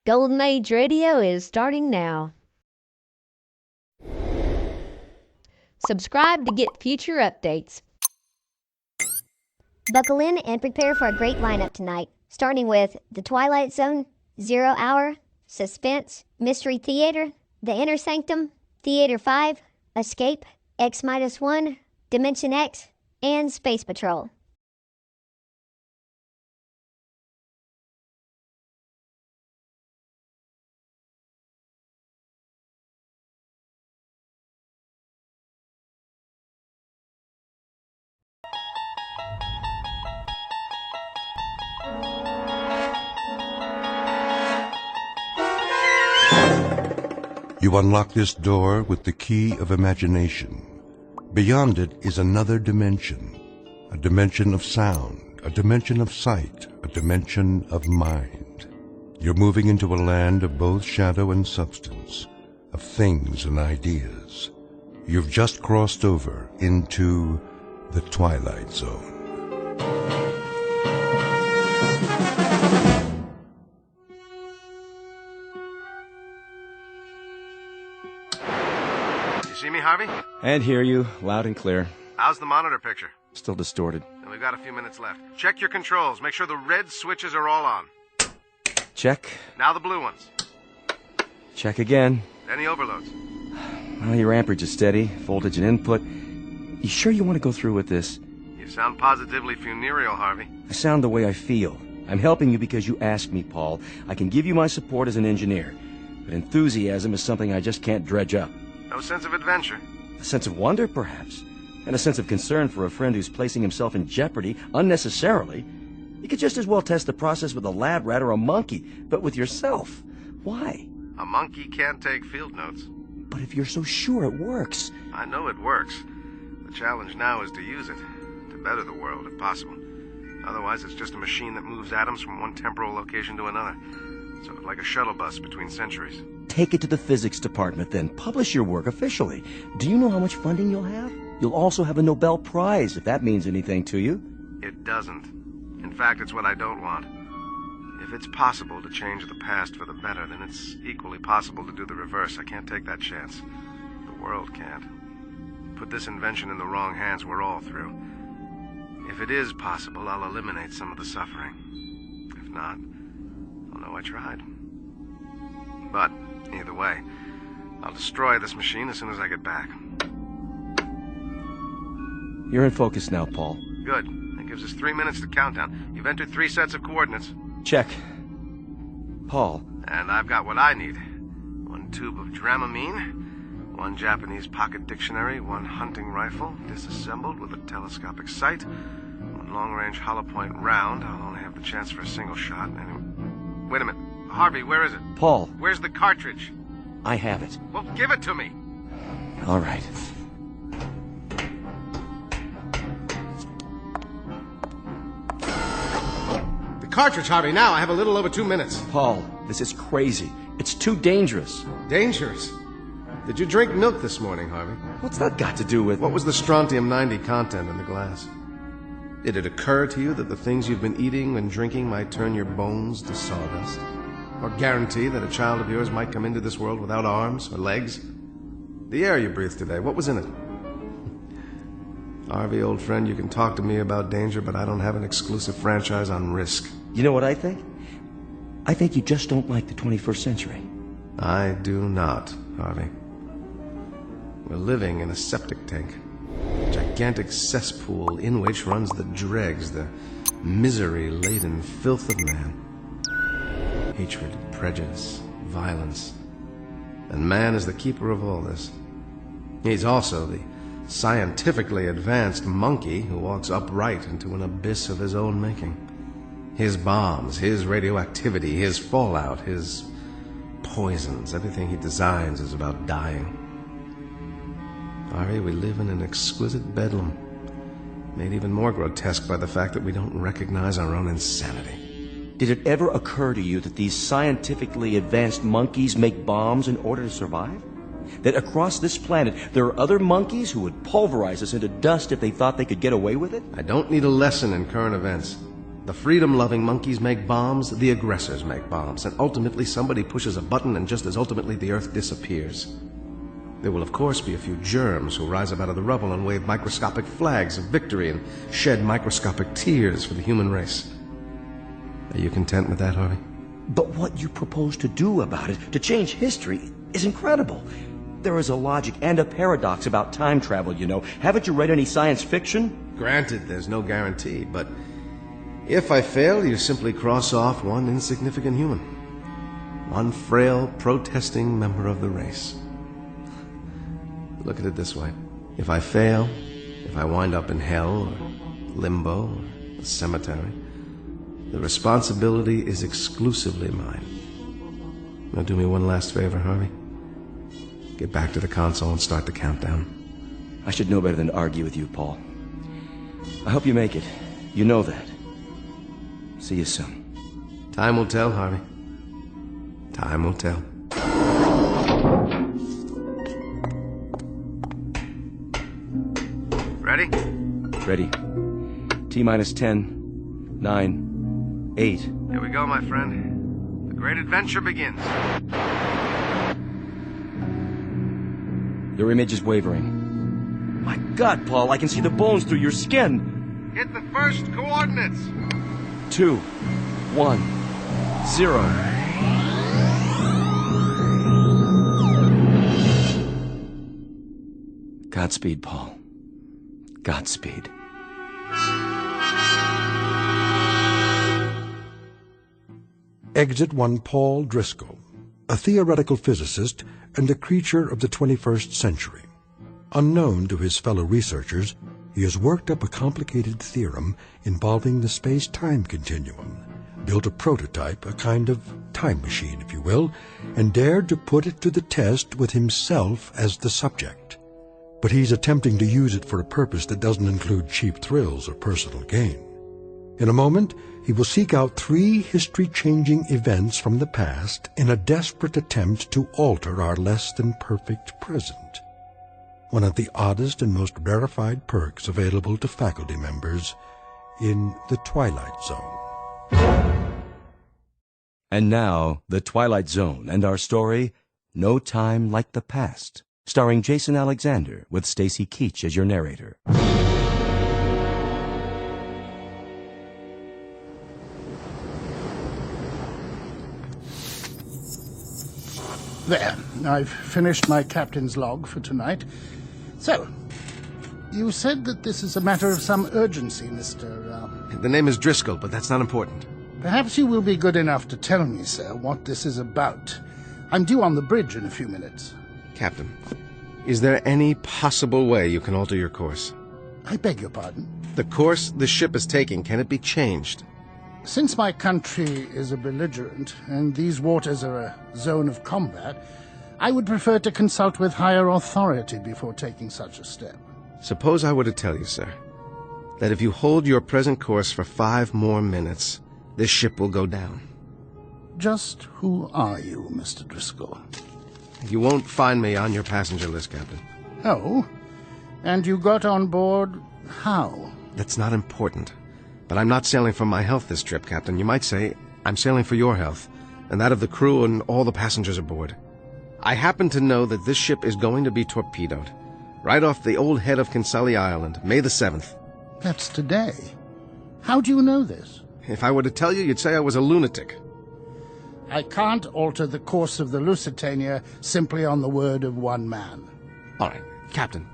Golden Age Radio is starting now. Subscribe to get future updates. Buckle in and prepare for a great lineup tonight, starting with The Twilight Zone, ZeroHour, Suspense, Mystery Theater, The Inner Sanctum, Theater 5, Escape, X-1, Dimension X, and Space Patrol. You unlock this door with the key of imagination. Beyond it is another dimension, a dimension of sound, a dimension of sight, a dimension of mind. You're moving into a land of both shadow and substance, of things and ideas. You've just crossed over into the Twilight Zone. See me, Harvey? And hear you, loud and clear. How's the monitor picture? Still distorted. We've got a few minutes left. Check your controls. Make sure the red switches are all on. Check. Now the blue ones. Check again. Any overloads? Well, your amperage is steady, voltage and input. You sure you want to go through with this? You sound positively funereal, Harvey. I sound the way I feel. I'm helping you because you asked me, Paul. I can give you my support as an engineer. But enthusiasm is something I just can't dredge up. No sense of adventure? A sense of wonder, perhaps. And a sense of concern for a friend who's placing himself in jeopardy unnecessarily. You could just as well test the process with a lab rat or a monkey, but with yourself. Why? A monkey can't take field notes. But if you're so sure it works... I know it works. The challenge now is to use it, to better the world if possible. Otherwise, it's just a machine that moves atoms from one temporal location to another. Sort of like a shuttle bus between centuries. Take it to the physics department, then. Publish your work officially. Do you know how much funding you'll have? You'll also have a Nobel Prize, if that means anything to you. It doesn't. In fact, it's what I don't want. If it's possible to change the past for the better, then it's equally possible to do the reverse. I can't take that chance. The world can't. Put this invention in the wrong hands, we're all through. If it is possible, I'll eliminate some of the suffering. If not, I'll know I tried. But, either way, I'll destroy this machine as soon as I get back. You're in focus now, Paul. Good. That gives us 3 minutes to countdown. You've entered 3 sets of coordinates. Check. Paul. And I've got what I need. 1 tube of Dramamine, 1 Japanese pocket dictionary, 1 hunting rifle, disassembled with a telescopic sight, 1 long-range hollow point round. I'll only have the chance for a single shot. Anyway. Wait a minute. Harvey, where is it? Paul. Where's the cartridge? I have it. Well, give it to me. All right. The cartridge, Harvey, now. I have a little over 2 minutes. Paul, this is crazy. It's too dangerous. Dangerous? Did you drink milk this morning, Harvey? What's that got to do with... What was the strontium-90 content in the glass? Did it occur to you that the things you've been eating and drinking might turn your bones to sawdust? Or guarantee that a child of yours might come into this world without arms or legs? The air you breathed today, what was in it? Harvey, old friend, you can talk to me about danger, but I don't have an exclusive franchise on risk. You know what I think? I think you just don't like the 21st century. I do not, Harvey. We're living in a septic tank. A gigantic cesspool in which runs the dregs, the misery-laden filth of man. Hatred, prejudice, violence. And man is the keeper of all this. He's also the scientifically advanced monkey who walks upright into an abyss of his own making. His bombs, his radioactivity, his fallout, his poisons, everything he designs is about dying. Harvey, we live in an exquisite bedlam, made even more grotesque by the fact that we don't recognize our own insanity. Did it ever occur to you that these scientifically advanced monkeys make bombs in order to survive? That across this planet there are other monkeys who would pulverize us into dust if they thought they could get away with it? I don't need a lesson in current events. The freedom-loving monkeys make bombs, the aggressors make bombs, and ultimately somebody pushes a button and just as ultimately the Earth disappears. There will of course be a few germs who rise up out of the rubble and wave microscopic flags of victory and shed microscopic tears for the human race. Are you content with that, Harvey? But what you propose to do about it, to change history, is incredible. There is a logic and a paradox about time travel, you know. Haven't you read any science fiction? Granted, there's no guarantee, but if I fail, you simply cross off one insignificant human. One frail, protesting member of the race. Look at it this way. If I fail, if I wind up in hell, or limbo, or a cemetery, the responsibility is exclusively mine. Now do me one last favor, Harvey. Get back to the console and start the countdown. I should know better than to argue with you, Paul. I hope you make it. You know that. See you soon. Time will tell, Harvey. Time will tell. Ready? Ready. T-minus 10, 9, 8. Here we go, my friend. The great adventure begins. Your image is wavering. My God, Paul, I can see the bones through your skin. Hit the first coordinates. 2, 1, 0. Godspeed, Paul. Godspeed. Exit 1 Paul Driscoll, a theoretical physicist and a creature of the 21st century. Unknown to his fellow researchers, he has worked up a complicated theorem involving the space-time continuum, built a prototype, a kind of time machine, if you will, and dared to put it to the test with himself as the subject. But he's attempting to use it for a purpose that doesn't include cheap thrills or personal gain. In a moment, he will seek out 3 history-changing events from the past in a desperate attempt to alter our less-than-perfect present. One of the oddest and most rarefied perks available to faculty members in the Twilight Zone. And now, The Twilight Zone and our story, No Time Like the Past, starring Jason Alexander with Stacy Keach as your narrator. There, I've finished my captain's log for tonight. So, you said that this is a matter of some urgency, Mr. The name is Driscoll, but that's not important. Perhaps you will be good enough to tell me, sir, what this is about. I'm due on the bridge in a few minutes. Captain, is there any possible way you can alter your course? I beg your pardon? The course the ship is taking, can it be changed? Since my country is a belligerent, and these waters are a zone of combat, I would prefer to consult with higher authority before taking such a step. Suppose I were to tell you, sir, that if you hold your present course for 5 more minutes, this ship will go down. Just who are you, Mr. Driscoll? You won't find me on your passenger list, Captain. Oh? And you got on board how? That's not important. But I'm not sailing for my health this trip, Captain. You might say I'm sailing for your health, and that of the crew and all the passengers aboard. I happen to know that this ship is going to be torpedoed, right off the old head of Kinsale Island, May the 7th. That's today. How do you know this? If I were to tell you, you'd say I was a lunatic. I can't alter the course of the Lusitania simply on the word of one man. All right, Captain,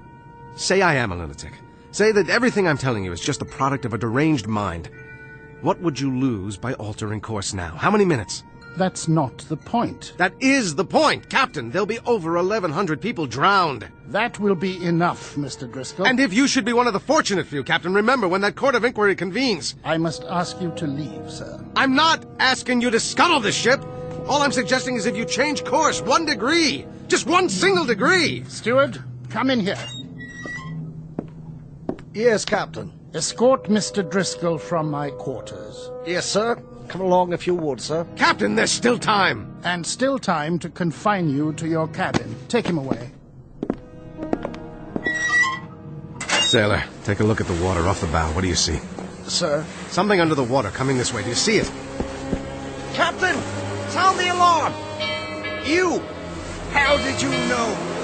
say I am a lunatic. Say that everything I'm telling you is just the product of a deranged mind. What would you lose by altering course now? How many minutes? That's not the point. That is the point, Captain. There'll be over 1,100 people drowned. That will be enough, Mr. Driscoll. And if you should be one of the fortunate few, Captain, remember when that court of inquiry convenes. I must ask you to leave, sir. I'm not asking you to scuttle this ship. All I'm suggesting is if you change course 1 degree, just 1 single degree. Steward, come in here. Yes, Captain. Escort Mr. Driscoll from my quarters. Yes, sir. Come along if you would, sir. Captain, there's still time. And still time to confine you to your cabin. Take him away. Sailor, take a look at the water off the bow. What do you see? Sir? Something under the water coming this way. Do you see it? Captain! Sound the alarm! You! How did you know?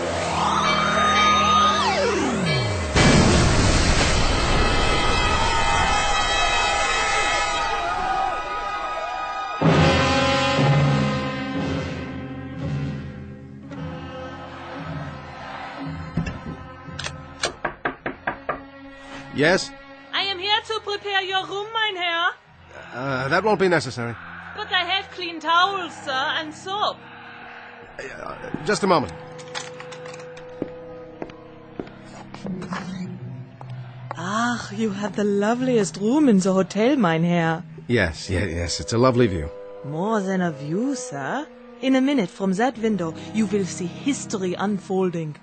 Yes? I am here to prepare your room, mein Herr. That won't be necessary. But I have clean towels, sir, and soap. Just a moment. Ach, you have the loveliest room in the hotel, mein Herr. Yes. It's a lovely view. More than a view, sir. In a minute from that window, you will see history unfolding.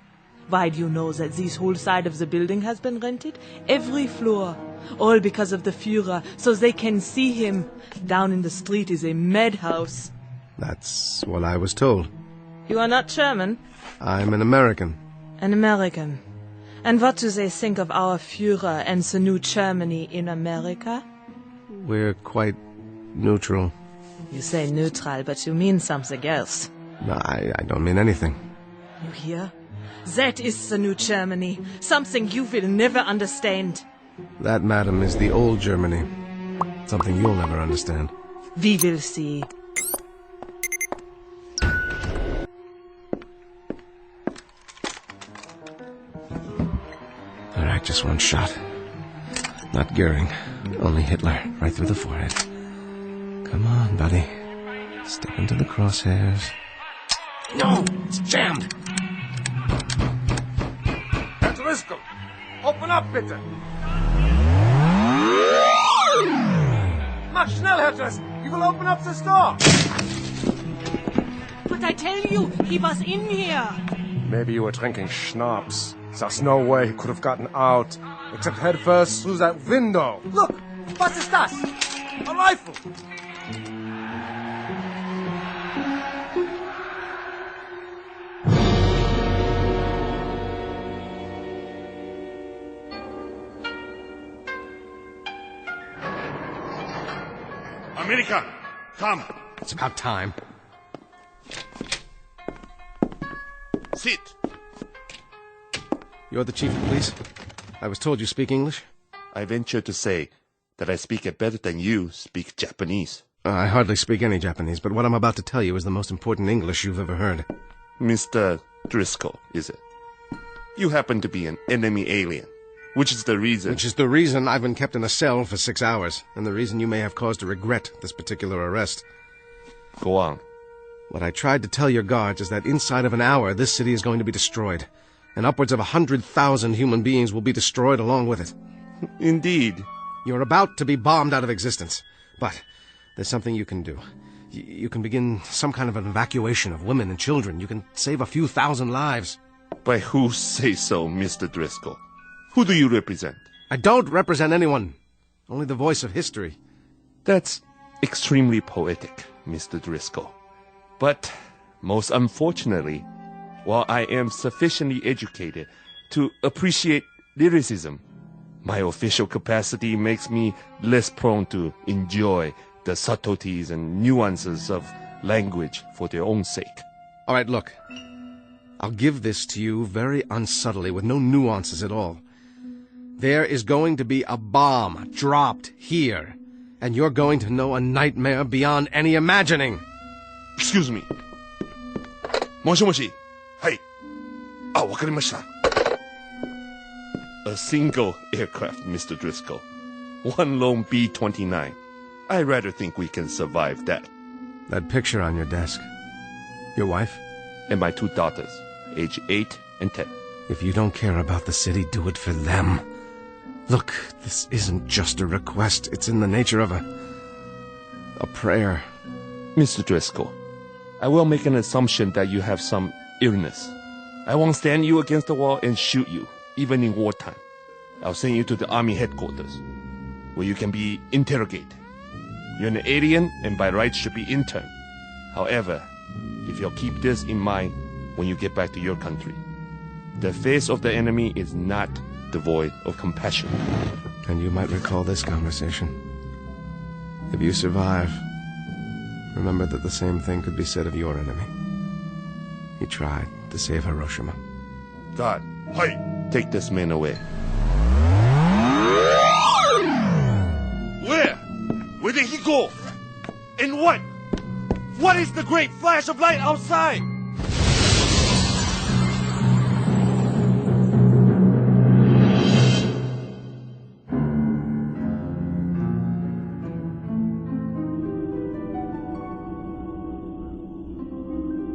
Why do you know that this whole side of the building has been rented? Every floor. All because of the Führer, so they can see him. Down in the street is a madhouse. That's what I was told. You are not German? I'm an American. An American. And what do they think of our Führer and the new Germany in America? We're quite neutral. You say neutral, but you mean something else. No, I don't mean anything. You hear? That is the new Germany. Something you will never understand. That, madam, is the old Germany. Something you'll never understand. We will see. All right, just one shot. Not Goering, only Hitler, right through the forehead. Come on, buddy. Step into the crosshairs. No, it's jammed. Herr Driscoll! Open up, bitte! Mach schnell, Herr Driscoll! He will open up the door! But I tell you, he was in here. Maybe you were drinking schnapps. There's no way he could have gotten out, except head first through that window. Look! Was ist das? A rifle! America, come. It's about time. Sit. You're the chief of police? I was told you speak English? I venture to say that I speak it better than you speak Japanese. I hardly speak any Japanese, but what I'm about to tell you is the most important English you've ever heard. Mr. Driscoll, is it? You happen to be an enemy alien, which is the reason I've been kept in a cell for 6 hours, and the reason you may have cause to regret this particular arrest. Go on. What I tried to tell your guards is that inside of an hour, this city is going to be destroyed, and upwards of 100,000 human beings will be destroyed along with it. Indeed. You're about to be bombed out of existence, but there's something you can do. You can begin some kind of an evacuation of women and children. You can save a few thousand lives. By who say so, Mr. Driscoll? Who do you represent? I don't represent anyone. Only the voice of history. That's extremely poetic, Mr. Driscoll. But, most unfortunately, while I am sufficiently educated to appreciate lyricism, my official capacity makes me less prone to enjoy the subtleties and nuances of language for their own sake. All right, look. I'll give this to you very unsubtly, with no nuances at all. There is going to be a bomb dropped here, and you're going to know a nightmare beyond any imagining. Excuse me. Moshi moshi. Hey. Ah, wakarimashita. A single aircraft, Mr. Driscoll. One lone B-29. I rather think we can survive that. That picture on your desk. Your wife? And my 2 daughters, age 8 and 10. If you don't care about the city, do it for them. Look, this isn't just a request. It's in the nature of a prayer. Mr. Driscoll, I will make an assumption that you have some illness. I won't stand you against the wall and shoot you, even in wartime. I'll send you to the army headquarters, where you can be interrogated. You're an alien and by rights should be interned. However, if you'll keep this in mind when you get back to your country, the face of the enemy is not devoid of compassion. And you might recall this conversation. If you survive, remember that the same thing could be said of your enemy. He tried to save Hiroshima. God, hey, take this man away. Where? Where did he go? And what? What is the great flash of light outside?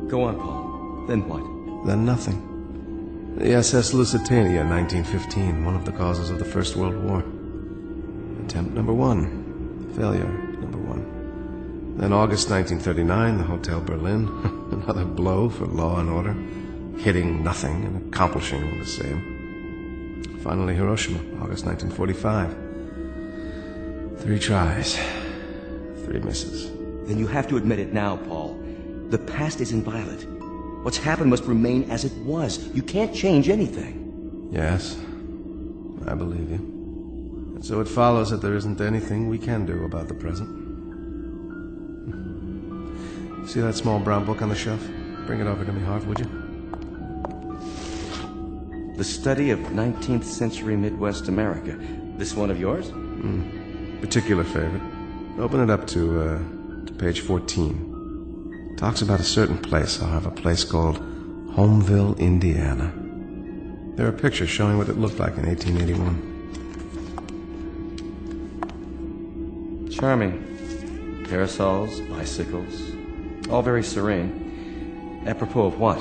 Go on, Paul. Then what? Then nothing. The SS Lusitania, 1915, one of the causes of the First World War. Attempt number 1. Failure number 1. Then August 1939, the Hotel Berlin. Another blow for law and order. Hitting nothing and accomplishing the same. Finally, Hiroshima, August 1945. 3 tries. 3 misses. Then you have to admit it now, Paul. The past is inviolate. What's happened must remain as it was. You can't change anything. Yes, I believe you. And so it follows that there isn't anything we can do about the present. See that small brown book on the shelf? Bring it over to me, Harv, would you? The study of 19th century Midwest America. This one of yours? Particular favorite. Open it up to page 14. Talks about a certain place. I'll have a place called Homeville, Indiana. There are pictures showing what it looked like in 1881. Charming. Parasols, bicycles, all very serene. Apropos of what?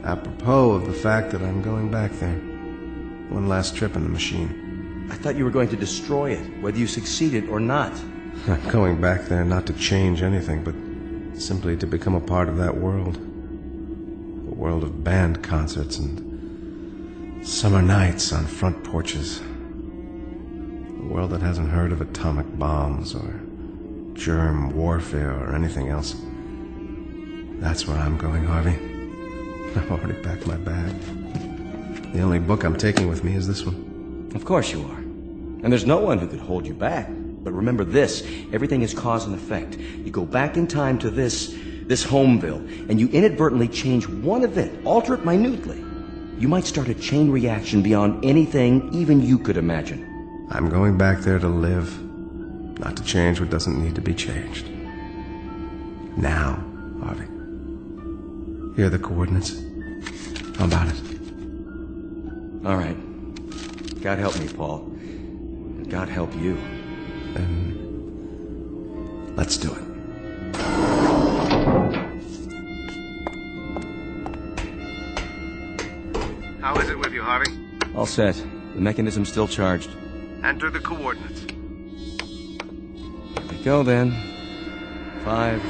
Apropos of the fact that I'm going back there. One last trip in the machine. I thought you were going to destroy it, whether you succeeded or not. I'm going back there not to change anything, but simply to become a part of that world. A world of band concerts and summer nights on front porches. A world that hasn't heard of atomic bombs or germ warfare or anything else. That's where I'm going, Harvey. I've already packed my bag. The only book I'm taking with me is this one. Of course you are. And there's no one who could hold you back. But remember this, everything is cause and effect. You go back in time to this Homeville, and you inadvertently change one event, alter it minutely. You might start a chain reaction beyond anything even you could imagine. I'm going back there to live, not to change what doesn't need to be changed. Now, Harvey. Here are the coordinates. How about it? All right. God help me, Paul. And God help you. Then let's do it. How is it with you, Harvey? All set. The mechanism's still charged. Enter the coordinates. Here we go then. 5,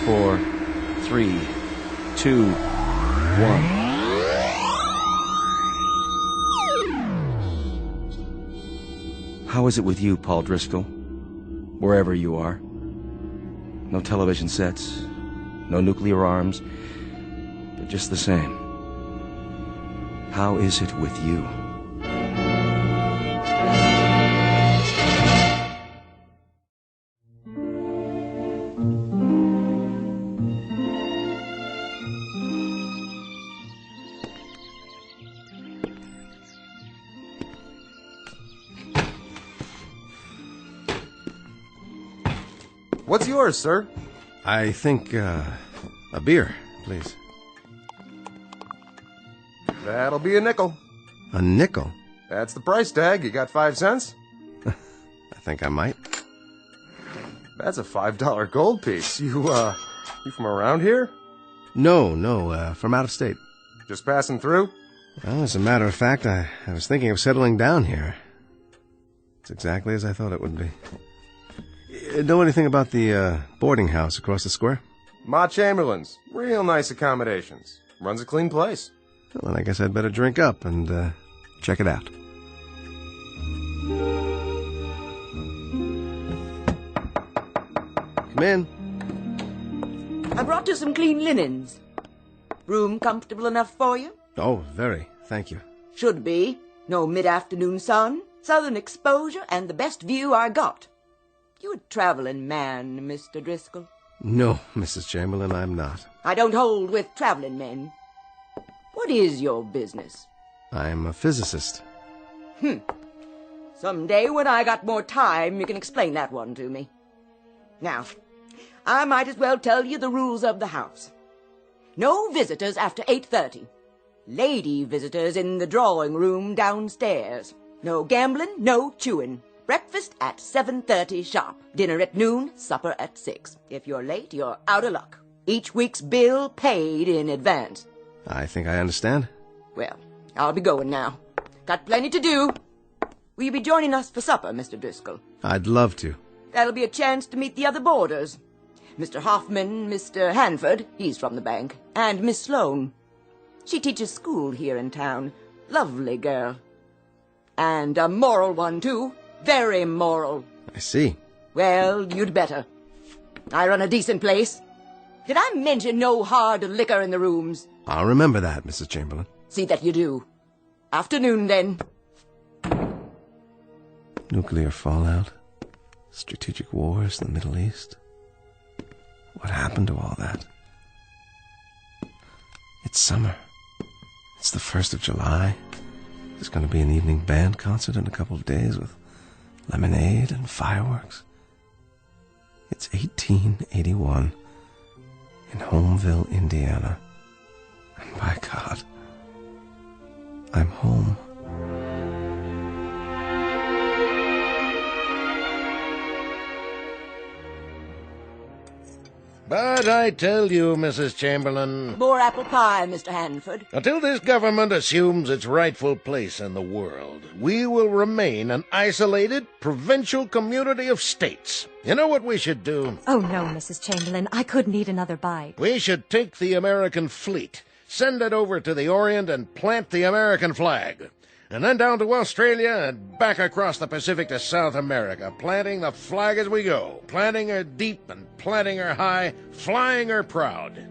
4, 3, 2, 1. How is it with you, Paul Driscoll? Wherever you are. No television sets, no nuclear arms, but just the same. How is it with you? What's yours, sir? I think, a beer, please. That'll be a nickel. A nickel? That's the price tag. You got 5 cents? I think I might. That's a $5 gold piece. You from around here? No, from out of state. Just passing through? Well, as a matter of fact, I was thinking of settling down here. It's exactly as I thought it would be. Know anything about the boarding house across the square? Ma Chamberlain's. Real nice accommodations. Runs a clean place. Well, then I guess I'd better drink up and check it out. Come in. I brought you some clean linens. Room comfortable enough for you? Oh, very. Thank you. Should be. No mid-afternoon sun, Southern exposure and the best view I got. You a traveling man, Mr. Driscoll? No, Mrs. Chamberlain, I'm not. I don't hold with traveling men. What is your business? I'm a physicist. Someday when I got more time, you can explain that one to me. Now, I might as well tell you the rules of the house. No visitors after 8:30. Lady visitors in the drawing room downstairs. No gambling, no chewing. Breakfast at 7:30 sharp. Dinner at noon, supper at 6. If you're late, you're out of luck. Each week's bill paid in advance. I think I understand. Well, I'll be going now. Got plenty to do. Will you be joining us for supper, Mr. Driscoll? I'd love to. That'll be a chance to meet the other boarders. Mr. Hoffman, Mr. Hanford, he's from the bank, and Miss Sloane. She teaches school here in town. Lovely girl. And a moral one, too. Very moral. I see. Well, you'd better. I run a decent place. Did I mention no hard liquor in the rooms? I'll remember that, Mrs. Chamberlain. See that you do. Afternoon, then. Nuclear fallout, strategic wars in the Middle East. What happened to all that? It's summer. It's the 1st of July. There's going to be an evening band concert in a couple of days with lemonade and fireworks. It's 1881 in Homeville, Indiana. And by God, I'm home. But I tell you, Mrs. Chamberlain, More apple pie, Mr. Hanford. until this government assumes its rightful place in the world, we will remain an isolated, provincial community of states. You know what we should do? Oh, no, Mrs. Chamberlain. I couldn't eat another bite. We should take the American fleet, send it over to the Orient, and plant the American flag. And then down to Australia and back across the Pacific to South America, planting the flag as we go, planting her deep and planting her high, flying her proud.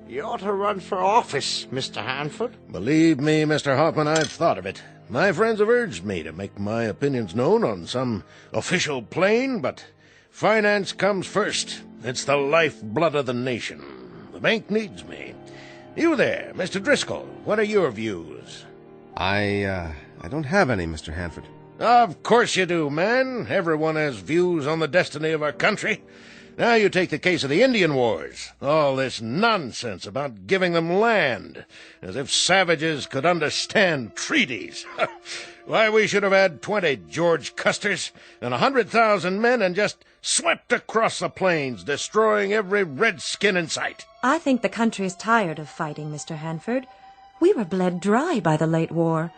You ought to run for office, Mr. Hanford. Believe me, Mr. Hoffman, I've thought of it. My friends have urged me to make my opinions known on some official plane, but finance comes first. It's the lifeblood of the nation. The bank needs me. You there, Mr. Driscoll, what are your views? I don't have any, Mr. Hanford. Of course you do, man. Everyone has views on the destiny of our country. Now you take the case of the Indian Wars. All this nonsense about giving them land, as if savages could understand treaties. Why, we should have had 20 George Custers and 100,000 men and just swept across the plains, destroying every redskin in sight. I think the country is tired of fighting, Mr. Hanford. We were bled dry by the late war.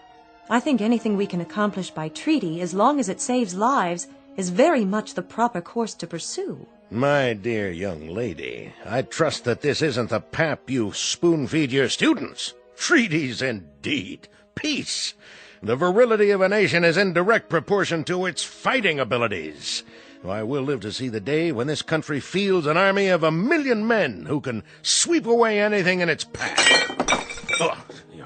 I think anything we can accomplish by treaty, as long as it saves lives, is very much the proper course to pursue. My dear young lady, I trust that this isn't the pap you spoon-feed your students. Treaties, indeed. Peace. The virility of a nation is in direct proportion to its fighting abilities. Why, we'll live to see the day when this country fields an army of 1,000,000 men who can sweep away anything in its path. Oh,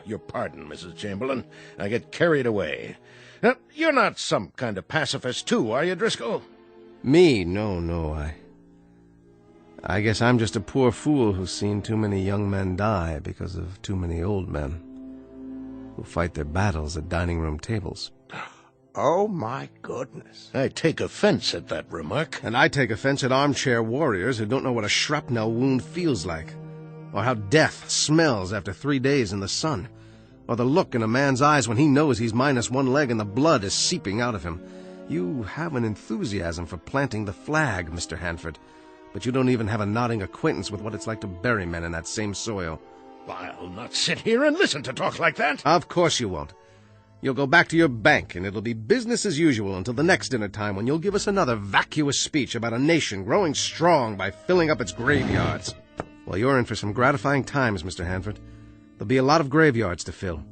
your pardon, Mrs. Chamberlain. I get carried away. Now, you're not some kind of pacifist, too, are you, Driscoll? Me? No. I guess I'm just a poor fool who's seen too many young men die because of too many old men who fight their battles at dining room tables. Oh, my goodness. I take offense at that remark. And I take offense at armchair warriors who don't know what a shrapnel wound feels like, or how death smells after 3 days in the sun, or the look in a man's eyes when he knows he's minus one leg and the blood is seeping out of him. You have an enthusiasm for planting the flag, Mr. Hanford, but you don't even have a nodding acquaintance with what it's like to bury men in that same soil. I'll not sit here and listen to talk like that. Of course you won't. You'll go back to your bank, and it'll be business as usual until the next dinner time, when you'll give us another vacuous speech about a nation growing strong by filling up its graveyards. Well, you're in for some gratifying times, Mr. Hanford. There'll be a lot of graveyards to fill.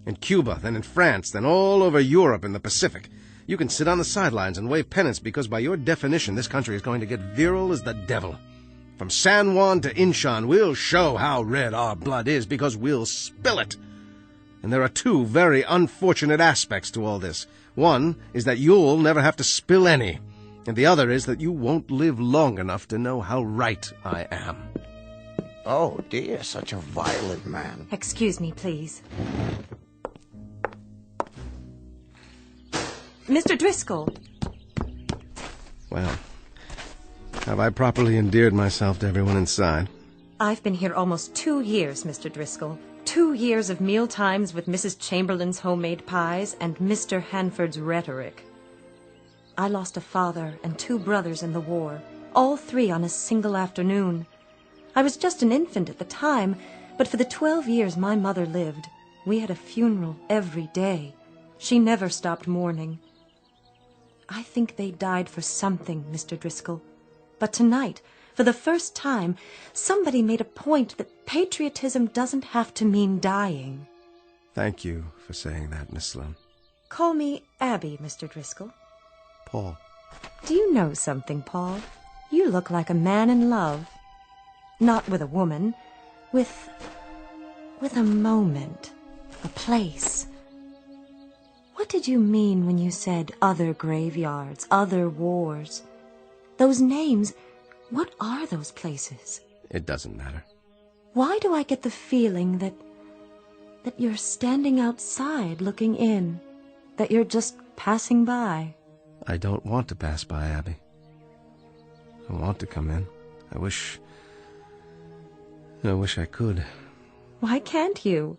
In Cuba, then in France, then all over Europe and the Pacific. You can sit on the sidelines and wave pennants because by your definition this country is going to get virile as the devil. From San Juan to Inchon, we'll show how red our blood is because we'll spill it. And there are two very unfortunate aspects to all this. One is that you'll never have to spill any, and the other is that you won't live long enough to know how right I am. Oh, dear, such a violent man. Excuse me, please. Mr. Driscoll. Well, have I properly endeared myself to everyone inside? I've been here almost 2 years, Mr. Driscoll. 2 years of meal times with Mrs. Chamberlain's homemade pies and Mr. Hanford's rhetoric. I lost a father and 2 brothers in the war, all 3 on a single afternoon. I was just an infant at the time, but for the 12 years my mother lived, we had a funeral every day. She never stopped mourning. I think they died for something, Mr. Driscoll. But tonight, for the first time, somebody made a point that patriotism doesn't have to mean dying. Thank you for saying that, Miss Sloane. Call me Abby, Mr. Driscoll. Paul. Do you know something, Paul? You look like a man in love. Not with a woman, with a moment, a place. What did you mean when you said other graveyards, other wars? Those names, what are those places? It doesn't matter. Why do I get the feeling that you're standing outside looking in, that you're just passing by? I don't want to pass by, Abby. I want to come in. I wish I could. Why can't you?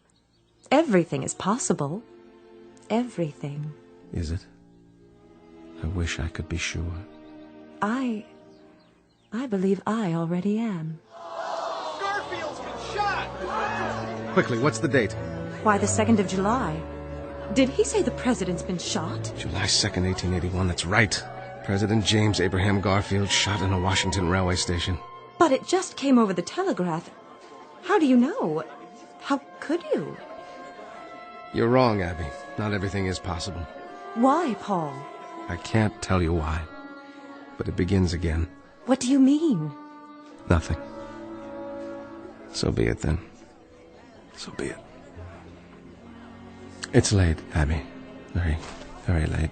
Everything is possible. Everything. Is it? I wish I could be sure. I believe I already am. Garfield's been shot! Quickly, what's the date? Why, the 2nd of July. Did he say the president's been shot? July 2nd, 1881, that's right. President James Abraham Garfield shot in a Washington railway station. But it just came over the telegraph. How do you know? How could you? You're wrong, Abby. Not everything is possible. Why, Paul? I can't tell you why. But it begins again. What do you mean? Nothing. So be it, then. So be it. It's late, Abby. Very, very late.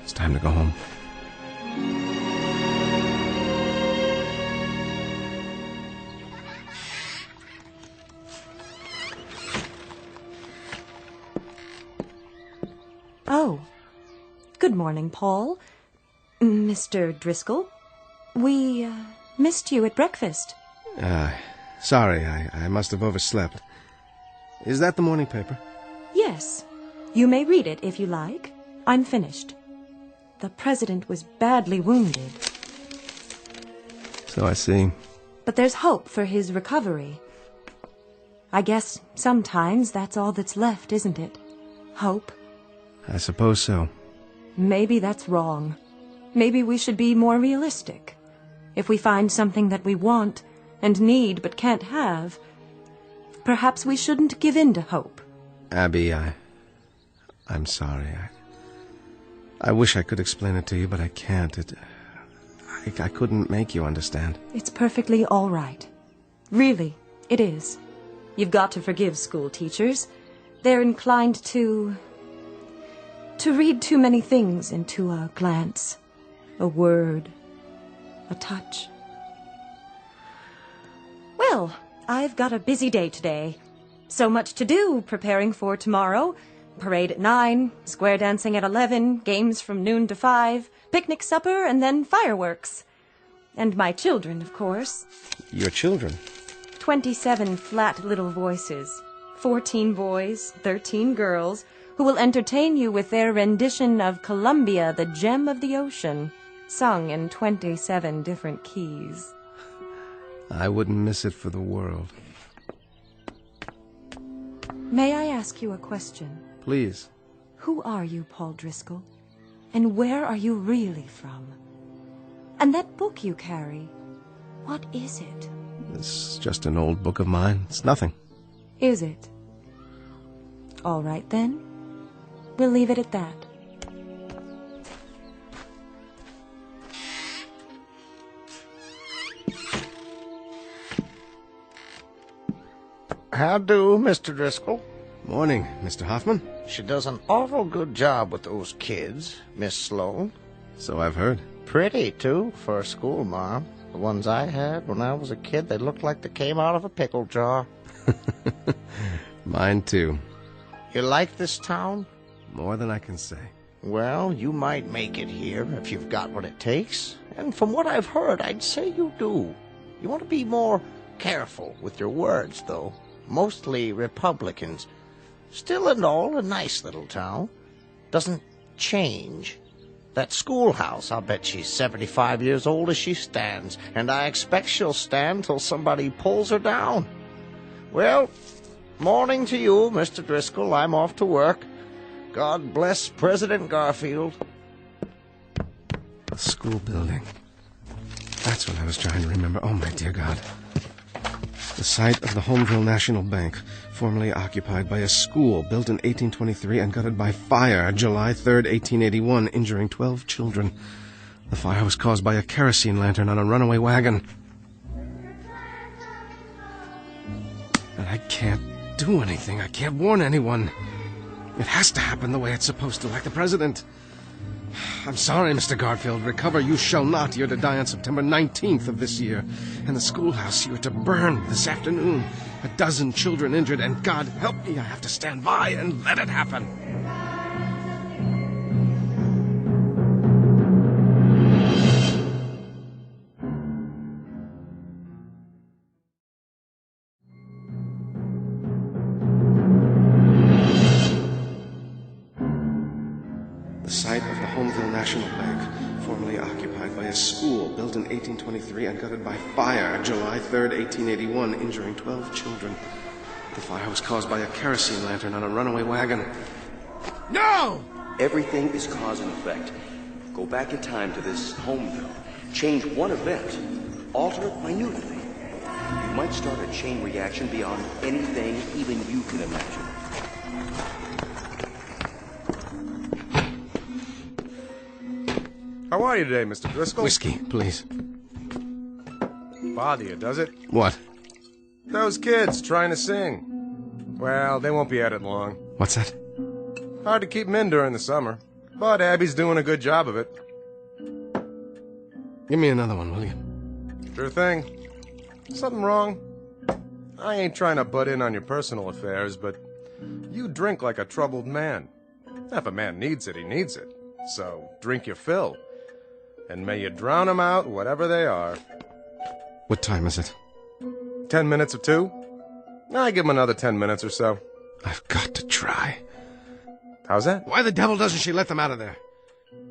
It's time to go home. Oh. Good morning, Paul. Mr. Driscoll. We, missed you at breakfast. Sorry, I must have overslept. Is that the morning paper? Yes. You may read it if you like. I'm finished. The president was badly wounded. So I see. But there's hope for his recovery. I guess sometimes that's all that's left, isn't it? Hope. I suppose so. Maybe that's wrong. Maybe we should be more realistic. If we find something that we want and need but can't have, perhaps we shouldn't give in to hope. Abby, I'm sorry. I wish I could explain it to you, but I can't. I couldn't make you understand. It's perfectly all right. Really, it is. You've got to forgive school teachers. They're inclined to read too many things into a glance, a word, a touch. Well, I've got a busy day today. So much to do preparing for tomorrow. Parade at 9, square dancing at 11, games from noon to 5, picnic supper, and then fireworks. And my children, of course. Your children? 27 flat little voices. 14 boys, 13 girls, who will entertain you with their rendition of Columbia, the Gem of the Ocean, sung in 27 different keys. I wouldn't miss it for the world. May I ask you a question? Please. Who are you, Paul Driscoll? And where are you really from? And that book you carry, what is it? It's just an old book of mine. It's nothing. Is it? All right, then. We'll leave it at that. How do, Mr. Driscoll? Morning, Mr. Hoffman. She does an awful good job with those kids, Miss Sloane. So I've heard. Pretty, too, for a school mom. The ones I had when I was a kid, they looked like they came out of a pickle jar. Mine, too. You like this town? More than I can say. Well, you might make it here if you've got what it takes. And from what I've heard, I'd say you do. You want to be more careful with your words, though. Mostly Republicans. Still and all, a nice little town. Doesn't change. That schoolhouse, I'll bet she's 75 years old as she stands, and I expect she'll stand till somebody pulls her down. Well, morning to you, Mr. Driscoll. I'm off to work. God bless President Garfield. The school building. That's what I was trying to remember. Oh, my dear God. The site of the Homeville National Bank, formerly occupied by a school, built in 1823 and gutted by fire July 3rd, 1881, injuring 12 children. The fire was caused by a kerosene lantern on a runaway wagon. And I can't do anything. I can't warn anyone. It has to happen the way it's supposed to, like the president. I'm sorry, Mr. Garfield. Recover you shall not. You're to die on September 19th of this year. And the schoolhouse you're to burn this afternoon. 12 children injured, and God help me, I have to stand by and let it happen. The site of the Homeville National Bank, formerly occupied by a school, built in 1823 and gutted by fire July 3rd, 1881, injuring 12 children. The fire was caused by a kerosene lantern on a runaway wagon. No! Everything is cause and effect. Go back in time to this Homeville. Change one event. Alter it minutely. You might start a chain reaction beyond anything even you can imagine. How are you today, Mr. Driscoll? Whiskey, please. Bother you, does it? What? Those kids trying to sing. Well, they won't be at it long. What's that? Hard to keep them in during the summer. But Abby's doing a good job of it. Give me another one, will you? Sure thing. Something wrong? I ain't trying to butt in on your personal affairs, but you drink like a troubled man. If a man needs it, he needs it. So drink your fill. And may you drown them out, whatever they are. What time is it? 10 minutes of 2? I give him another 10 minutes or so. I've got to try. How's that? Why the devil doesn't she let them out of there?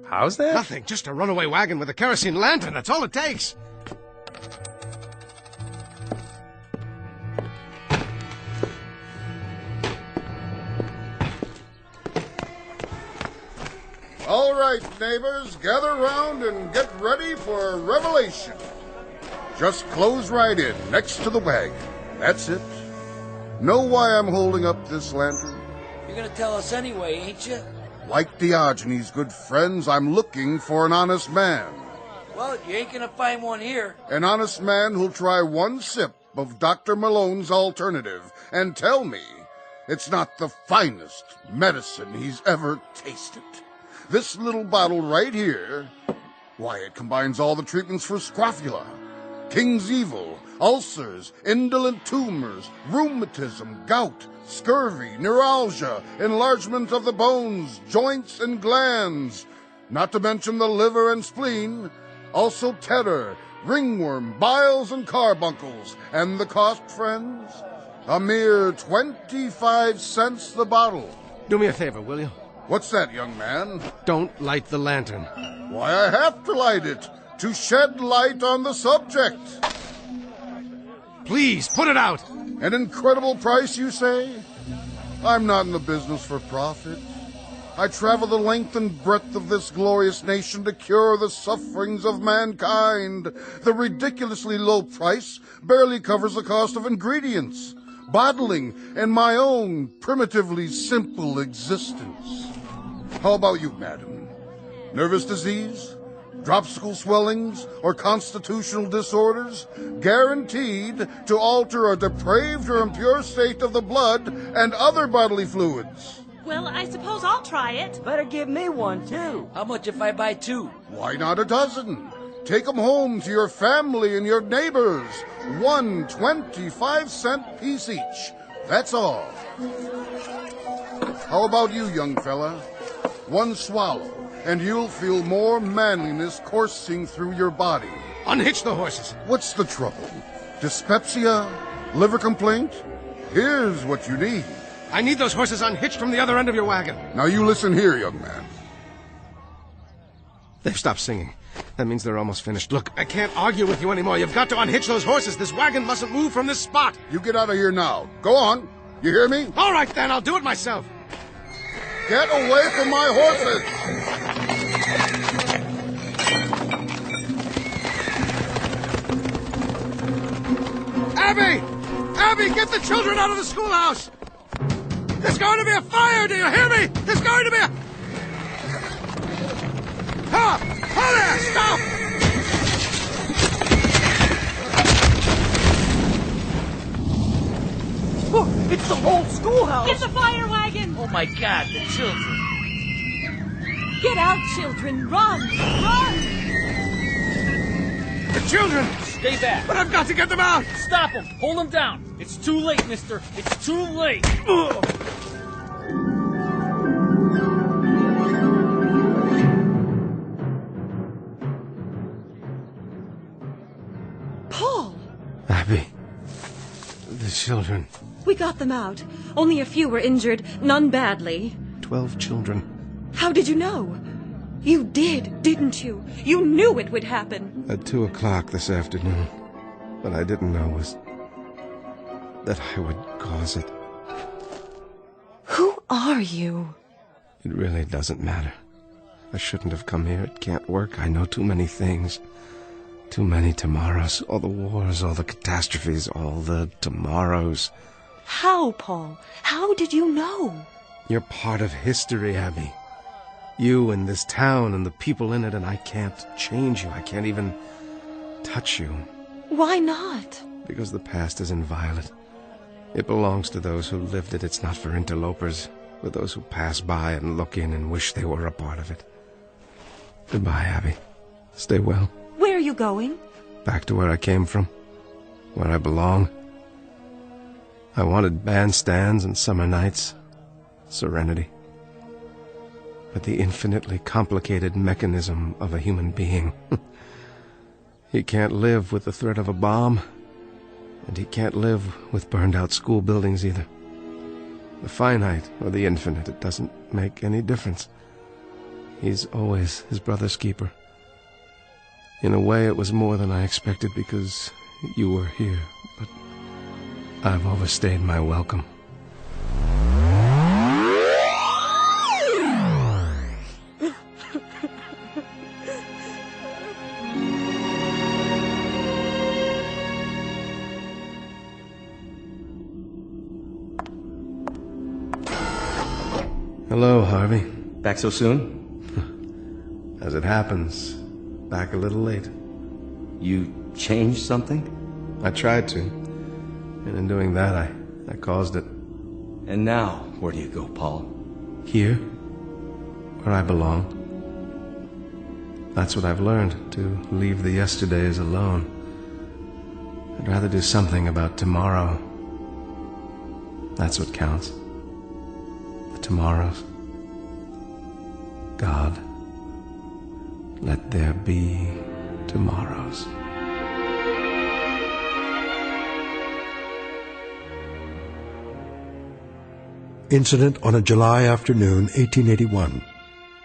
How's that? Nothing. Just a runaway wagon with a kerosene lantern. That's all it takes. All right, neighbors, gather round and get ready for a revelation. Just close right in, next to the wagon. That's it. Know why I'm holding up this lantern? You're gonna tell us anyway, ain't you? Like Diogenes' good friends, I'm looking for an honest man. Well, you ain't gonna find one here. An honest man who'll try one sip of Dr. Malone's alternative and tell me it's not the finest medicine he's ever tasted. This little bottle right here, why, it combines all the treatments for scrofula, King's Evil, ulcers, indolent tumors, rheumatism, gout, scurvy, neuralgia, enlargement of the bones, joints, and glands, not to mention the liver and spleen, also terror, ringworm, biles, and carbuncles. And the cost, friends? A mere 25 cents the bottle. Do me a favor, will you? What's that, young man? Don't light the lantern. Why, I have to light it, to shed light on the subject. Please, put it out. An incredible price, you say? I'm not in the business for profit. I travel the length and breadth of this glorious nation to cure the sufferings of mankind. The ridiculously low price barely covers the cost of ingredients, bottling, and my own primitively simple existence. How about you, madam? Nervous disease? Dropsical swellings, or constitutional disorders, guaranteed to alter a depraved or impure state of the blood and other bodily fluids. Well, I suppose I'll try it. Better give me one, too. How much if I buy 2? Why not a dozen? Take 'em home to your family and your neighbors. 1 25-cent piece each. That's all. How about you, young fella? 1 swallow, and you'll feel more manliness coursing through your body. Unhitch the horses. What's the trouble? Dyspepsia? Liver complaint? Here's what you need. I need those horses unhitched from the other end of your wagon. Now you listen here, young man. They've stopped singing. That means they're almost finished. Look, I can't argue with you anymore. You've got to unhitch those horses. This wagon mustn't move from this spot. You get out of here now. Go on. You hear me? All right, then. I'll do it myself. Get away from my horses! Abby! Abby, get the children out of the schoolhouse! There's going to be a fire, do you hear me? There's going to be a... Ah! Hold there! Stop! Look, it's the whole schoolhouse. It's a fire wagon. Oh, my God, the children. Get out, children! Run! Run! The children! Stay back. But I've got to get them out! Stop them. Hold them down. It's too late, mister. It's too late. Paul! Abby. The children. We got them out. Only a few were injured, none badly. 12 children. How did you know? You did, didn't you? You knew it would happen. At 2 o'clock this afternoon. What I didn't know was that I would cause it. Who are you? It really doesn't matter. I shouldn't have come here. It can't work. I know too many things. Too many tomorrows. All the wars, all the catastrophes, all the tomorrows. How, Paul? How did you know? You're part of history, Abby. You and this town and the people in it, and I can't change you. I can't even touch you. Why not? Because the past is inviolate. It belongs to those who lived it. It's not for interlopers, for those who pass by and look in and wish they were a part of it. Goodbye, Abby. Stay well. Where are you going? Back to where I came from. Where I belong. I wanted bandstands and summer nights. Serenity. But the infinitely complicated mechanism of a human being. He can't live with the threat of a bomb. And he can't live with burned-out school buildings either. The finite or the infinite, it doesn't make any difference. He's always his brother's keeper. In a way, it was more than I expected because you were here, but I've overstayed my welcome. Hello, Harvey. Back so soon? As it happens, back a little late. You changed something? I tried to. And in doing that, I caused it. And now, where do you go, Paul? Here, where I belong. That's what I've learned, to leave the yesterdays alone. I'd rather do something about tomorrow. That's what counts. The tomorrows. God, let there be tomorrows. Incident on a July afternoon, 1881.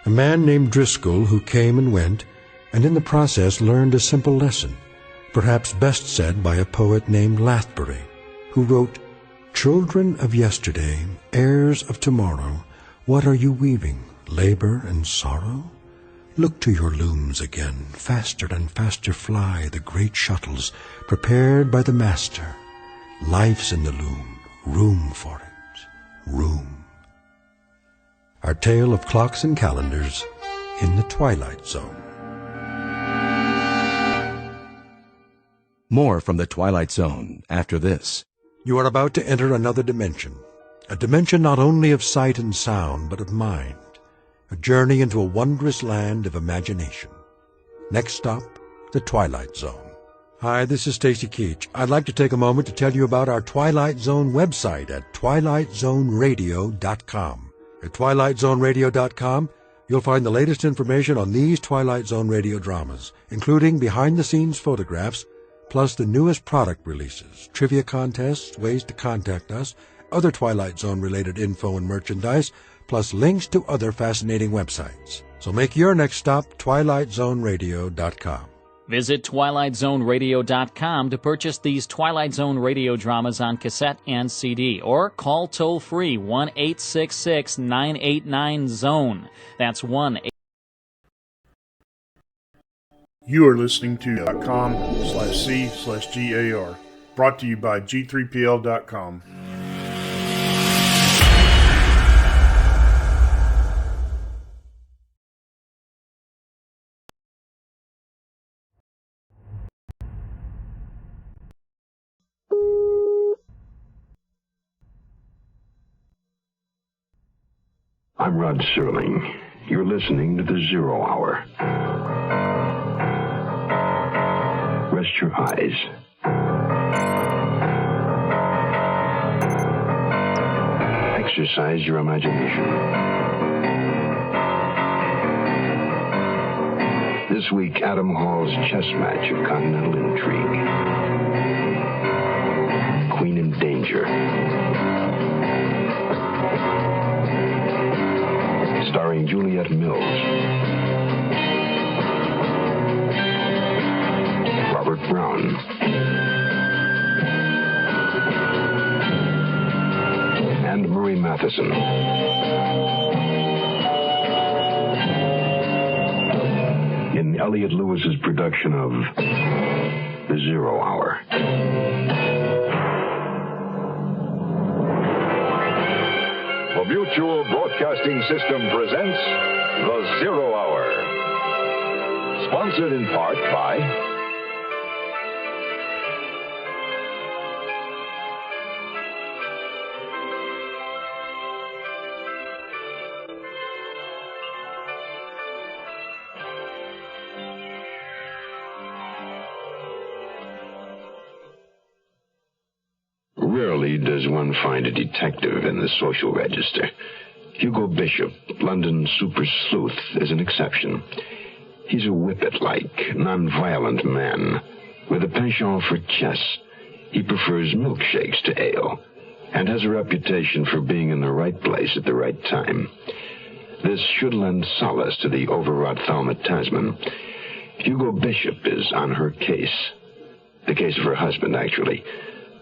A man named Driscoll who came and went, and in the process learned a simple lesson, perhaps best said by a poet named Lathbury, who wrote, "Children of yesterday, heirs of tomorrow, what are you weaving, labor and sorrow? Look to your looms again, faster and faster fly the great shuttles, prepared by the master. Life's in the loom, room for it, room." Our tale of clocks and calendars in the Twilight Zone. More from the Twilight Zone after this. You are about to enter another dimension, a dimension not only of sight and sound, but of mind, a journey into a wondrous land of imagination. Next stop, the Twilight Zone. Hi, this is Stacy Keach. I'd like to take a moment to tell you about our Twilight Zone website at twilightzoneradio.com. At twilightzoneradio.com, you'll find the latest information on these Twilight Zone radio dramas, including behind-the-scenes photographs, plus the newest product releases, trivia contests, ways to contact us, other Twilight Zone-related info and merchandise, plus links to other fascinating websites. So make your next stop twilightzoneradio.com. Visit TwilightZoneRadio.com to purchase these Twilight Zone radio dramas on cassette and CD, or call toll-free 1-866-989-ZONE. That's 1 You are listening to .com/C/GAR, brought to you by G3PL.com. I'm Rod Serling. You're listening to the Zero Hour. Rest your eyes. Exercise your imagination. This week, Adam Hall's chess match of continental intrigue. Queen in Danger. Starring Juliette Mills, Robert Brown, and Murray Matheson. In Elliot Lewis's production of The Zero Hour. The Mutual Broadcasting System presents The Zero Hour. Sponsored in part by Rarely does one find a detective in the social register. Hugo Bishop, London super sleuth, is an exception. He's a whippet-like, non-violent man. With a penchant for chess, he prefers milkshakes to ale, and has a reputation for being in the right place at the right time. This should lend solace to the overwrought Thelma Tasman. Hugo Bishop is on her case. The case of her husband, actually.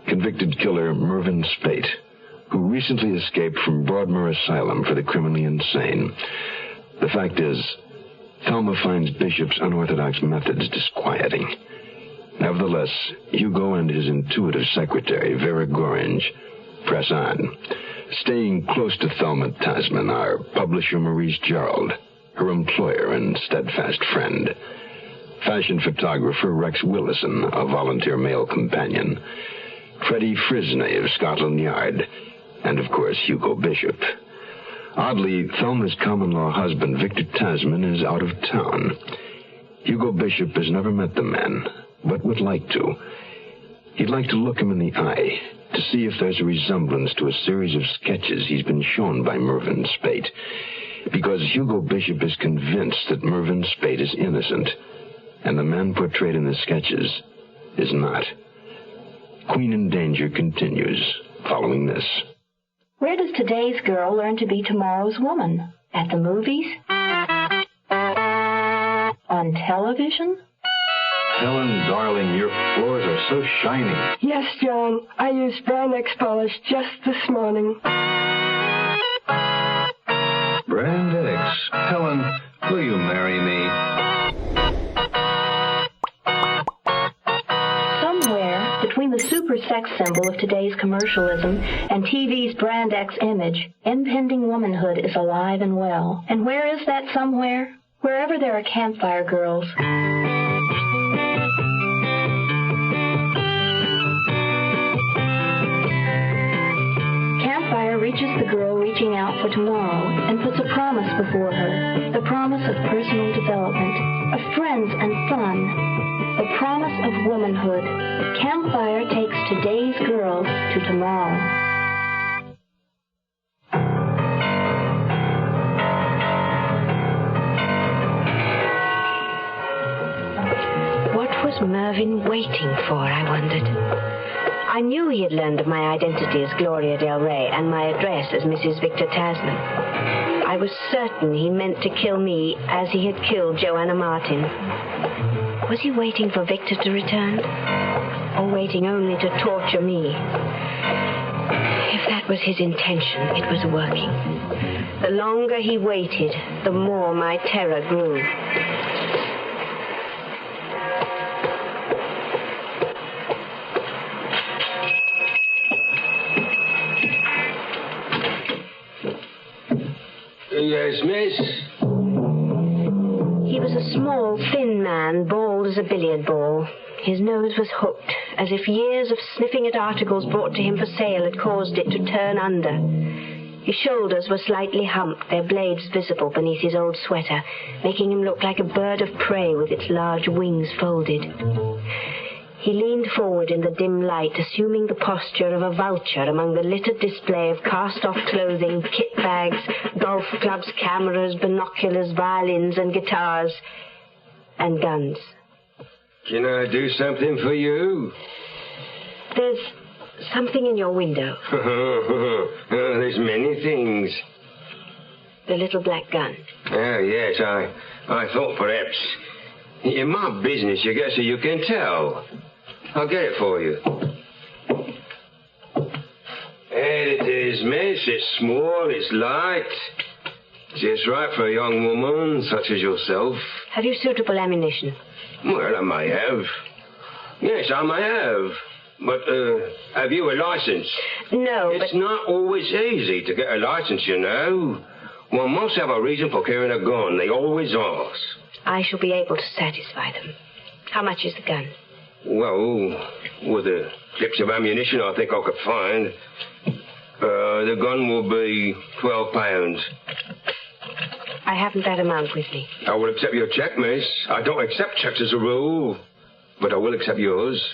Convicted killer Mervyn Spate, who recently escaped from Broadmoor Asylum for the criminally insane. The fact is, Thelma finds Bishop's unorthodox methods disquieting. Nevertheless, Hugo and his intuitive secretary, Vera Gorringe, press on. Staying close to Thelma Tasman are publisher Maurice Gerald, her employer and steadfast friend, fashion photographer Rex Willison, a volunteer male companion, Freddie Frisney of Scotland Yard, and, of course, Hugo Bishop. Oddly, Thelma's common-law husband, Victor Tasman, is out of town. Hugo Bishop has never met the man, but would like to. He'd like to look him in the eye to see if there's a resemblance to a series of sketches he's been shown by Mervyn Spate, because Hugo Bishop is convinced that Mervyn Spate is innocent, and the man portrayed in the sketches is not. Queen in Danger continues, following this. Where does today's girl learn to be tomorrow's woman? At the movies? On television? Helen, darling, your floors are so shiny. Yes, John. I used Brand X polish just this morning. Brand X. Helen, will you marry me? Somewhere between the super sex symbol of today's commercialism and TV's Brand X image, impending womanhood is alive and well. And where is that somewhere? Wherever there are campfire girls. Campfire reaches tomorrow and puts a promise before her, the promise of personal development, of friends and fun, the promise of womanhood. Campfire takes today's girl to tomorrow. What was Mervyn waiting for, I wondered. I knew he had learned of my identity as Gloria Del Rey and my address as Mrs. Victor Tasman. I was certain he meant to kill me as he had killed Joanna Martin. Was he waiting for Victor to return? Or waiting only to torture me? If that was his intention, it was working. The longer he waited, the more my terror grew. Yes, miss? He was a small, thin man, bald as a billiard ball. His nose was hooked, as if years of sniffing at articles brought to him for sale had caused it to turn under. His shoulders were slightly humped, their blades visible beneath his old sweater, making him look like a bird of prey with its large wings folded. He leaned forward in the dim light, assuming the posture of a vulture among the littered display of cast-off clothing, kit bags, golf clubs, cameras, binoculars, violins and guitars, and guns. Can I do something for you? There's something in your window. There's many things. The little black gun. Oh, yes, I thought perhaps. In my business, you guess you can tell. I'll get it for you. There it is, miss. It's small, it's light. Just right for a young woman such as yourself. Have you suitable ammunition? Well, I may have. Yes, I may have. But, have you a license? No, It's not always easy to get a license, you know. One must have a reason for carrying a gun. They always ask. I shall be able to satisfy them. How much is the gun? Well, with the clips of ammunition I think I could find, the gun will be £12. I haven't that amount with me. I will accept your check, miss. I don't accept checks as a rule, but I will accept yours.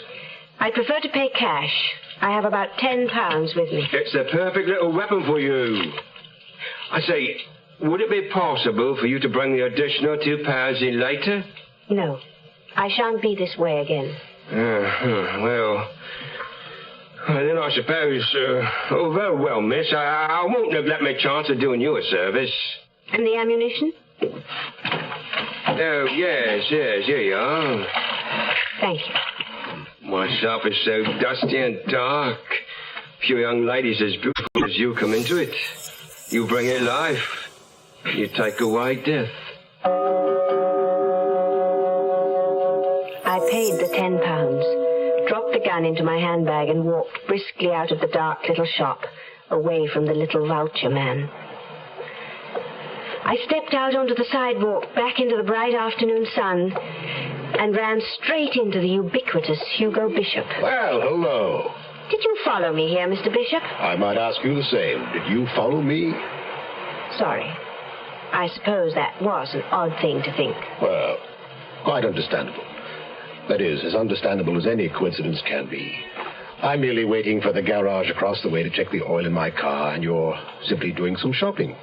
I prefer to pay cash. I have about £10 with me. It's the perfect little weapon for you. I say, would it be possible for you to bring the additional £2 in later? No. I shan't be this way again. Well, then I suppose, very well, miss. I won't neglect my chance of doing you a service. And the ammunition? Oh, yes, here you are. Thank you. My shop is so dusty and dark. Few young ladies as beautiful as you come into it. You bring it life. You take away death. I paid the £10, dropped the gun into my handbag and walked briskly out of the dark little shop, away from the little vulture man. I stepped out onto the sidewalk, back into the bright afternoon sun, and ran straight into the ubiquitous Hugo Bishop. Well, hello. Did you follow me here, Mr. Bishop? I might ask you the same. Did you follow me? Sorry. I suppose that was an odd thing to think. Well, quite understandable. That is, as understandable as any coincidence can be. I'm merely waiting for the garage across the way to check the oil in my car, and you're simply doing some shopping.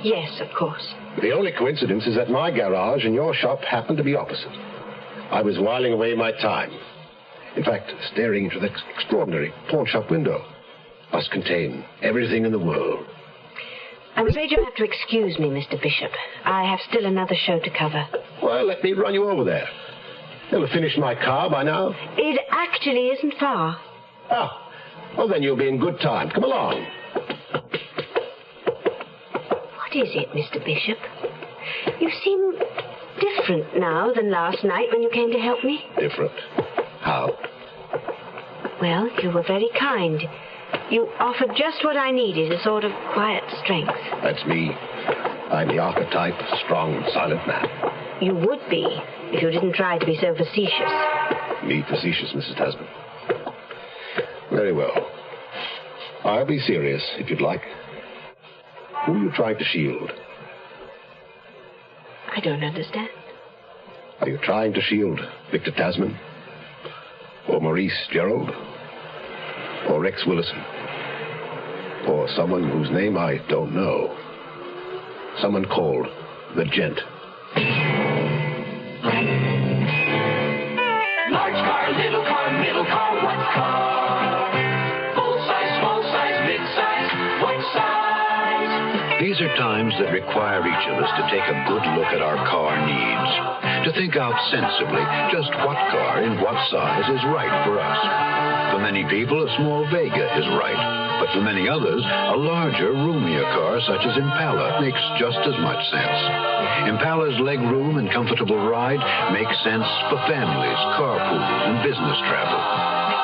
Yes, of course. The only coincidence is that my garage and your shop happen to be opposite. I was whiling away my time. In fact, staring into the extraordinary pawn shop window. Must contain everything in the world. I'm afraid you'll have to excuse me, Mr. Bishop. I have still another show to cover. Well, let me run you over there. You'll have finished my car by now. It actually isn't far. Ah, well then you'll be in good time. Come along. What is it, Mr. Bishop? You seem different now than last night when you came to help me. Different? How? Well, you were very kind. You offered just what I needed, a sort of quiet strength. That's me. I'm the archetype, strong and silent man. You would be, if you didn't try to be so facetious. Me facetious, Mrs. Tasman. Very well. I'll be serious, if you'd like. Who are you trying to shield? I don't understand. Are you trying to shield Victor Tasman? Or Maurice Gerald? Or Rex Willison? Or someone whose name I don't know? Someone called the Gent. Large car, little car, middle car, what car? Full size, small size, mid-size, what size? These are times that require each of us to take a good look at our car needs, to think out sensibly just what car in what size is right for us. For many people, a small Vega is right, but for many others, a larger, roomier car such as Impala makes just as much sense. Impala's leg room and comfortable ride make sense for families, carpools, and business travel.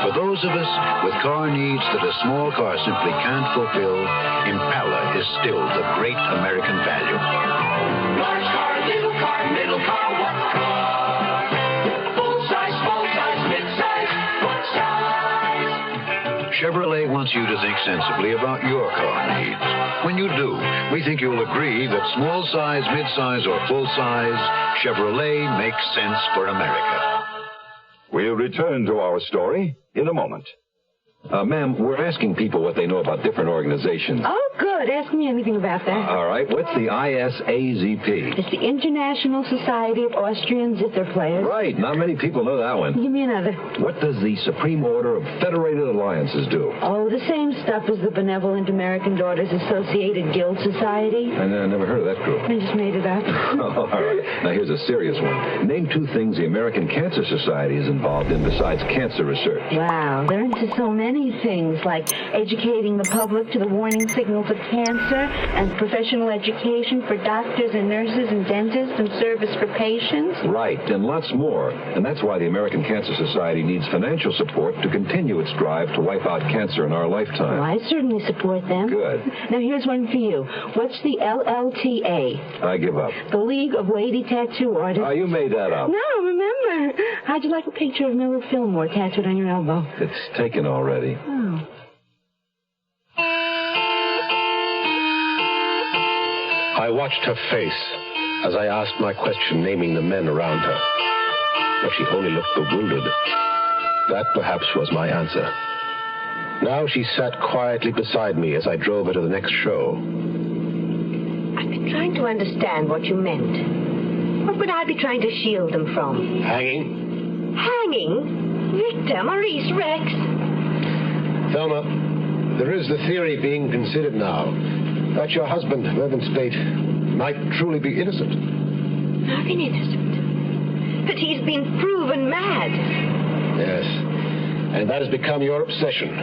For those of us with car needs that a small car simply can't fulfill, Impala is still the great American value. Large car, little car, middle car, what car? Full size, small size, mid-size, what size? Chevrolet wants you to think sensibly about your car needs. When you do, we think you'll agree that small size, mid-size, or full size, Chevrolet makes sense for America. We'll return to our story in a moment. Ma'am, we're asking people what they know about different organizations. Oh, good. Ask me anything about that. All right. What's the ISAZP? It's the International Society of Austrian Zither Players. Right. Not many people know that one. Give me another. What does the Supreme Order of Federated Alliances do? Oh, the same stuff as the Benevolent American Daughters Associated Guild Society. I never heard of that group. I just made it up. Oh, all right. Now, here's a serious one. Name 2 things the American Cancer Society is involved in besides cancer research. Wow. They're into so many things, like educating the public to the warning signals of cancer and professional education for doctors and nurses and dentists and service for patients. Right, and lots more. And that's why the American Cancer Society needs financial support to continue its drive to wipe out cancer in our lifetime. Well, I certainly support them. Good. Now, here's one for you. What's the LLTA? I give up. The League of Lady Tattoo Artists. Oh, you made that up. No, remember. How'd you like a picture of Miller Fillmore tattooed on your elbow? It's taken already. Oh. I watched her face as I asked my question, naming the men around her. But she only looked bewildered. That perhaps was my answer. Now she sat quietly beside me as I drove her to the next show. I've been trying to understand what you meant. What would I be trying to shield them from? Hanging? Hanging? Victor, Maurice, Rex. Thelma, there is the theory being considered now that your husband, Mervyn Spate, might truly be innocent. Mervyn innocent? But he's been proven mad. Yes, and that has become your obsession.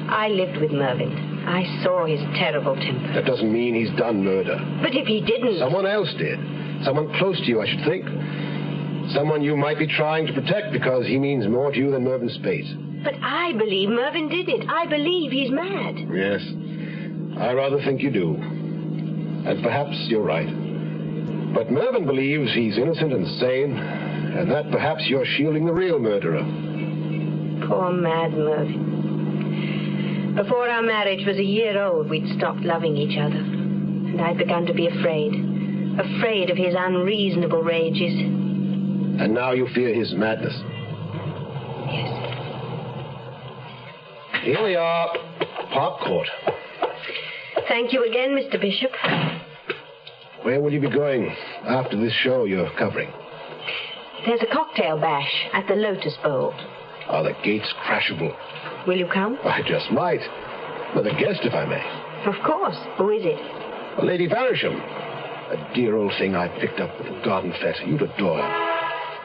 I lived with Mervyn. I saw his terrible temper. That doesn't mean he's done murder. But if he didn't... Someone else did. Someone close to you, I should think. Someone you might be trying to protect because he means more to you than Mervyn Spate. But I believe Mervyn did it. I believe he's mad. Yes, I rather think you do. And perhaps you're right. But Mervyn believes he's innocent and sane, and that perhaps you're shielding the real murderer. Poor mad Mervyn. Before our marriage was a year old, we'd stopped loving each other. And I'd begun to be afraid. Afraid of his unreasonable rages. And now you fear his madness. Yes. Here we are. Park Court. Thank you again, Mr. Bishop. Where will you be going after this show you're covering? There's a cocktail bash at the Lotus Bowl. Are the gates crashable? Will you come? I just might. With a guest, if I may. Of course. Who is it? Lady Faversham. A dear old thing I picked up at the garden fete. You'd adore her.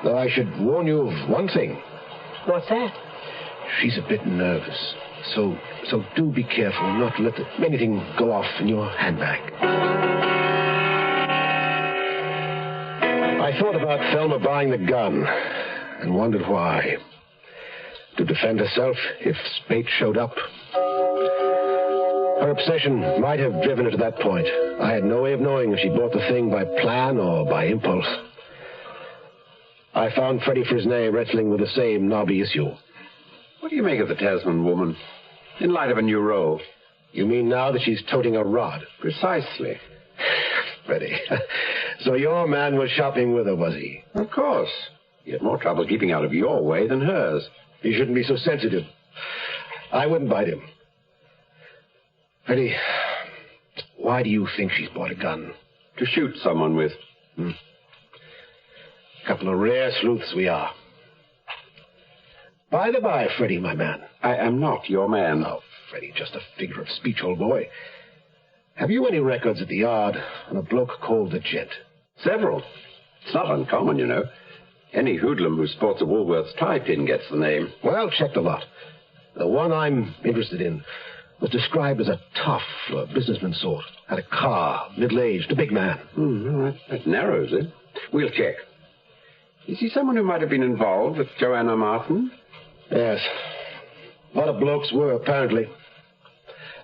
Though I should warn you of one thing. What's that? She's a bit nervous. So do be careful not to let anything go off in your handbag. I thought about Thelma buying the gun and wondered why. To defend herself if Spate showed up. Her obsession might have driven her to that point. I had no way of knowing if she bought the thing by plan or by impulse. I found Freddie Frisnay wrestling with the same knobby issue. What do you make of the Tasman woman, in light of a new role? You mean now that she's toting a rod? Precisely. Freddie. So your man was shopping with her, was he? Of course. He had more trouble keeping out of your way than hers. You shouldn't be so sensitive. I wouldn't bite him. Freddie, why do you think she's bought a gun? To shoot someone with. Couple of rare sleuths we are. By the by, Freddie, my man. I am not your man. Oh, Freddie, just a figure of speech, old boy. Have you any records at the yard on a bloke called the Gent? Several. It's not uncommon, you know. Any hoodlum who sports a Woolworth's tie pin gets the name. Well, check the lot. The one I'm interested in was described as a tough businessman sort. Had a car, middle-aged, a big man. That narrows it. We'll check. Is he someone who might have been involved with Joanna Martin? Yes. A lot of blokes were, apparently.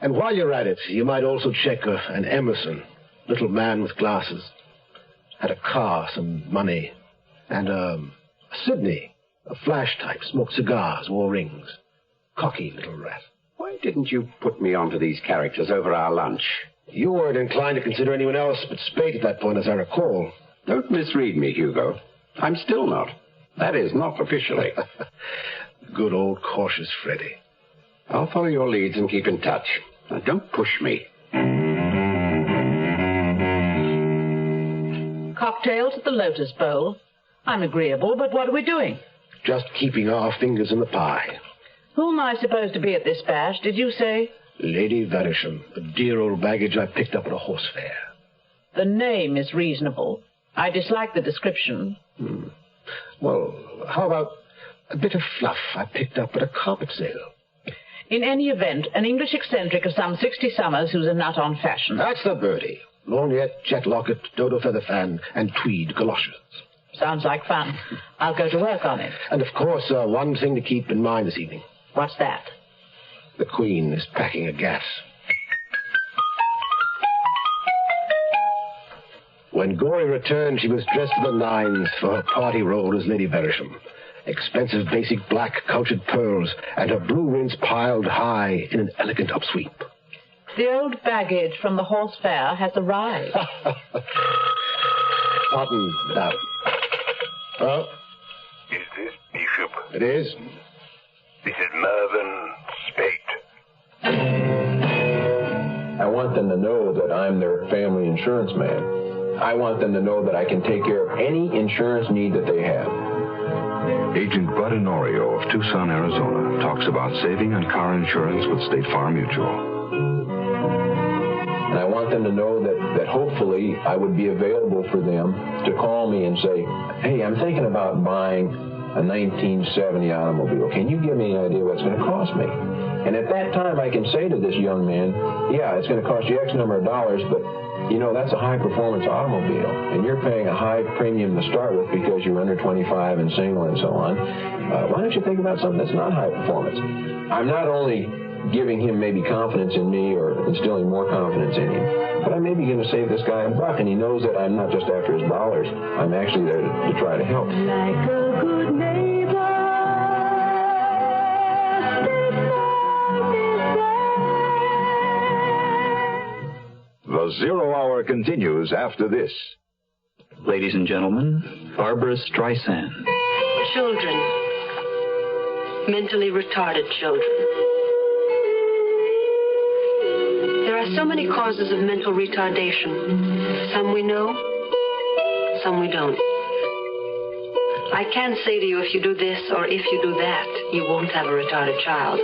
And while you're at it, you might also check an Emerson, little man with glasses. Had a car, some money, and a Sydney, a flash type, smoked cigars, wore rings. Cocky little rat. Why didn't you put me onto these characters over our lunch? You weren't inclined to consider anyone else but Spade at that point, as I recall. Don't misread me, Hugo. I'm still not. That is, not officially. Good old cautious Freddie. I'll follow your leads and keep in touch. Now, don't push me. Cocktails at the Lotus Bowl. I'm agreeable, but what are we doing? Just keeping our fingers in the pie. Who am I supposed to be at this bash, did you say? Lady Verisham, the dear old baggage I picked up at a horse fair. The name is reasonable. I dislike the description. Well, how about a bit of fluff I picked up at a carpet sale? In any event, an English eccentric of some 60 summers who's a nut on fashion. That's the birdie. Lorgnette, jet locket, dodo feather fan, and tweed galoshes. Sounds like fun. I'll go to work on it. And of course, one thing to keep in mind this evening. What's that? The Queen is packing a gas. When Gory returned, she was dressed to the nines for her party role as Lady Verisham. Expensive basic black cultured pearls, and her blue rinse piled high in an elegant upsweep. The old baggage from the horse fair has arrived. Cotton out. Oh? Is this Bishop? It is. This is Mervyn Spate. I want them to know that I'm their family insurance man. I want them to know that I can take care of any insurance need that they have. Agent Bud Honorio of Tucson, Arizona, talks about saving on car insurance with State Farm Mutual. And I want them to know that hopefully I would be available for them to call me and say, hey, I'm thinking about buying a 1970 automobile. Can you give me an idea what it's going to cost me? And at that time, I can say to this young man, yeah, it's going to cost you X number of dollars, but, you know, that's a high-performance automobile, and you're paying a high premium to start with because you're under 25 and single and so on. Why don't you think about something that's not high performance? I'm not only giving him maybe confidence in me or instilling more confidence in him, but I'm maybe going to save this guy a buck, and he knows that I'm not just after his dollars. I'm actually there to try to help. Like a good neighbor, The Zero Hour continues after this. Ladies and gentlemen, Barbara Streisand. Children. Mentally retarded children. There are so many causes of mental retardation. Some we know, some we don't. I can't say to you if you do this or if you do that, you won't have a retarded child.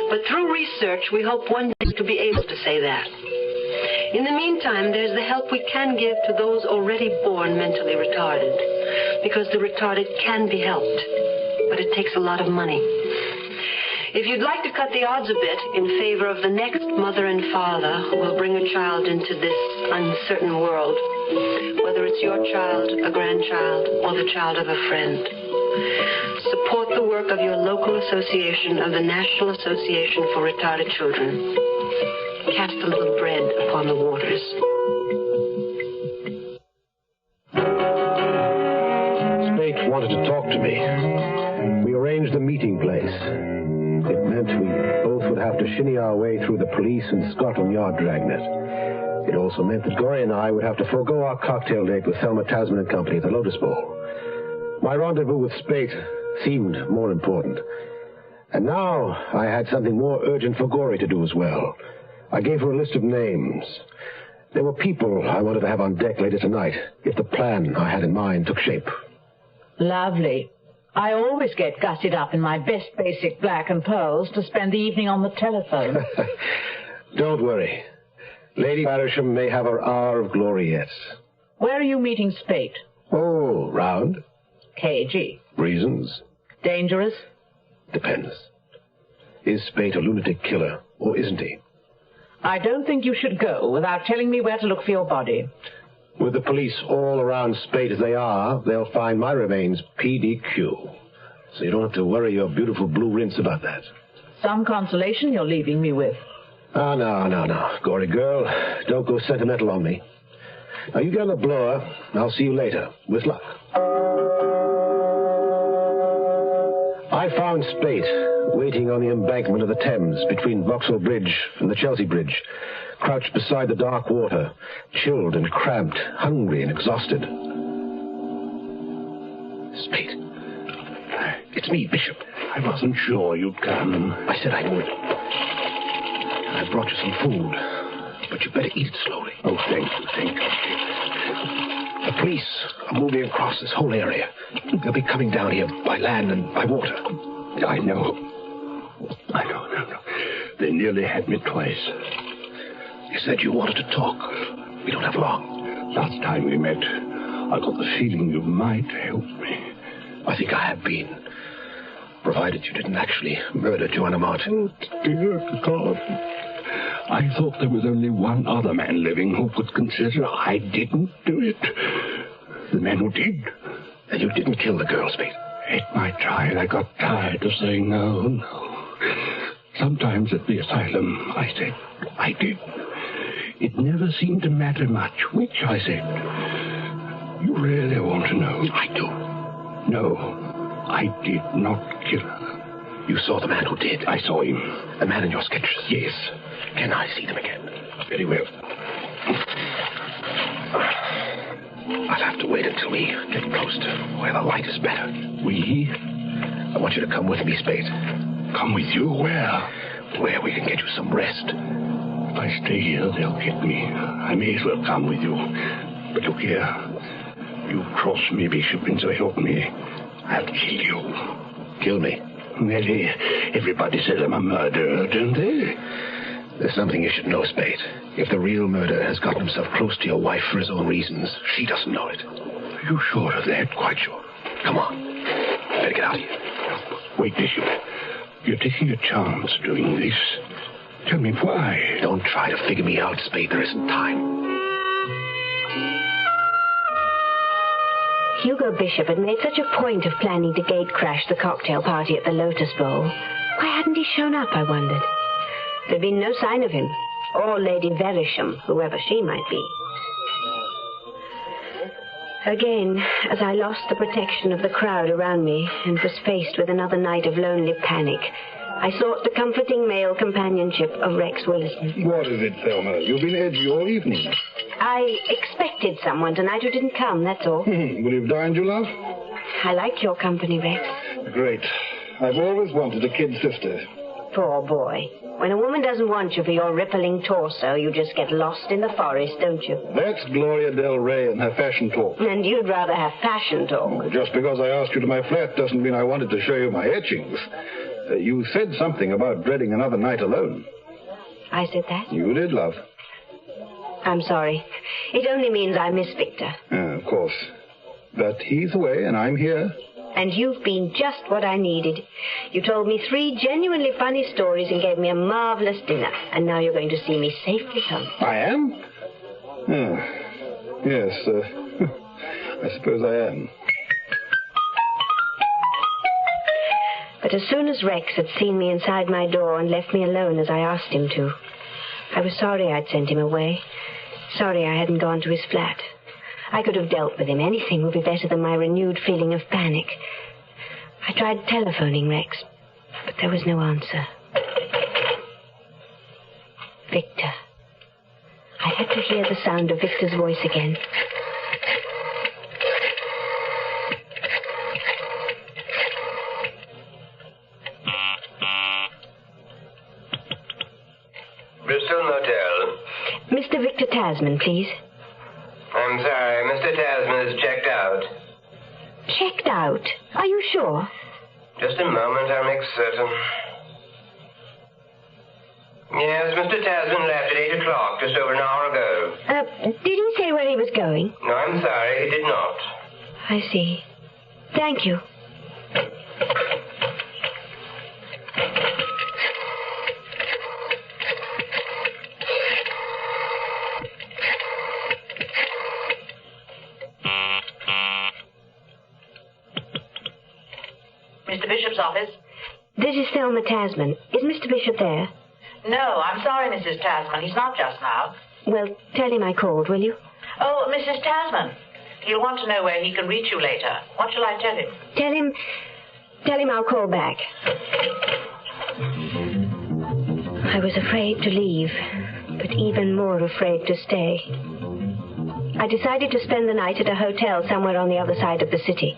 But through research, we hope one day to be able to say that. In the meantime, there's the help we can give to those already born mentally retarded, because the retarded can be helped, but it takes a lot of money. If you'd like to cut the odds a bit in favor of the next mother and father who will bring a child into this uncertain world, whether it's your child, a grandchild, or the child of a friend, support the work of your local association of the National Association for Retarded Children. Cast a little bread upon the waters. Spate wanted to talk to me. We arranged the meeting place. It meant we both would have to shinny our way through the police and Scotland Yard dragnet. It also meant that Gory and I would have to forego our cocktail date with Thelma Tasman and Company at the Lotus Bowl. My rendezvous with Spate seemed more important. And now I had something more urgent for Gory to do as well. I gave her a list of names. There were people I wanted to have on deck later tonight, if the plan I had in mind took shape. Lovely. I always get gussied up in my best basic black and pearls to spend the evening on the telephone. Don't worry. Lady Barisham may have her hour of glory yet. Where are you meeting Spate? Oh, round. KG. Reasons? Dangerous? Depends. Is Spate a lunatic killer, or isn't he? I don't think you should go without telling me where to look for your body. With the police all around Spate as they are, they'll find my remains PDQ. So you don't have to worry your beautiful blue rinse about that. Some consolation you're leaving me with. Oh, no. Gory girl, don't go sentimental on me. Now, you get on the blower. I'll see you later. With luck. I found Spate waiting on the embankment of the Thames between Vauxhall Bridge and the Chelsea Bridge, crouched beside the dark water, chilled and cramped, hungry and exhausted. Spate. It's me, Bishop. I wasn't sure you'd come. I said I would. I brought you some food, but you better eat it slowly. Oh, thank you. The police are moving across this whole area. They'll be coming down here by land and by water. I know. They nearly had me twice. You said you wanted to talk. We don't have long. Last time we met, I got the feeling you might help me. I think I have been. Provided you didn't actually murder Joanna Martin. Dear God. I thought there was only one other man living who could consider I didn't do it. The man who did. And you didn't kill the girl, Spate? At my trial, I got tired of saying no. Sometimes at the asylum, I said I did. It never seemed to matter much which I said. You really want to know? I do. No, I did not kill her. You saw the man who did? I saw him. The man in your sketches? Yes. Can I see them again? Very well. I'll have to wait until we get close to where the light is better. We? I want you to come with me, Spate. Come with you? Where? Where we can get you some rest. If I stay here, they'll get me. I may as well come with you. But look here. You cross me, Bishop, and so help me. I'll kill you. Kill me? Well, everybody says I'm a murderer, don't they? There's something you should know, Spate. If the real murderer has gotten himself close to your wife for his own reasons, she doesn't know it. Are you sure of that? Quite sure. Come on. Better get out of here. Wait, Bishop. You're taking a chance doing this. Tell me why. Don't try to figure me out, Spade. There isn't time. Hugo Bishop had made such a point of planning to gate-crash the cocktail party at the Lotus Bowl. Why hadn't he shown up, I wondered? There'd been no sign of him, or Lady Verisham, whoever she might be. Again, as I lost the protection of the crowd around me and was faced with another night of lonely panic, I sought the comforting male companionship of Rex Willison. What is it, Thelma? You've been edgy all evening. I expected someone tonight who didn't come, that's all. Will you have dined, you love? I like your company, Rex. Great. I've always wanted a kid sister. Poor boy. When a woman doesn't want you for your rippling torso, you just get lost in the forest, don't you? That's Gloria Del Rey and her fashion talk. And you'd rather have fashion talk. Just because I asked you to my flat doesn't mean I wanted to show you my etchings. You said something about dreading another night alone. I said that? You did, love. I'm sorry. It only means I miss Victor. Of course. But he's away and I'm here. And you've been just what I needed. You told me 3 genuinely funny stories and gave me a marvelous dinner. And now you're going to see me safely home. I am? Yes, I suppose I am. But as soon as Rex had seen me inside my door and left me alone as I asked him to, I was sorry I'd sent him away. Sorry I hadn't gone to his flat. I could have dealt with him. Anything would be better than my renewed feeling of panic. I tried telephoning Rex, but there was no answer. to hear the sound of Victor's voice again. Bristol Motel. Mr. Victor Tasman, please. I'm sorry, Mr. Tasman is checked out. Checked out? Are you sure? Just a moment, I'll make certain. Yes, Mr. Tasman left at 8 o'clock, just over an hour ago. Did he say where he was going? No, I'm sorry, he did not. I see. Thank you. Mr. Bishop's office? This is Thelma Tasman. Is Mr. Bishop there? No, I'm sorry, Mrs. Tasman. He's not just now. Well, tell him I called, will you? Oh, Mrs. Tasman. He'll want to know where he can reach you later. What shall I tell him? Tell him I'll call back. I was afraid to leave, but even more afraid to stay. I decided to spend the night at a hotel somewhere on the other side of the city.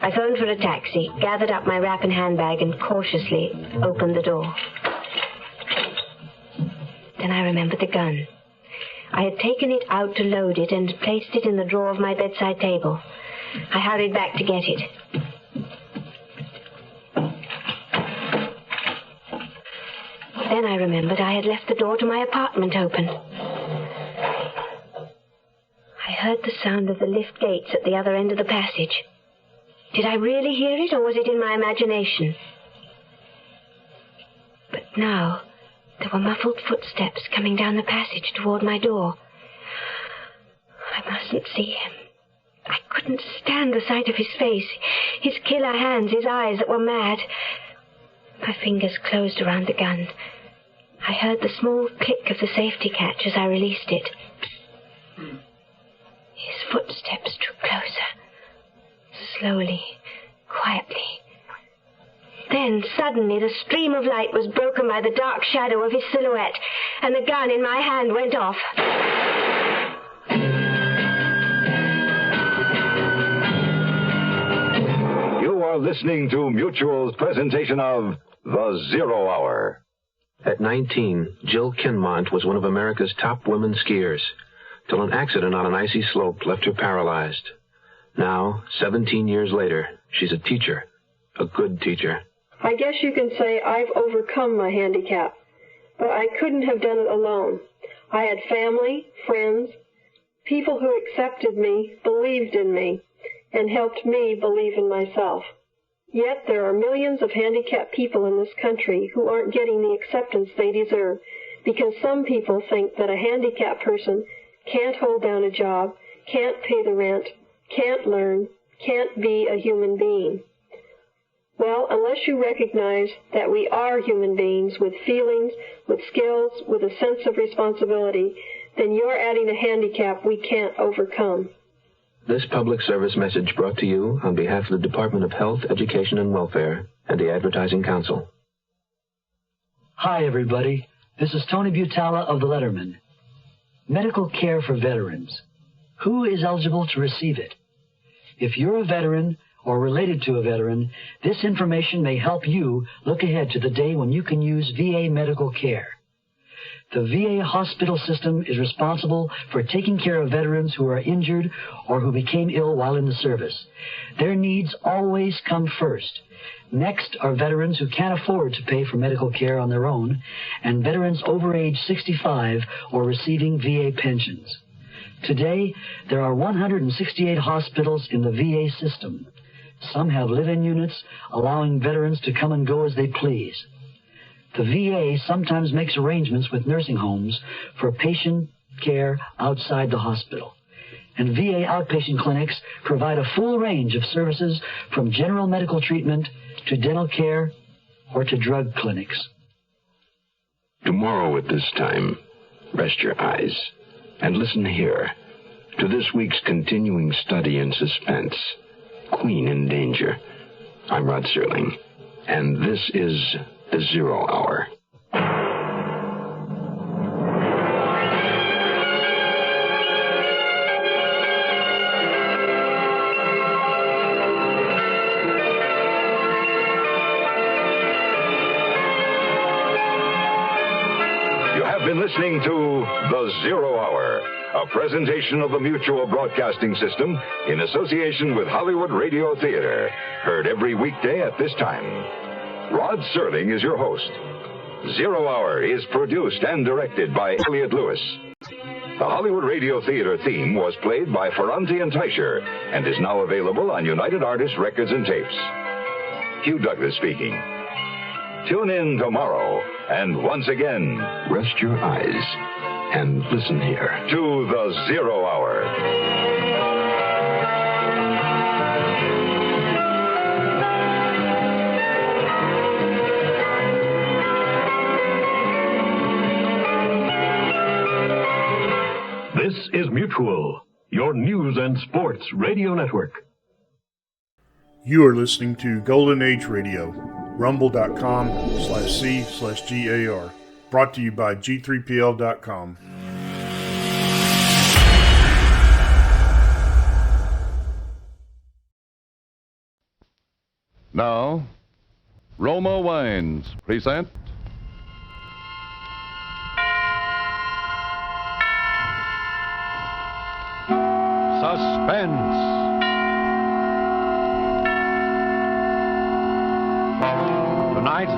I phoned for a taxi, gathered up my wrap and handbag, and cautiously opened the door. Then I remembered the gun. I had taken it out to load it and placed it in the drawer of my bedside table. I hurried back to get it. Then I remembered I had left the door to my apartment open. I heard the sound of the lift gates at the other end of the passage. Did I really hear it, or was it in my imagination? But now, there were muffled footsteps coming down the passage toward my door. I mustn't see him. I couldn't stand the sight of his face, his killer hands, his eyes that were mad. My fingers closed around the gun. I heard the small click of the safety catch as I released it. His footsteps drew closer. Slowly, quietly. Then, suddenly, the stream of light was broken by the dark shadow of his silhouette, and the gun in my hand went off. You are listening to Mutual's presentation of The Zero Hour. At 19, Jill Kinmont was one of America's top women skiers, till an accident on an icy slope left her paralyzed. Now, 17 years later, she's a teacher, a good teacher. I guess you can say I've overcome my handicap, but I couldn't have done it alone. I had family, friends, people who accepted me, believed in me, and helped me believe in myself. Yet there are millions of handicapped people in this country who aren't getting the acceptance they deserve, because some people think that a handicapped person can't hold down a job, can't pay the rent, can't learn, can't be a human being. Well, unless you recognize that we are human beings with feelings, with skills, with a sense of responsibility, then you're adding a handicap we can't overcome. This public service message brought to you on behalf of the Department of Health, Education, and Welfare and the Advertising Council. Hi, everybody. This is Tony Butala of the Letterman. Medical care for veterans. Who is eligible to receive it? If you're a veteran or related to a veteran, this information may help you look ahead to the day when you can use VA medical care. The VA hospital system is responsible for taking care of veterans who are injured or who became ill while in the service. Their needs always come first. Next are veterans who can't afford to pay for medical care on their own, and veterans over age 65 or receiving VA pensions. Today, there are 168 hospitals in the VA system. Some have live-in units, allowing veterans to come and go as they please. The VA sometimes makes arrangements with nursing homes for patient care outside the hospital. And VA outpatient clinics provide a full range of services from general medical treatment to dental care or to drug clinics. Tomorrow at this time, rest your eyes and listen here to this week's continuing study in suspense, Queen in Danger. I'm Rod Serling, and this is The Zero Hour. been listening to The Zero Hour, a presentation of the Mutual Broadcasting System in association with Hollywood Radio Theater, heard every weekday at this time. Rod Serling is your host. Zero Hour is produced and directed by Elliott Lewis. The Hollywood Radio Theater theme was played by Ferranti and Teicher and is now available on United Artists Records and Tapes. Hugh Douglas speaking. Tune in tomorrow, and once again, rest your eyes and listen here to The Zero Hour. This is Mutual, your news and sports radio network. You are listening to Golden Age Radio, rumble.com/C/GAR. Brought to you by G3PL.com. Now, Roma Wines present Suspense. Tonight,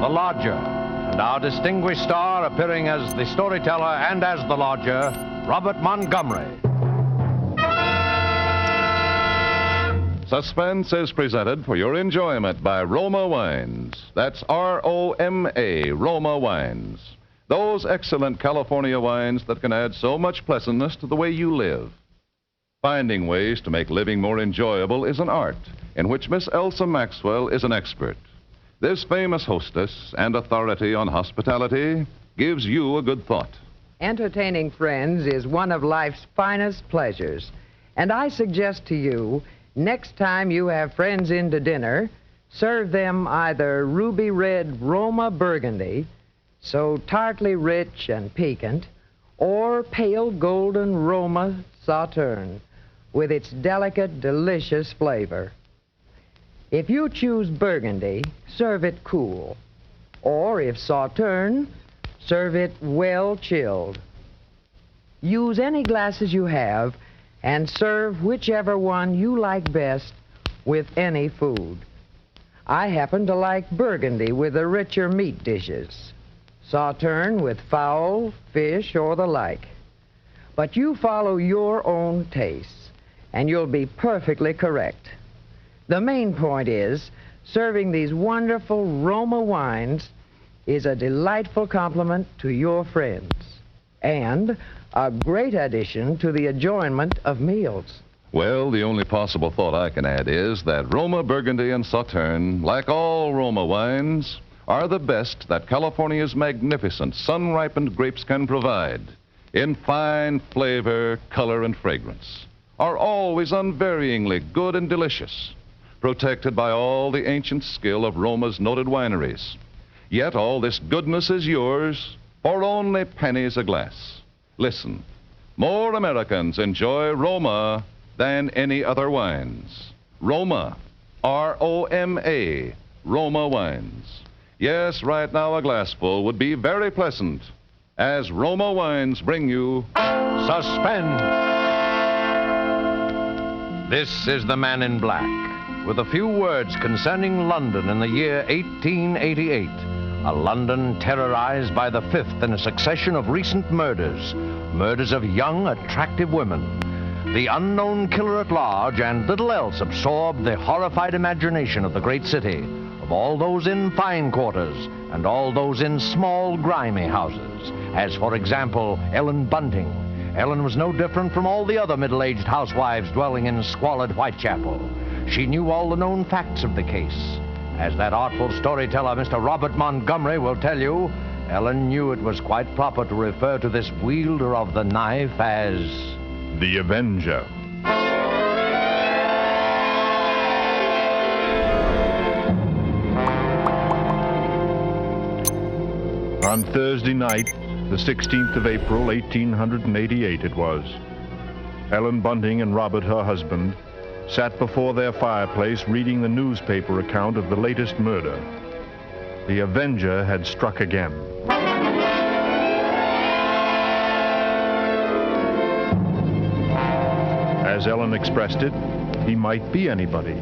The Lodger, and our distinguished star appearing as the storyteller and as the lodger, Robert Montgomery. Suspense is presented for your enjoyment by Roma Wines. That's R-O-M-A, Roma Wines. Those excellent California wines that can add so much pleasantness to the way you live. Finding ways to make living more enjoyable is an art in which Miss Elsa Maxwell is an expert. This famous hostess and authority on hospitality gives you a good thought. Entertaining friends is one of life's finest pleasures. And I suggest to you, next time you have friends in to dinner, serve them either ruby red Roma Burgundy, so tartly rich and piquant, or pale golden Roma Sauterne, with its delicate, delicious flavor. If you choose Burgundy, serve it cool. Or if Sauterne, serve it well chilled. Use any glasses you have and serve whichever one you like best with any food. I happen to like Burgundy with the richer meat dishes, Sauterne with fowl, fish, or the like. But you follow your own tastes, and you'll be perfectly correct. The main point is, serving these wonderful Roma wines is a delightful compliment to your friends, and a great addition to the enjoyment of meals. Well, the only possible thought I can add is that Roma Burgundy and Sauterne, like all Roma wines, are the best that California's magnificent sun-ripened grapes can provide. In fine flavor, color, and fragrance, are always unvaryingly good and delicious, protected by all the ancient skill of Roma's noted wineries. Yet all this goodness is yours for only pennies a glass. Listen, more Americans enjoy Roma than any other wines. Roma, R-O-M-A, Roma wines. Yes, right now a glassful would be very pleasant, as Roma wines bring you Suspense. This is the Man in Black, with a few words concerning London in the year 1888. A London terrorized by the fifth in a succession of recent murders. Murders of young, attractive women. The unknown killer at large and little else absorbed the horrified imagination of the great city, of all those in fine quarters and all those in small, grimy houses. As, for example, Ellen Bunting. Ellen was no different from all the other middle-aged housewives dwelling in squalid Whitechapel. She knew all the known facts of the case. As that artful storyteller, Mr. Robert Montgomery, will tell you, Ellen knew it was quite proper to refer to this wielder of the knife as the Avenger. On Thursday night, the 16th of April, 1888 it was, Ellen Bunting and Robert, her husband, sat before their fireplace reading the newspaper account of the latest murder. The Avenger had struck again. As Ellen expressed it, he might be anybody.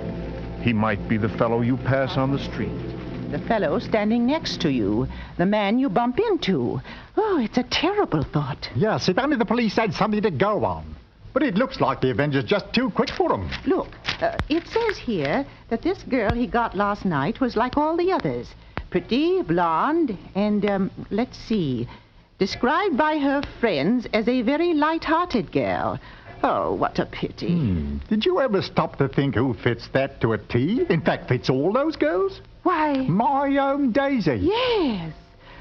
He might be the fellow you pass on the street. The fellow standing next to you. The man you bump into. Oh, it's a terrible thought. Yes, if only the police had something to go on. But it looks like the Avengers just too quick for them. Look, it says here that this girl he got last night was like all the others. Pretty, blonde, and, let's see, described by her friends as a very light-hearted girl. Oh, what a pity. Did you ever stop to think who fits that to a T? In fact, fits all those girls? Why? My own Daisy. Yes.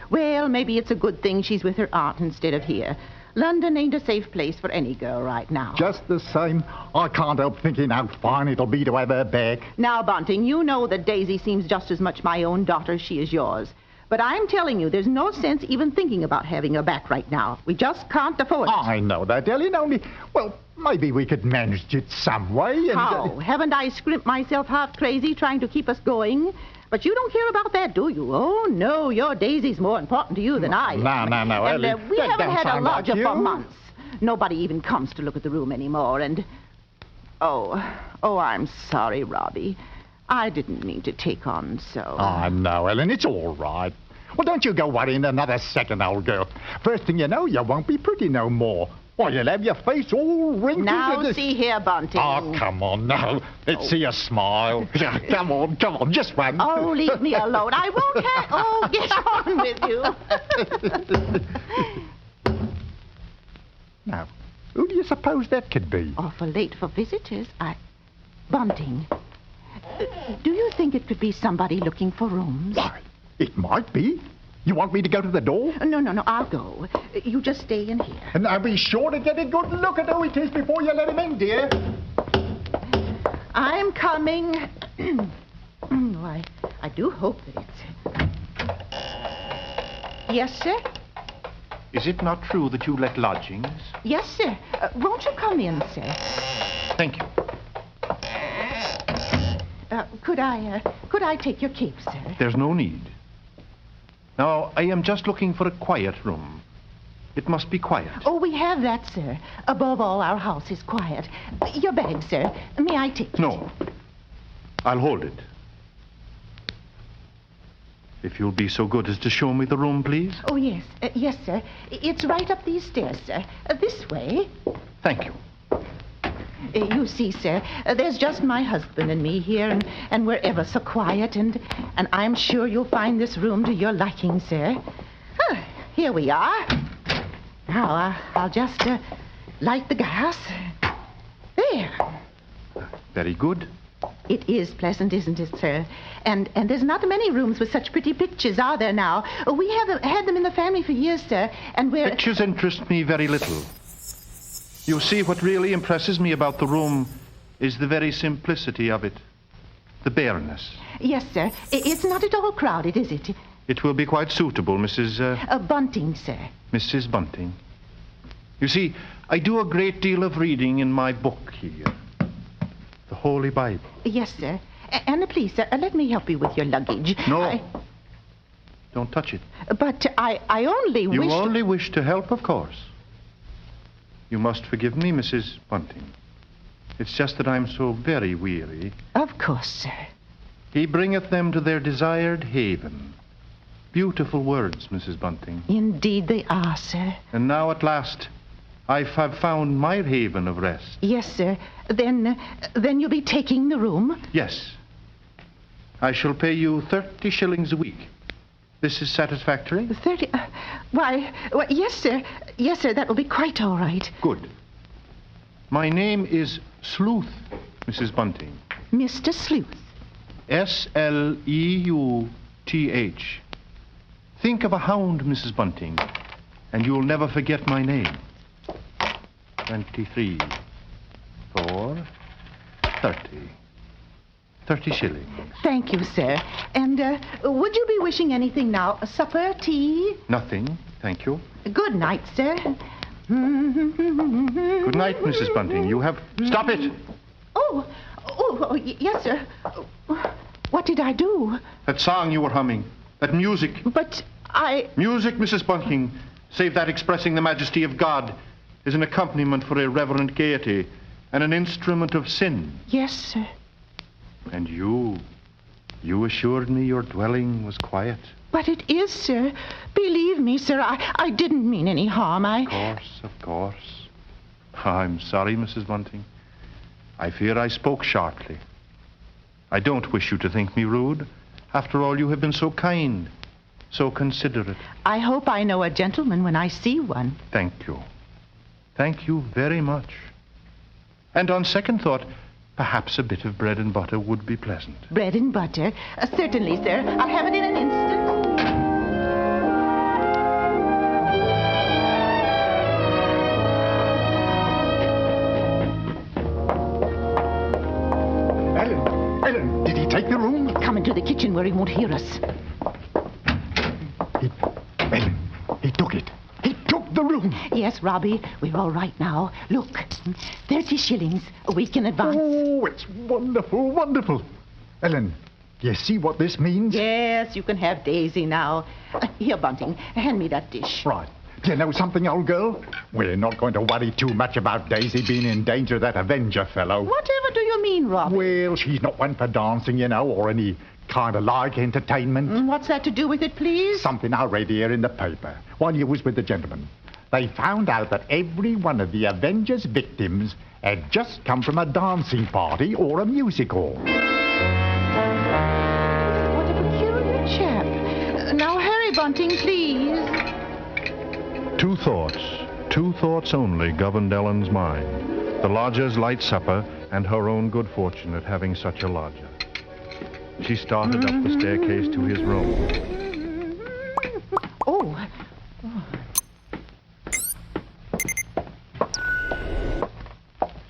Well, maybe it's a good thing she's with her aunt instead of here. London ain't a safe place for any girl right now. Just the same, I can't help thinking how fine it'll be to have her back. Now, Bunting, you know that Daisy seems just as much my own daughter as she is yours. But I'm telling you, there's no sense even thinking about having her back right now. We just can't afford it. I know that, Ellen, only, well, maybe we could manage it some way. And, How? Haven't I scrimped myself half crazy trying to keep us going? But you don't care about that, do you? Oh, no, your Daisy's more important to you than I am. No, And Ellen. we haven't had a like lodger you. for months. Nobody even comes to look at the room anymore, and... Oh, I'm sorry, Robbie. I didn't mean to take on so. I know, Ellen, it's all right. Well, don't you go worrying another second, old girl. First thing you know, you won't be pretty no more. Why, you'll have your face all wrinkled. Now, see here, Bunting. Oh, come on now. Let's see you smile. Come on, just one. Oh, leave me alone. I won't have... Oh, get on with you. Now, who do you suppose that could be? Awful late for visitors. Bunting, do you think it could be somebody looking for rooms? Why, it might be. You want me to go to the door? No, I'll go. You just stay in here. And I'll be sure to get a good look at who it is before you let him in, dear. I'm coming. Why, I do hope that it's... Yes, sir? Is it not true that you let lodgings? Yes, sir. Won't you come in, sir? Thank you. Could I take your cape, sir? There's no need. Now, I am just looking for a quiet room. It must be quiet. Oh, we have that, sir. Above all, our house is quiet. Your bag, sir. May I take it? No. I'll hold it. If you'll be so good as to show me the room, please. Oh, yes. Yes, sir. It's right up these stairs, sir. This way. Thank you. You see, sir, there's just my husband and me here, and we're ever so quiet, and I'm sure you'll find this room to your liking, sir. Here we are. Now, I'll just light the gas. There. Very good. It is pleasant, isn't it, sir? And there's not many rooms with such pretty pictures, are there now? We have had them in the family for years, sir, and we're... Pictures interest me very little. You see, what really impresses me about the room is the very simplicity of it. The bareness. Yes, sir. It's not at all crowded, is it? It will be quite suitable, Mrs. Bunting, sir. Mrs. Bunting. You see, I do a great deal of reading in my book here. The Holy Bible. Yes, sir. And please, sir, let me help you with your luggage. No. Don't touch it. But I only wish... You only wish to help, of course. You must forgive me, Mrs. Bunting. It's just that I'm so very weary. Of course, sir. He bringeth them to their desired haven. Beautiful words, Mrs. Bunting. Indeed they are, sir. And now at last, I have found my haven of rest. Yes, sir. Then you'll be taking the room? Yes. I shall pay you 30 shillings a week. This is satisfactory? 30? Why, yes, sir. Yes, sir, that will be quite all right. Good. My name is Sleuth, Mrs. Bunting. Mr. Sleuth. S-L-E-U-T-H. Think of a hound, Mrs. Bunting, and you'll never forget my name. 23, 4, 30. 30 shillings. Thank you, sir. And would you be wishing anything now? Supper, tea? Nothing, thank you. Good night, sir. Good night, Mrs. Bunting. You have... Stop it! Oh, yes, sir. What did I do? That song you were humming. That music. But Music, Mrs. Bunting, save that expressing the majesty of God, is an accompaniment for irreverent gaiety and an instrument of sin. Yes, sir. And you assured me your dwelling was quiet. But it is, sir. Believe me, sir, I didn't mean any harm. Of course. I'm sorry, Mrs. Bunting. I fear I spoke sharply. I don't wish you to think me rude. After all, you have been so kind, so considerate. I hope I know a gentleman when I see one. Thank you. Thank you very much. And on second thought, perhaps a bit of bread and butter would be pleasant. Bread and butter? Certainly, sir. I'll have it in an instant. Ellen, did he take the room? Come into the kitchen where he won't hear us. Ellen, he took it. He took the room. Yes, Robbie, we're all right now. Look, 30 shillings a week in advance. Oh, it's wonderful, wonderful. Ellen, do you see what this means? Yes, you can have Daisy now. Here, Bunting, hand me that dish. Right. Do you know something, old girl? We're not going to worry too much about Daisy being in danger of that Avenger fellow. Whatever do you mean, Robbie? Well, she's not one for dancing, you know, or any kind of like entertainment. What's that to do with it, please? Something I read here in the paper while you was with the gentleman. They found out that every one of the Avengers victims had just come from a dancing party or a music hall. What a peculiar chap. Now hurry, Bunting, please. Two thoughts only governed Ellen's mind. The lodger's light supper and her own good fortune at having such a lodger. She started up the staircase to his room. Oh.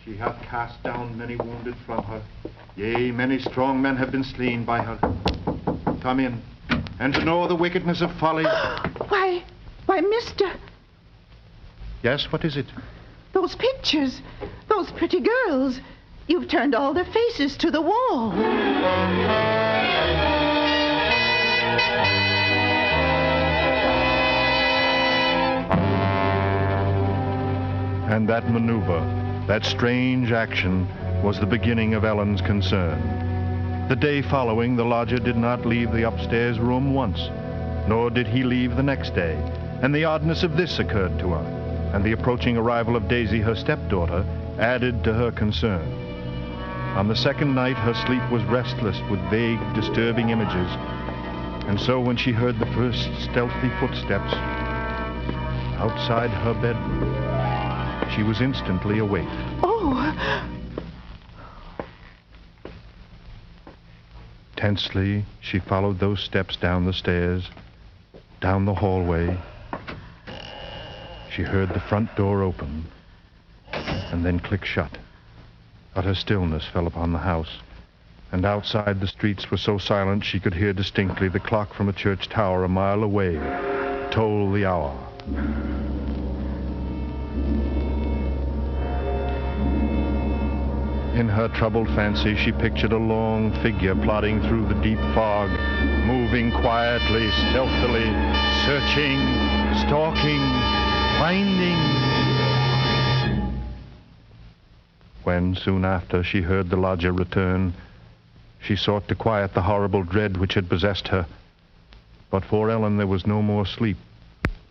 She hath cast down many wounded from her. Yea, many strong men have been slain by her. Come in, and to know the wickedness of folly. Why, mister. Yes, what is it? Those pictures, those pretty girls. You've turned all their faces to the wall. And that maneuver, that strange action, was the beginning of Ellen's concern. The day following, the lodger did not leave the upstairs room once, nor did he leave the next day, and the oddness of this occurred to her, and the approaching arrival of Daisy, her stepdaughter, added to her concern. On the second night, her sleep was restless with vague, disturbing images, and so when she heard the first stealthy footsteps outside her bedroom, she was instantly awake. Oh! Tensely, she followed those steps down the stairs, down the hallway. She heard the front door open and then click shut. Utter stillness fell upon the house, and outside the streets were so silent she could hear distinctly the clock from a church tower a mile away toll the hour. In her troubled fancy, she pictured a long figure plodding through the deep fog, moving quietly, stealthily, searching, stalking, finding. When, soon after, she heard the lodger return, she sought to quiet the horrible dread which had possessed her. But for Ellen there was no more sleep,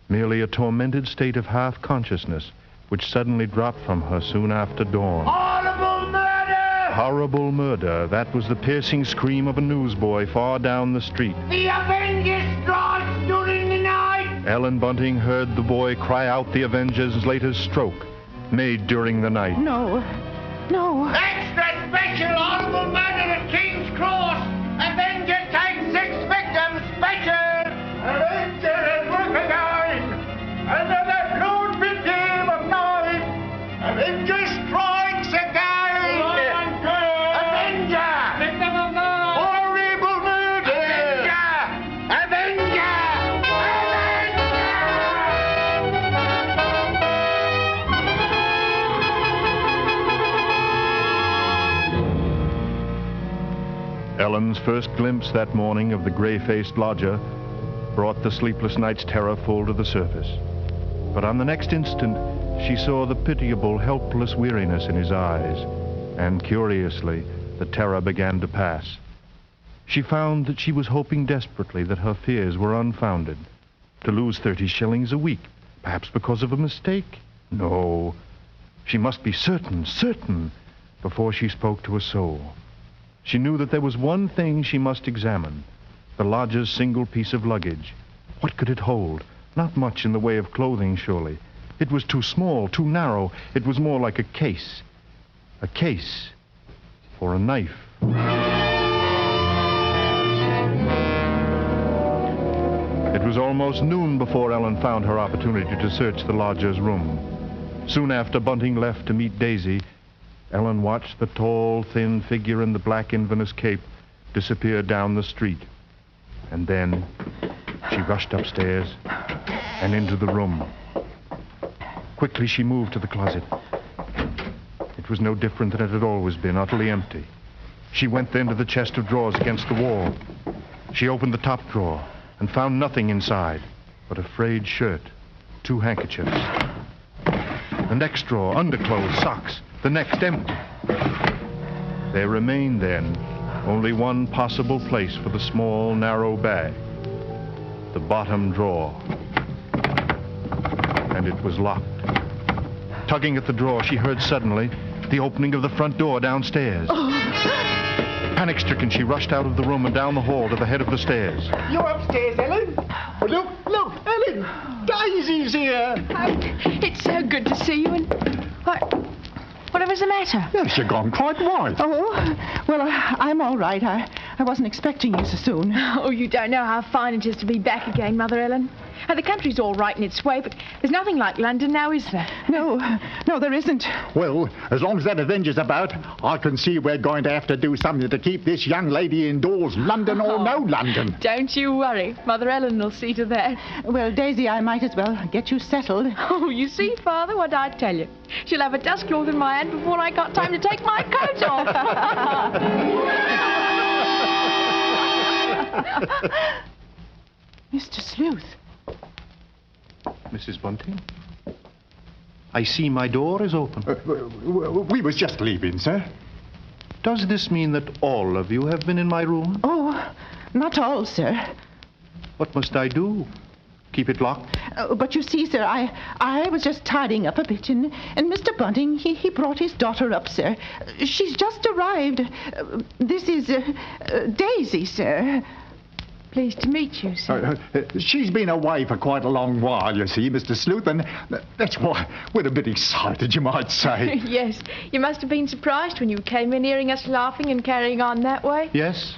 merely a tormented state of half-consciousness, which suddenly dropped from her soon after dawn. Horrible murder! Horrible murder. That was the piercing scream of a newsboy far down the street. The Avengers strikes during the night! Ellen Bunting heard the boy cry out the Avengers' latest stroke, made during the night. No. Extra special horrible murder at King's Cross! Avengers take 6 victims special! Avengers at work again! Another blood victim of night! Avengers strikes again! Avenger! Victim of night! Horrible murder! Avenger! Ellen's first glimpse that morning of the gray-faced lodger brought the sleepless night's terror full to the surface. But on the next instant, She saw the pitiable, helpless weariness in his eyes, and curiously, the terror began to pass. She found that she was hoping desperately that her fears were unfounded. To lose 30 shillings a week, perhaps because of a mistake? No. She must be certain, before she spoke to a soul. She knew that there was one thing she must examine, the lodger's single piece of luggage. What could it hold? Not much in the way of clothing, surely. It was too small, too narrow. It was more like a case. A case for a knife. It was almost noon before Ellen found her opportunity to search the lodger's room. Soon after Bunting left to meet Daisy, Ellen watched the tall, thin figure in the black Inverness cape disappear down the street. And then she rushed upstairs and into the room. Quickly she moved to the closet. It was no different than it had always been, utterly empty. She went then to the chest of drawers against the wall. She opened the top drawer and found nothing inside but a frayed shirt, 2 handkerchiefs. The next drawer, underclothes, socks. The next empty. There remained then only one possible place for the small, narrow bag. The bottom drawer. And it was locked. Tugging at the drawer, she heard suddenly the opening of the front door downstairs. Panic-stricken, she rushed out of the room and down the hall to the head of the stairs. You're upstairs, Ellen. Look, Ellen. Daisy's here. It's so good to see you. And whatever's the matter? Yes, you've gone quite white. Oh, well, I'm all right. I wasn't expecting you so soon. Oh, you don't know how fine it is to be back again, Mother Ellen. The country's all right in its way, but there's nothing like London now, is there? No, there isn't. Well, as long as that Avengers about, I can see we're going to have to do something to keep this young lady indoors, London or no London. Don't you worry. Mother Ellen will see to that. Well, Daisy, I might as well get you settled. Oh, you see, Father, what I tell you. She'll have a dustcloth in my hand before I got time to take my coat off. Mr. Sleuth. Mrs. Bunting? I see my door is open. We was just leaving, sir. Does this mean that all of you have been in my room? Oh, not all, sir. What must I do? Keep it locked? But you see, sir, I was just tidying up a bit, and Mr. Bunting, he brought his daughter up, sir. She's just arrived. This is Daisy, sir. Pleased to meet you, sir. She's been away for quite a long while, you see, Mr. Sleuth, and that's why we're a bit excited, you might say. Yes, you must have been surprised when you came in hearing us laughing and carrying on that way. Yes,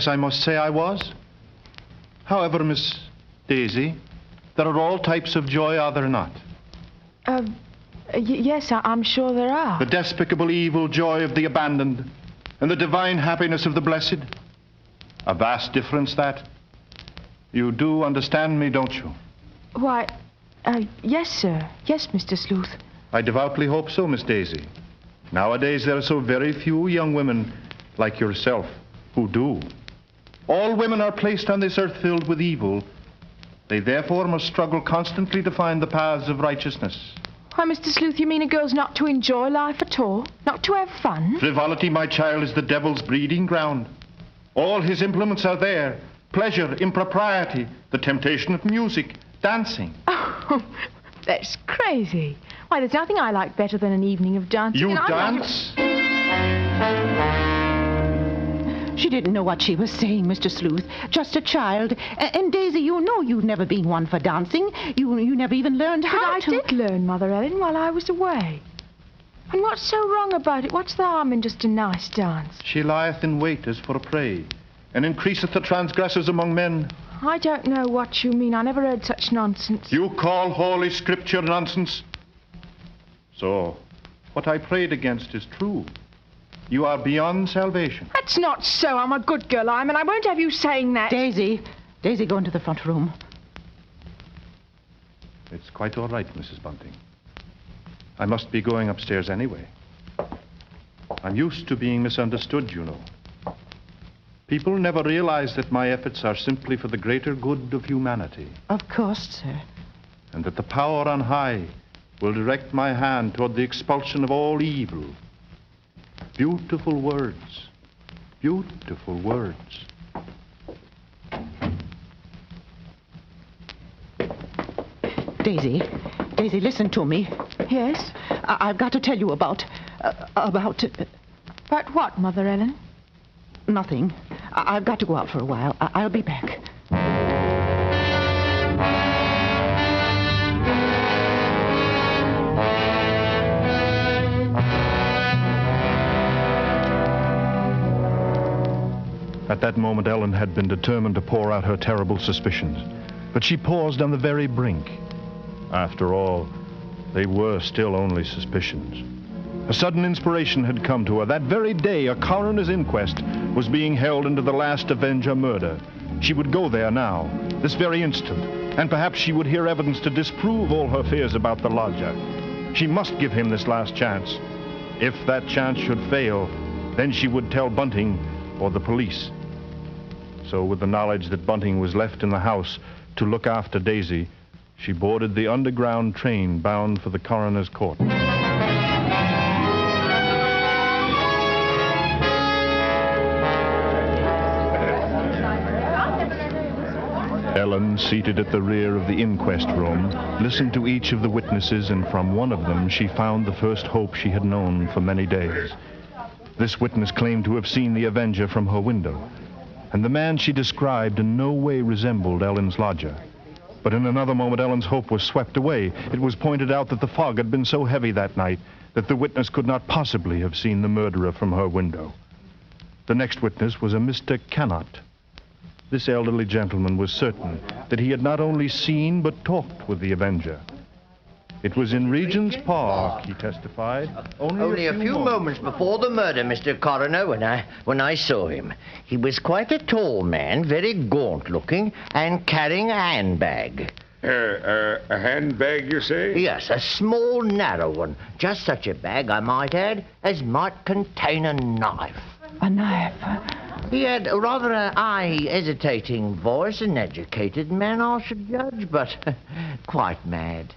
I must say I was. However, Miss Daisy, there are all types of joy, are there not? Yes, I'm sure there are. The despicable evil joy of the abandoned and the divine happiness of the blessed. A vast difference, that. You do understand me, don't you? Why, yes, sir. Yes, Mr. Sleuth. I devoutly hope so, Miss Daisy. Nowadays, there are so very few young women like yourself who do. All women are placed on this earth filled with evil. They therefore must struggle constantly to find the paths of righteousness. Why, Mr. Sleuth, you mean a girl's not to enjoy life at all? Not to have fun? Frivolity, my child, is the devil's breeding ground. All his implements are there. Pleasure, impropriety, the temptation of music, dancing. Oh, that's crazy. Why, there's nothing I like better than an evening of dancing. You dance? She didn't know what she was saying, Mr. Sleuth. Just a child. And Daisy, you know you've never been one for dancing. You never even learned how to. I did learn, Mother Ellen, while I was away. And what's so wrong about it? What's the harm in just a nice dance? She lieth in wait as for a prey, and increaseth the transgressors among men. I don't know what you mean. I never heard such nonsense. You call Holy Scripture nonsense? So, what I prayed against is true. You are beyond salvation. That's not so. I'm a good girl, and I won't have you saying that. Daisy, go into the front room. It's quite all right, Mrs. Bunting. I must be going upstairs anyway. I'm used to being misunderstood, you know. People never realize that my efforts are simply for the greater good of humanity. Of course, sir. And that the power on high will direct my hand toward the expulsion of all evil. Beautiful words. Beautiful words. Daisy, listen to me. Yes? I've got to tell you about... About what, Mother Ellen? Nothing. I've got to go out for a while. I'll be back. At that moment, Ellen had been determined to pour out her terrible suspicions. But she paused on the very brink. After all, they were still only suspicions. A sudden inspiration had come to her. That very day, a coroner's inquest was being held into the last Avenger murder. She would go there now, this very instant, and perhaps she would hear evidence to disprove all her fears about the lodger. She must give him this last chance. If that chance should fail, then she would tell Bunting or the police. So with the knowledge that Bunting was left in the house to look after Daisy, she boarded the underground train bound for the coroner's court. Ellen, seated at the rear of the inquest room, listened to each of the witnesses, and from one of them she found the first hope she had known for many days. This witness claimed to have seen the Avenger from her window, and the man she described in no way resembled Ellen's lodger. But in another moment, Ellen's hope was swept away. It was pointed out that the fog had been so heavy that night that the witness could not possibly have seen the murderer from her window. The next witness was a Mr. Cannot. This elderly gentleman was certain that he had not only seen but talked with the Avenger. It was in Regent's Park, he testified. Only a few moments before the murder, Mr. Coroner, when I saw him. He was quite a tall man, very gaunt-looking, and carrying a handbag. A handbag, you say? Yes, a small, narrow one. Just such a bag, I might add, as might contain a knife. A knife? He had rather an hesitating voice, an educated man, I should judge, but quite mad.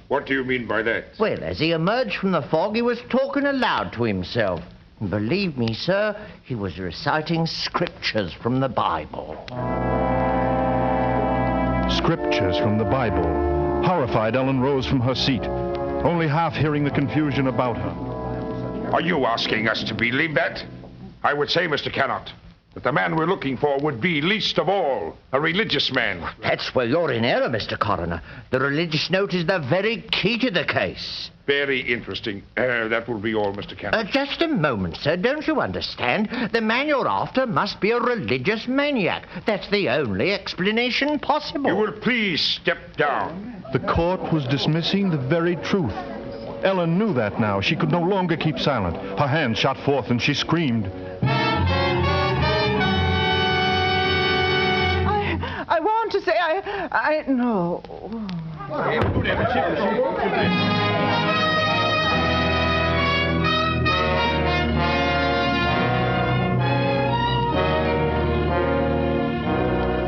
What do you mean by that? Well, as he emerged from the fog, he was talking aloud to himself. And believe me, sir, he was reciting scriptures from the Bible. Scriptures from the Bible. Horrified, Ellen rose from her seat, only half hearing the confusion about her. Are you asking us to believe that? I would say, Mr. Cannot, that the man we're looking for would be, least of all, a religious man. That's where you're in error, Mr. Coroner. The religious note is the very key to the case. Very interesting. That will be all, Mr. Cannot. Just a moment, sir. Don't you understand? The man you're after must be a religious maniac. That's the only explanation possible. You will please step down. The court was dismissing the very truth. Ellen knew that now. She could no longer keep silent. Her hand shot forth and she screamed. I want to say no.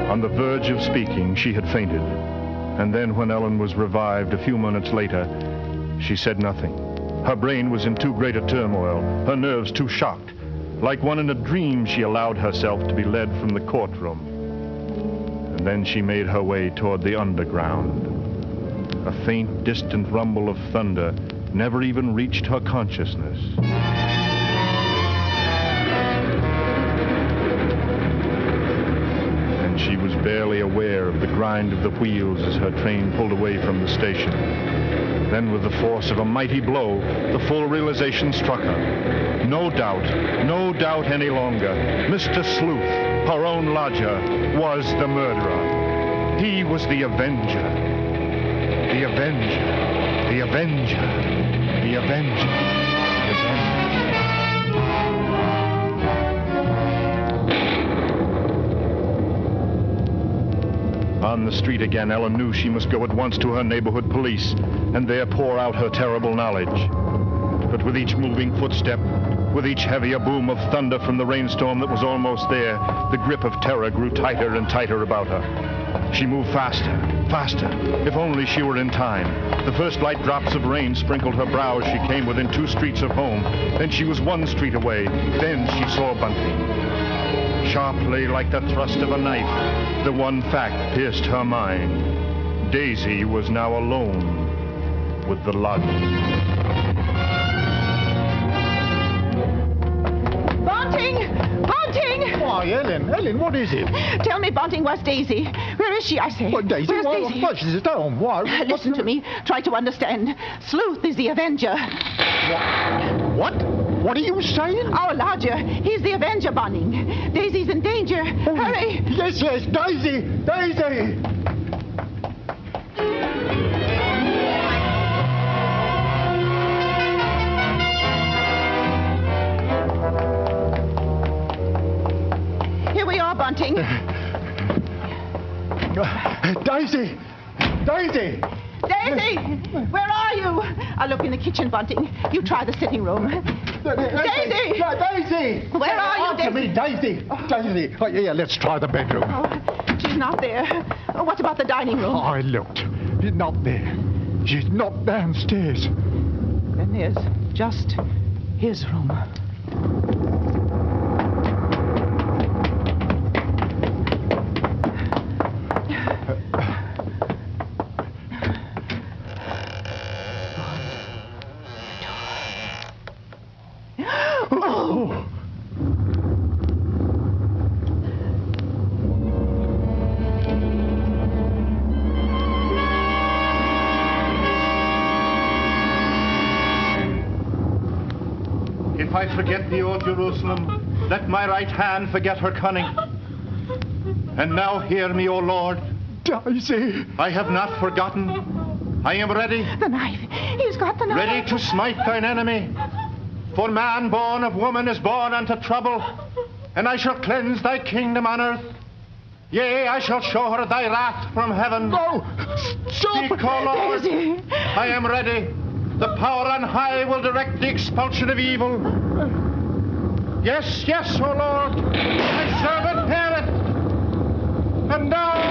On the verge of speaking, she had fainted. And then when Ellen was revived a few minutes later, she said nothing. Her brain was in too great a turmoil, her nerves too shocked. Like one in a dream, she allowed herself to be led from the courtroom. And then she made her way toward the underground. A faint, distant rumble of thunder never even reached her consciousness. And she was barely aware of the grind of the wheels as her train pulled away from the station. Then, with the force of a mighty blow, the full realization struck her. No doubt any longer. Mr. Sleuth, her own lodger, was the murderer. He was the Avenger. The Avenger. The Avenger. The Avenger. The Avenger. On the street again, Ellen knew she must go at once to her neighborhood police and there pour out her terrible knowledge. But with each moving footstep, with each heavier boom of thunder from the rainstorm that was almost there, the grip of terror grew tighter and tighter about her. She moved faster, faster. If only she were in time. The first light drops of rain sprinkled her brow as she came within 2 streets of home. Then she was 1 street away. Then she saw Bunting. Sharply, like the thrust of a knife, the one fact pierced her mind. Daisy was now alone with the lodger. Bunting! Why, Ellen, what is it? Tell me, Bunting, where's Daisy? Where is she, I say? What, Daisy? Where's Daisy? What, she's at home. Why? Listen to me. Try to understand. Sleuth is the Avenger. What? What are you saying? Our lodger. He's the Avenger, Bunting. Daisy's in danger. Hurry! Yes, Daisy! Daisy! Here we are, Bunting. Daisy! Daisy! Daisy! Where are you? I'll look in the kitchen, Bunting. You try the sitting room. Daisy! Daisy! Where are you, Answer me, Daisy! Daisy! Oh, yeah, let's try the bedroom. Oh, she's not there. Oh, what about the dining room? I looked. She's not there. She's not downstairs. Then there's just his room. If I forget thee, O Jerusalem, let my right hand forget her cunning. And now hear me, O Lord. Daisy! I have not forgotten. I am ready. The knife. He's got the knife. Ready to smite thine enemy. For man born of woman is born unto trouble, and I shall cleanse thy kingdom on earth. Yea, I shall show her thy wrath from heaven. No! Speak, O Lord. Daisy. I am ready. The power on high will direct the expulsion of evil. Yes, yes, O Lord. Thy servant heareth. And now...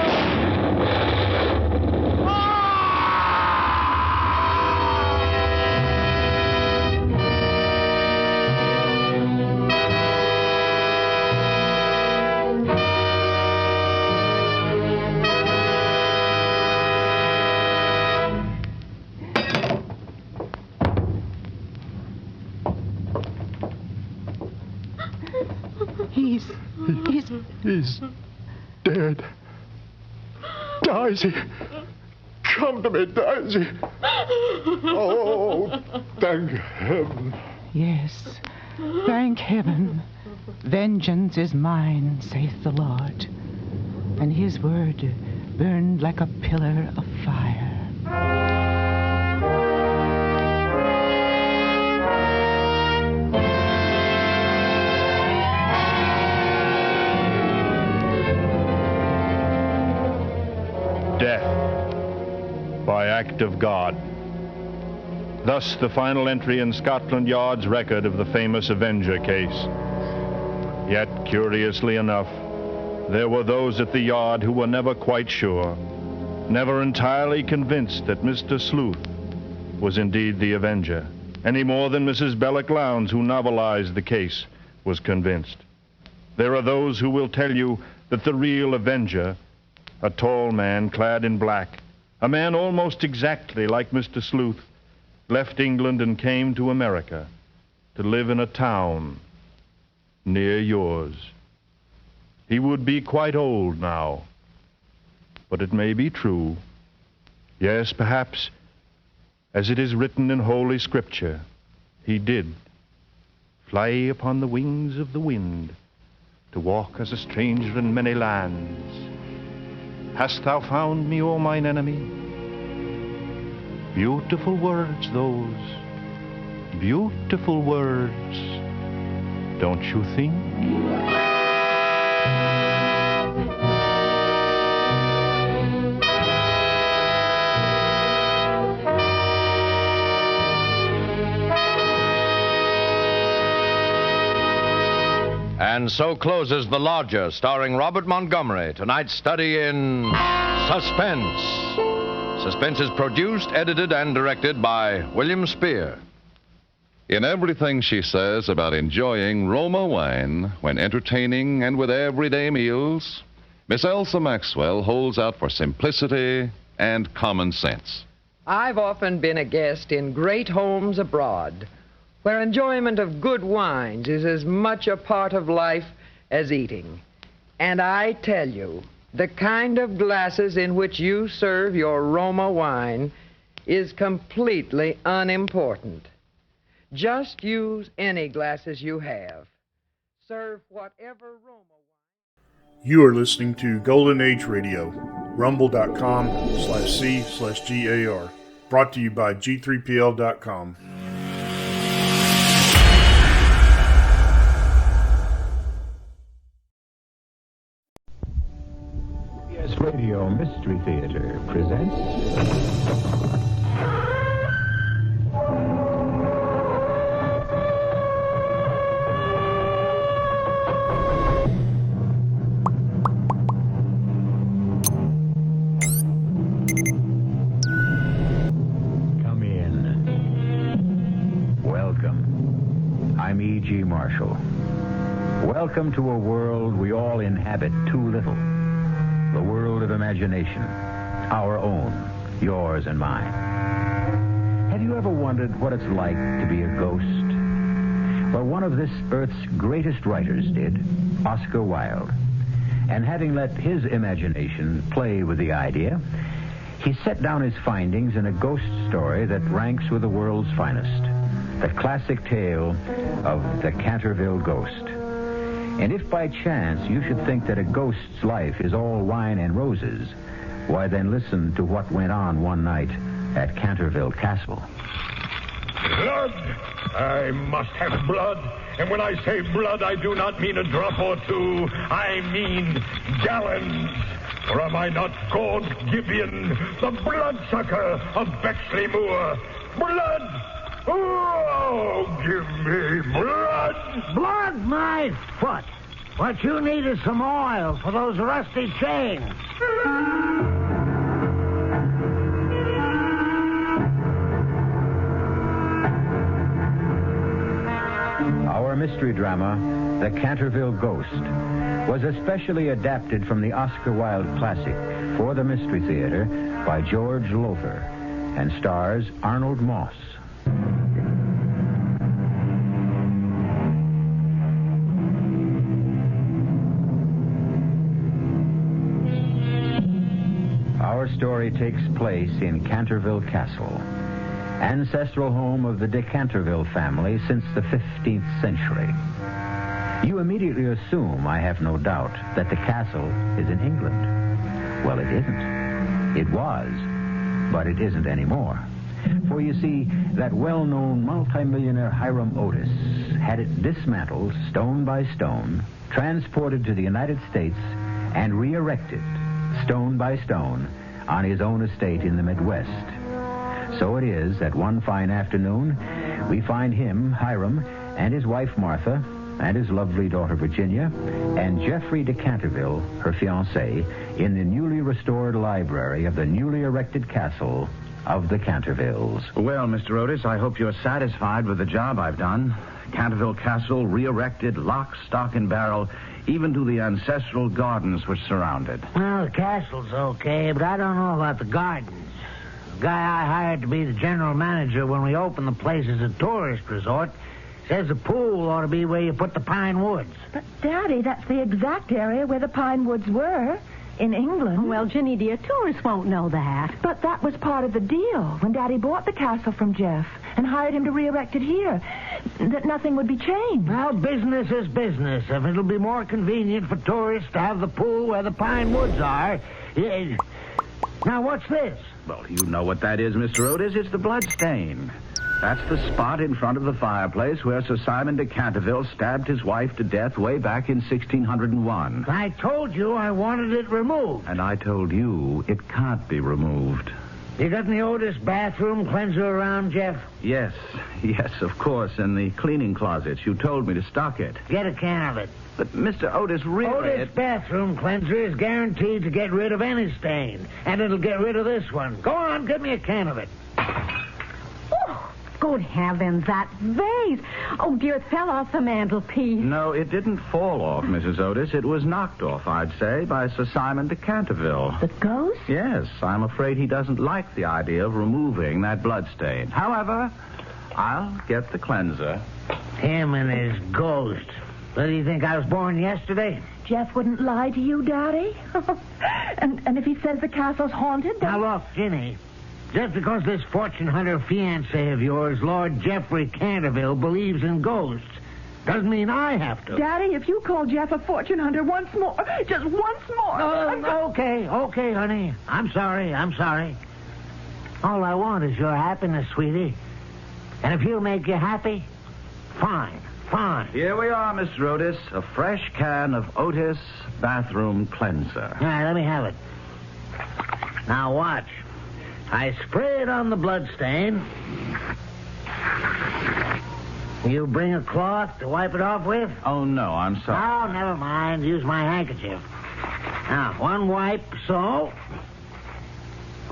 He's dead. Daisy! Come to me, Daisy! Oh, thank heaven. Yes, thank heaven. Vengeance is mine, saith the Lord. And his word burned like a pillar of fire. Death by act of God. Thus the final entry in Scotland Yard's record of the famous Avenger case. Yet, curiously enough, there were those at the Yard who were never quite sure, never entirely convinced that Mr. Sleuth was indeed the Avenger, any more than Mrs. Belloc Lowndes, who novelized the case, was convinced. There are those who will tell you that the real Avenger, a tall man clad in black, a man almost exactly like Mr. Sleuth, left England and came to America to live in a town near yours. He would be quite old now, but it may be true. Yes, perhaps, as it is written in Holy Scripture, he did fly upon the wings of the wind to walk as a stranger in many lands. Hast thou found me, O mine enemy? Beautiful words, those. Beautiful words. Don't you think? And so closes The Lodger, starring Robert Montgomery, tonight's study in Suspense. Suspense is produced, edited, and directed by William Spear. In everything she says about enjoying Roma wine when entertaining and with everyday meals, Miss Elsa Maxwell holds out for simplicity and common sense. I've often been a guest in great homes abroad, where enjoyment of good wines is as much a part of life as eating. And I tell you, the kind of glasses in which you serve your Roma wine is completely unimportant. Just use any glasses you have. Serve whatever Roma wine. You are listening to Golden Age Radio, rumble.com/C/GAR. Brought to you by G3PL.com. CBS Radio Mystery Theater presents... I'm E.G. Marshall. Welcome to a world we all inhabit too little. The world of imagination. Our own. Yours and mine. Have you ever wondered what it's like to be a ghost? Well, one of this earth's greatest writers did, Oscar Wilde. And having let his imagination play with the idea, he set down his findings in a ghost story that ranks with the world's finest. The classic tale of the Canterville Ghost. And if by chance you should think that a ghost's life is all wine and roses, why then listen to what went on one night at Canterville Castle. Blood! I must have blood. And when I say blood, I do not mean a drop or two. I mean gallons. Or am I not called Gibeon, the bloodsucker of Bexley Moor? Blood! Oh, give me blood! Blood, my foot! What you need is some oil for those rusty chains. Our mystery drama, The Canterville Ghost, was especially adapted from the Oscar Wilde classic for the Mystery Theater by George Lothar and stars Arnold Moss. Our story takes place in Canterville Castle, ancestral home of the de Canterville family since the 15th century. You immediately assume, I have no doubt, that the castle is in England. Well, it isn't. It was, but it isn't anymore. For you see, that well-known multimillionaire Hiram Otis had it dismantled stone by stone, transported to the United States, and re-erected stone by stone on his own estate in the Midwest. So it is that one fine afternoon, we find him, Hiram, and his wife Martha, and his lovely daughter Virginia, and Geoffrey de Canterville, her fiancé, in the newly restored library of the newly erected castle of the Cantervilles. Well, Mr. Otis, I hope you're satisfied with the job I've done. Canterville Castle re-erected, lock, stock, and barrel, even to the ancestral gardens which surround it. Well, the castle's okay, but I don't know about the gardens. The guy I hired to be the general manager when we opened the place as a tourist resort says the pool ought to be where you put the pine woods. But, Daddy, that's the exact area where the pine woods were. In England. Well, Ginny, dear, tourists won't know that. But that was part of the deal when Daddy bought the castle from Jeff and hired him to re-erect it here, that nothing would be changed. Well, business is business. If it'll be more convenient for tourists to have the pool where the pine woods are. Now, what's this? Well, you know what that is, Mr. Otis. It's the blood stain. That's the spot in front of the fireplace where Sir Simon de Canterville stabbed his wife to death way back in 1601. I told you I wanted it removed. And I told you it can't be removed. You got any Otis bathroom cleanser around, Jeff? Yes, of course, in the cleaning closets. You told me to stock it. Get a can of it. But, Mr. Otis, really... Otis bathroom cleanser is guaranteed to get rid of any stain, and it'll get rid of this one. Go on, get me a can of it. Oh, good heavens, that vase. Oh, dear, it fell off the mantelpiece. No, it didn't fall off, Mrs. Otis. It was knocked off, I'd say, by Sir Simon de Canterville. The ghost? Yes, I'm afraid he doesn't like the idea of removing that bloodstain. However, I'll get the cleanser. Him and his ghost. Do you think I was born yesterday? Jeff wouldn't lie to you, Daddy. and if he says the castle's haunted, then... Now, look, Ginny. Just because this fortune hunter fiancé of yours, Lord Geoffrey Canterville, believes in ghosts, doesn't mean I have to. Daddy, if you call Jeff a fortune hunter once more, just once more... Okay, honey. I'm sorry. All I want is your happiness, sweetie. And if he'll make you happy, fine. Here we are, Mr. Otis. A fresh can of Otis bathroom cleanser. All right, let me have it. Now watch. I spray it on the bloodstain. You bring a cloth to wipe it off with? Oh, no, I'm sorry. Oh, never mind. Use my handkerchief. Now, one wipe, so.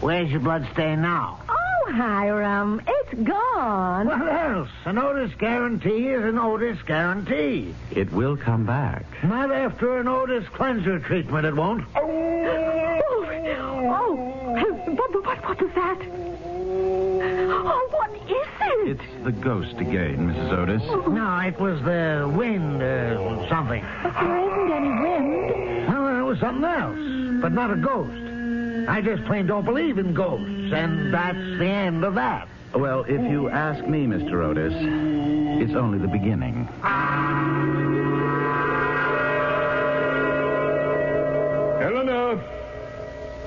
Where's your bloodstain now? Oh, Hiram, it's gone. What else? An Otis guarantee is an Otis guarantee. It will come back. Not after an Otis cleanser treatment, it won't. What was that? Oh, what is it? It's the ghost again, Mrs. Otis. No, it was the wind or something. But there isn't any wind. Well, it was something else, but not a ghost. I just plain don't believe in ghosts, and that's the end of that. Well, if you ask me, Mr. Otis, it's only the beginning.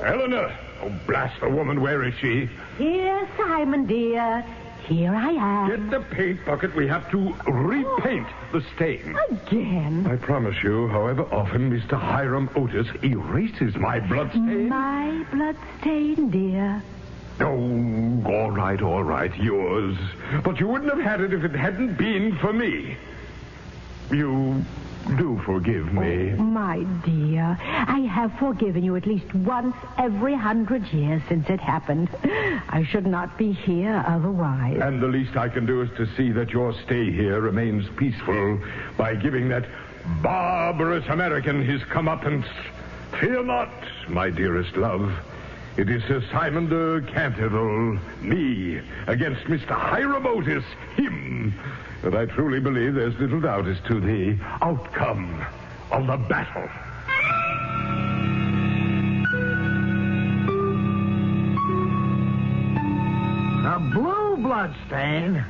Eleanor! Oh, blast the woman, where is she? Here, Simon, dear. Here I am. Get the paint bucket. We have to repaint the stain. Again? I promise you, however often Mr. Hiram Otis erases my bloodstain... My bloodstain, dear. Oh, all right, yours. But you wouldn't have had it if it hadn't been for me. You do forgive me. Oh, my dear, I have forgiven you at least once every 100 years since it happened. I should not be here otherwise. And the least I can do is to see that your stay here remains peaceful by giving that barbarous American his comeuppance. Fear not, my dearest love. It is Sir Simon de Canterville, me, against Mr. Hiram Otis, him. But I truly believe there's little doubt as to the outcome of the battle. A blue bloodstain?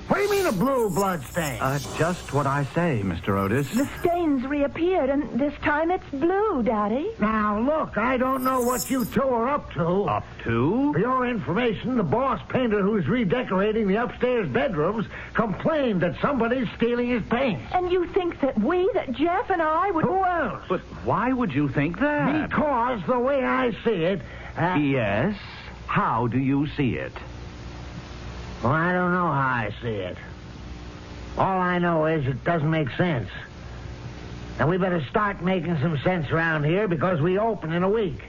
What do you mean a blue bloodstain? Just what I say, Mr. Otis. The stain's reappeared, and this time it's blue, Daddy. Now, look, I don't know what you two are up to. Up to? For your information, the boss painter who's redecorating the upstairs bedrooms complained that somebody's stealing his paint. And you think that Jeff and I would... Who else? But why would you think that? Because the way I see it... Yes? How do you see it? Well, I don't know how I see it. All I know is it doesn't make sense. And we better start making some sense around here because we open in a week.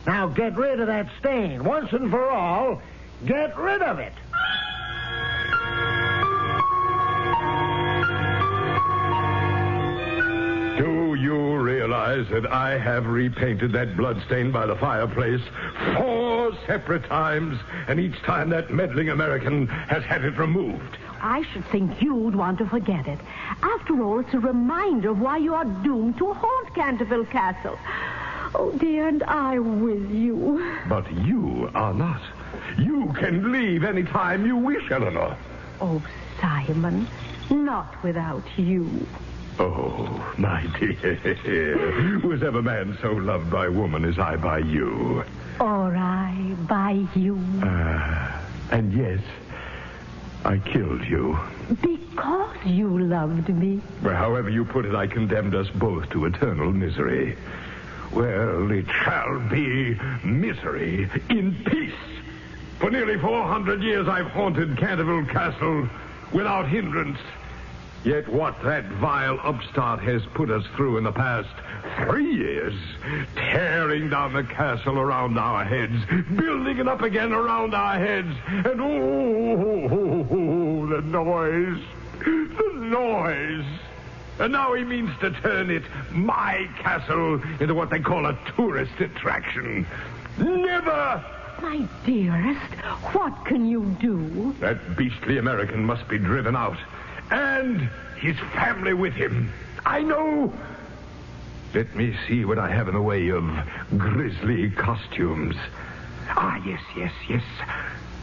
Now get rid of that stain. Once and for all, get rid of it. Do you realize that I have repainted that bloodstain by the fireplace 4 separate times, and each time that meddling American has had it removed? I should think you'd want to forget it. After all, it's a reminder of why you are doomed to haunt Canterville Castle. Oh, dear, and I with you. But you are not. You can leave any time you wish, Eleanor. Oh, Simon, not without you. Oh, my dear. Was ever man so loved by woman as I by you? Or I by you. And yes, I killed you. Because you loved me. Well, however you put it, I condemned us both to eternal misery. Well, it shall be misery in peace. For nearly 400 years I've haunted Canterville Castle without hindrance. Yet what that vile upstart has put us through in the past 3 years, tearing down the castle around our heads, building it up again around our heads, and the noise, the noise. And now he means to turn it, my castle, into what they call a tourist attraction. Never! My dearest, what can you do? That beastly American must be driven out. And his family with him. I know. Let me see what I have in the way of grisly costumes. Yes.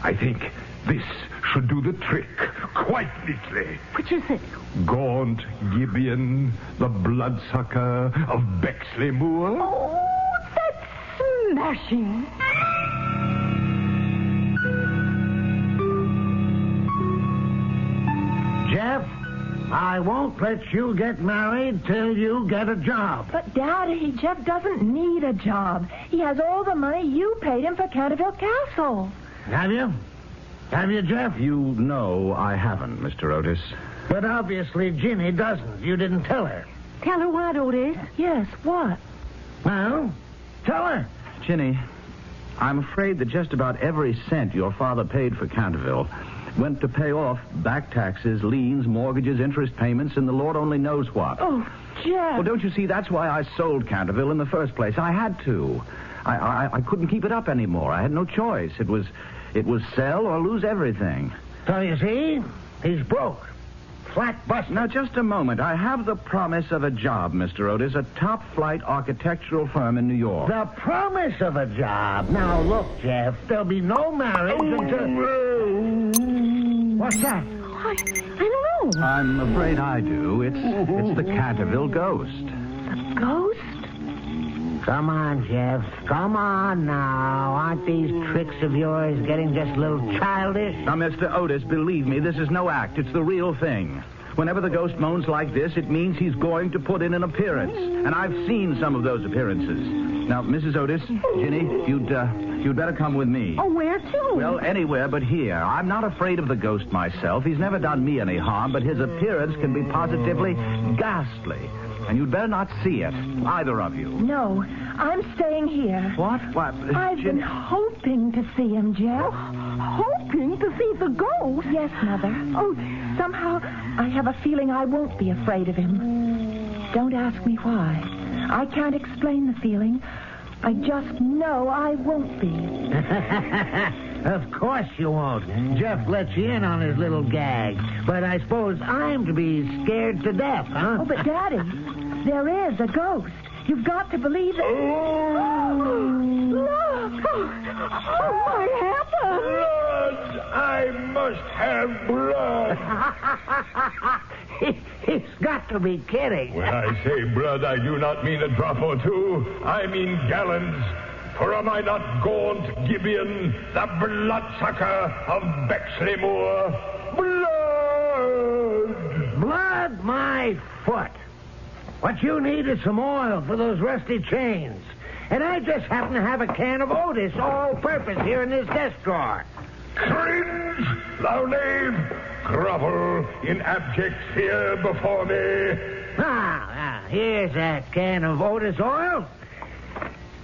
I think this should do the trick quite neatly. Which is it? Gaunt Gibeon, the bloodsucker of Bexley Moor. Oh, that's smashing. Jeff, I won't let you get married till you get a job. But, Daddy, Jeff doesn't need a job. He has all the money you paid him for Canterville Castle. Have you? Have you, Jeff? You know I haven't, Mr. Otis. But obviously Ginny doesn't. You didn't tell her. Tell her what, Otis? Yes, what? Well, tell her. Ginny, I'm afraid that just about every cent your father paid for Canterville went to pay off back taxes, liens, mortgages, interest payments, and the Lord only knows what. Oh, Jeff. Well, don't you see, that's why I sold Canterville in the first place. I had to. I couldn't keep it up anymore. I had no choice. It was sell or lose everything. So you see, he's broke. Flat bust. Now, just a moment. I have the promise of a job, Mr. Otis, a top-flight architectural firm in New York. The promise of a job? Now, look, Jeff, there'll be no marriage until... What's that? I don't know. I'm afraid I do. It's the Canterville ghost. The ghost? Come on, Jeff. Come on now. Aren't these tricks of yours getting just a little childish? Now, Mr. Otis, believe me, this is no act. It's the real thing. Whenever the ghost moans like this, it means he's going to put in an appearance. And I've seen some of those appearances. Now, Mrs. Otis, Ginny, you'd better come with me. Oh, where to? Well, anywhere but here. I'm not afraid of the ghost myself. He's never done me any harm, but his appearance can be positively ghastly. And you'd better not see it, either of you. No, I'm staying here. What? I've been hoping to see him, Jeff. Hoping to see the ghost? Yes, Mother. Oh, somehow I have a feeling I won't be afraid of him. Don't ask me why. I can't explain the feeling. I just know I won't be. Of course you won't. Jeff lets you in on his little gag. But I suppose I'm to be scared to death, huh? Oh, but Daddy, there is a ghost. You've got to believe it. Look! Oh, my heavens! Blood! I must have blood. He's got to be kidding. When I say blood, I do not mean a drop or two. I mean gallons. For am I not Gaunt Gibeon, the bloodsucker of Bexley Moor? Blood! Blood, my foot. What you need is some oil for those rusty chains. And I just happen to have a can of Otis all-purpose here in this desk drawer. Cringe, thou knave! Grovel in abject fear before me. Now, here's that can of Otis oil.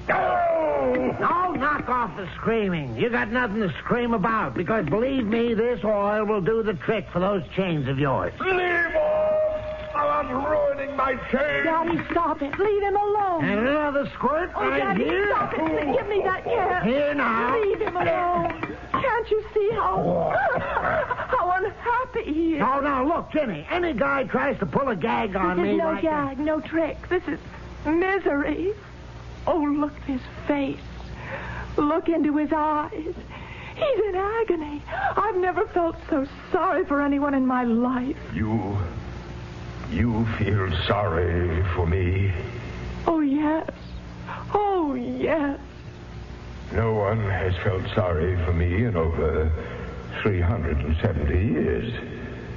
Oh, knock off the screaming. You got nothing to scream about, because believe me, this oil will do the trick for those chains of yours. Leave off! I'm ruining my chains. Daddy, stop it. Leave him alone. And another squirt right Daddy, here. stop it. Give me that can. Here now. Leave him alone. Can't you see how unhappy he is? No, look, Jenny. Any guy tries to pull a gag on me. This is no like gag, no trick. This is misery. Oh, look at his face. Look into his eyes. He's in agony. I've never felt so sorry for anyone in my life. You feel sorry for me? Oh, yes. Oh, yes. No one has felt sorry for me in over 370 years.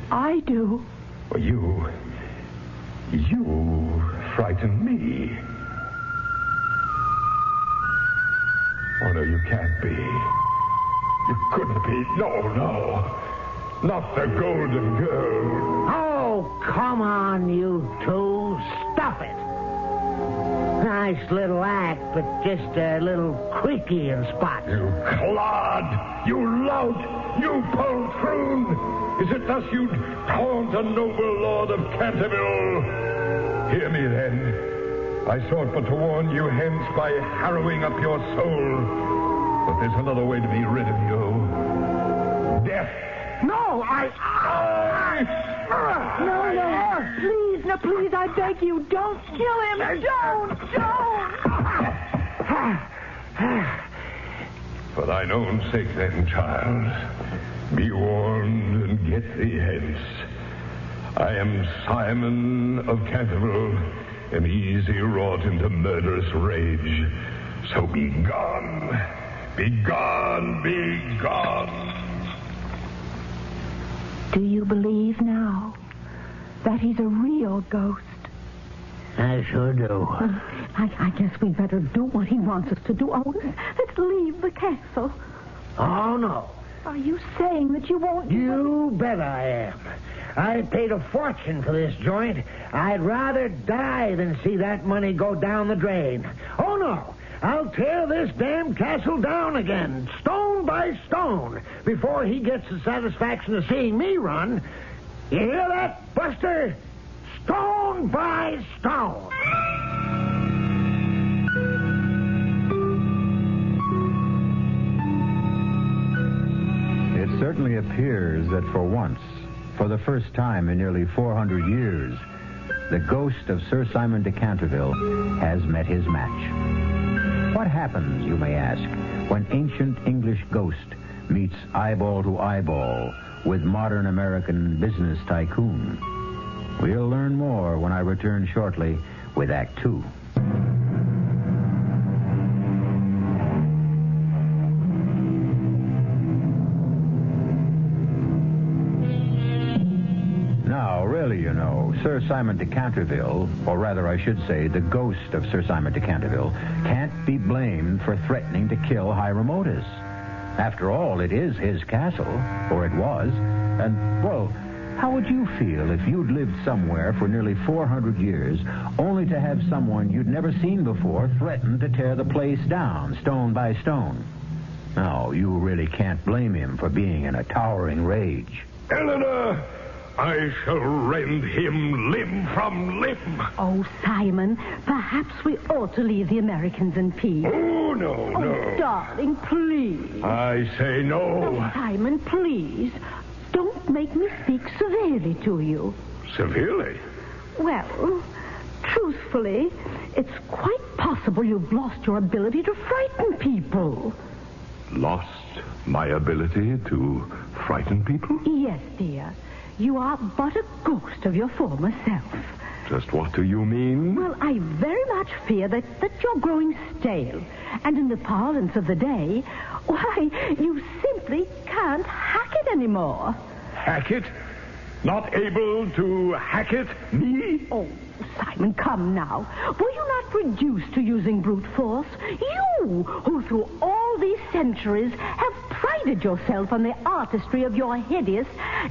I do. Well, you frighten me. Oh, no, you can't be. It couldn't be. No. Not the Golden Girl. Oh, come on, you two. Stop it. Nice little act, but just a little creaky in spots. You clod! You lout! You poltroon! Is it thus you'd taunt a noble lord of Canterville? Hear me, then. I sought but to warn you hence by harrowing up your soul. But there's another way to be rid of you. Death. No, No, please, I beg you, don't kill him. Don't. For thine own sake, then, child, be warned and get thee hence. I am Simon of Canterville, and easy wrought into murderous rage. So be gone. Be gone, be gone. Do you believe now that he's a real ghost? I sure do. I guess we'd better do what he wants us to do, Otis. Let's leave the castle. Oh, no. Are you saying that you won't... You bet I am. I paid a fortune for this joint. I'd rather die than see that money go down the drain. Oh, no. I'll tear this damn castle down again, stone by stone, before he gets the satisfaction of seeing me run. You hear that, Buster? Stone by stone. It certainly appears that for once, for the first time in nearly 400 years, the ghost of Sir Simon de Canterville has met his match. What happens, you may ask, when ancient English ghost meets eyeball to eyeball with modern American business tycoon? We'll learn more when I return shortly with Act 2. Now, really, you know, Sir Simon de Canterville, or rather I should say the ghost of Sir Simon de Canterville, can't be blamed for threatening to kill Hiram Otis. After all, it is his castle, or it was, and, well, how would you feel if you'd lived somewhere for nearly 400 years, only to have someone you'd never seen before threaten to tear the place down, stone by stone? No, you really can't blame him for being in a towering rage. Eleanor, I shall rend him limb from limb. Oh, Simon, perhaps we ought to leave the Americans in peace. Oh, no. Oh, darling, please. I say no. Oh, Simon, please. Don't make me speak severely to you. Severely? Well, truthfully, it's quite possible you've lost your ability to frighten people. Lost my ability to frighten people? Yes, dear. You are but a ghost of your former self. Just what do you mean? Well, I very much fear that you're growing stale. And in the parlance of the day, why, you simply can't hack it anymore. Hack it? Not able to hack it? Me? Oh, Simon, come now. Were you not reduced to using brute force? You, who through all these centuries have prided yourself on the artistry of your hideous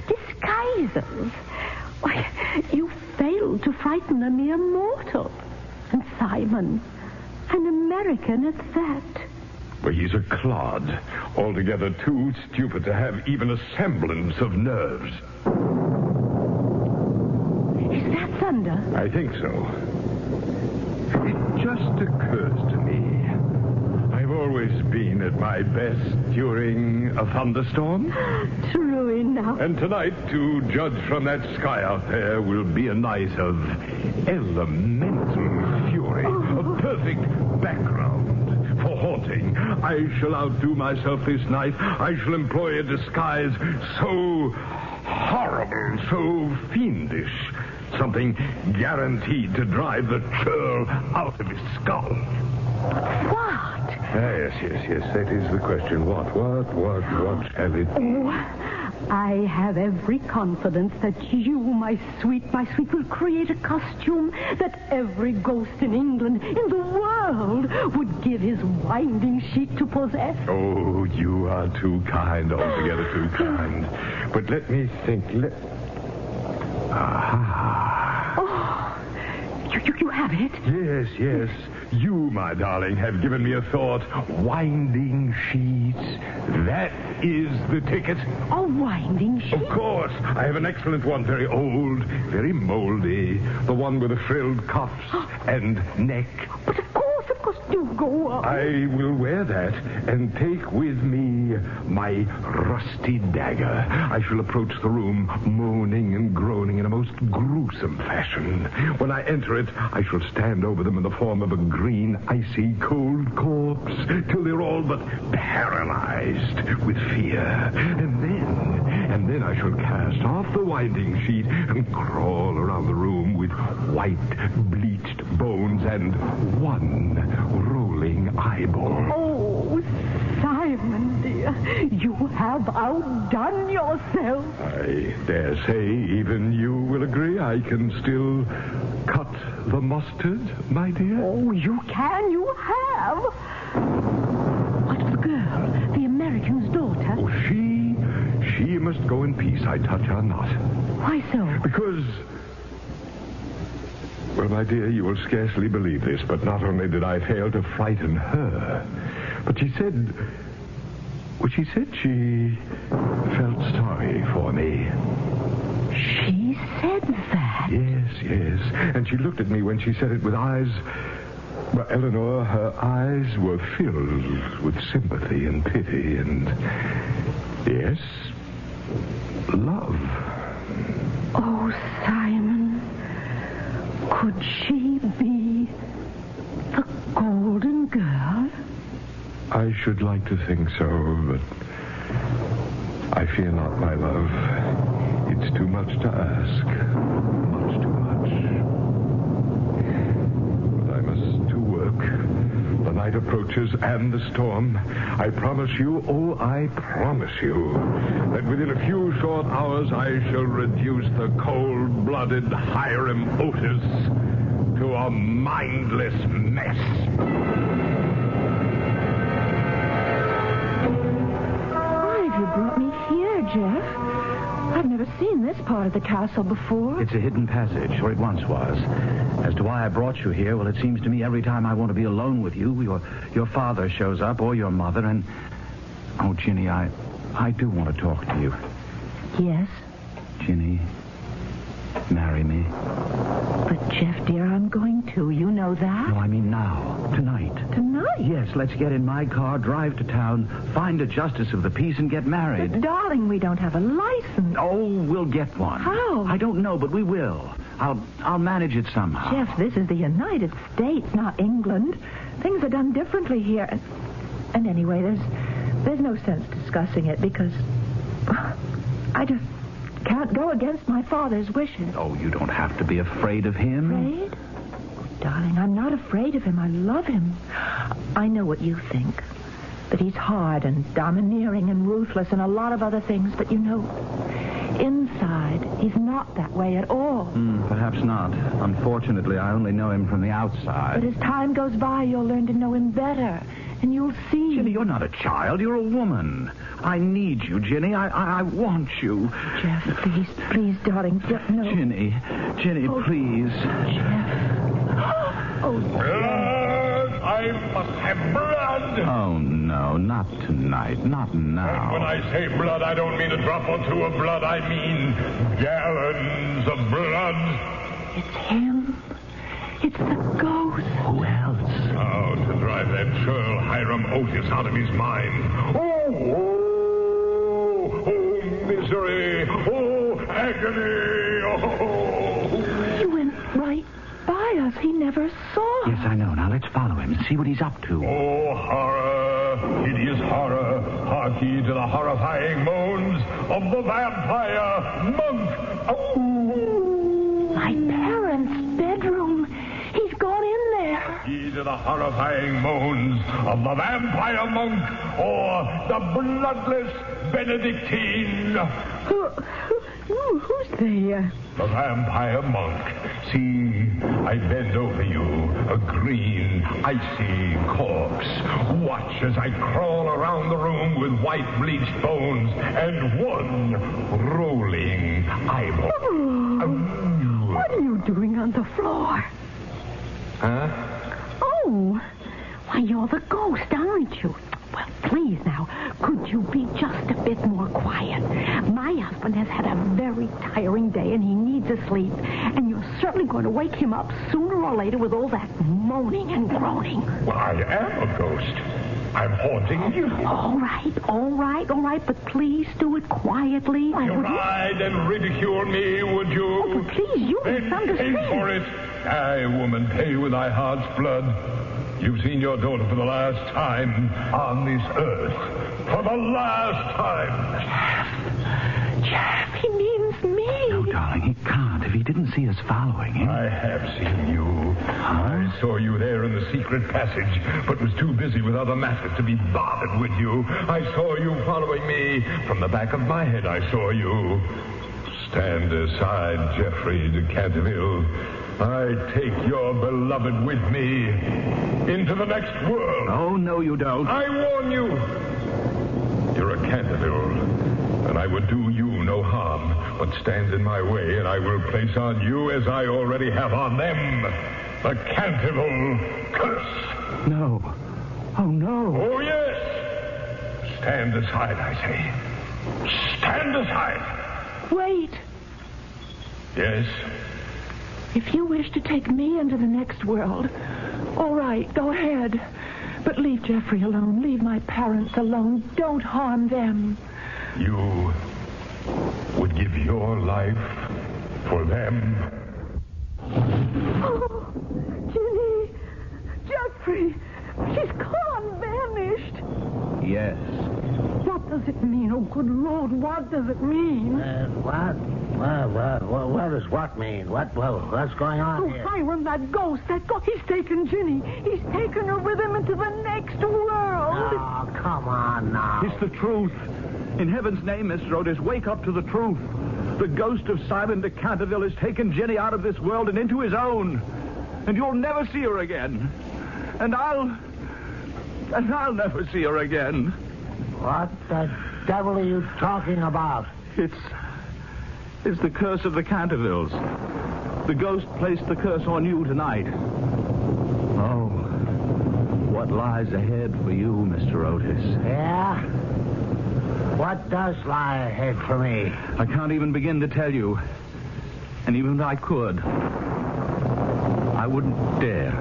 disguises. Why, you failed to frighten a mere mortal. And Simon, an American at that. Well, he's a clod. Altogether too stupid to have even a semblance of nerves. Is that thunder? I think so. It just occurs to me. I've always been at my best during a thunderstorm. True enough. And tonight, to judge from that sky out there, will be a night of elemental fury. A perfect background for haunting. I shall outdo myself this night. I shall employ a disguise so horrible, so fiendish. Something guaranteed to drive the churl out of his skull. What? Yes. That is the question. What shall it... Oh, I have every confidence that you, my sweet, will create a costume that every ghost in England, in the world, would give his winding sheet to possess. Oh, you are too kind, altogether too kind. But let me think. Aha. Oh, you have it? Yes. You, my darling, have given me a thought. Winding sheets. That is the ticket. A winding sheet? Of course. I have an excellent one. Very old, very moldy. The one with the frilled cuffs and neck. But of course, do go on. I will wear that and take with me my rusty dagger. I shall approach the room moaning and groaning in a most gruesome fashion. When I enter it, I shall stand over them in the form of a green, icy, cold corpse till they're all but paralyzed with fear. And then I shall cast off the winding sheet and crawl around the room with white, bleached bones and one rolling eyeball. Oh, Simon, dear, you have outdone yourself. I dare say even you will agree I can still cut the mustard, my dear. Oh, you can, you have. What of the girl, the American's daughter? Oh, she must go in peace. I touch her not. Why so? Because... Well, my dear, you will scarcely believe this, but not only did I fail to frighten her, but she said she felt sorry for me. She said that? Yes. And she looked at me when she said it with eyes... Well, Eleanor, her eyes were filled with sympathy and pity and... Yes, love. Oh, Simon... Could she be the Golden Girl? I should like to think so, but I fear not, my love. It's too much to ask. Much too much. But I must to work. The night approaches and the storm. I promise you that within a few short hours I shall reduce the cold-blooded Hiram Otis to a mindless mess. Why have you brought me here, Jeff? I've never seen this part of the castle before. It's a hidden passage, or it once was. As to why I brought you here, well, it seems to me every time I want to be alone with you, your father shows up, or your mother, and... Oh, Ginny, I do want to talk to you. Yes? Ginny, marry me. But, Jeff, dear, I'm going to. You know that? No, I mean now. Tonight. Tonight? Yes, let's get in my car, drive to town, find a justice of the peace, and get married. But, darling, we don't have a license. Oh, we'll get one. How? I don't know, but we will. I'll manage it somehow. Jeff, this is the United States, not England. Things are done differently here. And anyway, there's no sense discussing it because I just can't go against my father's wishes. Oh, you don't have to be afraid of him. Afraid? Darling, I'm not afraid of him. I love him. I know what you think. That he's hard and domineering and ruthless and a lot of other things, but you know, inside, he's not that way at all. Perhaps not. Unfortunately, I only know him from the outside. But as time goes by, you'll learn to know him better, and you'll see... Ginny, you're not a child. You're a woman. I need you, Ginny. I want you. Jeff, please, darling, no. Ginny, Oh, please. Jeff. Oh, Blood! I must have blood! Oh, no, not tonight. Not now. And when I say blood, I don't mean a drop or two of blood. I mean gallons of blood. It's him. It's the ghost. Who else? How to drive that churl Hiram Otis out of his mind. Oh, misery. Oh, agony. Oh. You went right by us. He never saw us. Yes, I know. Now let's follow him and see what he's up to. Oh, horror. Hideous horror. Hark ye to the horrifying moans of the vampire monk. Oh. My parents' bedroom. He's gone in there. He's to the horrifying moans of the vampire monk or the bloodless Benedictine. Who's there? The vampire monk. See, I bend over you, a green, icy corpse. Watch as I crawl around the room with white bleached bones and one rolling eyeball. What are you doing on the floor? Huh? Oh, why, you're the ghost, aren't you? Well, please now, could you be just a bit more quiet? My husband has had a very tiring day and he needs a sleep. And you're certainly going to wake him up sooner or later with all that moaning and groaning. Well, I am a ghost. I'm haunting you. All right, but please do it quietly. You lied and ridiculed me, would you? Oh, but please, you misunderstand. Pay for it. Aye, woman, pay with thy heart's blood. You've seen your daughter for the last time on this earth. For the last time. Jeff, he means me. No, darling, he can't if he didn't see us following him. I have seen you. I saw you there in the secret passage, but was too busy with other matters to be bothered with you. I saw you following me. From the back of my head, I saw you. Stand aside, Geoffrey de Canterville. I take your beloved with me into the next world. Oh, no, you don't. I warn you. You're a Canterville, and I would do you no harm. What stands in my way, and I will place on you as I already have on them, the Canterville curse. No. Oh, no. Oh, yes. Stand aside, I say. Stand aside. Wait. Yes? If you wish to take me into the next world, all right, go ahead. But leave Geoffrey alone. Leave my parents alone. Don't harm them. You would give your life for them? Oh, Ginny! Geoffrey! She's gone, vanished. Yes. What does it mean? Oh, good Lord, what does it mean? What? What does what mean? What's going on here? Hiram, that ghost. He's taken Ginny. He's taken her with him into the next world. Oh, come on now. It's the truth. In heaven's name, Mr. Otis, wake up to the truth. The ghost of Simon de Canterville has taken Ginny out of this world and into his own. And you'll never see her again. And I'll never see her again. What the devil are you talking about? It's the curse of the Cantervilles. The ghost placed the curse on you tonight. Oh, what lies ahead for you, Mr. Otis? Yeah? What does lie ahead for me? I can't even begin to tell you. And even if I could, I wouldn't dare.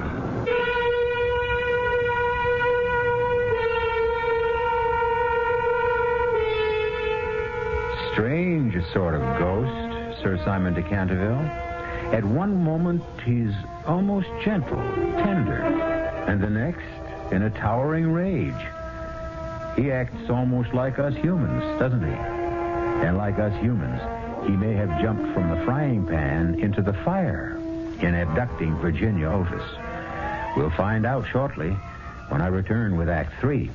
Strange sort of ghost, Sir Simon de Canterville. At one moment, he's almost gentle, tender, and the next, in a towering rage. He acts almost like us humans, doesn't he? And like us humans, he may have jumped from the frying pan into the fire in abducting Virginia Otis. We'll find out shortly when I return with Act 3.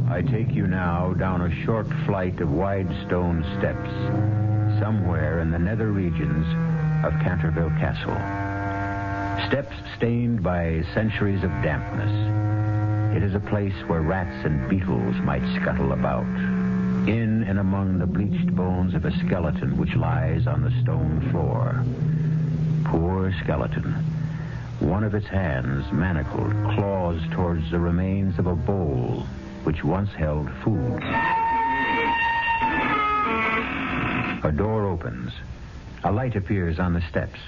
I take you now down a short flight of wide stone steps, somewhere in the nether regions of Canterville Castle. Steps stained by centuries of dampness. It is a place where rats and beetles might scuttle about, in and among the bleached bones of a skeleton which lies on the stone floor. Poor skeleton. One of its hands, manacled, claws towards the remains of a bowl which once held food. A door opens. A light appears on the steps,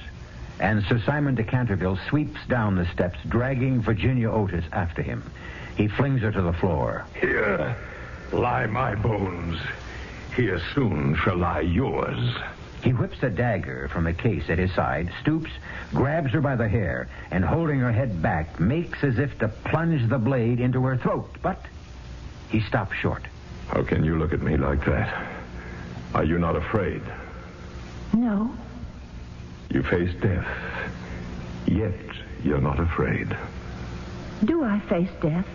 and Sir Simon de Canterville sweeps down the steps, dragging Virginia Otis after him. He flings her to the floor. Here lie my bones. Here soon shall lie yours. He whips a dagger from a case at his side, stoops, grabs her by the hair, and holding her head back, makes as if to plunge the blade into her throat. But he stops short. How can you look at me like that? Are you not afraid? No. You face death, yet you're not afraid. Do I face death?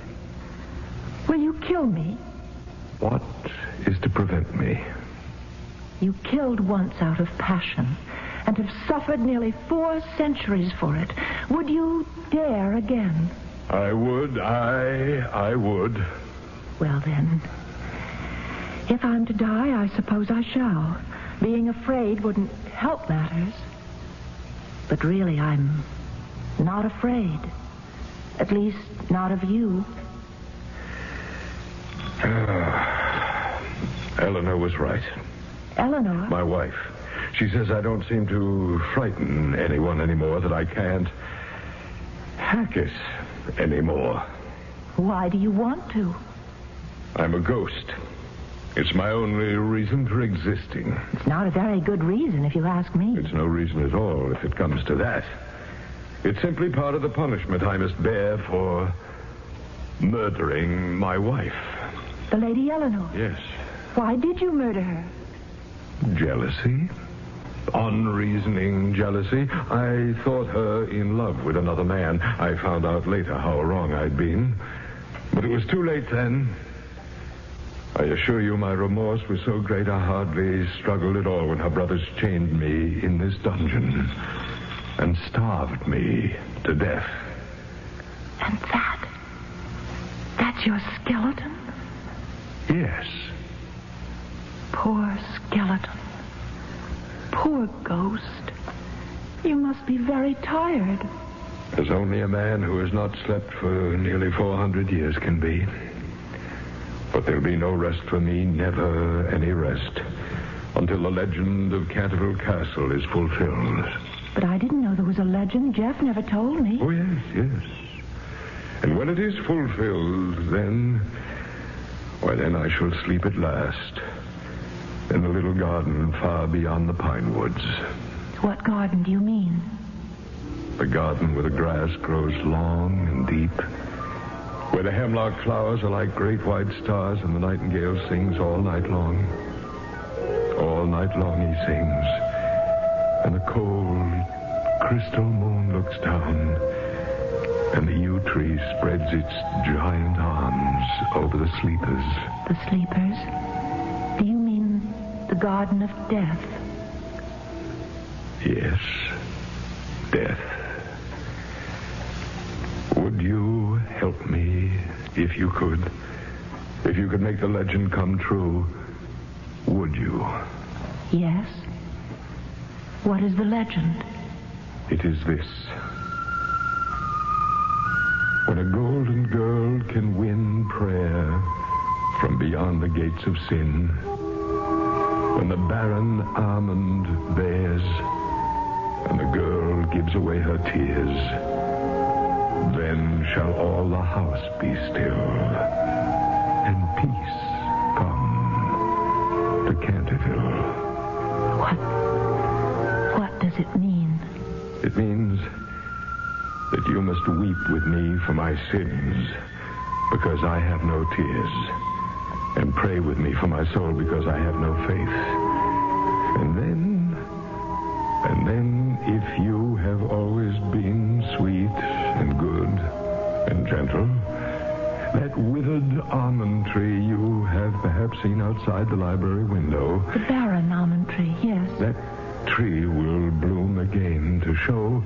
Will you kill me? What is to prevent me? You killed once out of passion and have suffered nearly 4 centuries for it. Would you dare again? I would. I would. Well, then, if I'm to die, I suppose I shall. Being afraid wouldn't help matters. But really, I'm not afraid. At least, not of you. Eleanor was right. Eleanor? My wife. She says I don't seem to frighten anyone anymore, that I can't hack it anymore. Why do you want to? I'm a ghost. It's my only reason for existing. It's not a very good reason, if you ask me. It's no reason at all, if it comes to that. It's simply part of the punishment I must bear for murdering my wife. The Lady Eleanor? Yes. Why did you murder her? Jealousy. Unreasoning jealousy. I thought her in love with another man. I found out later how wrong I'd been. But it was too late then. I assure you my remorse was so great I hardly struggled at all when her brothers chained me in this dungeon and starved me to death. And that's your skeleton? Yes. Poor skeleton. Poor ghost. You must be very tired. As only a man who has not slept for nearly 400 years can be. But there'll be no rest for me, never any rest, until the legend of Canterville Castle is fulfilled. But I didn't know there was a legend. Jeff never told me. Oh, yes, yes. And when it is fulfilled, then I shall sleep at last in the little garden far beyond the pine woods. What garden do you mean? The garden where the grass grows long and deep, where the hemlock flowers are like great white stars and the nightingale sings all night long. All night long he sings, and the cold crystal moon looks down, and the yew tree spreads its giant arms over the sleepers. The sleepers? Do you mean the garden of death? Yes, death. Would you help me if you could? If you could make the legend come true, would you? Yes. What is the legend? It is this. When a golden girl can win prayer from beyond the gates of sin, when the barren almond bears and the girl gives away her tears, then shall all the house be still, and peace come to Canterville. What does it mean? It means that you must weep with me for my sins, because I have no tears, and pray with me for my soul, because I have no faith. And then, if you have always been sweet and good and gentle, that withered almond tree you have perhaps seen outside the library window. The barren almond tree, yes. That tree will bloom again to show...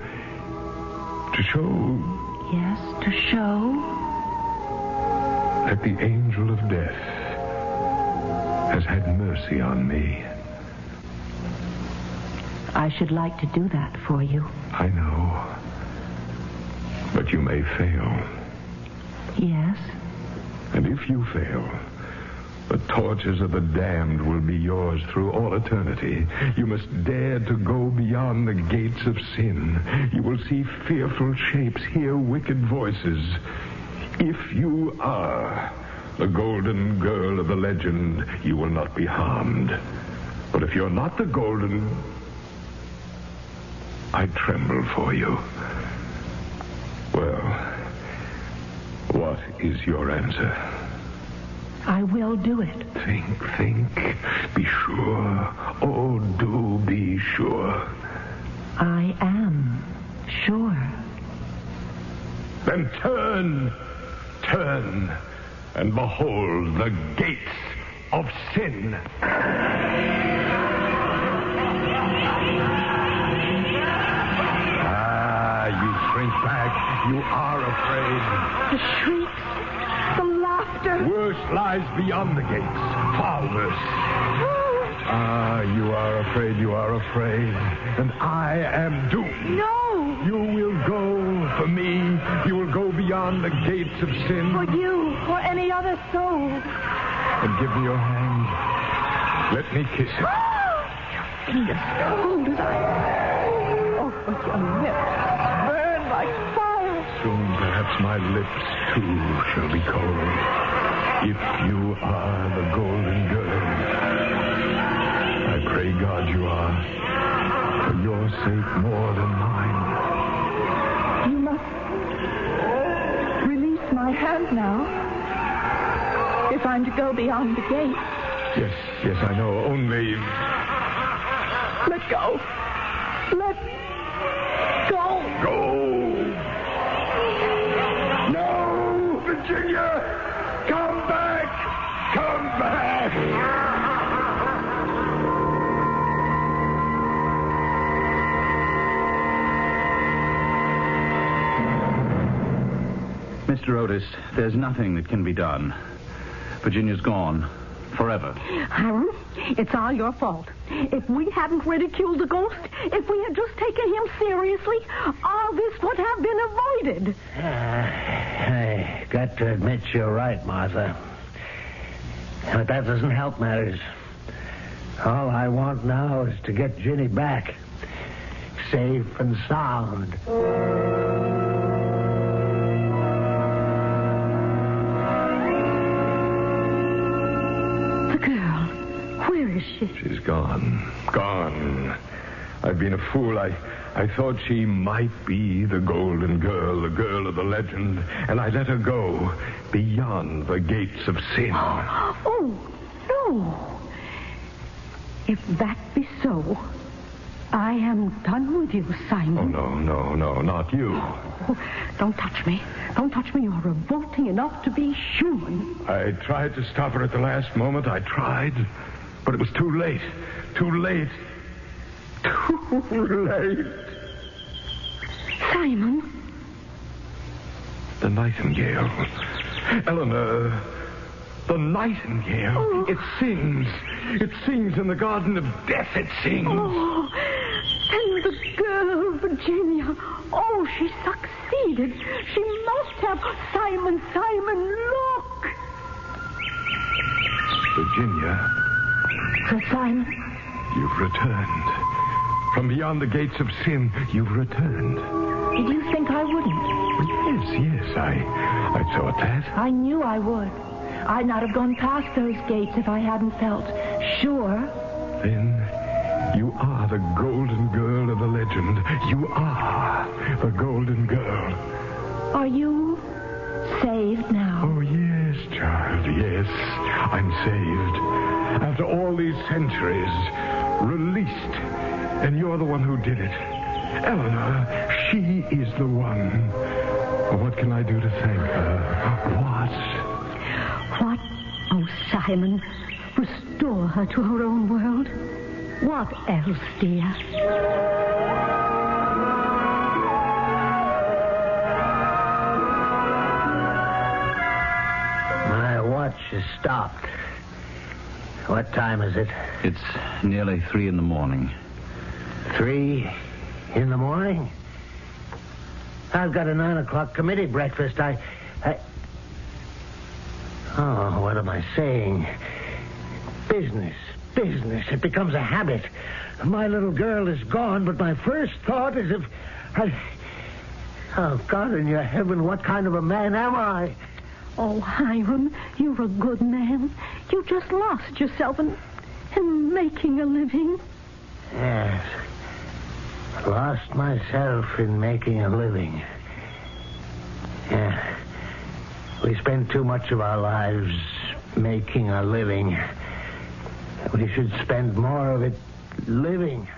Yes, to show? That the angel of death has had mercy on me. I should like to do that for you. I know. But you may fail. Yes. And if you fail, the torches of the damned will be yours through all eternity. You must dare to go beyond the gates of sin. You will see fearful shapes, hear wicked voices. If you are the golden girl of the legend, you will not be harmed. But if you're not the golden... I tremble for you. Well, what is your answer? I will do it. Think. Be sure. Oh, do be sure. I am sure. Then turn, and behold the gates of sin. You shrink back. You are afraid. The shrieks, the laughter. Worse lies beyond the gates. Far worse. You are afraid. And I am doomed. No. You will go for me. You will go beyond the gates of sin. For you, or any other soul. And give me your hand. Let me kiss it. Fingers cold as ice. Oh, but your lips burn like fire. Soon, perhaps, my lips, too, shall be cold. If you are the golden girl, I pray God you are, for your sake more than mine. You must release my hand now. If I'm to go beyond the gate. Yes, I know. Only... Let go. Let go. Go. No, Virginia! Come back! Come back! Mr. Otis, there's nothing that can be done. Virginia's gone. Forever. Hiram, it's all your fault. If we hadn't ridiculed the ghost, if we had just taken him seriously, all this would have been avoided. I got to admit you're right, Martha. But that doesn't help matters. All I want now is to get Ginny back, safe and sound. She's gone. I've been a fool. I thought she might be the golden girl, the girl of the legend, and I let her go beyond the gates of sin. Oh, no. If that be so, I am done with you, Simon. Oh, no, not you. Oh, don't touch me. Don't touch me. You're revolting enough to be human. I tried to stop her at the last moment. I tried. But it was too late. Too late. Simon. The nightingale. Eleanor. The nightingale. Oh. It sings. It sings in the garden of death. It sings. Oh, and the girl, Virginia. Oh, she succeeded. She must have. Simon, look. Virginia. Sir Simon? You've returned. From beyond the gates of sin, you've returned. Did you think I wouldn't? Yes, I thought that. I knew I would. I'd not have gone past those gates if I hadn't felt sure. Then you are the golden girl of the legend. You are the golden girl. Are you saved now? Oh, yes, child, yes. I'm saved. After all these centuries, released. And you're the one who did it. Eleanor, she is the one. What can I do to thank her? What? Oh, Simon, restore her to her own world. What else, dear? My watch is stopped. What time is it? It's nearly 3 in the morning. 3 in the morning? I've got a 9 o'clock committee breakfast. Oh, what am I saying? Business. It becomes a habit. My little girl is gone, but my first thought is Oh, God in your heaven, what kind of a man am I? Oh, Hiram, you're a good man. You just lost yourself in making a living. Yes. Lost myself in making a living. Yeah. We spend too much of our lives making a living. We should spend more of it living.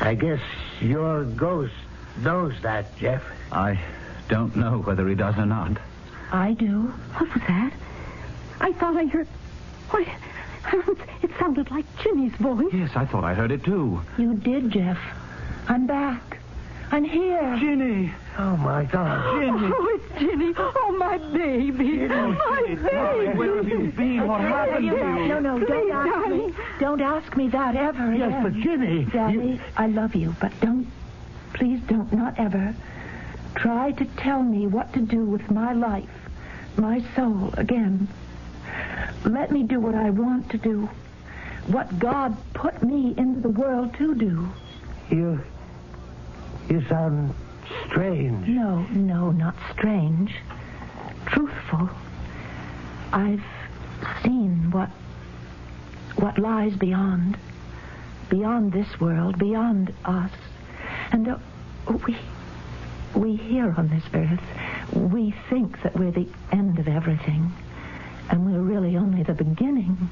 I guess your ghost knows that, Jeff. I don't know whether he does or not. I do. What was that? I thought I heard... Why, it sounded like Ginny's voice. Yes, I thought I heard it too. You did, Jeff. I'm back. I'm here. Ginny. Oh, my God. Ginny. Oh, it's Ginny. Oh, my baby. My baby. Where have you been? What happened to you? No, don't ask me. Don't ask me that ever again. Yes, but Ginny... Daddy, I love you, but please don't, not ever, try to tell me what to do with my life, my soul, again. Let me do what I want to do, what God put me into the world to do. You sound strange. No, not strange. Truthful. I've seen what lies beyond this world, beyond us. And we here on this earth, we think that we're the end of everything. And we're really only the beginning.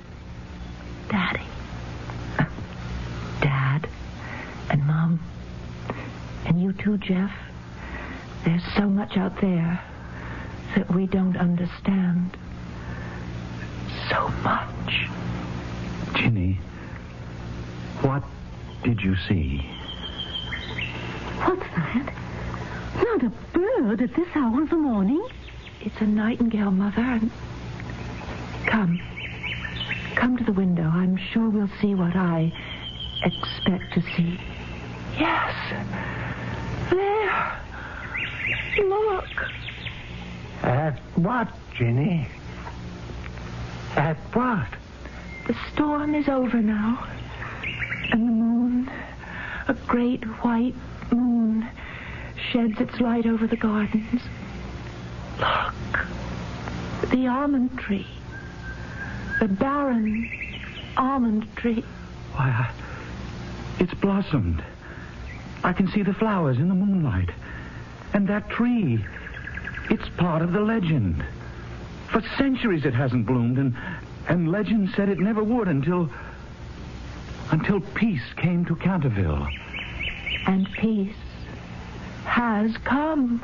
Daddy. Dad. And Mom. And you too, Jeff. There's so much out there that we don't understand. So much. Ginny, what did you see? What's that? Not a bird at this hour of the morning. It's a nightingale, Mother, and... Come to the window. I'm sure we'll see what I expect to see. Yes. There. Look. At what, Ginny? At what? The storm is over now. And the moon, a great white moon, sheds its light over the gardens. Look. The almond tree. The barren almond tree. Why, it's blossomed. I can see the flowers in the moonlight. And that tree, it's part of the legend. For centuries it hasn't bloomed, and legend said it never would until peace came to Canterville. And peace has come.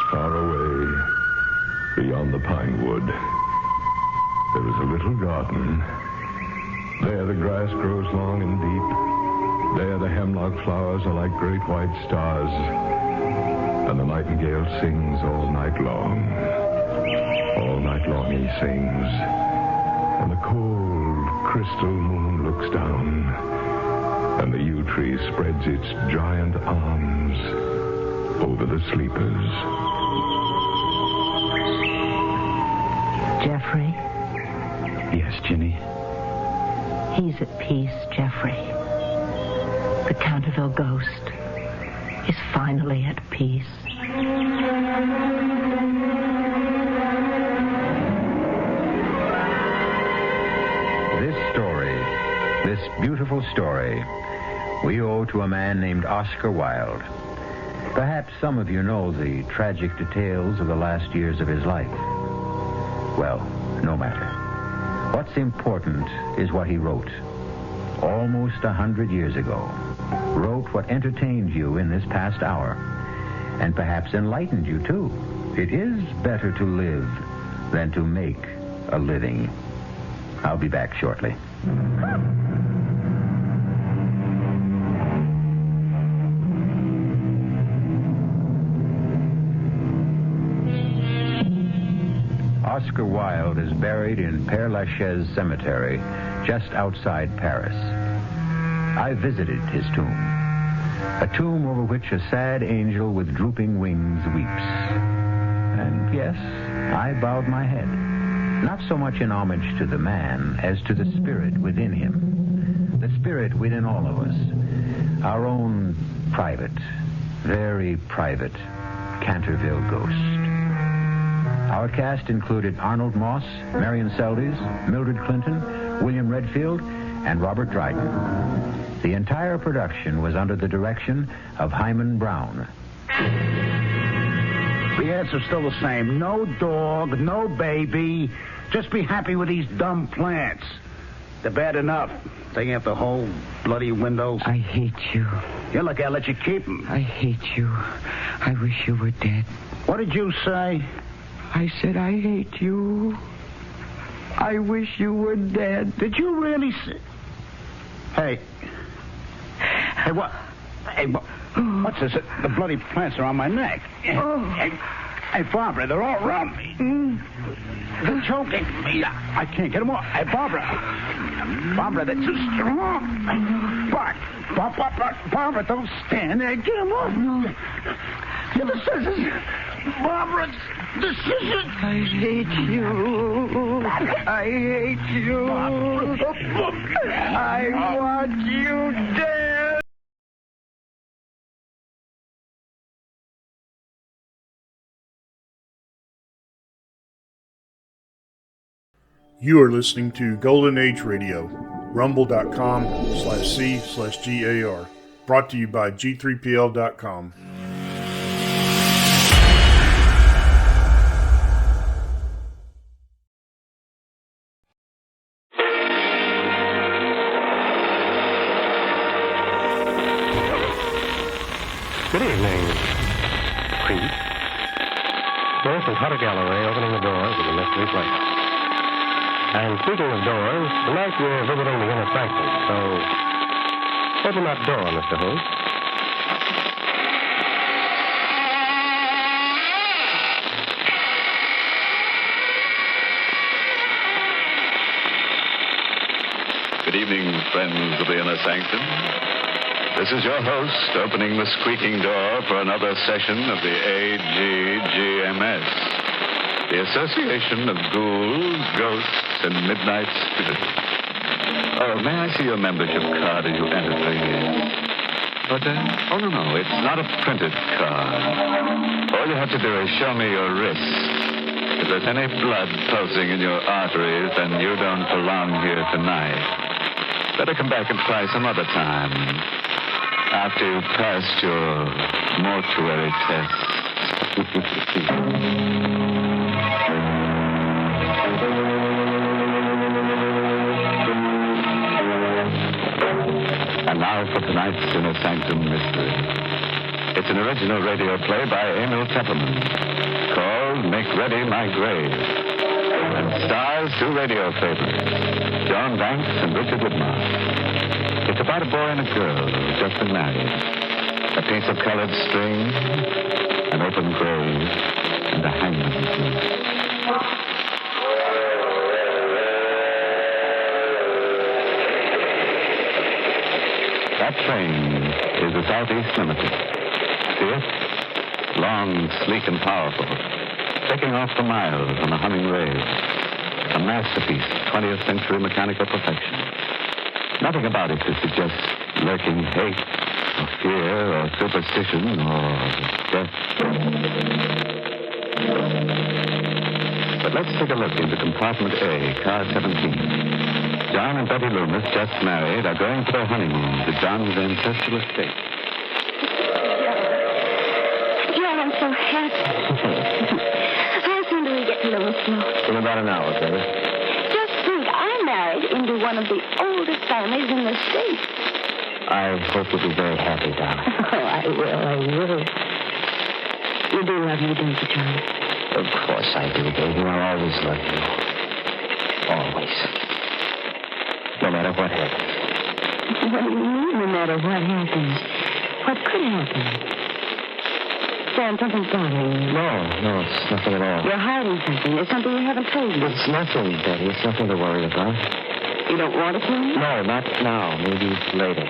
Far away, beyond the pine wood, there is a little garden. There the grass grows long and deep. There the hemlock flowers are like great white stars. And the nightingale sings all night long. All night long he sings. And the cold crystal moon looks down. And the yew tree spreads its giant arms over the sleepers. Jeffrey? Yes, Ginny? He's at peace, Jeffrey. The Canterville ghost is finally at peace. This story, this beautiful story, we owe to a man named Oscar Wilde. Perhaps some of you know the tragic details of the last years of his life. Well, no matter. What's important is what he wrote. Almost 100 years ago. Wrote what entertained you in this past hour. And perhaps enlightened you, too. It is better to live than to make a living. I'll be back shortly. Oscar Wilde is buried in Père Lachaise Cemetery, just outside Paris. I visited his tomb. A tomb over which a sad angel with drooping wings weeps. And yes, I bowed my head. Not so much in homage to the man as to the spirit within him. The spirit within all of us. Our own private, very private Canterville ghost. Our cast included Arnold Moss, Marion Seldes, Mildred Clinton, William Redfield, and Robert Dryden. The entire production was under the direction of Hyman Brown. The answer's still the same. No dog, no baby. Just be happy with these dumb plants. They're bad enough. Taking out the whole bloody window. I hate you. Yeah, look, I'll let you keep them. I hate you. I wish you were dead. What did you say? I said I hate you. I wish you were dead. Did you really say... Hey. Hey, what? Hey, what's this? The bloody plants are on my neck. Hey, Barbara, they're all around me. They're choking me. I can't get them off. Hey, Barbara. Barbara, they're too strong. Barbara, don't stand there. Get them off. No. Get the scissors. Barbara, the scissors. I hate you. I hate you. I want you dead. You are listening to Golden Age Radio, rumble.com/C/GAR. Brought to you by G3PL.com. Good evening, Creep. This is Hutter Galloway opening the doors of the Mystery Playhouse. And speaking of doors, tonight we're visiting the inner sanctum, so open that door, Mr. Host. Good evening, friends of the inner sanctum. This is your host opening the squeaking door for another session of the AGGMS, the Association of Ghouls, Ghosts, and Midnight Spirits. Oh, may I see your membership card as you enter, please? But, oh, no, it's not a printed card. All you have to do is show me your wrist. If there's any blood pulsing in your arteries, then you don't belong here tonight. Better come back and try some other time. After you've passed your mortuary test. And now for tonight's Inner Sanctum Mystery. It's an original radio play by Emil Tepperman called Make Ready My Grave. And stars two radio favorites, John Banks and Richard Widmark. It's about a boy and a girl who've just been married. A piece of colored string, an open grave, and a hangman's noose. That train is the Southeast Limited. See it? Long, sleek, and powerful. Taking off for miles on a humming rail. A masterpiece of 20th century mechanical perfection. Nothing about it to suggest lurking hate, or fear, or superstition, or death. But let's take a look into compartment A, car 17. John and Betty Loomis, just married, are going for their honeymoon to John's ancestral estate. John, I'm so happy. How soon do we get to Lewisville? In about an hour, Betty. Just think, I'm married into one of the oldest families in the state. I hope you'll be very happy, darling. Oh, I will. You do love me, don't you, John? Of course I do, baby. I'll always love you. Always. No matter what happens. What do you mean, no matter what happens? What could happen? Sam, something's bothering you. No, it's nothing at all. You're hiding something. There's something you haven't told me. It's nothing, Betty. It's nothing to worry about. You don't want to tell me? No, not now. Maybe later.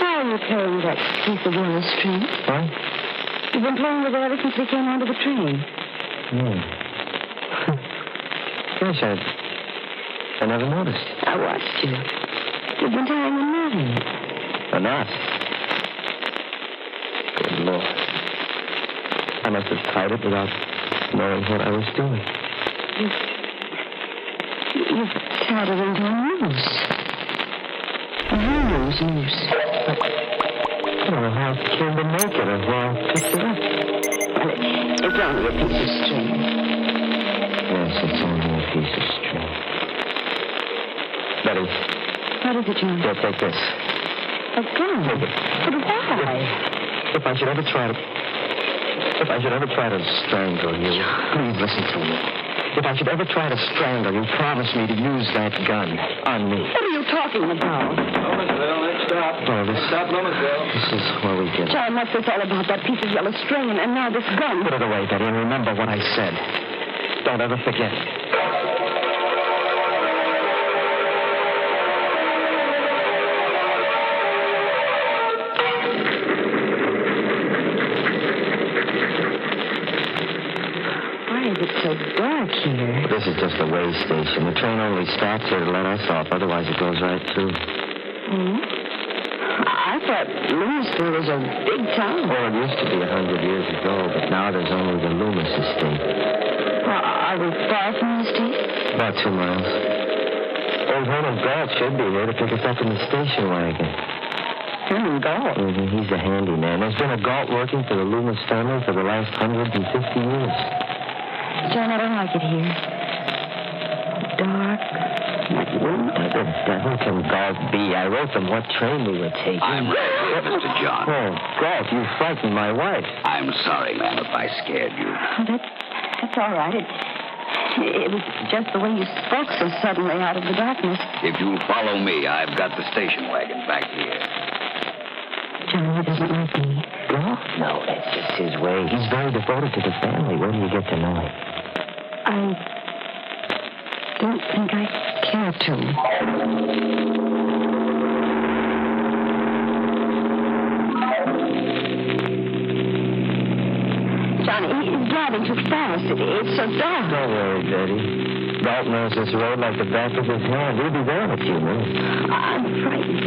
How are you playing with that piece of yellow string? What? You've been playing with it ever since we came onto the train. Gosh, I never noticed. I watched you. You've been tying a knot in it. A knot? Good Lord. I must have tied it without knowing what I was doing. You've tied it into a noose. A noose. I don't know how it came to make it or where I picked it up. Well, it's only a piece of string. Yes, it's only a piece of string. Betty. What is it, John? Here, take this. A gun? Take it. But why? If I should ever try to strangle you, please listen to me. If I should ever try to strangle you, promise me to use that gun on me. What are you talking about? Lomasville, next stop. Oh, this is where we get it. John, what's this all about? That piece of yellow string and now this gun. Put it away, Betty, and remember what I said. Don't ever forget it. It's so dark here. This is just a way station. The train only stops here to let us off. Otherwise, it goes right through. Hmm? I thought Lewisville was a big town. Well, it used to be 100 years ago, but now there's only the Loomis estate. Are we far from the estate? About 2 miles. Old Herman Galt should be here to pick us up in the station wagon. Herman Galt? Mm-hmm. He's a handyman. There's been a Galt working for the Loomis family for the last 150 years. John, I don't like it here. Dark. What the devil can Galt be? I wrote them what train we were taking. I'm right here, Mr. John. Oh, Galt, you frightened my wife. I'm sorry, ma'am, if I scared you. That's all right. It was just the way you spoke so suddenly out of the darkness. If you'll follow me, I've got the station wagon back here. John, he doesn't like me. No, that's just his way. He's very devoted to the family. Where do you get to know him? I don't think I care to. Johnny, he's driving too fast. It's so dark. Don't worry, Betty. Galt knows this road like the back of his hand. We'll be there in a few minutes. I'm frightened.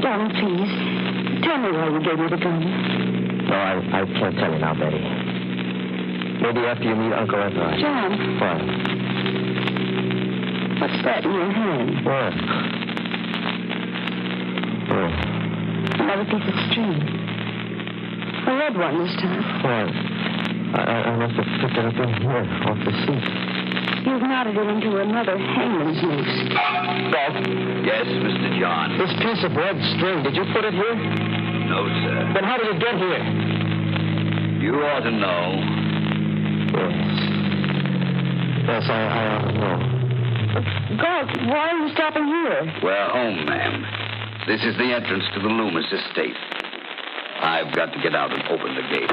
Darling, please, tell me why you gave me the gun. No, I can't tell you now, Betty. Maybe after you meet Uncle Everard. John. What? What's that in your hand? What? Another piece of string. A red one this time. What? I must have picked it up in here, off the seat. You've knotted it into another hangman's noose. Galt? Yes, Mr. John. This piece of red string, did you put it here? No, sir. Then how did it get here? You ought to know. Yes, I ought to know. Galt, why are you stopping here? We're home, ma'am. This is the entrance to the Loomis estate. I've got to get out and open the gate.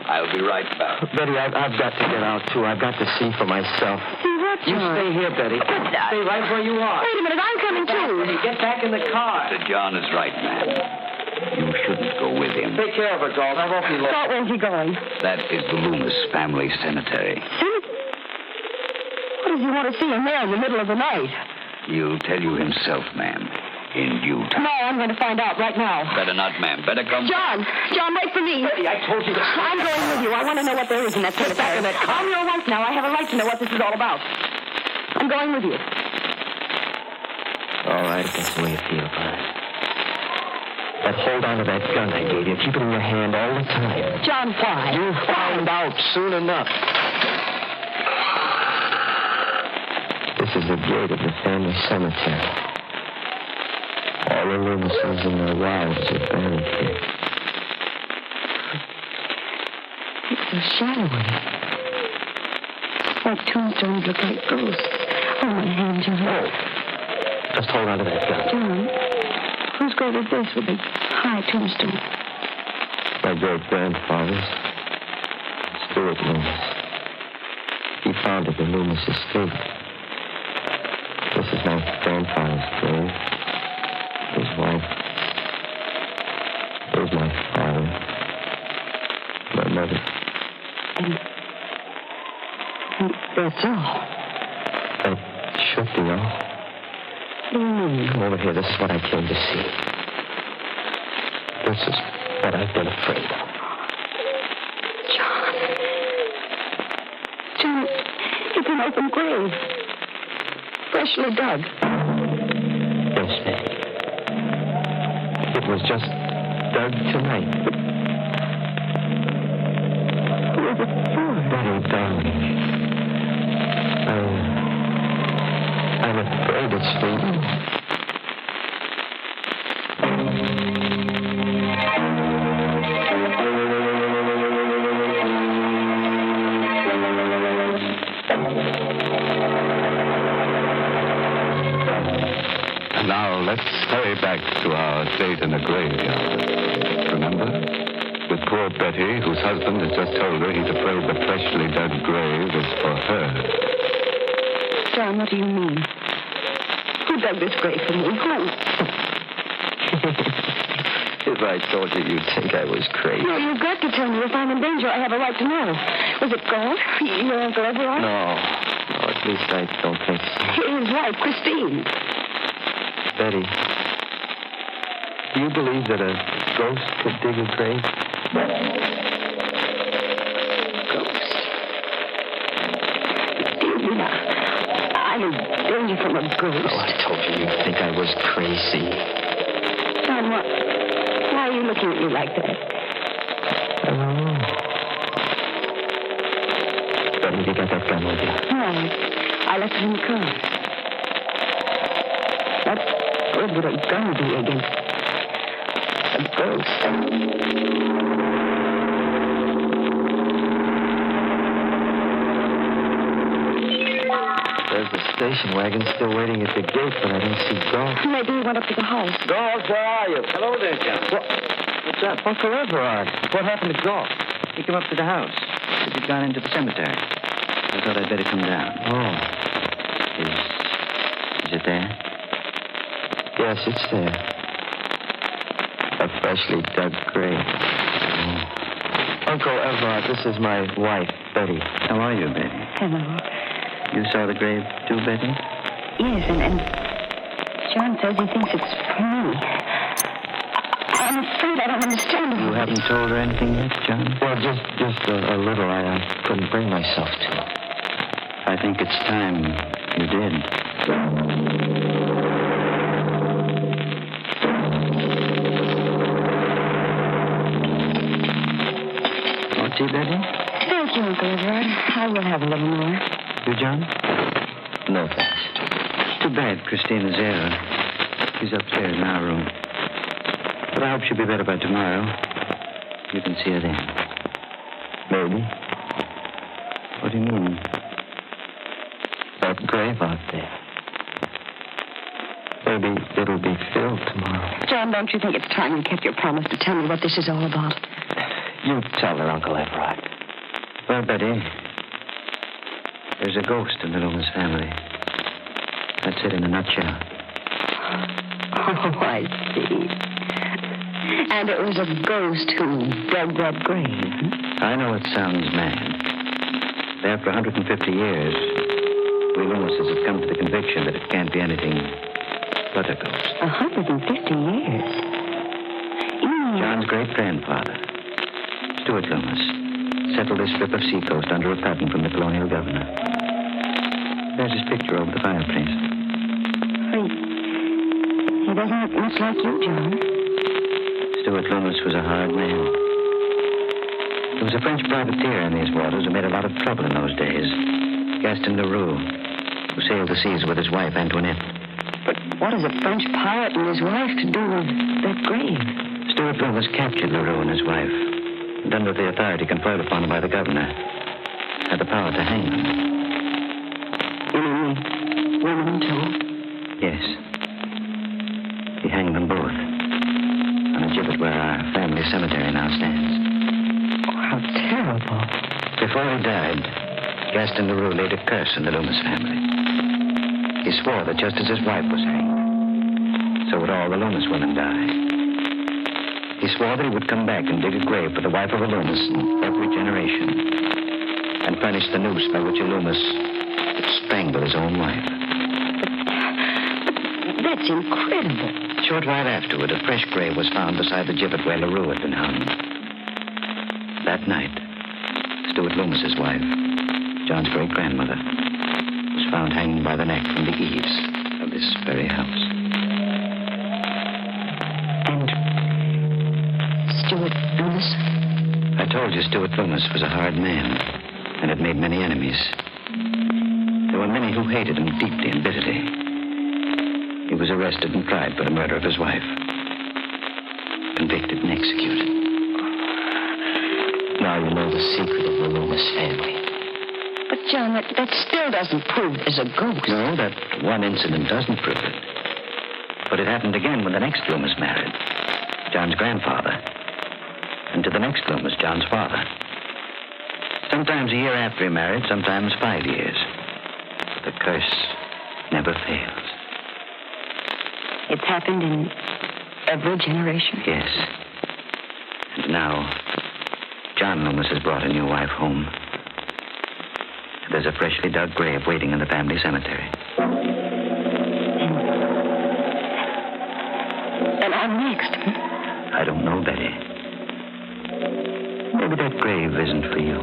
I'll be right back. Betty, I've got to get out, too. I've got to see for myself. See what, You John? stay here, Betty. Stay right where you are. Wait a minute, I'm coming too. Get back in the car. Mr. John is right, ma'am. You shouldn't go with him. Take care of her, Galt. I won't be long. Galt, where's he going? That is the Loomis family cemetery. What does he want to see in there in the middle of the night? He'll tell you himself, ma'am, in due time. No, I'm going to find out right now. Better not, ma'am. Better come. John, wait for me. Betty, I told you to... I'm going with you. I want to know what there is in that cemetery. I'm your wife now. I have a right to know what this is all about. I'm going with you. All right, if that's the way you feel about it. But hold on to that gun I gave you. Keep it in your hand all the time. John, why? You'll find out soon enough. This is the gate of the family cemetery. All the Loomises and their wives are buried here. It's so shadowy. Like tombstones look like ghosts. Oh, my hand, John. Oh. Just hold on to that gun. John, whose grave is this with the high tombstone? My great-grandfather's. Stuart Loomis. He founded the Loomis estate. This is my grandfather's grave. His wife. Here's my father. My mother. And that's all. That should be all. What do you mean? Come over here. This is what I came to see. This is what I've been afraid of. John, it's an open grave. Freshly dug. Yes, Betty. It was just dug tonight. Who is it for? Betty, darling. I'm afraid it's for you. Now, let's hurry back to our date in the graveyard. Remember? With poor Betty, whose husband has just told her he's afraid the freshly dug grave is for her. John, what do you mean? Who dug this grave for me? Who? If I told you, you'd think I was crazy. No, you've got to tell me. If I'm in danger, I have a right to know. Was it gold? Your Uncle Everard? No, at least I don't think so. His wife, Christine. Betty, do you believe that a ghost could dig a grave? Ghost? Do you mean I'm in danger from a ghost? Oh, I told you you'd think I was crazy. John, what? Why are you looking at me like that? I don't know. Betty, you got that gun with you? No, I left it in the car. What good would a gun be against a ghost? There's the station wagon still waiting at the gate, but I don't see Dolph. Maybe he went up to the house. Dolph, where are you? Hello there, John. What's up? Uncle Everard. What happened to Dolph? He came up to the house. Said he'd gone into the cemetery. I thought I'd better come down. Oh. Is it there? Yes, it's there. A freshly dug grave. Uncle Everard, this is my wife, Betty. How are you, Betty? Hello. You saw the grave too, Betty? Yes, and John says he thinks it's for me. I'm afraid I don't understand him. You haven't told her anything yet, John? Well, just a little. I couldn't bring myself to. I think it's time you did. Tea, Betty? Thank you, Uncle Everard. I will have a little more. You, John? No, thanks. Too bad Christina's ill. She's upstairs in our room. But I hope she'll be better by tomorrow. You can see her then. Maybe. What do you mean? That grave out there. Maybe it'll be filled tomorrow. John, don't you think it's time you kept your promise to tell me what this is all about? You tell her, Uncle Everard. Well, Betty, there's a ghost in the Loomis family. That's it in a nutshell. Oh, I see. And it was a ghost who dug that grave. I know it sounds mad. But after 150 years, we Loomises have come to the conviction that it can't be anything but a ghost. 150 years? John's great-grandfather, Stuart Loomis, settled this strip of seacoast under a patent from the colonial governor. There's his picture over the fireplace. He doesn't look much like you, John. Stuart Loomis was a hard man. There was a French privateer in these waters who made a lot of trouble in those days. Gaston Leroux, who sailed the seas with his wife, Antoinette. But what has a French pirate and his wife to do with that grave? Stuart Loomis captured Leroux and his wife, and under the authority conferred upon him by the governor, had the power to hang them. You mean the women, too? Yes. He hanged them both on a gibbet where our family cemetery now stands. Oh, how terrible. Before he died, Gaston Leroux laid a curse on the Loomis family. He swore that just as his wife was hanged, so would all the Loomis women die. He swore that he would come back and dig a grave for the wife of a Loomis in every generation, and furnish the noose by which a Loomis would strangle his own wife. That's incredible. A short while afterward, a fresh grave was found beside the gibbet where Leroux had been hung. That night, Stuart Loomis's wife, John's great-grandmother, was found hanging by the neck from the eaves of this very house. Major Stuart Loomis was a hard man and had made many enemies. There were many who hated him deeply and bitterly. He was arrested and tried for the murder of his wife. Convicted and executed. Now you know the secret of the Loomis family. But, John, that still doesn't prove there's a ghost. No, that one incident doesn't prove it. But it happened again when the next Loomis married. John's grandfather. And to the next Loomis, John's father. Sometimes a year after he married, sometimes 5 years. But the curse never fails. It's happened in every generation? Yes. And now, John Loomis has brought a new wife home. There's a freshly dug grave waiting in the family cemetery. And I'm next. I don't know, Betty. Maybe that grave isn't for you.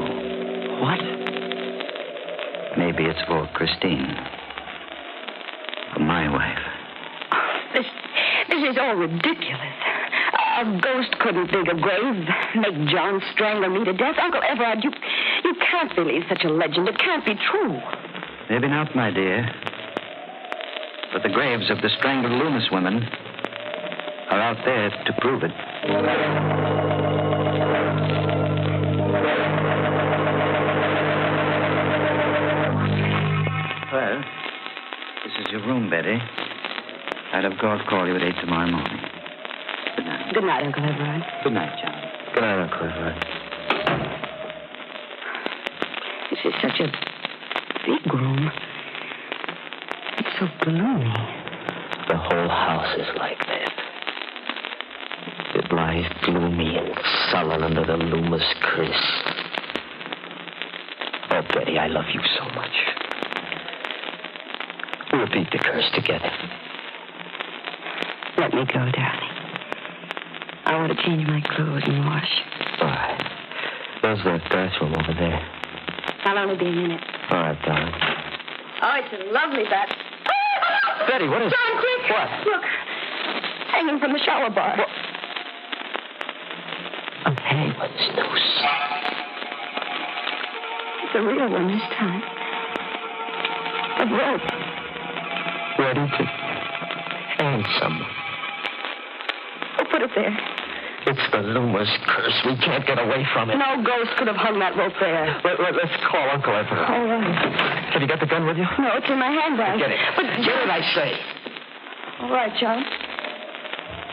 What? Maybe it's for Christine. For my wife. This is all ridiculous. A ghost couldn't dig a grave, make John strangle me to death. Uncle Everard, you can't believe such a legend. It can't be true. Maybe not, my dear. But the graves of the strangled Loomis women are out there to prove it. Well, this is your room, Betty. I'd have call you at 8 tomorrow morning. Good night. Good night, Uncle Everard. Good night, John. Good night, Uncle Everard. This is such a big room. It's so gloomy. The whole house is like that. It lies gloomy and sullen under the Loomis curse. Oh, Betty, I love you so much. We'll beat the curse together. Let me go, darling. I want to change my clothes and wash. All right. There's the bathroom over there. I'll only be a minute. All right, darling. Oh, it's a lovely bath. Betty, what is... John, quick! What? Look. Hanging from the shower bar. What? A hangman's noose. It's a real one this time. A rope. Ready to hang someone. Who put it there? It's the Loomis curse. We can't get away from it. No ghost could have hung that rope there. Let's call Uncle Everard. All right. Have you got the gun with you? No, it's in my handbag. Get it. But Get it, I say. All right, John.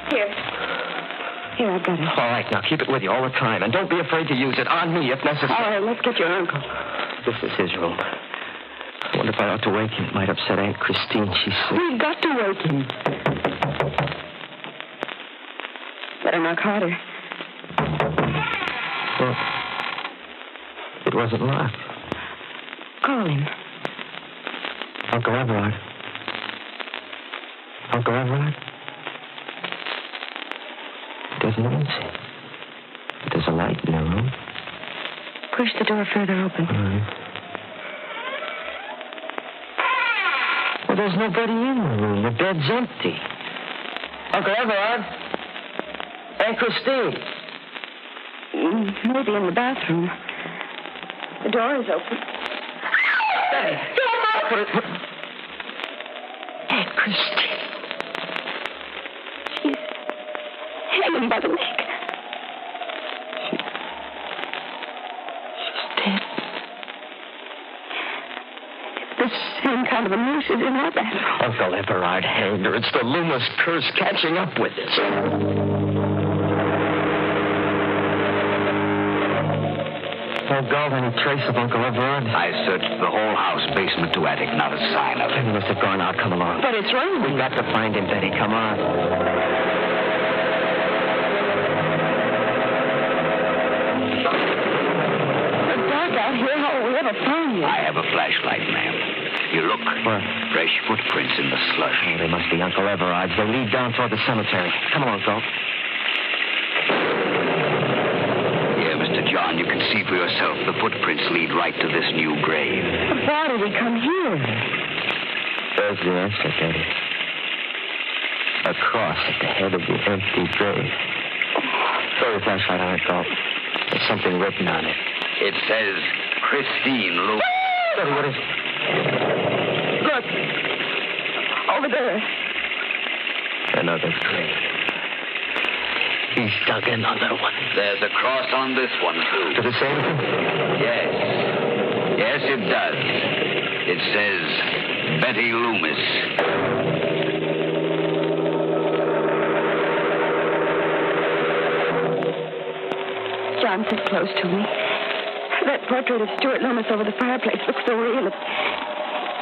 Here, I've got it. All right, now keep it with you all the time. And don't be afraid to use it on me if necessary. All right, let's get your uncle. This is his room. I wonder if I ought to wake him. It might upset Aunt Christine. She's sick. We've got to wake him. Better knock harder. Well, it wasn't locked. Call him. Uncle Everard. Uncle Everard? It doesn't answer. But there's a light in the room. Push the door further open. All right. Well, there's nobody in the room. The bed's empty. Uncle Everard? Aunt Christine? Maybe in the bathroom. The door is open. Betty! What? Aunt Christine. She's hanging by the neck. She's dead. The same kind of a noose is in my bathroom. Uncle Everard hanged her. It's the Loomis curse catching up with us. No gold, any trace of Uncle Everard? I searched the whole house, basement to attic, not a sign of He him. must have gone out. Come along. But it's raining. We've got to find him, Betty. Come on. It's dark out here. How will we ever find you? I have a flashlight, ma'am. You look. What? Fresh footprints in the slush. Oh, they must be Uncle Everard's. They lead down toward the cemetery. Come along, Galt. Here, Mr. John, you can see for yourself the footprints lead right to this new grave. But why did we come here? There's the answer, Betty. A cross at the head of the empty grave. Throw your flashlight on it, Galt. There's something written on it. It says Christine Loomis. Betty, what is it? Look. Over there. Another grave. He's dug another one. There's a cross on this one, too. To the same thing? Yes. Yes, it does. It says Betty Loomis. John, sit close to me. That portrait of Stuart Loomis over the fireplace looks so real. It's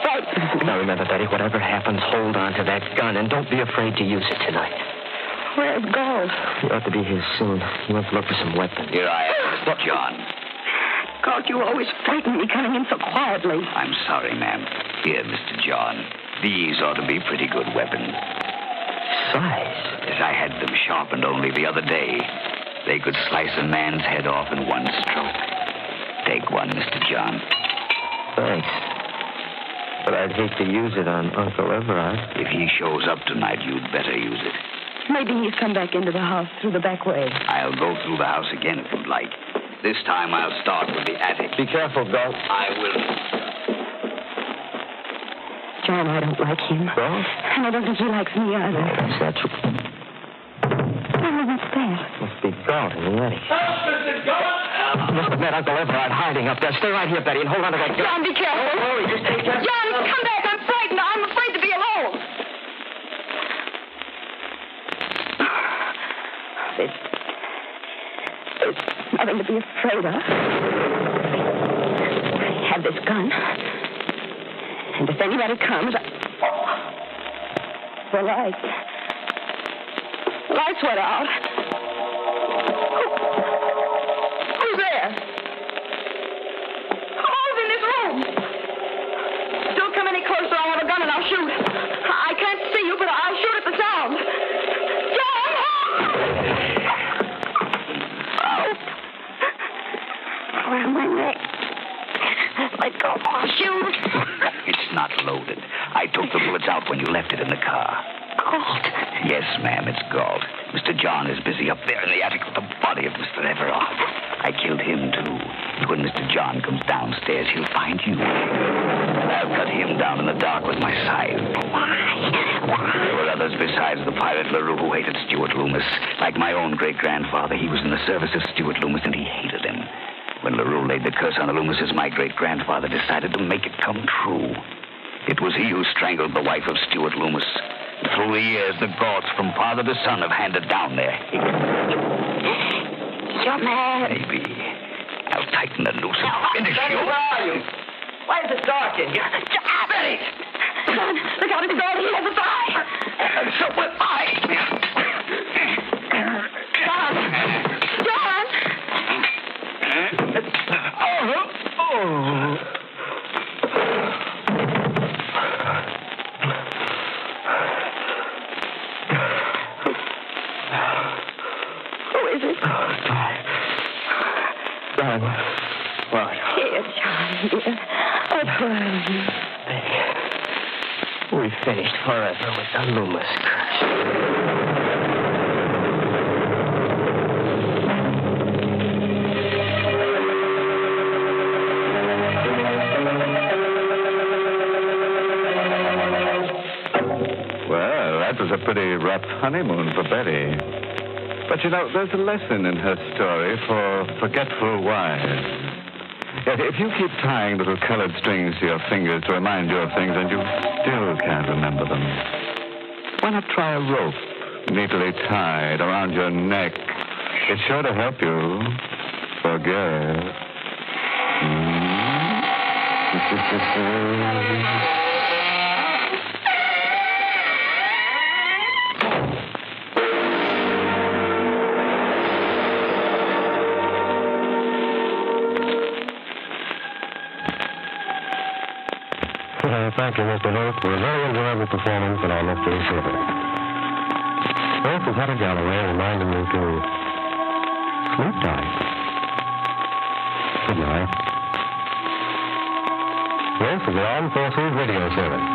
frightening. Now remember, Betty, whatever happens, hold on to that gun and don't be afraid to use it tonight. Where's Galt? He ought to be here soon. He wants to look for some weapons. Here I am, Mr. John. Galt, you always frighten me coming in so quietly. I'm sorry, ma'am. Here, Mr. John. These ought to be pretty good weapons. Size? Yes, I had them sharpened only the other day. They could slice a man's head off in one stroke. Take one, Mr. John. Thanks. But I'd hate to use it on Uncle Everard. If he shows up tonight, you'd better use it. Maybe he's come back into the house through the back way. I'll go through the house again if you'd like. This time I'll start with the attic. Be careful, Galt. I will. John, I don't like him. Well? And I don't think he likes me either. That's not true. What's that? Must be Galt in the attic. Mr. Galt! Must have met Uncle Everard hiding up there. Stay right here, Betty, and hold on to that gun. John, be careful. Don't worry, just stay careful. John, come back. I'm frightened. I'm afraid to be alone. There's nothing to be afraid of. I have this gun. And if anybody comes, the lights. The lights went out. Who's there? Who's in this room? Don't come any closer. I'll have a gun and I'll shoot. I can't see you, but I'll shoot at the sound. John! Around my neck. Let go. I'll shoot. It's not loaded. I took the bullets out when you left it in the car. Galt. Yes, ma'am, it's Galt. Mr. John is busy up there in the attic with the body of Mr. Everard. I killed him, too. And when Mr. John comes downstairs, he'll find you. I'll cut him down in the dark with my scythe. Why? There were others besides the pirate LaRue who hated Stuart Loomis. Like my own great-grandfather, he was in the service of Stuart Loomis, and he hated him. When LaRue laid the curse on the Loomises, my great-grandfather decided to make it come true. It was he who strangled the wife of Stuart Loomis. Through the years, the gods from father to son have handed down their hate. You're mad. Maybe. I'll tighten the noose and finish Betty, you. where are you? Why is it dark in here? Betty! John, look out, it's Galt. He has a fire. And so will I. John! John! Oh. Who is it? John. What? Here, John, dear. Oh, Brian. We finished forever with the Loomis curse. Well, that was a pretty rough honeymoon for Betty. But, you know, there's a lesson in her story for forgetful wives. If you keep tying little colored strings to your fingers to remind you of things and you still can't remember them, why not try a rope neatly tied around your neck? It's sure to help you forget. Thank you, Mr. Holt, for a very enjoyable performance in our mystery theater. This is Hutter Galloway reminding you to sleep tight. Good night. This is the Armed Forces Radio Service.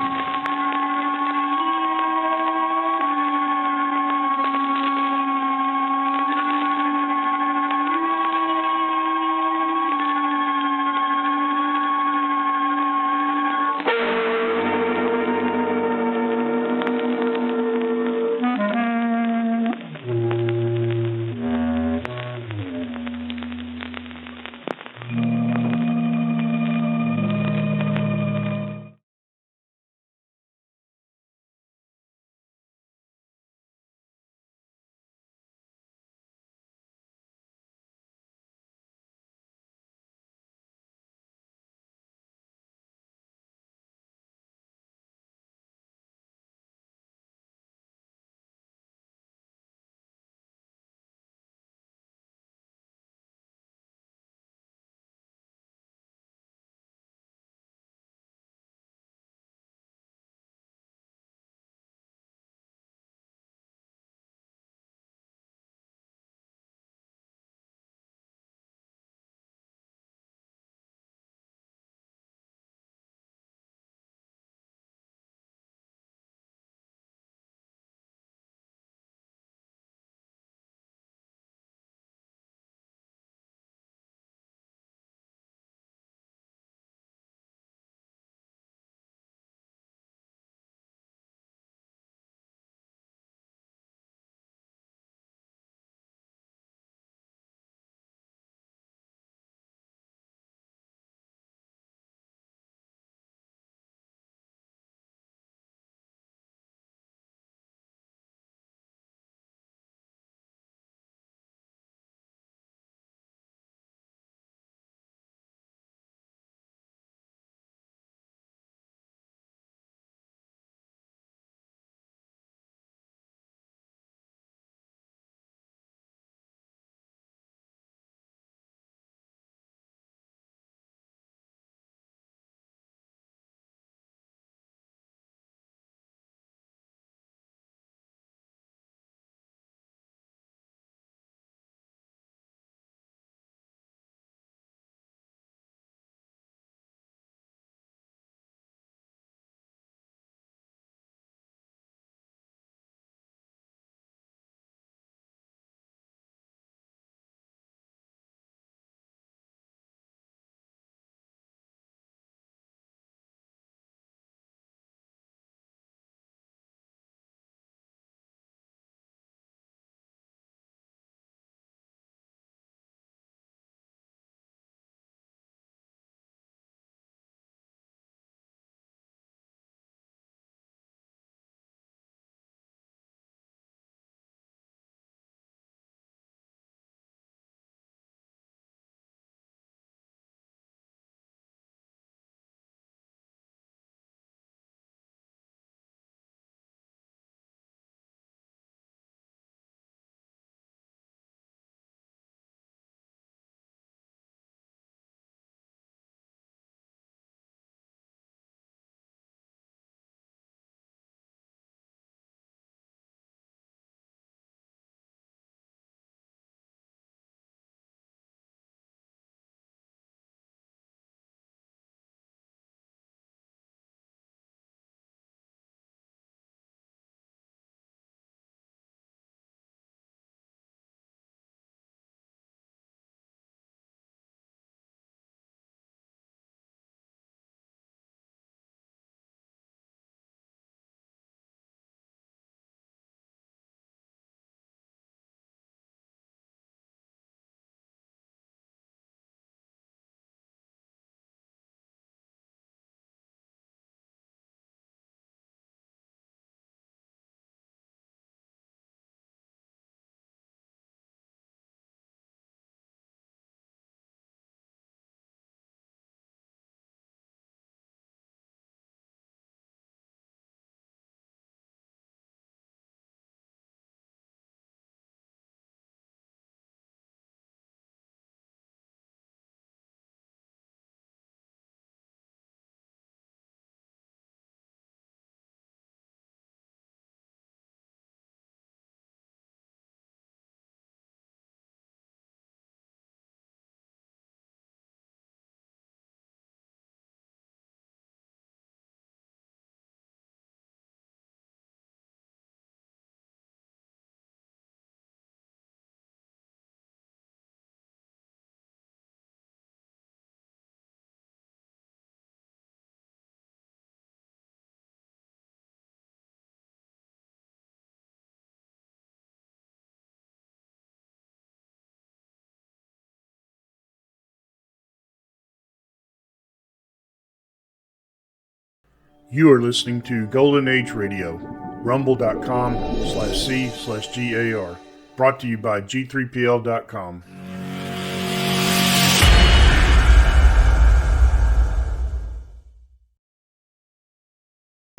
You are listening to Golden Age Radio, rumble.com/C/GAR. Brought to you by G3PL.com.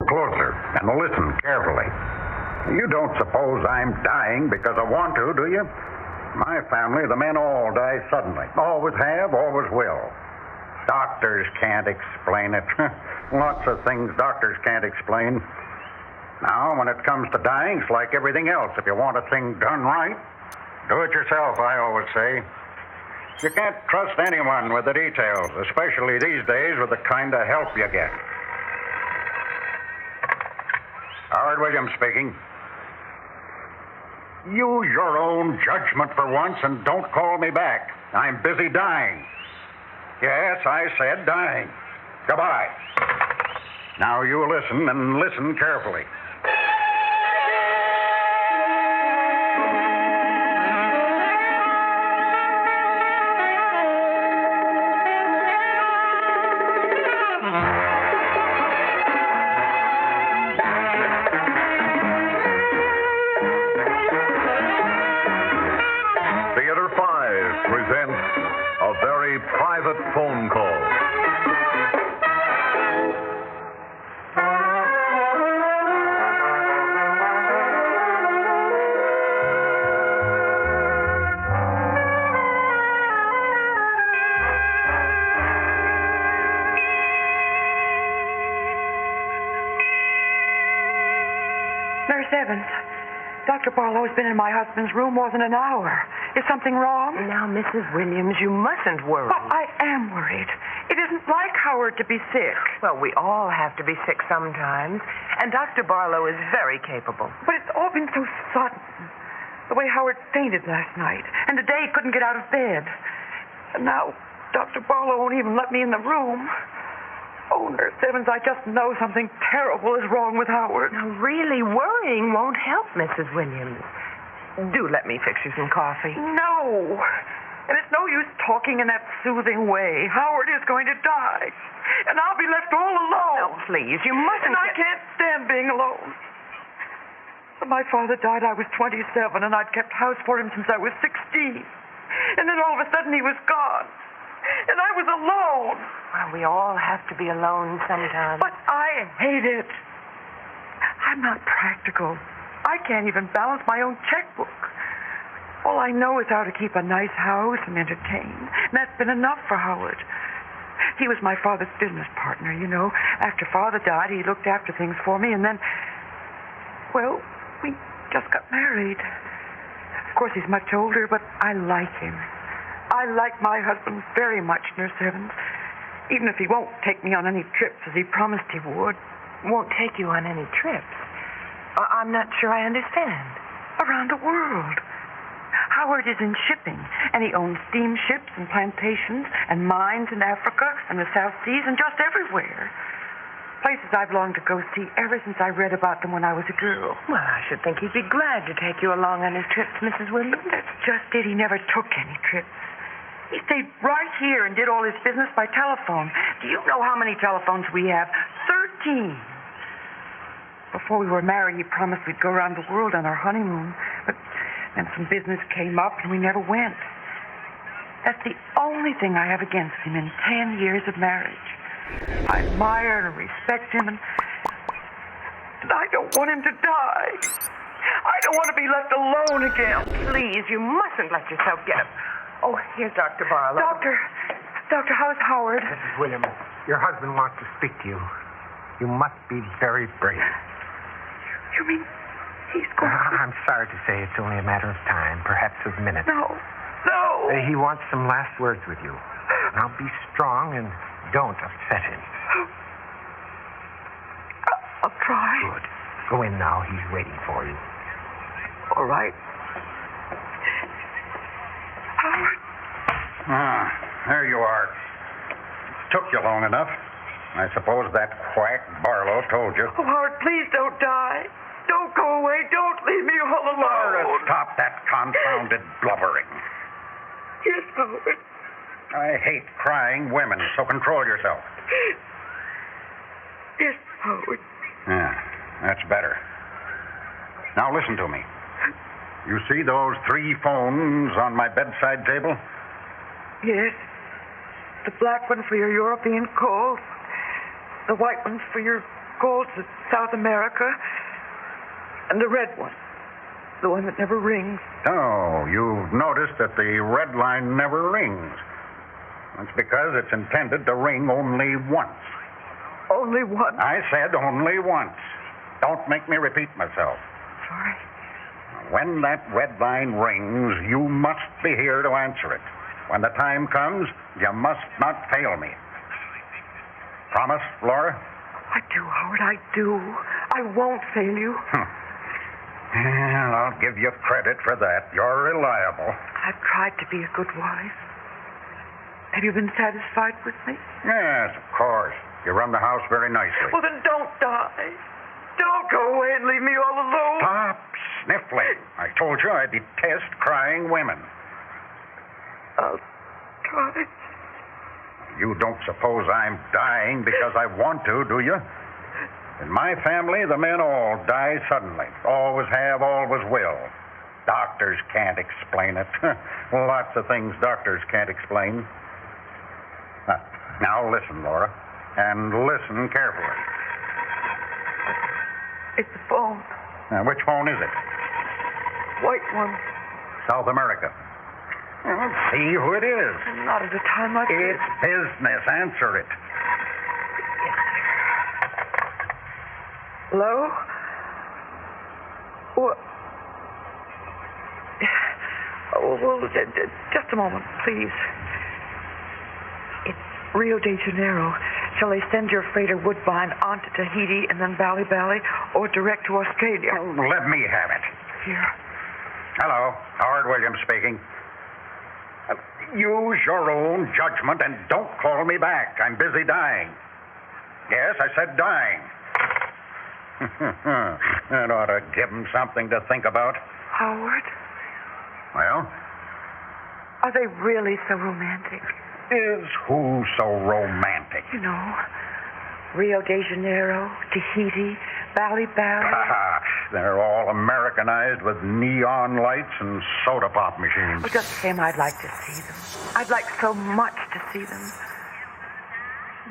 Closer and listen carefully. You don't suppose I'm dying because I want to, do you? My family, the men all die suddenly. Always have, always will. Doctors can't explain it. Lots of things doctors can't explain. Now, when it comes to dying, it's like everything else. If you want a thing done right, do it yourself, I always say. You can't trust anyone with the details, especially these days with the kind of help you get. Howard Williams speaking. Use your own judgment for once and don't call me back. I'm busy dying. Yes, I said dying. Goodbye. Now you listen and listen carefully. Theater 5 presents a very private phone call. Nurse Evans, Dr. Barlow's been in my husband's room more than an hour. Is something wrong? Now, Mrs. Williams, you mustn't worry. But I am worried. It isn't like Howard to be sick. Well, we all have to be sick sometimes, and Dr. Barlow is very capable. But it's all been so sudden. The way Howard fainted last night, and today he couldn't get out of bed. And now Dr. Barlow won't even let me in the room. Oh, Nurse Evans, I just know something terrible is wrong with Howard. Now, really, worrying won't help, Mrs. Williams. Do let me fix you some coffee. No. And it's no use talking in that soothing way. Howard is going to die. And I'll be left all alone. Now, please, you mustn't... And I can't stand being alone. When my father died, I was 27, and I'd kept house for him since I was 16. And then all of a sudden, he was gone. And I was alone. Well, we all have to be alone sometimes. But I hate it. I'm not practical. I can't even balance my own checkbook. All I know is how to keep a nice house and entertain. And that's been enough for Howard. He was my father's business partner, you know. After Father died, he looked after things for me, and then, well, we just got married. Of course, he's much older, but I like him. I like my husband very much, Nurse Evans. Even if he won't take me on any trips as he promised he would. Won't take you on any trips? I'm not sure I understand. Around the world. Howard is in shipping, and he owns steamships and plantations and mines in Africa and the South Seas and just everywhere. Places I've longed to go see ever since I read about them when I was a girl. Well, I should think he'd be glad to take you along on his trips, Mrs. Williams. That's just it. He never took any trips. He stayed right here and did all his business by telephone. Do you know how many telephones we have? 13. Before we were married, he promised we'd go around the world on our honeymoon. But then some business came up and we never went. That's the only thing I have against him in 10 years of marriage. I admire and respect him, and I don't want him to die. I don't want to be left alone again. Please, you mustn't let yourself get up. Oh, here's Dr. Barlow. Doctor, how's Howard? Mrs. Williams, your husband wants to speak to you. You must be very brave. You mean he's going to... I'm sorry to say it's only a matter of time, perhaps of minutes. No. He wants some last words with you. Now be strong and don't upset him. I'll try. Good. Go in now. He's waiting for you. All right. Howard. There you are. Took you long enough. I suppose that quack Barlow told you. Oh, Howard, please don't die. Don't go away. Don't leave me all alone. Stop that confounded blubbering. Yes, Howard. I hate crying women, so control yourself. Yes, Howard. Yeah, that's better. Now listen to me. You see those 3 phones on my bedside table? Yes. The black one for your European calls. The white one for your calls to South America. And the red one. The one that never rings. Oh, you've noticed that the red line never rings. That's because it's intended to ring only once. Only once? I said only once. Don't make me repeat myself. Sorry. When that red line rings, you must be here to answer it. When the time comes, you must not fail me. Promise, Laura? I do, Howard, I do. I won't fail you. Well, I'll give you credit for that. You're reliable. I've tried to be a good wife. Have you been satisfied with me? Yes, of course. You run the house very nicely. Well, then don't die. Don't go away and leave me all alone. Stop sniffling. I told you I detest crying women. I'll try. You don't suppose I'm dying because I want to, do you? In my family, the men all die suddenly. Always have, always will. Doctors can't explain it. Lots of things doctors can't explain. Now listen, Laura, and listen carefully. It's the phone. Now, which phone is it? White one. South America. Well, see who it is. Not at a time like this. It's business. Answer it. Hello? What? Oh, well, just a moment, please. It's Rio de Janeiro. Shall I send your freighter Woodbine on to Tahiti and then Bali Bali, or direct to Australia? Let me have it. Here. Hello, Howard Williams speaking. Use your own judgment and don't call me back. I'm busy dying. Yes, I said dying. That ought to give him something to think about. Howard? Well? Are they really so romantic? Is who so romantic? You know, Rio de Janeiro, Tahiti, Bali Bali. They're all Americanized with neon lights and soda pop machines. Well, just the same, I'd like to see them. I'd like so much to see them.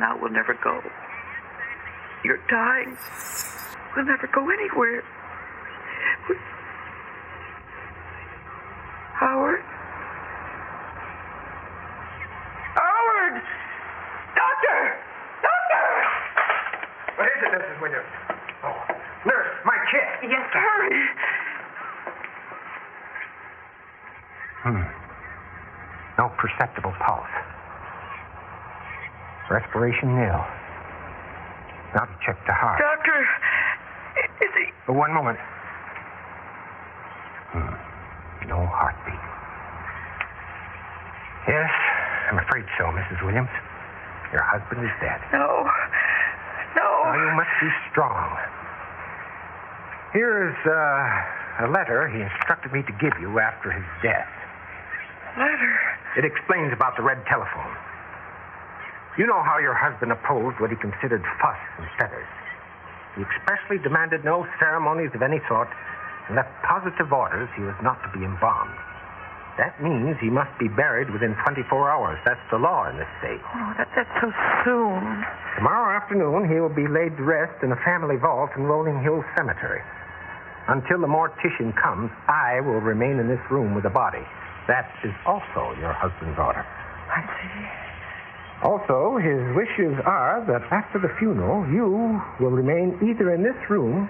Now we'll never go. You're dying. We'll never go anywhere. Howard? Howard! Doctor! Doctor! What is it, Mrs. Williams? Oh, nurse, my kit. Yes, sir. Hurry. No perceptible pulse. Respiration nil. Now to check the heart. Doctor, is he... One moment. No heartbeat. Yes, I'm afraid so, Mrs. Williams. Your husband is dead. No. Now, you must be strong. Here's a letter he instructed me to give you after his death. Letter? It explains about the red telephone. You know how your husband opposed what he considered fuss and feathers. He expressly demanded no ceremonies of any sort and left positive orders he was not to be embalmed. That means he must be buried within 24 hours. That's the law in this state. Oh, that's so soon. Tomorrow afternoon, he will be laid to rest in a family vault in Rolling Hill Cemetery. Until the mortician comes, I will remain in this room with the body. That is also your husband's order. I see. Also, his wishes are that after the funeral, you will remain either in this room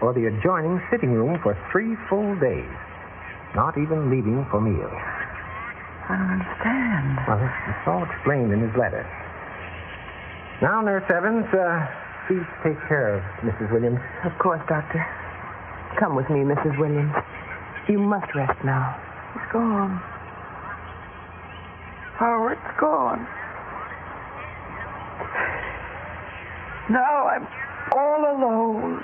or the adjoining sitting room for 3 full days, not even leaving for meals. I don't understand. Well, it's all explained in his letter. Now, Nurse Evans, please take care of Mrs. Williams. Of course, Doctor. Come with me, Mrs. Williams. You must rest now. He's gone. Howard's gone. Now I'm all alone.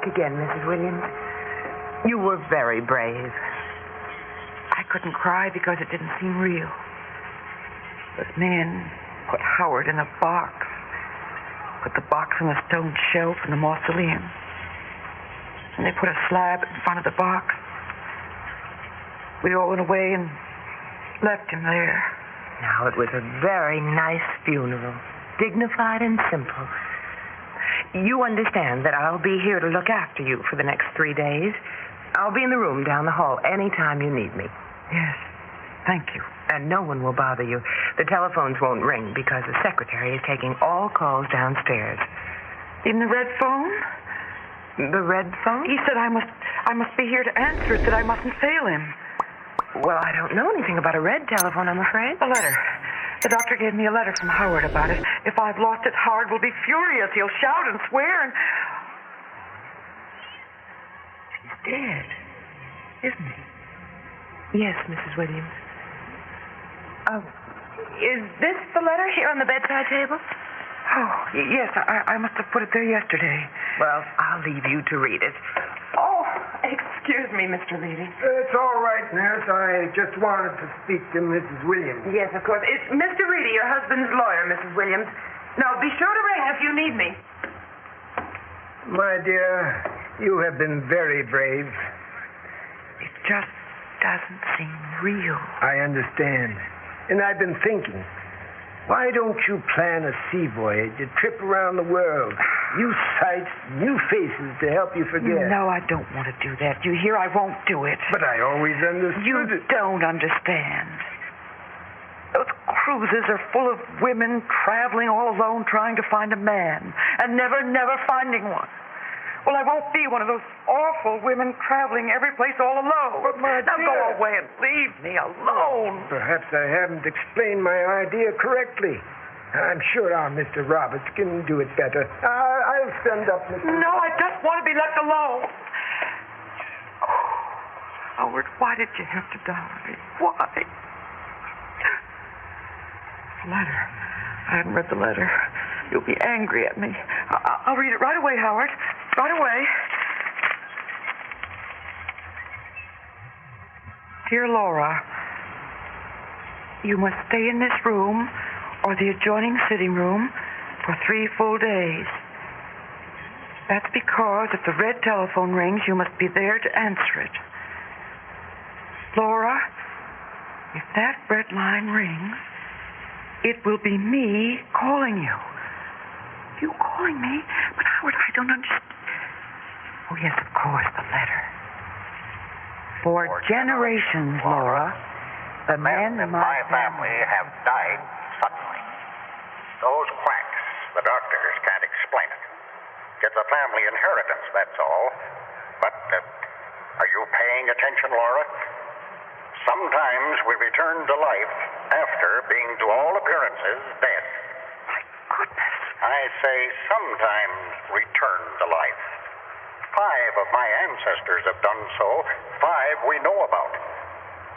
back again, Mrs. Williams. You were very brave. I couldn't cry because it didn't seem real. Those men put Howard in a box. Put the box on a stone shelf in the mausoleum. And they put a slab in front of the box. We all went away and left him there. Now, it was a very nice funeral. Dignified and simple. You understand that I'll be here to look after you for the next 3 days. I'll be in the room down the hall anytime you need me. Yes. Thank you. And no one will bother you. The telephones won't ring because the secretary is taking all calls downstairs. In the red phone? The red phone? He said I must be here to answer it, that I mustn't fail him. Well, I don't know anything about a red telephone, I'm afraid. A letter. The doctor gave me a letter from Howard about it. If I've lost it, Howard will be furious. He'll shout and swear and... He's dead, isn't he? Yes, Mrs. Williams. Is this the letter here on the bedside table? Oh, yes. I must have put it there yesterday. Well, I'll leave you to read it. Oh, excuse me, Mr. Reedy. It's all right, nurse. I just wanted to speak to Mrs. Williams. Yes, of course. It's Mr. Reedy, your husband's lawyer, Mrs. Williams. Now, be sure to ring if you need me. My dear, you have been very brave. It just doesn't seem real. I understand. And I've been thinking, why don't you plan a sea voyage, a trip around the world? New sights, new faces to help you forget. No, I don't want to do that. You hear? I won't do it. But I always understood You it. don't understand. Those cruises are full of women traveling all alone trying to find a man and never finding one. Well, I won't be one of those awful women traveling every place all alone. But my now dear... go away and leave me alone. Perhaps I haven't explained my idea correctly. I'm sure our Mr. Roberts can do it better. I'll send up Mr. No, I just want to be left alone. Oh, Howard, why did you have to die? Why? Letter. I haven't read the letter. You'll be angry at me. I'll read it right away, Howard. Right away. Dear Laura, you must stay in this room or the adjoining sitting room for 3 full days. That's because if the red telephone rings, you must be there to answer it. Laura, if that red line rings, it will be me calling you. You calling me? But Howard, I don't understand. Oh, yes, of course, the letter. For generations, Laura, the men in my family have died suddenly. Those quacks, the doctors can't explain it. It's a family inheritance, that's all. But are you paying attention, Laura? Sometimes we return to life after being to all appearances dead. My goodness. I say sometimes return to life. 5 of my ancestors have done so. 5 we know about.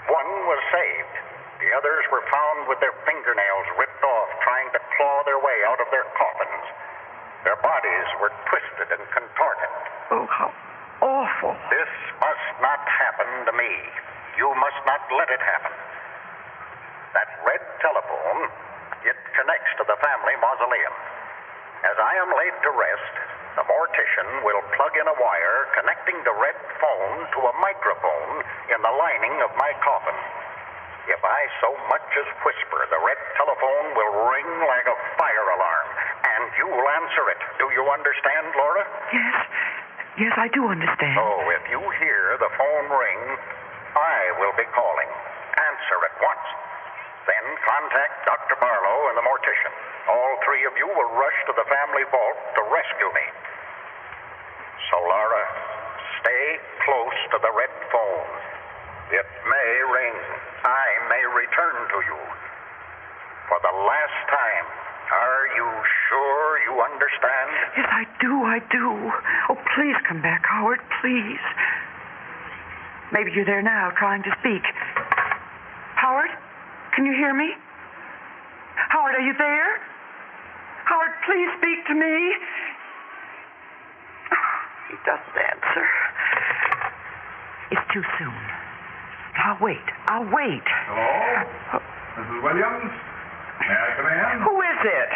1 was saved. The others were found with their fingernails ripped off, trying to claw their way out of their coffins. Their bodies were twisted and contorted. Oh, how awful. This must not happen to me. You must not let it happen. That red telephone, it connects to the family mausoleum. As I am laid to rest, the mortician will plug in a wire connecting the red phone to a microphone in the lining of my coffin. If I so much as whisper, the red telephone will ring like a fire alarm, and you will answer it. Do you understand, Laura? Yes. Yes, I do understand. Oh, if you hear the phone ring, I will be calling. Answer at once. Then contact Dr. Barlow and the mortician. All 3 of you will rush to the family vault to rescue me. So, Laura, stay close to the red phone. It may ring. I may return to you. For the last time, are you sure you understand? Yes, I do. Oh, please come back, Howard, please. Maybe you're there now, trying to speak. Howard, can you hear me? Howard, are you there? Howard, please speak to me. He doesn't answer. It's too soon. I'll wait. Hello? Mrs. Williams? May I come in? Who is it?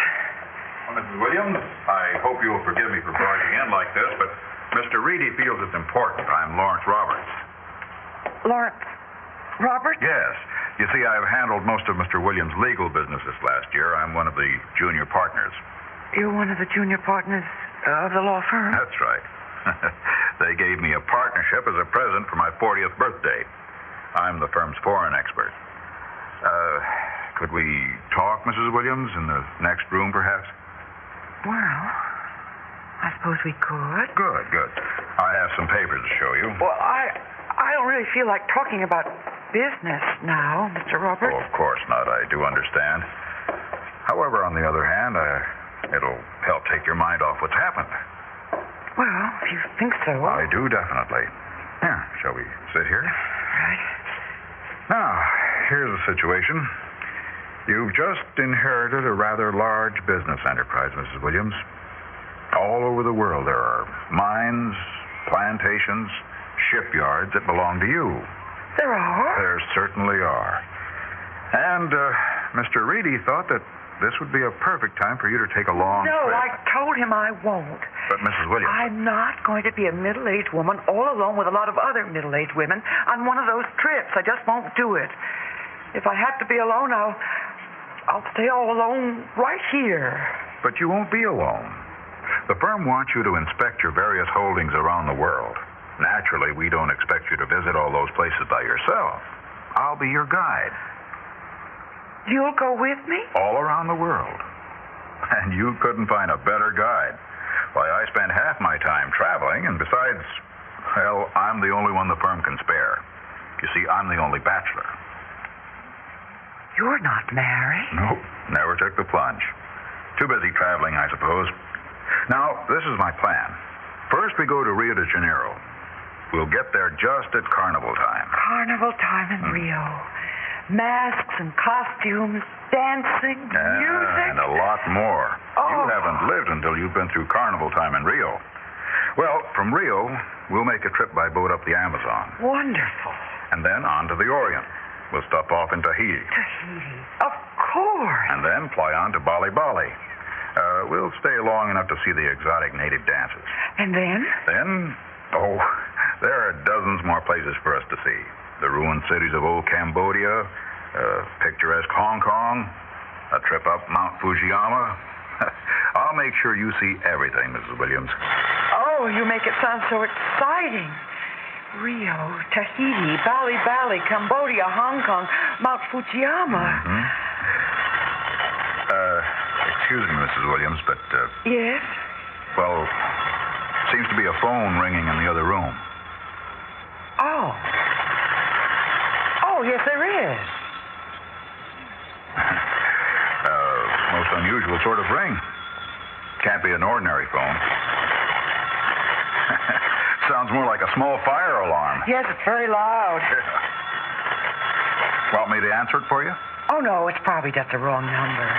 Well, Mrs. Williams, I hope you'll forgive me for barging in like this, but Mr. Reedy feels it's important. I'm Lawrence Roberts. Lawrence Roberts? Yes. You see, I've handled most of Mr. Williams' legal business this last year. I'm one of the junior partners. You're one of the junior partners of the law firm? That's right. They gave me a partnership as a present for my 40th birthday. I'm the firm's foreign expert. Could we talk, Mrs. Williams, in the next room, perhaps? Well, I suppose we could. Good. I have some papers to show you. Well, I don't really feel like talking about business now, Mr. Roberts. Oh, of course not. I do understand. However, on the other hand, it'll help take your mind off what's happened. Well, if you think so. I do, definitely. Here, shall we sit here? Right. Now, here's the situation. You've just inherited a rather large business enterprise, Mrs. Williams. All over the world there are mines, plantations, shipyards that belong to you. There are? There certainly are. And Mr. Reedy thought that this would be a perfect time for you to take a long No, trip. I told him I won't. But, Mrs. Williams... I'm not going to be a middle-aged woman all alone with a lot of other middle-aged women on one of those trips. I just won't do it. If I have to be alone, I'll stay all alone right here. But you won't be alone. The firm wants you to inspect your various holdings around the world. Naturally, we don't expect you to visit all those places by yourself. I'll be your guide. You'll go with me? All around the world. And you couldn't find a better guide. Why, I spend half my time traveling, and besides, well, I'm the only one the firm can spare. You see, I'm the only bachelor. You're not married? Nope, never took the plunge. Too busy traveling, I suppose. Now, this is my plan. First, we go to Rio de Janeiro. We'll get there just at carnival time. Carnival time in Rio. Masks and costumes, dancing, music. And a lot more. Oh. You haven't lived until you've been through carnival time in Rio. Well, from Rio, we'll make a trip by boat up the Amazon. Wonderful. And then on to the Orient. We'll stop off in Tahiti. Tahiti? Of course. And then fly on to Bali. We'll stay long enough to see the exotic native dances. And then? There are dozens more places for us to see. The ruined cities of old Cambodia, picturesque Hong Kong, a trip up Mount Fujiyama. I'll make sure you see everything, Mrs. Williams. Oh, you make it sound so exciting. Rio, Tahiti, Bali, Cambodia, Hong Kong, Mount Fujiyama. Mm-hmm. Excuse me, Mrs. Williams, but... Yes? Well, seems to be a phone ringing in the other room. Oh, yes, there is. Most unusual sort of ring. Can't be an ordinary phone. Sounds more like a small fire alarm. Yes, it's very loud. Want me to answer it for you? Oh, no, it's probably just a wrong number.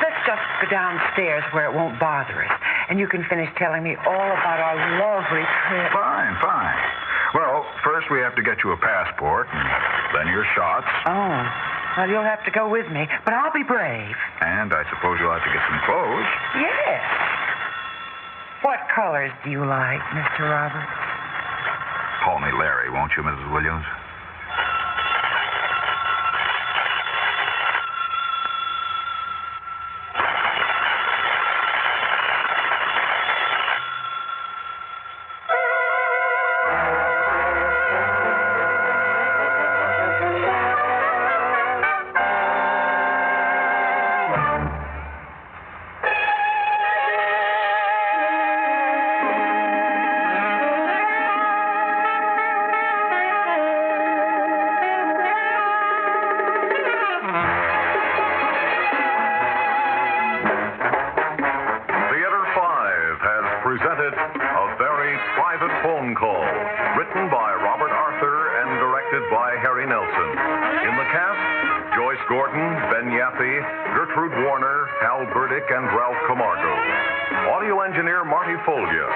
Let's just go downstairs where it won't bother us, and you can finish telling me all about our lovely trip. Fine. Well, first we have to get you a passport, and then your shots. Oh, well, you'll have to go with me, but I'll be brave. And I suppose you'll have to get some clothes. Yes. What colors do you like, Mr. Roberts? Call me Larry, won't you, Mrs. Williams? presented A Very Private Phone Call, written by Robert Arthur and directed by Harry Nelson. In the cast, Joyce Gordon, Ben Yaffe, Gertrude Warner, Hal Burdick, and Ralph Camargo. Audio engineer Marty Folgia.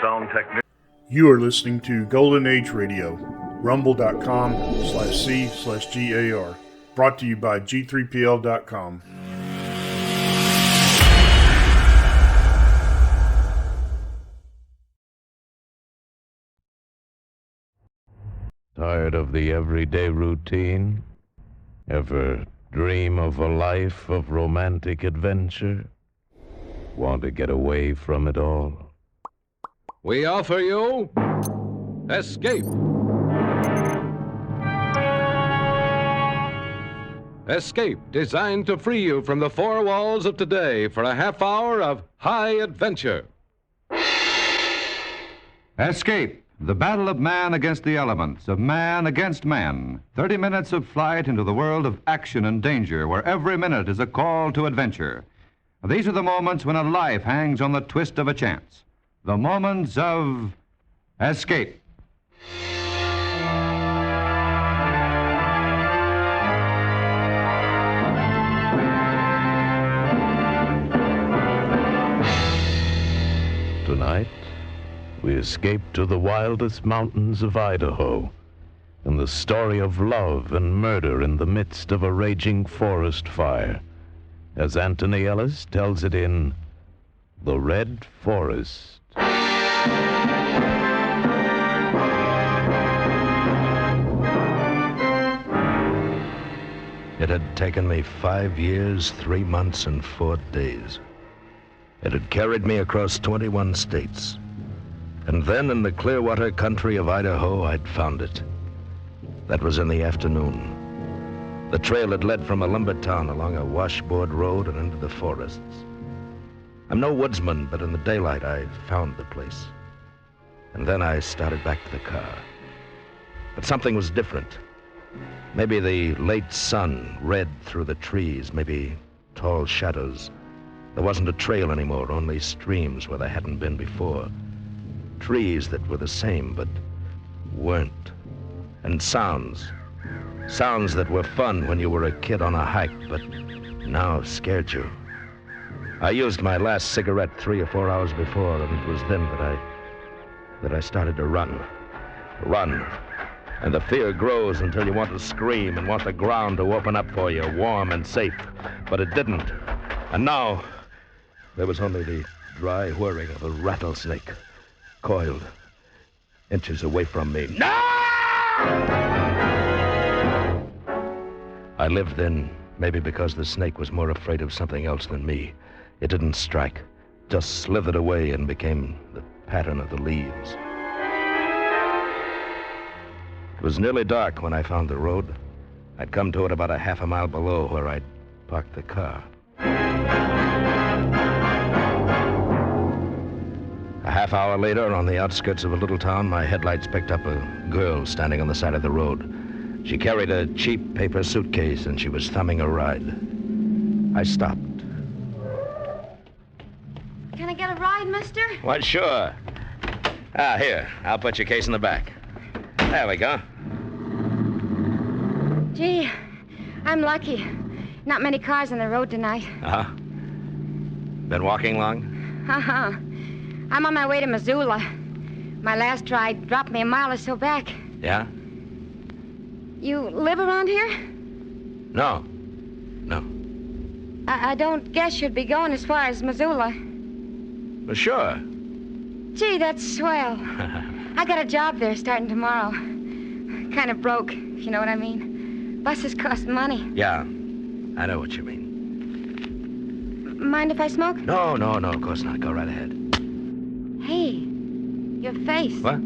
sound technician. You are listening to Golden Age Radio, rumble.com/C/GAR. Brought to you by G3PL.com. Tired of the everyday routine? Ever dream of a life of romantic adventure? Want to get away from it all? We offer you Escape. Escape, designed to free you from the four walls of today for a half hour of high adventure. Escape, the battle of man against the elements, of man against man. 30 minutes of flight into the world of action and danger, where every minute is a call to adventure. These are the moments when a life hangs on the twist of a chance. The moments of escape. Tonight, we escape to the wildest mountains of Idaho, and the story of love and murder in the midst of a raging forest fire, as Anthony Ellis tells it in The Red Forest. It had taken me 5 years, 3 months, and 4 days. It had carried me across 21 states. And then in the Clearwater country of Idaho, I'd found it. That was in the afternoon. The trail had led from a lumber town along a washboard road and into the forests. I'm no woodsman, but in the daylight, I found the place. And then I started back to the car. But something was different. Maybe the late sun red through the trees, maybe tall shadows. There wasn't a trail anymore, only streams where there hadn't been before. Trees that were the same, but weren't. And sounds. Sounds that were fun when you were a kid on a hike, but now scared you. I used my last cigarette 3 or 4 hours before, and it was then that I started to run. Run. And the fear grows until you want to scream and want the ground to open up for you, warm and safe. But it didn't. And now, there was only the dry whirring of a rattlesnake, coiled inches away from me. No! I lived then, maybe because the snake was more afraid of something else than me. It didn't strike, just slithered away and became the pattern of the leaves. It was nearly dark when I found the road. I'd come to it about a half a mile below where I'd parked the car. A half hour later, on the outskirts of a little town, my headlights picked up a girl standing on the side of the road. She carried a cheap paper suitcase, and she was thumbing a ride. I stopped. Can I get a ride, mister? Why, sure. Here, I'll put your case in the back. There we go. Gee, I'm lucky. Not many cars on the road tonight. Uh-huh. Been walking long? Uh-huh. I'm on my way to Missoula. My last ride dropped me a mile or so back. Yeah? You live around here? No. I don't guess you'd be going as far as Missoula. Well, sure. Gee, that's swell. I got a job there starting tomorrow. Kind of broke, if you know what I mean. Buses cost money. Yeah, I know what you mean. Mind if I smoke? No, of course not. Go right ahead. Hey, your face. What?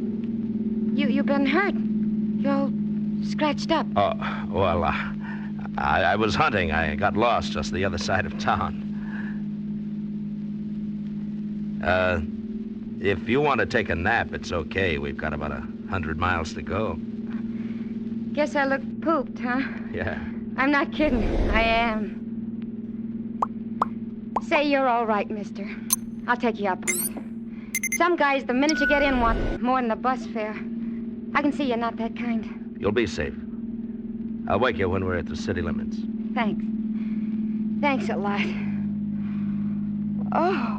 You've been hurt. You're all scratched up. Oh, well, I was hunting. I got lost just the other side of town. If you want to take a nap, it's okay. We've got about 100 miles to go. Guess I look pooped, huh? Yeah. I'm not kidding. I am. Say you're all right, mister. I'll take you up on it. Some guys, the minute you get in, want more than the bus fare. I can see you're not that kind. You'll be safe. I'll wake you when we're at the city limits. Thanks. Thanks a lot. Oh.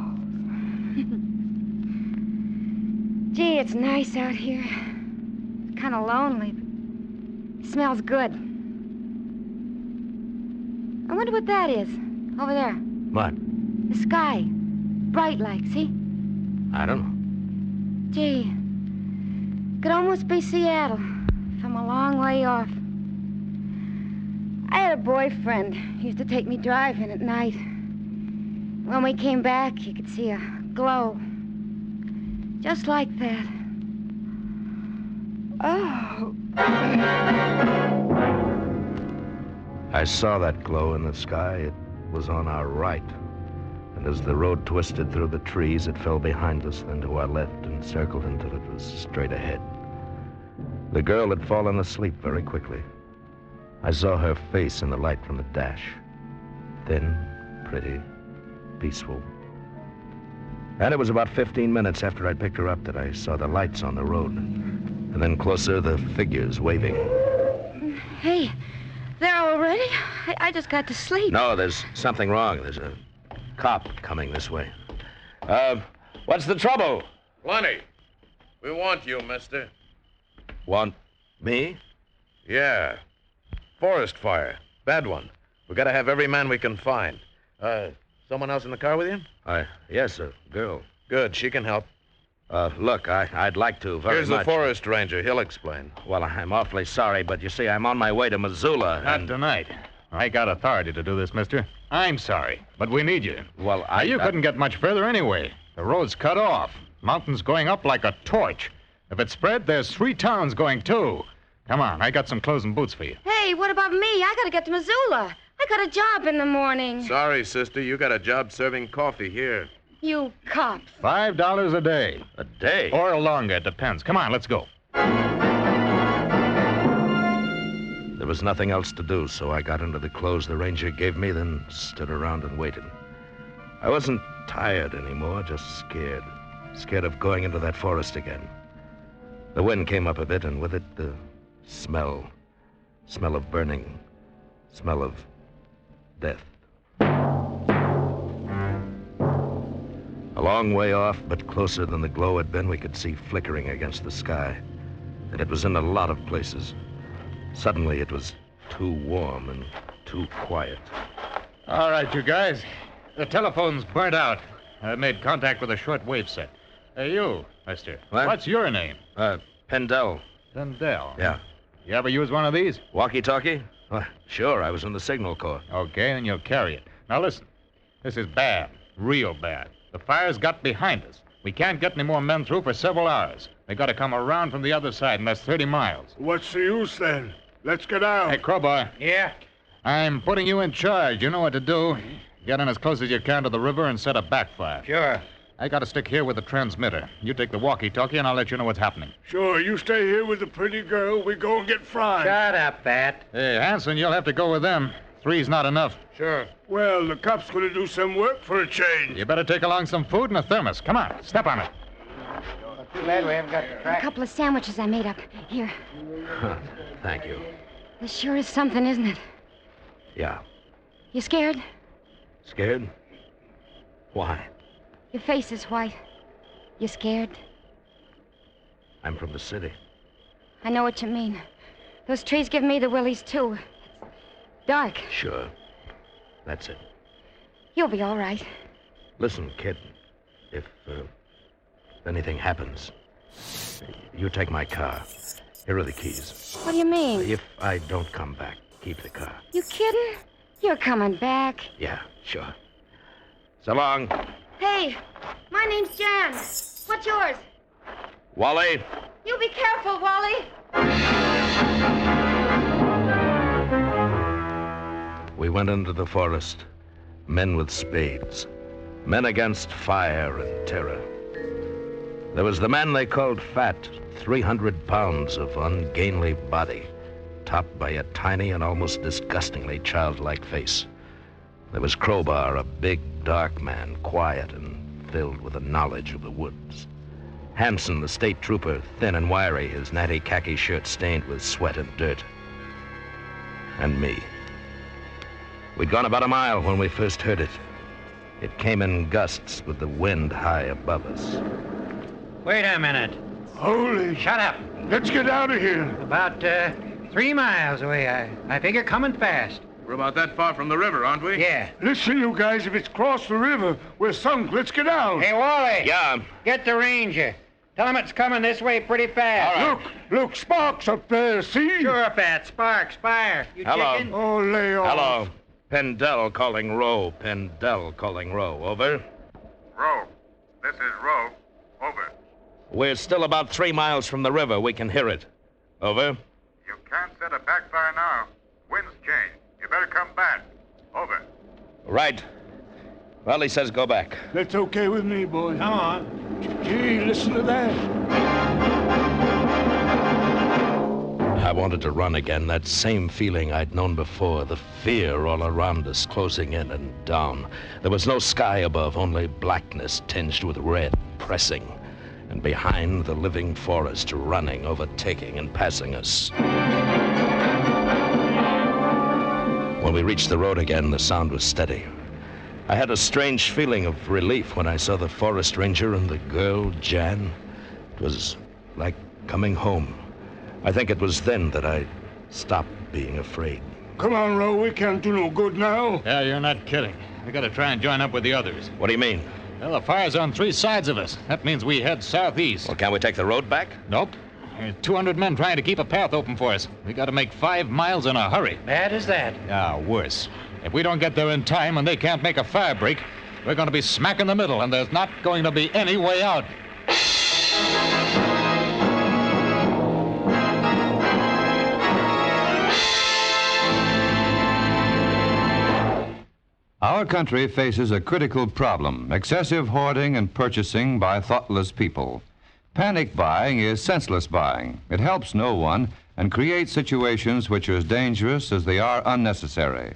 Gee, it's nice out here. It's kind of lonely, but it smells good. I wonder what that is, over there. What? The sky. Bright like, see? I don't know. Gee, could almost be Seattle from a long way off. I had a boyfriend. He used to take me driving at night. When we came back, you could see a glow. Just like that. Oh. I saw that glow in the sky. It was on our right. And as the road twisted through the trees, it fell behind us, then to our left, and circled until it was straight ahead. The girl had fallen asleep very quickly. I saw her face in the light from the dash. Thin, pretty, peaceful. And it was about 15 minutes after I'd picked her up that I saw the lights on the road. And then closer, the figures waving. Hey, there already? I just got to sleep. No, there's something wrong. There's a cop coming this way. What's the trouble? Plenty. We want you, mister. Want me? Yeah. Forest fire. Bad one. We gotta have every man we can find. Someone else in the car with you? Yes, a girl. Good, she can help. Look, I'd like to very Here's much. the forest ranger. He'll explain. Well, I'm awfully sorry, but you see, I'm on my way to Missoula. Not tonight. I got authority to do this, mister. I'm sorry, but we need you. Well, You couldn't get much further anyway. The road's cut off. Mountain's going up like a torch. If it's spread, there's 3 towns going, too. Come on, I got some clothes and boots for you. Hey, what about me? I gotta get to Missoula. I got a job in the morning. Sorry, sister. You got a job serving coffee here. You cops. $5 a day. A day? Or longer, it depends. Come on, let's go. There was nothing else to do, so I got into the clothes the ranger gave me, then stood around and waited. I wasn't tired anymore, just scared. Scared of going into that forest again. The wind came up a bit, and with it, the smell. Smell of burning. Smell of death. A long way off, but closer than the glow had been, we could see flickering against the sky. And it was in a lot of places. Suddenly, it was too warm and too quiet. All right, you guys. The telephone's burnt out. I made contact with a shortwave set. Hey, you, mister. What? What's your name? Pendel. Pendel? Yeah. You ever use one of these? Walkie-talkie? Sure, I was in the signal corps. Okay, then you'll carry it. Now listen, this is bad, real bad. The fire's got behind us. We can't get any more men through for several hours. They got to come around from the other side, and that's 30 miles. What's the use, then? Let's get out. Hey, Crowbar. Yeah? I'm putting you in charge. You know what to do. Get in as close as you can to the river and set a backfire. Sure. I got to stick here with the transmitter. You take the walkie-talkie, and I'll let you know what's happening. Sure, you stay here with the pretty girl. We go and get fried. Shut up, Pat. Hey, Hanson, you'll have to go with them. 3's not enough. Sure. Well, the cop's going to do some work for a change. You better take along some food and a thermos. Come on, step on it. Too bad we haven't got the A track. couple of sandwiches I made up. Here. Thank you. This sure is something, isn't it? Yeah. You scared? Scared? Why? Your face is white. You scared? I'm from the city. I know what you mean. Those trees give me the willies, too. It's dark. Sure. That's it. You'll be all right. Listen, kid. If anything happens, you take my car. Here are the keys. What do you mean? If I don't come back, keep the car. You kidding? You're coming back. Yeah, sure. So long. Hey, my name's Jan. What's yours? Wally. You be careful, Wally. We went into the forest. Men with spades. Men against fire and terror. There was the man they called Fat, 300 pounds of ungainly body, topped by a tiny and almost disgustingly childlike face. There was Crowbar, a big, dark man, quiet and filled with a knowledge of the woods. Hanson, the state trooper, thin and wiry, his natty khaki shirt stained with sweat and dirt. And me. We'd gone about a mile when we first heard it. It came in gusts with the wind high above us. Wait a minute. Holy... Shut up. Let's get out of here. About 3 miles away. I figure coming fast. We're about that far from the river, aren't we? Yeah. Listen, you guys, if it's crossed the river, we're sunk. Let's get out. Hey, Wally. Yeah. Get the ranger. Tell him it's coming this way pretty fast. All right. Look, Sparks up there, see? Sure, Pat. Sparks, fire. You Hello. chicken? Oh, lay off. Hello. Pendel calling Row. Pendel calling Row. Over. Row. This is Row. Over. We're still about 3 miles from the river. We can hear it. Over. You can't set a backfire now. Winds change. You better come back. Over. Right. Well, he says go back. That's okay with me, boy. Come on. Gee, listen to that. I wanted to run again, that same feeling I'd known before, the fear all around us, closing in and down. There was no sky above, only blackness tinged with red, pressing. And behind, the living forest, running, overtaking, and passing us. When we reached the road again, the sound was steady. I had a strange feeling of relief when I saw the forest ranger and the girl, Jan. It was like coming home. I think it was then that I stopped being afraid. Come on, Row. We can't do no good now. Yeah, you're not kidding. We gotta try and join up with the others. What do you mean? Well, the fire's on 3 sides of us. That means we head southeast. Well, can't we take the road back? Nope. There's 200 men trying to keep a path open for us. We gotta make 5 miles in a hurry. Bad as that. Yeah, worse. If we don't get there in time and they can't make a fire break, we're gonna be smack in the middle, and there's not going to be any way out. Our country faces a critical problem: excessive hoarding and purchasing by thoughtless people. Panic buying is senseless buying. It helps no one and creates situations which are as dangerous as they are unnecessary.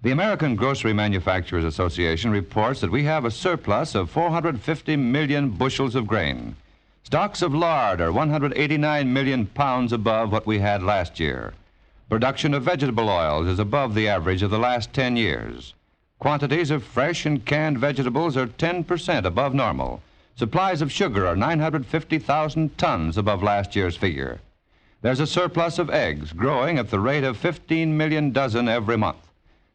The American Grocery Manufacturers Association reports that we have a surplus of 450 million bushels of grain. Stocks of lard are 189 million pounds above what we had last year. Production of vegetable oils is above the average of the last 10 years. Quantities of fresh and canned vegetables are 10% above normal. Supplies of sugar are 950,000 tons above last year's figure. There's a surplus of eggs growing at the rate of 15 million dozen every month.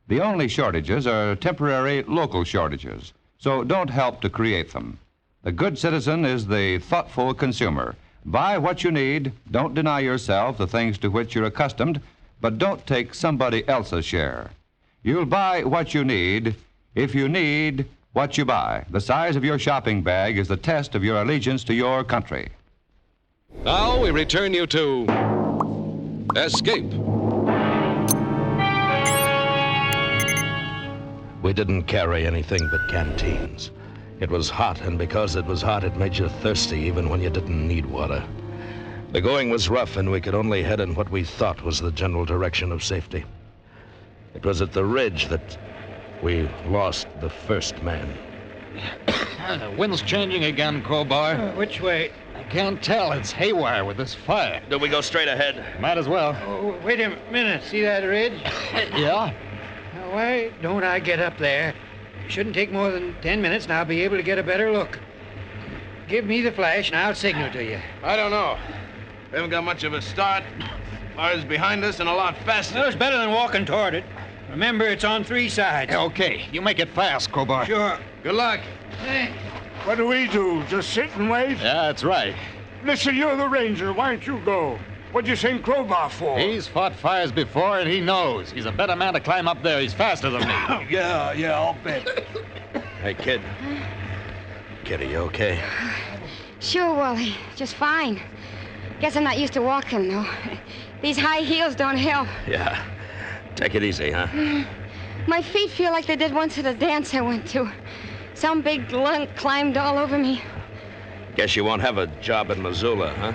The only shortages are temporary local shortages, so don't help to create them. The good citizen is the thoughtful consumer. Buy what you need, don't deny yourself the things to which you're accustomed, but don't take somebody else's share. You'll buy what you need if you need what you buy. The size of your shopping bag is the test of your allegiance to your country. Now we return you to Escape. We didn't carry anything but canteens. It was hot, and because it was hot, it made you thirsty even when you didn't need water. The going was rough, and we could only head in what we thought was the general direction of safety. It was at the ridge that we lost the first man. The wind's changing again, Crowbar. Which way? I can't tell. It's haywire with this fire. Do we go straight ahead? Might as well. Oh, wait a minute. See that ridge? Yeah? Now, why don't I get up there? Shouldn't take more than 10 minutes, and I'll be able to get a better look. Give me the flash, and I'll signal to you. I don't know. We haven't got much of a start. Fire's behind us and a lot faster. Well, it's better than walking toward it. Remember, it's on 3 sides. Okay, you make it fast, Crowbar. Sure. Good luck. Hey. What do we do? Just sit and wait? Yeah, that's right. Listen, you're the ranger. Why don't you go? What'd you send Crowbar for? He's fought fires before, and he knows. He's a better man to climb up there. He's faster than me. Yeah, I'll bet. Hey, kid. Kid, are you okay? Sure, Wally. Just fine. Guess I'm not used to walking, though. These high heels don't help. Yeah. Take it easy, huh? My feet feel like they did once at a dance I went to. Some big lunk climbed all over me. Guess you won't have a job in Missoula, huh?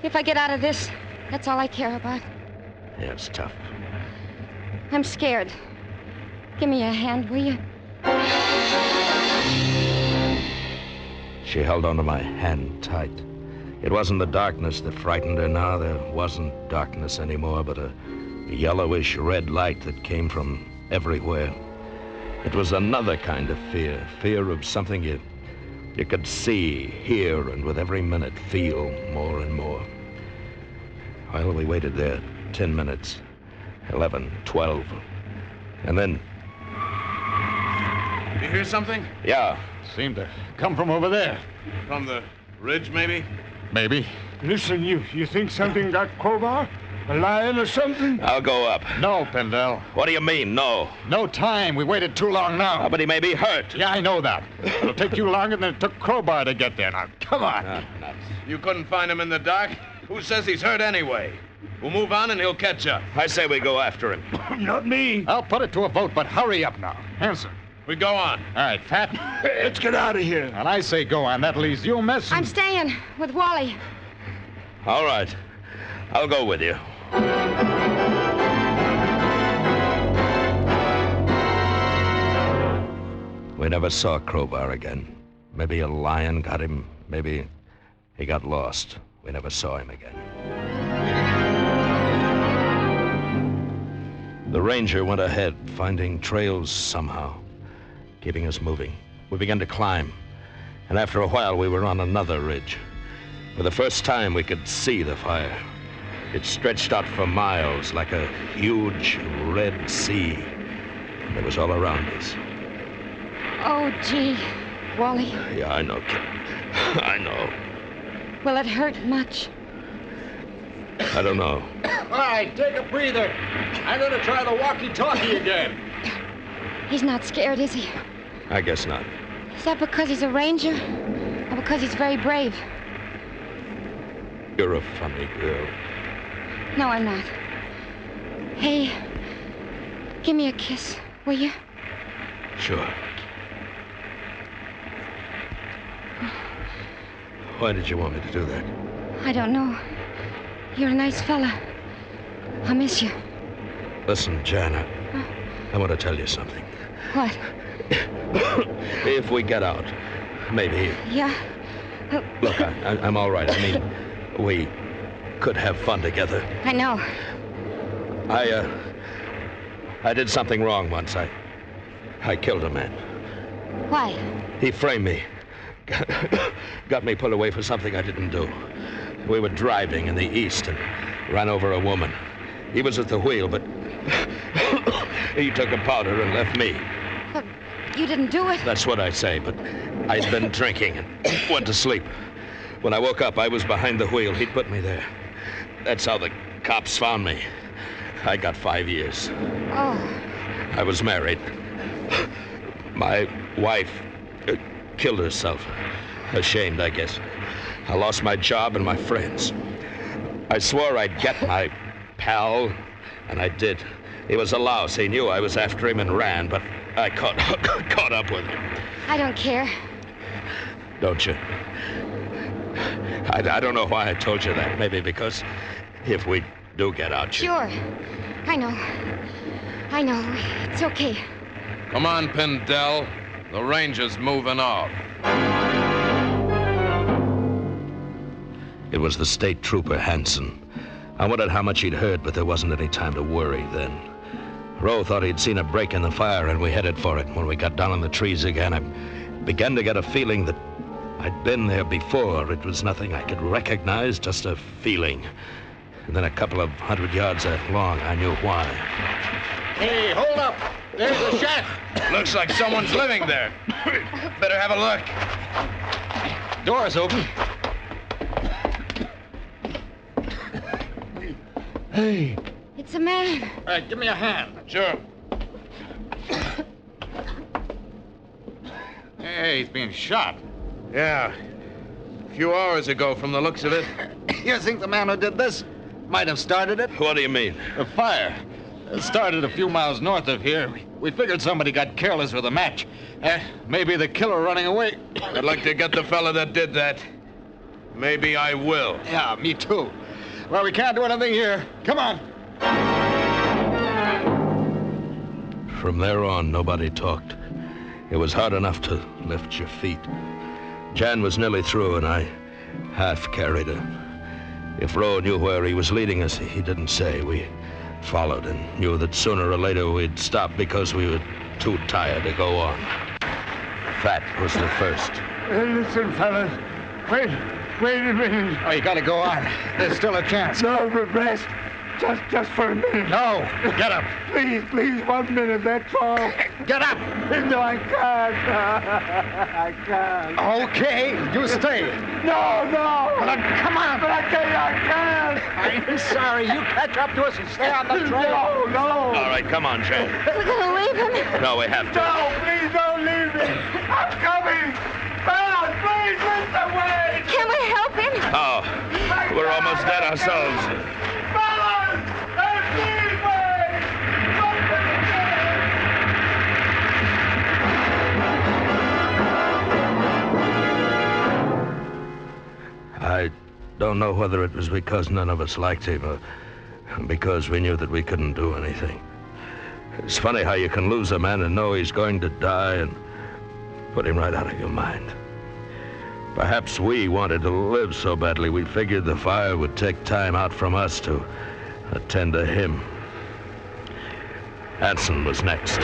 If I get out of this, that's all I care about. Yeah, it's tough. I'm scared. Give me a hand, will you? She held onto my hand tight. It wasn't the darkness that frightened her now. There wasn't darkness anymore, but a yellowish red light that came from everywhere. It was another kind of fear of something you You could see, hear, and with every minute feel more and more. Well, we waited there 10 minutes, 11, 12, and then... You hear something? Yeah. Seemed to come from over there. From the ridge, maybe? Maybe. Listen, you think something got Crowbar? A lion or something? I'll go up. No, Pendel. What do you mean, no? No time. We waited too long now. Oh, but he may be hurt. Yeah, I know that. It'll take you longer than it took Crowbar to get there. Now, come on. Nuts. You couldn't find him in the dark? Who says he's hurt anyway? We'll move on and he'll catch up. I say we go after him. Not me. I'll put it to a vote, but hurry up now. Hanson. We go on. All right, Fat. Let's get out of here. And I say go on. That leaves you missing. I'm staying with Wally. All right. I'll go with you. We never saw Crowbar again. Maybe a lion got him. Maybe he got lost. We never saw him again. The ranger went ahead, finding trails somehow, keeping us moving. We began to climb, and after a while we were on another ridge. For the first time we could see the fire. It stretched out for miles like a huge red sea. It was all around us. Oh, gee, Wally. Yeah, I know, kid. I know. Will it hurt much? I don't know. All right, take a breather. I'm going to try the walkie-talkie again. He's not scared, is he? I guess not. Is that because he's a ranger? Or because he's very brave? You're a funny girl. No, I'm not. Hey, give me a kiss, will you? Sure. Why did you want me to do that? I don't know. You're a nice fella. I miss you. Listen, Jana, I want to tell you something. What? If we get out, maybe... Yeah? Look, I'm all right. I mean, we could have fun together. I know. I did something wrong once. I killed a man. Why? He framed me. Got me put away for something I didn't do. We were driving in the east and ran over a woman. He was at the wheel, but he took a powder and left me. But you didn't do it. That's what I say, but I'd been drinking and went to sleep. When I woke up, I was behind the wheel. He'd put me there. That's how the cops found me. I got 5 years. Oh. I was married. My wife killed herself. Ashamed, I guess. I lost my job and my friends. I swore I'd get my pal, and I did. He was a louse. He knew I was after him and ran, but I caught up with him. I don't care. Don't you? I don't know why I told you that. Maybe because if we do get out, you... Sure. I know. I know. It's okay. Come on, Pendel. The ranger's moving off. It was the state trooper, Hanson. I wondered how much he'd heard, but there wasn't any time to worry then. Rowe thought he'd seen a break in the fire, and we headed for it. When we got down in the trees again, I began to get a feeling that I'd been there before. It was nothing I could recognize, just a feeling. And then a couple of 100 yards along, I knew why. Hey, hold up. There's a shack. Looks like someone's living there. Better have a look. Door's open. Hey. It's a man. All right, give me a hand. Sure. Hey, he's being shot. Yeah. A few hours ago, from the looks of it. You think the man who did this might have started it? What do you mean? The fire. It started a few miles north of here. We figured somebody got careless with a match. Maybe the killer running away. I'd like to get the fella that did that. Maybe I will. Yeah, me too. Well, we can't do anything here. Come on. From there on, nobody talked. It was hard enough to lift your feet. Jan was nearly through, and I half carried her. If Rowe knew where he was leading us, he didn't say. We followed and knew that sooner or later we'd stop because we were too tired to go on. Fat was the first. Listen, fellas. Wait a minute. Oh, you gotta go on. There's still a chance. No, rest. Just for a minute. No, get up. Please, 1 minute, that's all. Get up. No, I can't. I can't. Okay, you stay. No. Well, then, come on. But I tell you, I can't. I'm sorry. You catch up to us and stay on the trail. No. All right, come on, Jane. We're gonna leave him. No, we have to. No, please don't leave me. I'm coming. Fellas, please listen, wait. Can we help him? Oh, we're almost dead ourselves. Fellas, please wait. I don't know whether it was because none of us liked him or because we knew that we couldn't do anything. It's funny how you can lose a man and know he's going to die and put him right out of your mind. Perhaps we wanted to live so badly we figured the fire would take time out from us to attend to him. Hanson was next.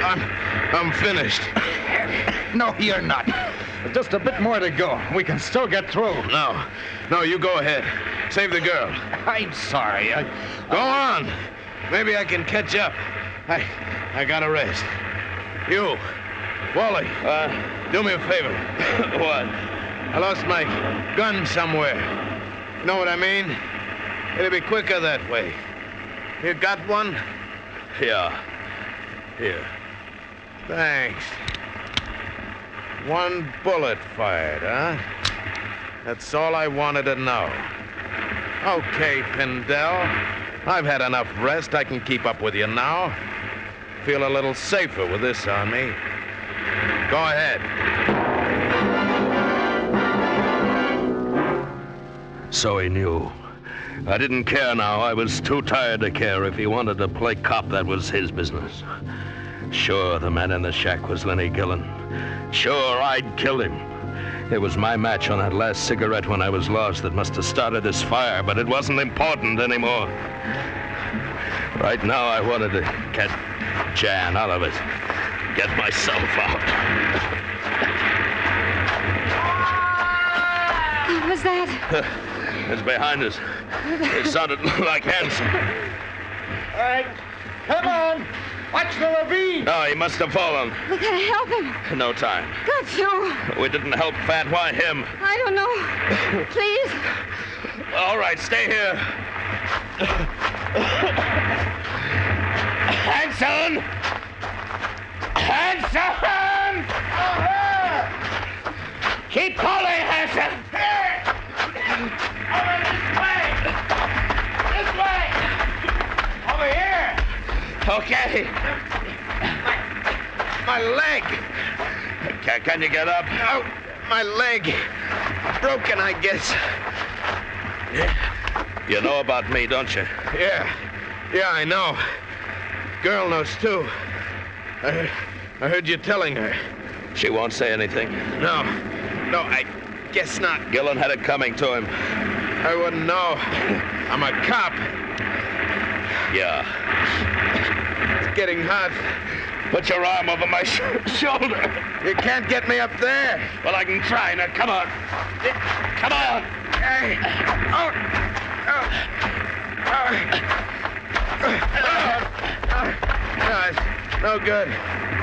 I'm finished. No, you're not. Just a bit more to go. We can still get through. No, you go ahead. Save the girl. I'm sorry. Go on. Maybe I can catch up. I gotta rest. You, Wally, do me a favor. What? I lost my gun somewhere. You know what I mean? It'll be quicker that way. You got one? Yeah. Here. Thanks. One bullet fired, huh? That's all I wanted to know. Okay, Pindell. I've had enough rest. I can keep up with you now. Feel a little safer with this on me. Go ahead. So he knew. I didn't care now. I was too tired to care. If he wanted to play cop, that was his business. Sure, the man in the shack was Lenny Gillen. Sure, I'd kill him. It was my match on that last cigarette when I was lost that must have started this fire, but it wasn't important anymore. Right now, I wanted to get Jan out of it. Get myself out. What was that? It's behind us. It sounded like Hanson. All right, come on. Watch the ravine. No, he must have fallen. We gotta help him. No time. Got to. We didn't help Fat. Why him? I don't know. Please. All right, stay here. Hanson! Hanson! Keep calling, Hanson! Over this way! This way! Over here! Okay. My leg. Can you get up? No. My leg. Broken, I guess. You know about me, don't you? Yeah, I know. Girl knows, too. I heard you telling her. She won't say anything? No, I guess not. Gillen had it coming to him. I wouldn't know. I'm a cop. Yeah. It's getting hot. Put your arm over my shoulder. You can't get me up there. Well, I can try. Now, come on. Come on. Hey. No, it's no good.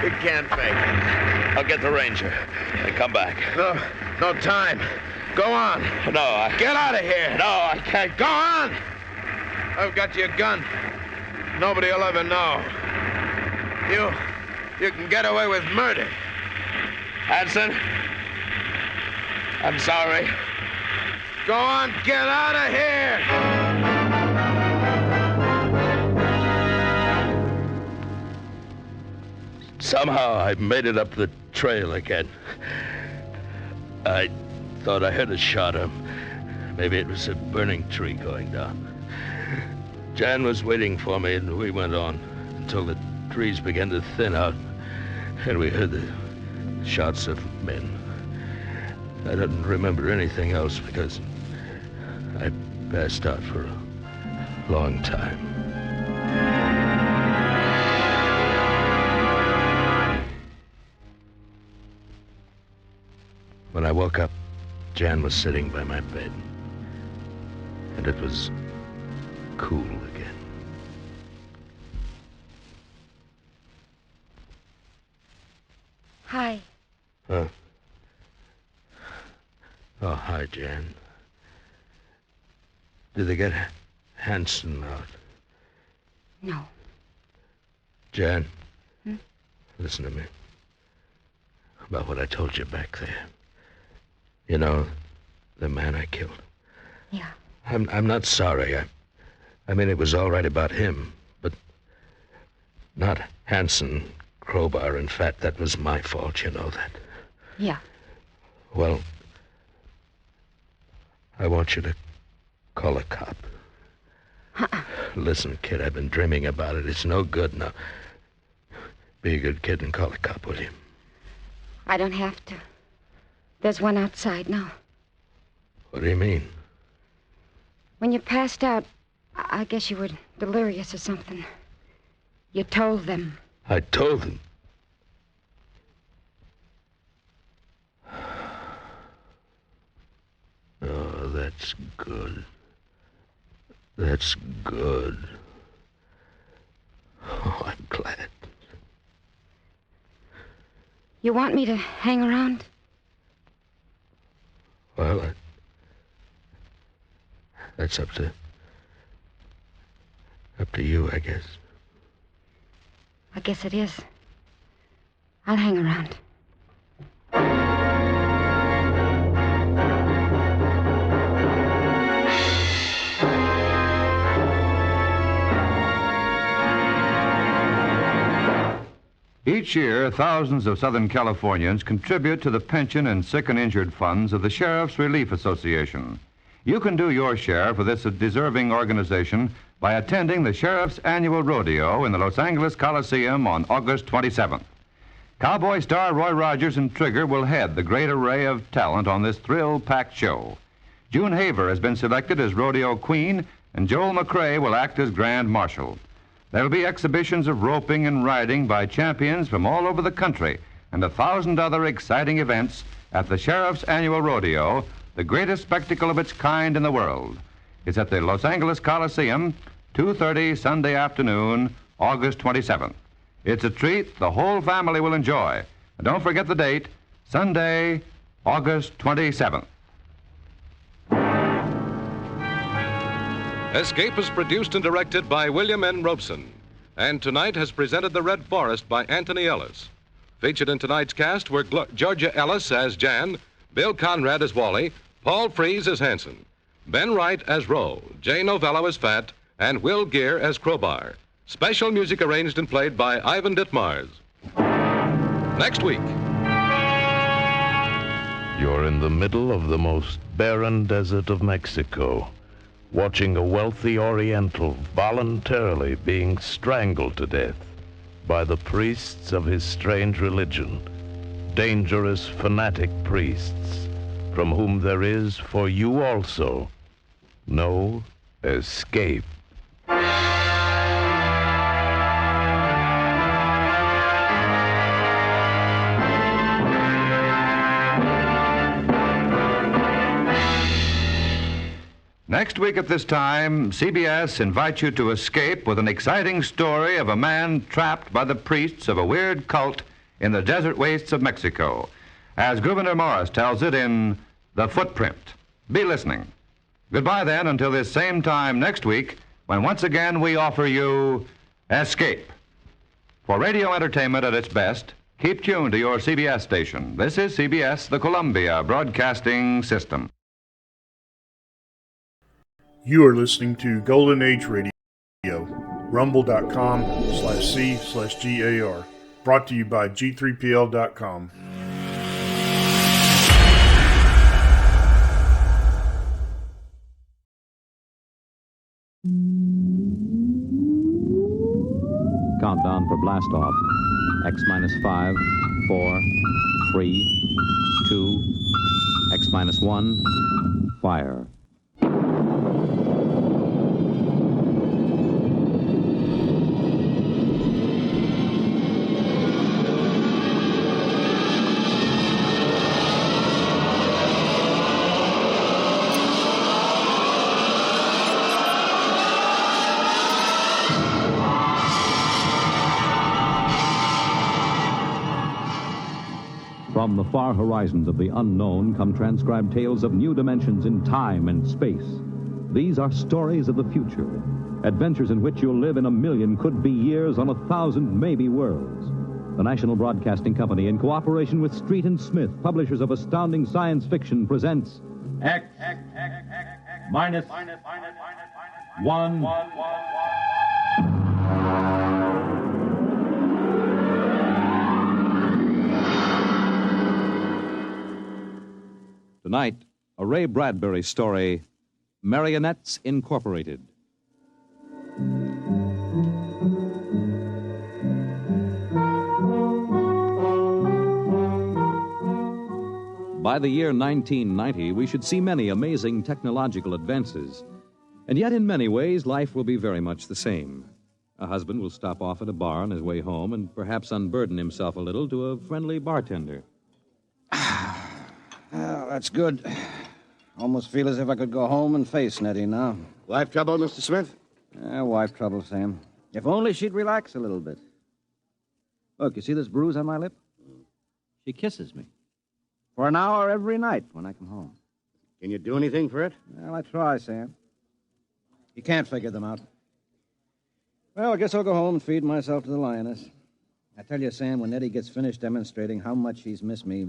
You can't make it. I'll get the ranger and come back. No time. Go on. No, get out of here. No, I can't. Go on. I've got your gun. Nobody will ever know. You can get away with murder. Hanson, I'm sorry. Go on, get out of here! Somehow I made it up the trail again. I thought I heard a shot. Maybe it was a burning tree going down. Jan was waiting for me, and we went on until the trees began to thin out, and we heard the shots of men. I don't remember anything else because I passed out for a long time. When I woke up, Jan was sitting by my bed. And it was cool again. Hi. Huh? Oh, hi, Jan. Did they get Hanson out? No. Jan, listen to me. About what I told you back there. You know, the man I killed. Yeah. I'm not sorry. I mean, it was all right about him, but not Hanson, Crowbar, and Fat. That was my fault, you know that. Yeah. Well, I want you to call a cop. Listen, kid, I've been dreaming about it. It's no good now. Be a good kid and call a cop, will you? I don't have to. There's one outside now. What do you mean? When you passed out, I guess you were delirious or something. You told them. I told them. Oh, that's good. That's good. Oh, I'm glad. You want me to hang around? Well, that's up to you, I guess. I guess it is. I'll hang around. Each year, thousands of Southern Californians contribute to the pension and sick and injured funds of the Sheriff's Relief Association. You can do your share for this deserving organization by attending the Sheriff's Annual Rodeo in the Los Angeles Coliseum on August 27th. Cowboy star Roy Rogers and Trigger will head the great array of talent on this thrill-packed show. June Haver has been selected as Rodeo Queen, and Joel McRae will act as Grand Marshal. There'll be exhibitions of roping and riding by champions from all over the country and 1,000 other exciting events at the Sheriff's Annual Rodeo, the greatest spectacle of its kind in the world. It's at the Los Angeles Coliseum, 2:30 Sunday afternoon, August 27th. It's a treat the whole family will enjoy. And don't forget the date, Sunday, August 27th. Escape is produced and directed by William N. Robeson, and tonight has presented The Red Forest by Anthony Ellis. Featured in tonight's cast were Georgia Ellis as Jan, Bill Conrad as Wally, Paul Frees as Hanson, Ben Wright as Roe, Jay Novello as Fat, and Will Gear as Crowbar. Special music arranged and played by Ivan Ditmars. Next week. You're in the middle of the most barren desert of Mexico, watching a wealthy Oriental voluntarily being strangled to death by the priests of his strange religion, dangerous fanatic priests, from whom there is, for you also, no escape. Next week at this time, CBS invites you to escape with an exciting story of a man trapped by the priests of a weird cult in the desert wastes of Mexico, as Gouverneur Morris tells it in The Footprint. Be listening. Goodbye then until this same time next week, when once again we offer you Escape. For radio entertainment at its best, keep tuned to your CBS station. This is CBS, the Columbia Broadcasting System. You are listening to Golden Age Radio, rumble.com/C/GAR, brought to you by G3PL.com. Countdown for blast off. X minus 5, 4, 3, 2, X minus 1, fire. From the far horizons of the unknown come transcribed tales of new dimensions in time and space. These are stories of the future, adventures in which you'll live in a million could-be years on 1,000 maybe worlds. The National Broadcasting Company, in cooperation with Street and Smith, publishers of astounding science fiction, presents X minus 1. Tonight, a Ray Bradbury story, Marionettes Incorporated. By the year 1990, we should see many amazing technological advances. And yet, in many ways, life will be very much the same. A husband will stop off at a bar on his way home and perhaps unburden himself a little to a friendly bartender. Well, that's good. Almost feel as if I could go home and face Nettie now. Wife trouble, Mr. Smith? Wife trouble, Sam. If only she'd relax a little bit. Look, you see this bruise on my lip? She kisses me. For an hour every night when I come home. Can you do anything for it? Well, I try, Sam. You can't figure them out. Well, I guess I'll go home and feed myself to the lioness. I tell you, Sam, when Nettie gets finished demonstrating how much she's missed me,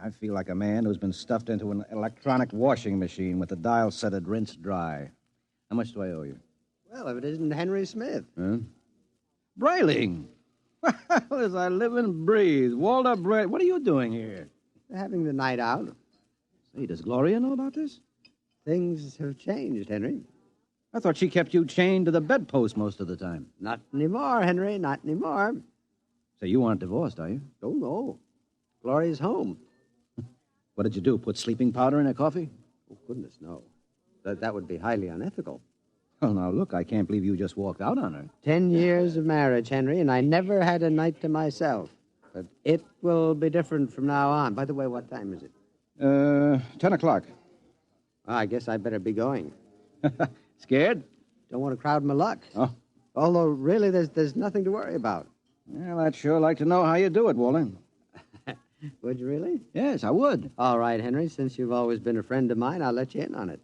I feel like a man who's been stuffed into an electronic washing machine with the dial set at rinse dry. How much do I owe you? Well, if it isn't Henry Smith. Huh? Brayling! Well, as I live and breathe. Walter Bray, what are you doing here? Having the night out. Say, does Gloria know about this? Things have changed, Henry. I thought she kept you chained to the bedpost most of the time. Not anymore, Henry, not anymore. So you aren't divorced, are you? Oh, no. Gloria's home. What did you do, put sleeping powder in her coffee? Oh, goodness, no. That would be highly unethical. Well, now, look, I can't believe you just walked out on her. 10 years of marriage, Henry, and I never had a night to myself. But it will be different from now on. By the way, what time is it? 10 o'clock. I guess I better be going. Scared? Don't want to crowd my luck. Oh. Although, really, there's nothing to worry about. Well, I'd sure like to know how you do it, Walter. Would you really? Yes, I would. All right, Henry. Since you've always been a friend of mine, I'll let you in on it.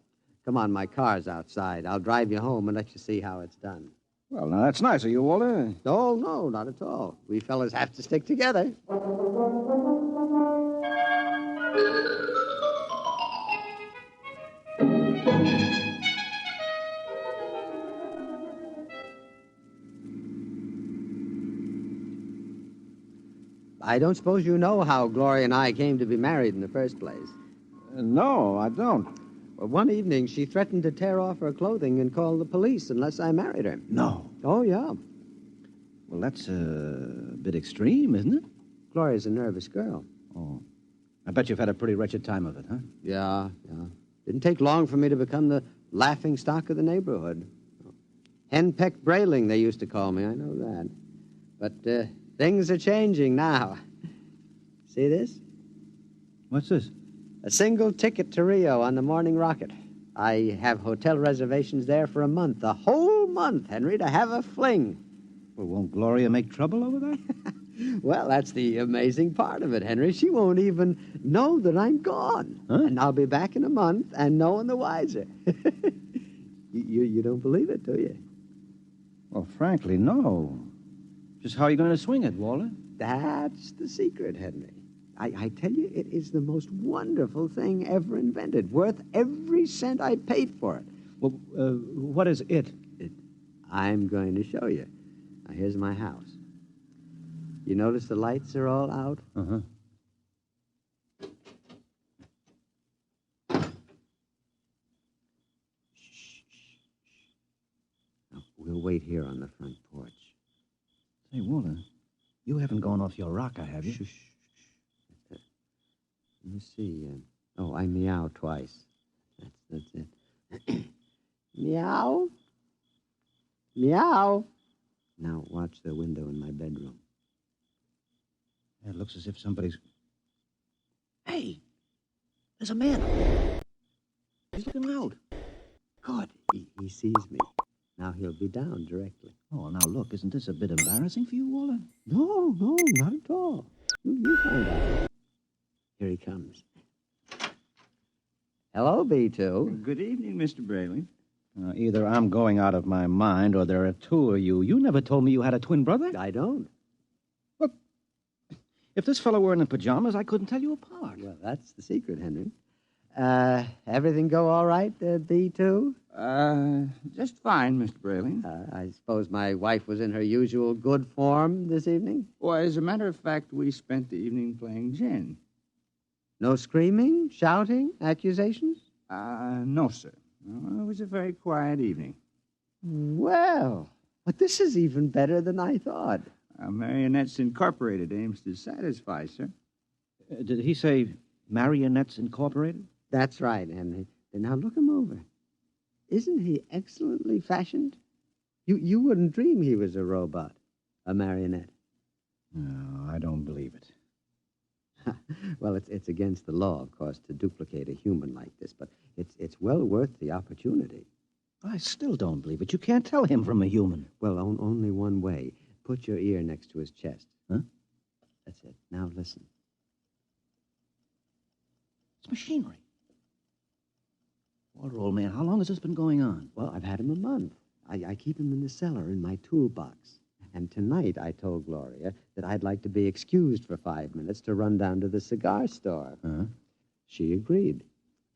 Come on, my car's outside. I'll drive you home and let you see how it's done. Well, now, that's nice of you, Walter. Oh, no, not at all. We fellas have to stick together. I don't suppose you know how Gloria and I came to be married in the first place. No, I don't. Well, one evening, she threatened to tear off her clothing and call the police unless I married her. No. Oh, yeah. Well, that's a bit extreme, isn't it? Gloria's a nervous girl. Oh. I bet you've had a pretty wretched time of it, huh? Yeah. Didn't take long for me to become the laughing stock of the neighborhood. Henpecked Brayling, they used to call me. I know that. But things are changing now. See this? What's this? A single ticket to Rio on the morning rocket. I have hotel reservations there for a month. A whole month, Henry, to have a fling. Well, won't Gloria make trouble over that? Well, that's the amazing part of it, Henry. She won't even know that I'm gone. Huh? And I'll be back in a month and no one the wiser. You don't believe it, do you? Well, frankly, no. Just how are you going to swing it, Walter? That's the secret, Henry. I tell you, it is the most wonderful thing ever invented. Worth every cent I paid for it. Well, what is it? I'm going to show you. Now, here's my house. You notice the lights are all out? Uh-huh. Shh. Now, we'll wait here on the front porch. Say, Walter, you haven't gone off your rocker, have you? Shh. Let me see. I meow twice. That's it. Meow. Meow. Now watch the window in my bedroom. It looks as if somebody's... Hey! There's a man up there. He's looking out. Good. He sees me. Now he'll be down directly. Oh, now look, isn't this a bit embarrassing for you, Walter? No, not at all. You find out. Here he comes. Hello, B2. Good evening, Mr. Brayling. Either I'm going out of my mind or there are two of you. You never told me you had a twin brother. I don't. Look, if this fellow were in pajamas, I couldn't tell you apart. Well, that's the secret, Henry. Everything go all right, B2? Just fine, Mr. Brayling. I suppose my wife was in her usual good form this evening? Well, as a matter of fact, we spent the evening playing gin. No screaming, shouting, accusations? No, sir. It was a very quiet evening. Well, but this is even better than I thought. Marionettes Incorporated aims to satisfy, sir. Did he say Marionettes Incorporated? That's right, Henry. Now look him over. Isn't he excellently fashioned? You wouldn't dream he was a robot, a marionette. No, I don't believe it. Well, it's against the law, of course, to duplicate a human like this, but it's well worth the opportunity. I still don't believe it. You can't tell him from a human. Well, only one way. Put your ear next to his chest. Huh? That's it. Now listen. It's machinery. Walter, old man, how long has this been going on? Well, I've had him a month. I keep him in the cellar in my toolbox. And tonight I told Gloria that I'd like to be excused for 5 minutes to run down to the cigar store. Huh? She agreed.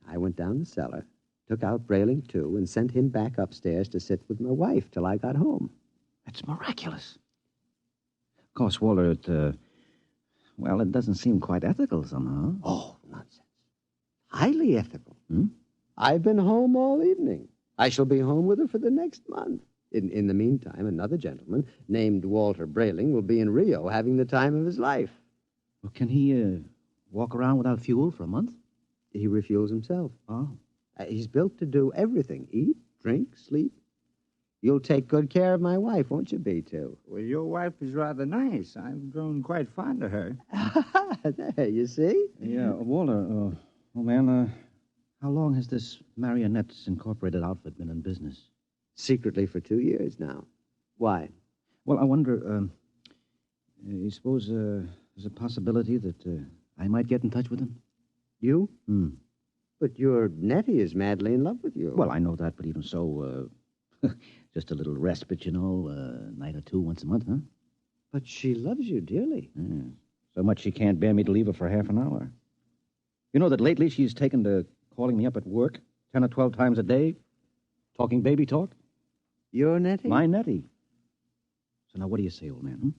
I went down the cellar, took out Brayling, too, and sent him back upstairs to sit with my wife till I got home. That's miraculous. Of course, Walter, it doesn't seem quite ethical somehow. Oh, nonsense. Highly ethical. Hmm? I've been home all evening. I shall be home with her for the next month. In the meantime, another gentleman named Walter Brayling will be in Rio having the time of his life. Well, can he walk around without fuel for a month? He refuels himself. Oh. He's built to do everything. Eat, drink, sleep. You'll take good care of my wife, won't you, B2? Well, your wife is rather nice. I've grown quite fond of her. There, you see? Yeah, Walter, how long has this Marionettes Incorporated outfit been in business? Secretly for 2 years now. Why? Well, I wonder, you suppose there's a possibility that I might get in touch with him? You? Hmm. But your Nettie is madly in love with you. Well, I know that, but even so, just a little respite, a night or two once a month, huh? But she loves you dearly. Yeah. So much she can't bear me to leave her for half an hour. You know that lately she's taken to calling me up at work 10 or 12 times a day, talking baby talk? Your Nettie? My Nettie. So now what do you say, old man, huh?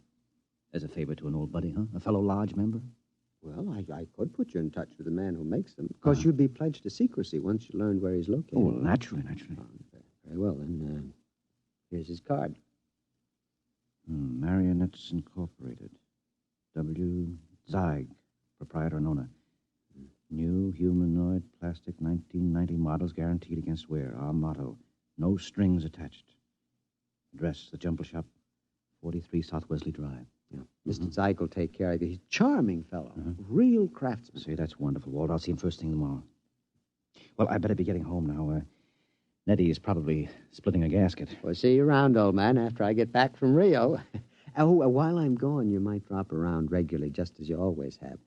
As a favor to an old buddy, huh? A fellow lodge member? Well, I could put you in touch with the man who makes them. Of course, you'd be pledged to secrecy once you learned where he's located. Oh, well, naturally. Very well, then. Here's his card. Marionettes Incorporated. W. Zeig, proprietor and owner. New humanoid plastic 1990 models guaranteed against wear. Our motto, no strings attached. Address, the Jumble Shop, 43 South Wesley Drive. Yeah. Mr. Zeig will take care of you. He's a charming fellow. Real craftsman. Say, that's wonderful, Walt. I'll see him first thing tomorrow. Well, I better be getting home now. Nettie is probably splitting a gasket. We'll see you around, old man, after I get back from Rio. While I'm gone, you might drop around regularly, just as you always have.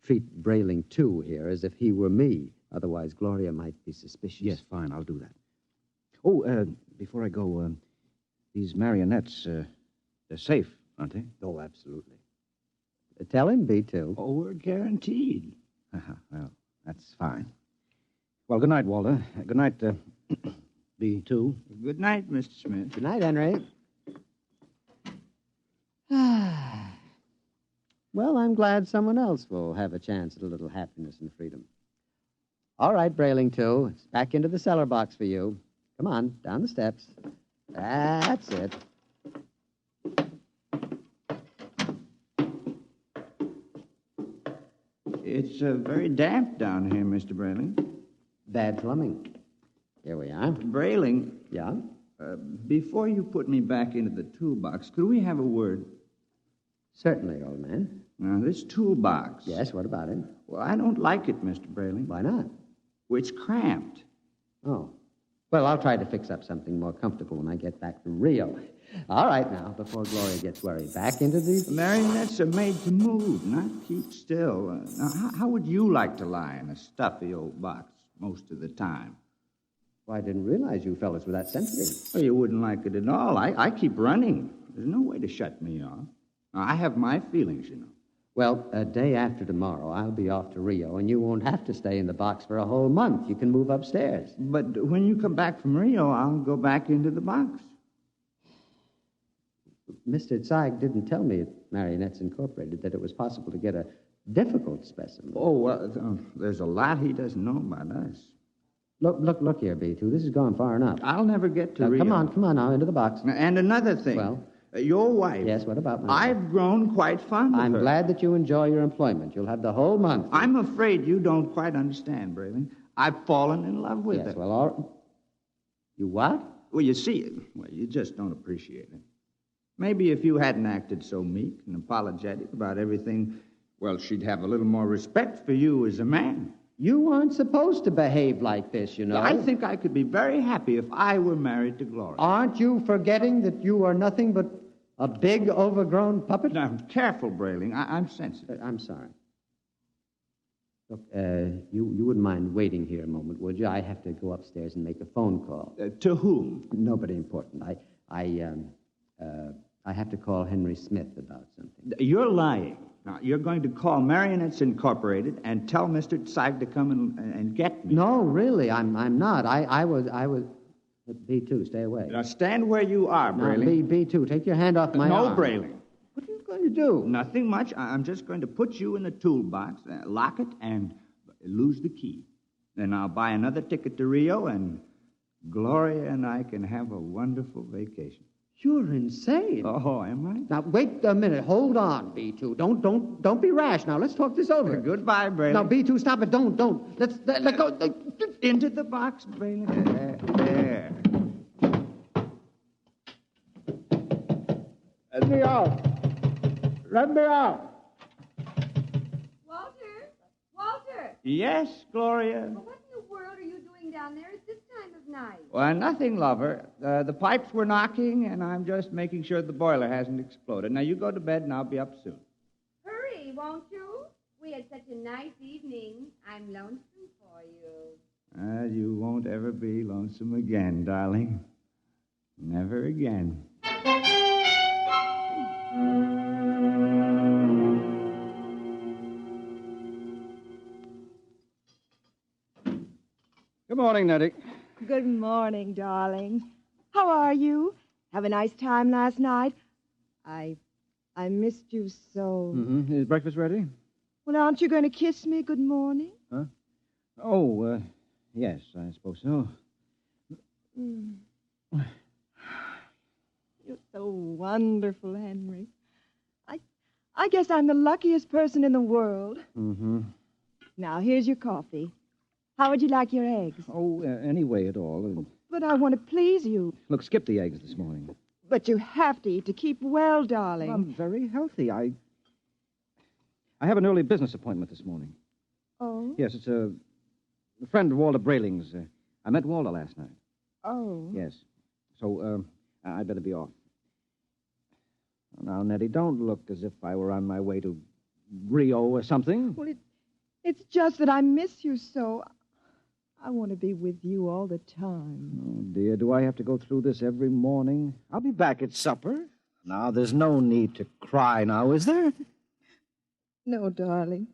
Treat Brayling, too, here, as if he were me. Otherwise, Gloria might be suspicious. Yes, fine, I'll do that. Oh, before I go, these marionettes, they're safe, aren't they? Oh, absolutely. Tell him, B2. Oh, we're guaranteed. Well, that's fine. Well, good night, Walter. Good night, B2. Good night, Mr. Smith. Good night, Henry. Well, I'm glad someone else will have a chance at a little happiness and freedom. All right, Brayling, too. It's back into the cellar box for you. Come on, down the steps. That's it. It's very damp down here, Mr. Brayling. Bad plumbing. Here we are. Brayling. Yeah? Before you put me back into the toolbox, could we have a word? Certainly, old man. Now, this toolbox. Yes, what about it? Well, I don't like it, Mr. Brayling. Why not? Well, it's cramped. Oh. Well, I'll try to fix up something more comfortable when I get back from Rio. All right, now, before Gloria gets worried. Back into the... Marionettes are made to move, not keep still. Now, how would you like to lie in a stuffy old box most of the time? Well, I didn't realize you fellas were that sensitive. Well, you wouldn't like it at all. I keep running. There's no way to shut me off. Now, I have my feelings, you know. Well, a day after tomorrow, I'll be off to Rio, and you won't have to stay in the box for a whole month. You can move upstairs. But when you come back from Rio, I'll go back into the box. Mr. Zeig didn't tell me at Marionettes Incorporated that it was possible to get a difficult specimen. Oh, well, there's a lot he doesn't know about us. Look here, B2. This has gone far enough. I'll never get to Now, Rio. come on now, into the box. And another thing. Well? Your wife. Yes, what about my wife? I've grown quite fond of her. I'm glad that you enjoy your employment. You'll have the whole month. I'm afraid you don't quite understand, Brayling. I've fallen in love with her. Yes, well, all... You what? Well, you see, you just don't appreciate it. Maybe if you hadn't acted so meek and apologetic about everything, well, she'd have a little more respect for you as a man. You aren't supposed to behave like this, you know. I think I could be very happy if I were married to Gloria. Aren't you forgetting that you are nothing but a big, overgrown puppet? Now, careful, Brayling. I'm sensitive. I'm sorry. Look, you wouldn't mind waiting here a moment, would you? I have to go upstairs and make a phone call. To whom? Nobody important. I have to call Henry Smith about something. You're lying. Now, you're going to call Marionettes Incorporated and tell Mr. Zeig to come and get me. No, really, I'm not. I was... B2, stay away. Now, stand where you are, Brayling. No, B2, take your hand off my arm. No, Brayling. What are you going to do? Nothing much. I'm just going to put you in the toolbox, lock it, and lose the key. Then I'll buy another ticket to Rio, and Gloria and I can have a wonderful vacation. You're insane. Oh, am I? Now, wait a minute. Hold on, B2. Don't be rash. Now, let's talk this over. Goodbye, Brayling. Now, B2, stop it. Don't. Let go. Into the box, Brayling. There. Let me out. Let me out. Walter! Yes, Gloria? Well, what in the world are you doing down there at this time of night? Well, nothing, lover. The pipes were knocking, and I'm just making sure the boiler hasn't exploded. Now, you go to bed, and I'll be up soon. Hurry, won't you? We had such a nice evening. I'm lonesome for you. You won't ever be lonesome again, darling. Never again. Good morning, Nettie. Good morning, darling. How are you? Have a nice time last night? I missed you so. Mm-hmm. Is breakfast ready? Well, aren't you going to kiss me good morning? Huh? Oh, yes, I suppose so. Mm. You're so wonderful, Henry. I guess I'm the luckiest person in the world. Mm-hmm. Now, here's your coffee. How would you like your eggs? Oh, any way at all. But I want to please you. Look, skip the eggs this morning. But you have to eat to keep well, darling. Well, I'm very healthy. I have an early business appointment this morning. Oh? Yes, it's a friend of Walter Brayling's. I met Walter last night. Oh? Yes. So, I'd better be off. Now, Nettie, don't look as if I were on my way to Rio or something. Well, it's just that I miss you so. I want to be with you all the time. Oh, dear, do I have to go through this every morning? I'll be back at supper. Now, there's no need to cry now, is there? No, darling.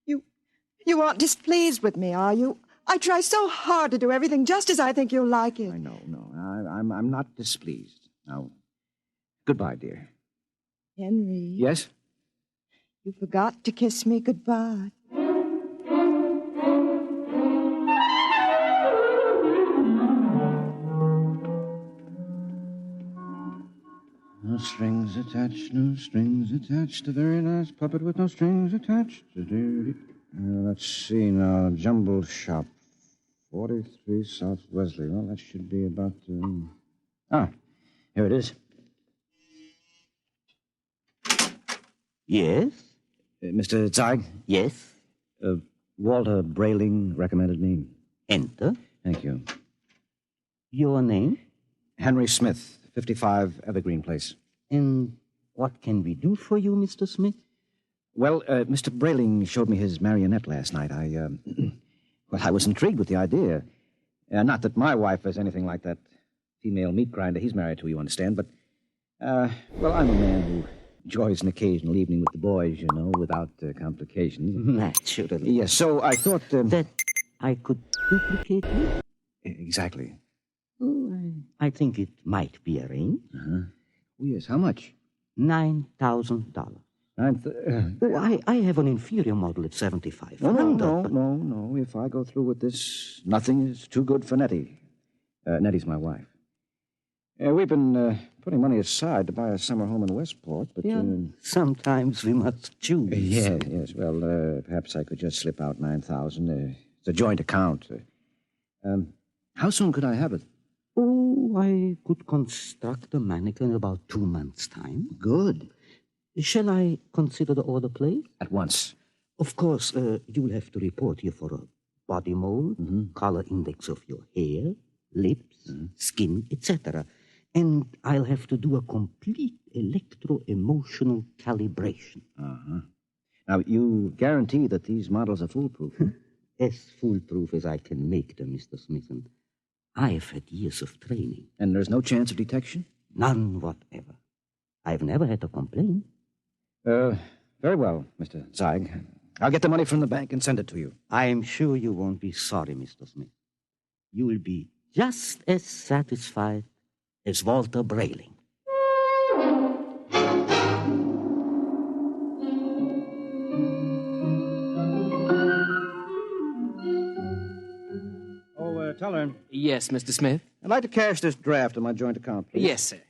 You aren't displeased with me, are you? I try so hard to do everything just as I think you'll like it. I know, no. I'm not displeased. Now, goodbye, dear. Henry. Yes? You forgot to kiss me goodbye. No strings attached, no strings attached. The very last puppet with no strings attached. Let's see now. Jumble Shop. 43 South Wesley. Well, that should be about... here it is. Yes? Mr. Zeig? Yes? Walter Brayling recommended me. Enter. Thank you. Your name? Henry Smith, 55 Evergreen Place. And what can we do for you, Mr. Smith? Well, Mr. Brayling showed me his marionette last night. Well, I was intrigued with the idea. Not that my wife is anything like that female meat grinder he's married to, you understand, but, well, I'm a man who enjoys an occasional evening with the boys, you know, without complications. Naturally. Yes, so I thought... that I could duplicate you? Exactly. Oh, I think it might be arranged. Oh, yes, how much? $9,000. I have an inferior model at 75. No. If I go through with this, nothing is too good for Nettie. Nettie's my wife. We've been putting money aside to buy a summer home in Westport, but... sometimes we must choose. Yes. Well, perhaps I could just slip out $9,000. It's a joint account. How soon could I have it? Oh, I could construct a mannequin in about 2 months' time. Good. Shall I consider the order placed? At once. Of course, you'll have to report here for a body mold, color index of your hair, lips, skin, etc. And I'll have to do a complete electro-emotional calibration. Now, you guarantee that these models are foolproof? As foolproof as I can make them, Mr. Smith. And I've had years of training. And there's no chance of detection? None whatever. I've never had a complaint. Very well, Mr. Zeig. I'll get the money from the bank and send it to you. I'm sure you won't be sorry, Mr. Smith. You will be just as satisfied as Walter Brayling. Oh, Teller. Yes, Mr. Smith? I'd like to cash this draft on my joint account, please. Yes, sir.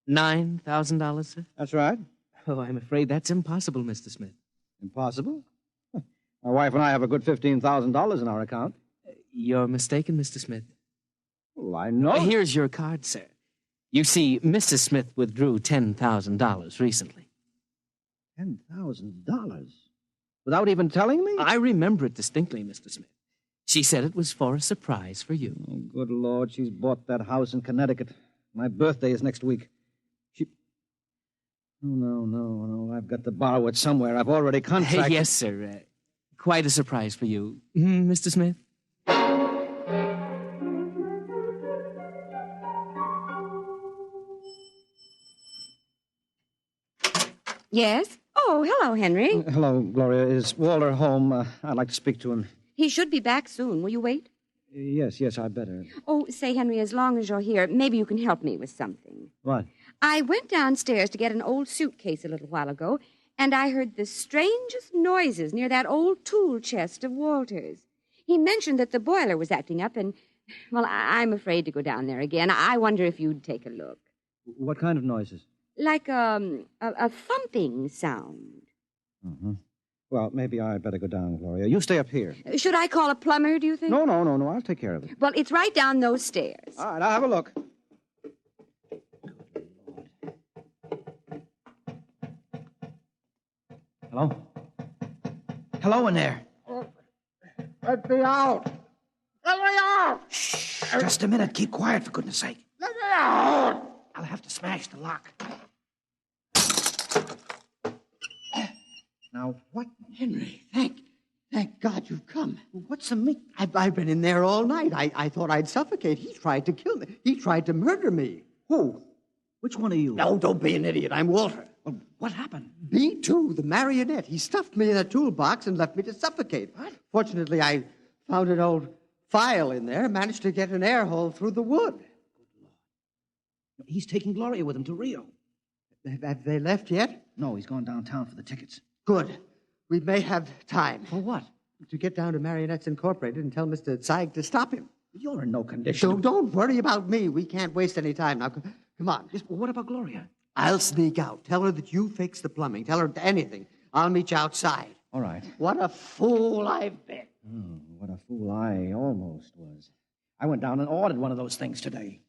$9,000, sir? That's right. Oh, I'm afraid that's impossible, Mr. Smith. Impossible? My wife and I have a good $15,000 in our account. You're mistaken, Mr. Smith. Well, I know. Here's your card, sir. You see, Mrs. Smith withdrew $10,000 recently. $10,000? Without even telling me? I remember it distinctly, Mr. Smith. She said it was for a surprise for you. Oh, good Lord, she's bought that house in Connecticut. My birthday is next week. No. I've got to borrow it somewhere. I've already contracted... Yes, sir. Quite a surprise for you. Mr. Smith? Yes? Oh, hello, Henry. Hello, Gloria. Is Walter home? I'd like to speak to him. He should be back soon. Will you wait? Yes, I'd better. Oh, say, Henry, as long as you're here, maybe you can help me with something. What? I went downstairs to get an old suitcase a little while ago, and I heard the strangest noises near that old tool chest of Walter's. He mentioned that the boiler was acting up, and, well, I'm afraid to go down there again. I wonder if you'd take a look. What kind of noises? Like a thumping sound. Well, maybe I'd better go down, Gloria. You stay up here. Should I call a plumber, do you think? No. I'll take care of it. Well, it's right down those stairs. All right, I'll have a look. Hello? Hello in there. Let me out. Let me out. Shh, just a minute. Keep quiet, for goodness sake. Let me out. I'll have to smash the lock. Now, what? Henry, thank God you've come. What's the meat? I've been in there all night. I thought I'd suffocate. He tried to kill me. He tried to murder me. Who? Which one of you? No, don't be an idiot. I'm Walter. Well, what happened? Me, too, the marionette. He stuffed me in a toolbox and left me to suffocate. What? Fortunately, I found an old file in there, managed to get an air hole through the wood. He's taking Gloria with him to Rio. Have they left yet? No, he's gone downtown for the tickets. Good. We may have time. For what? To get down to Marionettes Incorporated and tell Mr. Zeig to stop him. You're in no condition. Don't worry about me. We can't waste any time. Now, come on. Yes, but what about Gloria? I'll sneak out. Tell her that you fixed the plumbing. Tell her anything. I'll meet you outside. All right. What a fool I've been. Oh, what a fool I almost was. I went down and ordered one of those things today.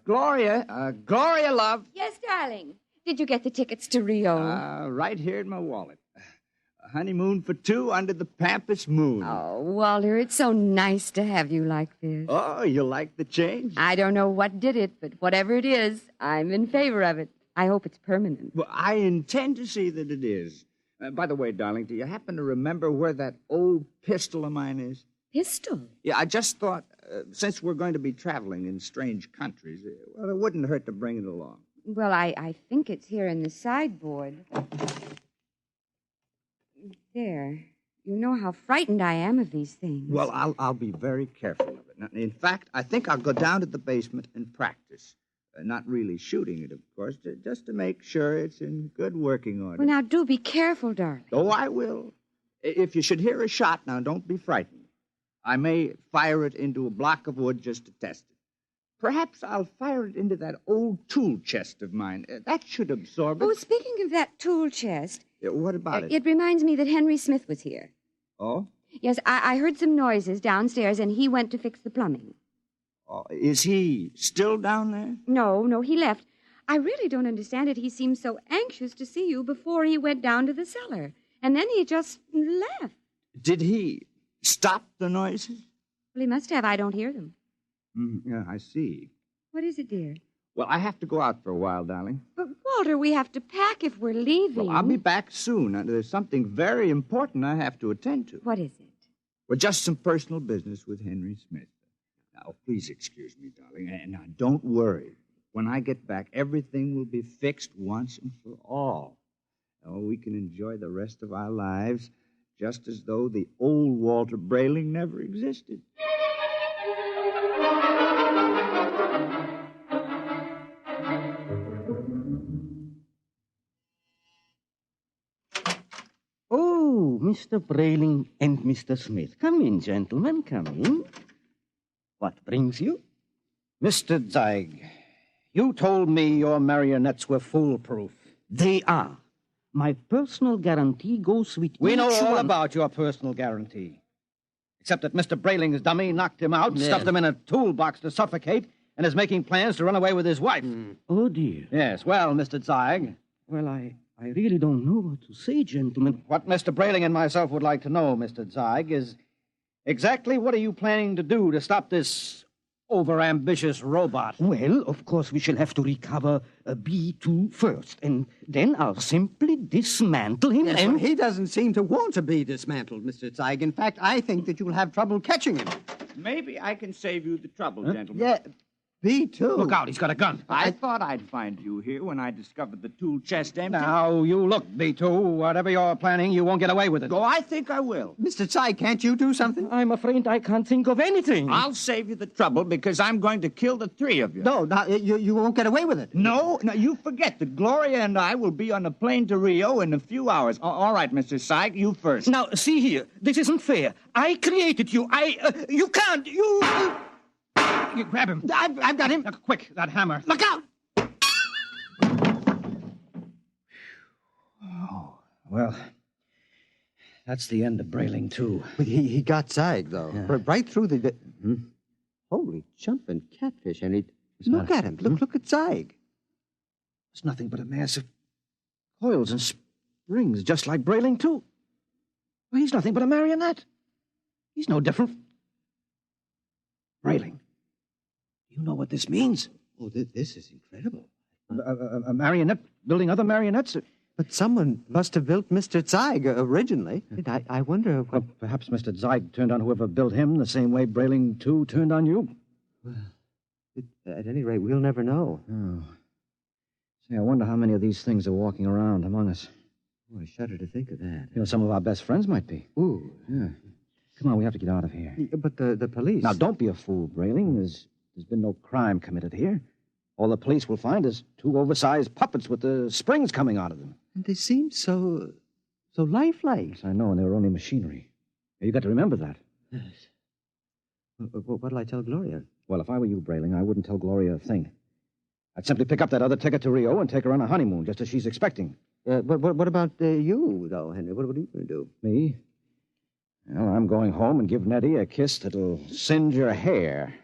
Gloria, love. Yes, darling. Did you get the tickets to Rio? Right here in my wallet. A honeymoon for two under the Pampas moon. Oh, Walter, it's so nice to have you like this. Oh, you like the change? I don't know what did it, but whatever it is, I'm in favor of it. I hope it's permanent. Well, I intend to see that it is. By the way, darling, do you happen to remember where that old pistol of mine is? Pistol? Yeah, I just thought, since we're going to be traveling in strange countries, well, it wouldn't hurt to bring it along. Well, I think it's here in the sideboard. There. You know how frightened I am of these things. Well, I'll be very careful of it. Now, in fact, I think I'll go down to the basement and practice. Not really shooting it, of course, just to make sure it's in good working order. Well, now, do be careful, darling. Oh, I will. If you should hear a shot, now, don't be frightened. I may fire it into a block of wood just to test it. Perhaps I'll fire it into that old tool chest of mine. That should absorb it. Oh, speaking of that tool chest... What about it? It reminds me that Henry Smith was here. Oh? Yes, I heard some noises downstairs, and he went to fix the plumbing. Oh, is he still down there? No, he left. I really don't understand it. He seemed so anxious to see you before he went down to the cellar. And then he just left. Did he stop the noises? Well, he must have. I don't hear them. Yeah, I see. What is it, dear? Well, I have to go out for a while, darling. But, Walter, we have to pack if we're leaving. Well, I'll be back soon. There's something very important I have to attend to. What is it? Well, just some personal business with Henry Smith. Now, please excuse me, darling. And now, don't worry. When I get back, everything will be fixed once and for all. Oh, we can enjoy the rest of our lives just as though the old Walter Brayling never existed. Oh, Mr. Brayling and Mr. Smith. Come in, gentlemen, come in. What brings you? Mr. Zeig, you told me your marionettes were foolproof. They are. My personal guarantee goes with We know each all one. about your personal guarantee. Except that Mr. Brayling's dummy knocked him out, stuffed him in a toolbox to suffocate, and is making plans to run away with his wife. Oh, dear. Yes, well, Mr. Zeig. Well, I really don't know what to say, gentlemen. What Mr. Brayling and myself would like to know, Mr. Zeig, is exactly what are you planning to do to stop this overambitious robot? Well, of course, we shall have to recover B2 first, and then I'll simply dismantle him Yes, and... well, he doesn't seem to want to be dismantled, Mr. Zeig. In fact, I think that you'll have trouble catching him. Maybe I can save you the trouble, gentlemen. Yeah, B2. Look out, he's got a gun. I thought I'd find you here when I discovered the tool chest empty. Now, you look, B2. Whatever you're planning, you won't get away with it. Oh, I think I will. Mr. Zeig, can't you do something? I'm afraid I can't think of anything. I'll save you the trouble because I'm going to kill the three of you. No, you won't get away with it. No, you forget that Gloria and I will be on a plane to Rio in a few hours. All right, Mr. Syke, you first. Now, see here. This isn't fair. I created you. You can't. You grab him. I've got him. Quick, that hammer. Look out! Oh, well, that's the end of Brayling, too. But he got Zeig, though. Yeah. Right through the... Holy jumping catfish, and look at him. Look at Zeig. It's nothing but a mass of coils and springs, just like Brayling, too. Well, he's nothing but a marionette. He's no different. Brayling, you know what this means? Oh, this is incredible. A marionette building other marionettes? But someone must have built Mr. Zeig originally. I wonder what... Well, perhaps Mr. Zeig turned on whoever built him the same way Brayling, too, turned on you. Well, at any rate, we'll never know. Oh. Say, I wonder how many of these things are walking around among us. Oh, I shudder to think of that. You know, some of our best friends might be. Ooh. Yeah. Come on, we have to get out of here. But the police... Now, don't be a fool, Brayling. There's been no crime committed here. All the police will find is two oversized puppets with the springs coming out of them. And they seem so lifelike. Yes, I know, and they were only machinery. You got to remember that. Yes. What'll I tell Gloria? Well, if I were you, Brayling, I wouldn't tell Gloria a thing. I'd simply pick up that other ticket to Rio and take her on a honeymoon, just as she's expecting. What about you, though, Henry? What are you going to do? Me? Well, I'm going home and give Nettie a kiss that'll singe her hair.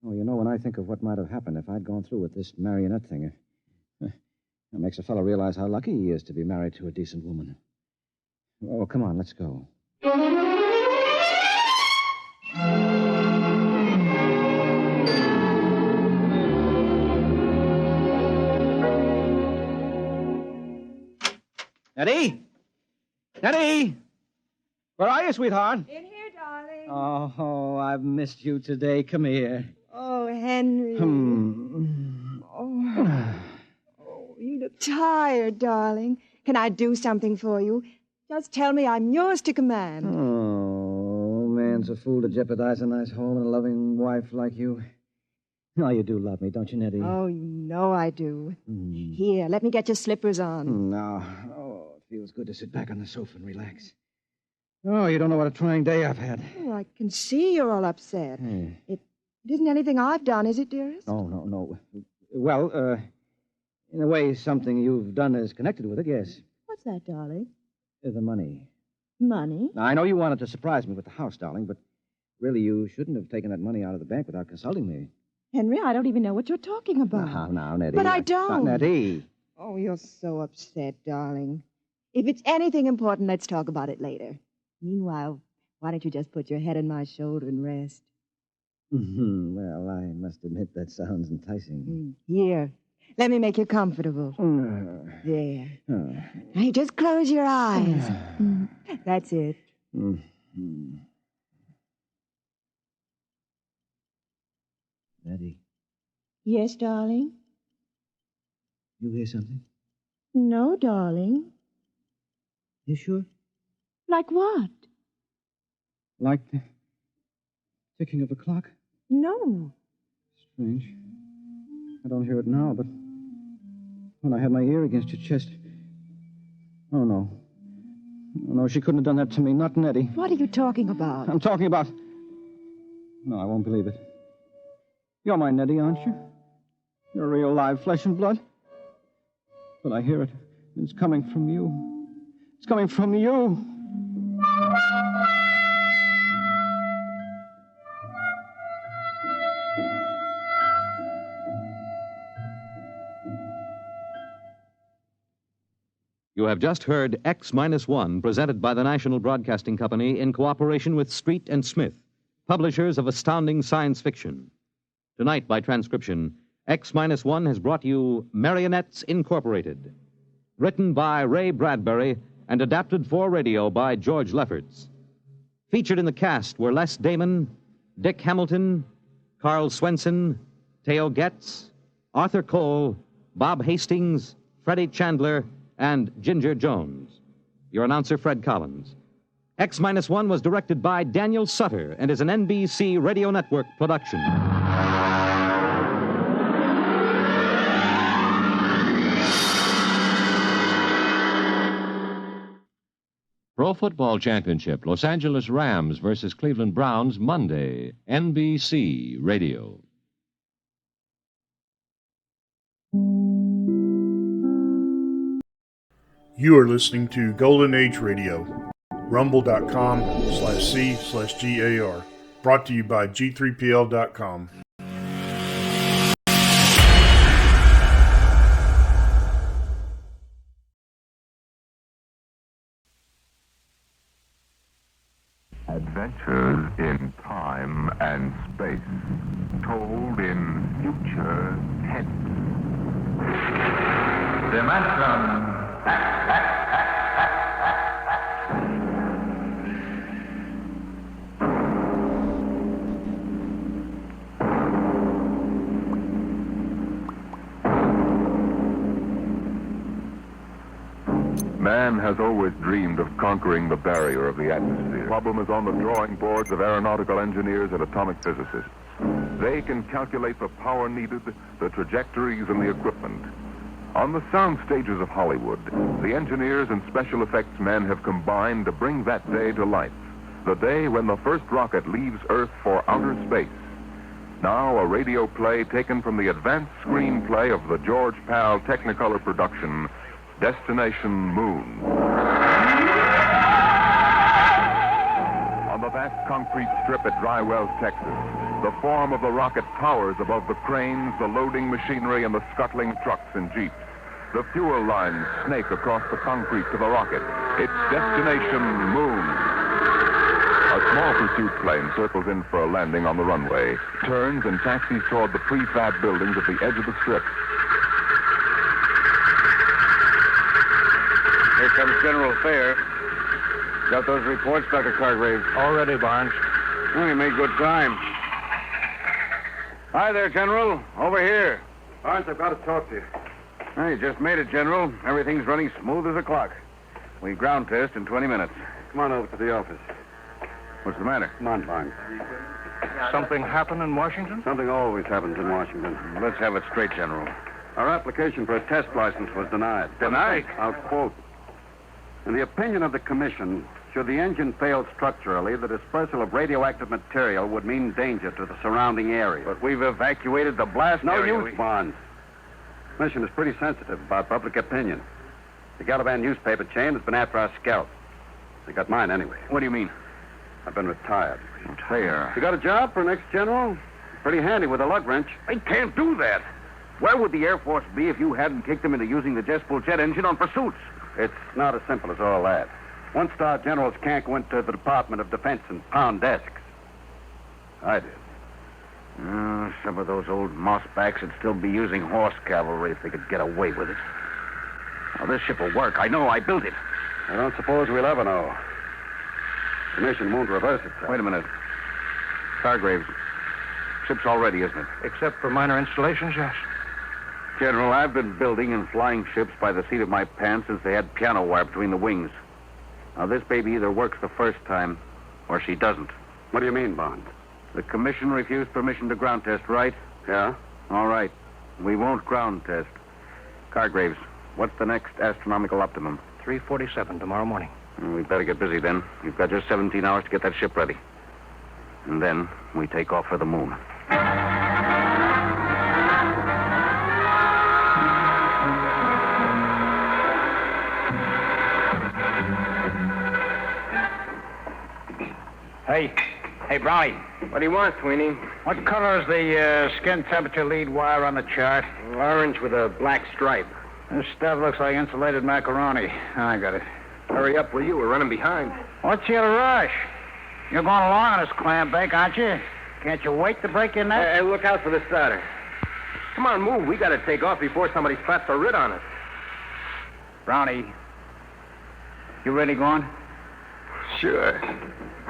Oh, you know, when I think of what might have happened if I'd gone through with this marionette thing, it makes a fellow realize how lucky he is to be married to a decent woman. Oh, come on, let's go. Eddie? Eddie? Where are you, sweetheart? In here, darling. Oh, I've missed you today. Come here. Oh, Henry. Oh, you look tired, darling. Can I do something for you? Just tell me I'm yours to command. Oh, man's a fool to jeopardize a nice home and a loving wife like you. Oh, you do love me, don't you, Nettie? Oh, you know I do. Here, let me get your slippers on. No. Oh, it feels good to sit back on the sofa and relax. Oh, you don't know what a trying day I've had. Oh, I can see you're all upset. It isn't anything I've done, is it, dearest? Oh, no. Well, in a way, something you've done is connected with it, yes. What's that, darling? The money. Money? Now, I know you wanted to surprise me with the house, darling, but really you shouldn't have taken that money out of the bank without consulting me. Henry, I don't even know what you're talking about. Now, Nettie. But I don't. Nettie. Oh, you're so upset, darling. If it's anything important, let's talk about it later. Meanwhile, why don't you just put your head on my shoulder and rest? Well, I must admit that sounds enticing. Here, let me make you comfortable. There. Now, you just close your eyes. That's it. Nettie, Yes, darling? you hear something? No, darling. You sure? Like what? Like the ticking of a clock? No. Strange. I don't hear it now, but when I had my ear against your chest... Oh, no. Oh, no, she couldn't have done that to me. Not Nettie. What are you talking about? I'm talking about... No, I won't believe it. You're my Nettie, aren't you? You're real live flesh and blood. But I hear it. It's coming from you. It's coming from you. You have just heard X-1, presented by the National Broadcasting Company in cooperation with Street and Smith, publishers of astounding science fiction. Tonight, by transcription, X-1 has brought you Marionettes Incorporated, written by Ray Bradbury and adapted for radio by George Lefferts. Featured in the cast were Les Damon, Dick Hamilton, Carl Swenson, Theo Getz, Arthur Cole, Bob Hastings, Freddie Chandler, and Ginger Jones. Your announcer, Fred Collins. X-1 was directed by Daniel Sutter and is an NBC Radio Network production. Pro Football Championship, Los Angeles Rams versus Cleveland Browns, Monday, NBC Radio. You are listening to Golden Age Radio, rumble.com/C/GAR. Brought to you by G3PL.com. Adventures in time and space, told in future tense. Dimension. Man has always dreamed of conquering the barrier of the atmosphere. The problem is on the drawing boards of aeronautical engineers and atomic physicists. They can calculate the power needed, the trajectories, and the equipment. On the sound stages of Hollywood, the engineers and special effects men have combined to bring that day to life. The day when the first rocket leaves Earth for outer space. Now, a radio play taken from the advanced screenplay of the George Pal Technicolor production, Destination Moon. On the vast concrete strip at Dry Wells, Texas. The form of the rocket towers above the cranes, the loading machinery, and the scuttling trucks and jeeps. The fuel lines snake across the concrete to the rocket. Its destination, Moon. A small pursuit plane circles in for a landing on the runway, turns and taxis toward the prefab buildings at the edge of the strip. Here comes General Fair. Got those reports, Dr. Cargrave? Already, Barnes. Oh, you made good time. Hi there, General. Over here. Barnes, I've got to talk to you. Hey, you just made it, General. Everything's running smooth as a clock. We ground test in 20 minutes. Come on over to the office. What's the matter? Come on, Barnes. Something happened in Washington? Something always happens in Washington. Let's have it straight, General. Our application for a test license was denied. Denied? I'll quote. In the opinion of the commission, should the engine fail structurally, the dispersal of radioactive material would mean danger to the surrounding area. But we've evacuated the blast area. No use, Barnes. The commission is pretty sensitive about public opinion. The Galavan newspaper chain has been after our scalp. They got mine anyway. What do you mean? I've been retired. Fair. You got a job for next general? Pretty handy with a lug wrench. I can't do that. Where would the Air Force be if you hadn't kicked them into using the Jet-Fuel jet engine on pursuits? It's not as simple as all that. One-star generals can't go into the Department of Defense and pound desks. I did. Some of those old mossbacks would still be using horse cavalry if they could get away with it. Now, this ship will work. I know. I built it. I don't suppose we'll ever know. The commission won't reverse itself. Wait a minute. Cargraves, ship's all ready, isn't it? Except for minor installations, yes. General, I've been building and flying ships by the seat of my pants since they had piano wire between the wings. Now, this baby either works the first time or she doesn't. What do you mean, Bond? The commission refused permission to ground test, right? Yeah? All right. We won't ground test. Cargraves, what's the next astronomical optimum? 3:47 tomorrow morning. We'd better get busy then. We've got just 17 hours to get that ship ready. And then we take off for the moon. Hey, Brownie. What do you want, Sweeney? What color is the skin temperature lead wire on the chart? Orange with a black stripe. This stuff looks like insulated macaroni. I got it. Hurry up, will you? We're running behind. What's your rush? You're going along on this clam bake, aren't you? Can't you wait to break your neck? Hey, look out for the starter. Come on, move. We got to take off before somebody slaps a writ on us. Brownie, you really going? Sure.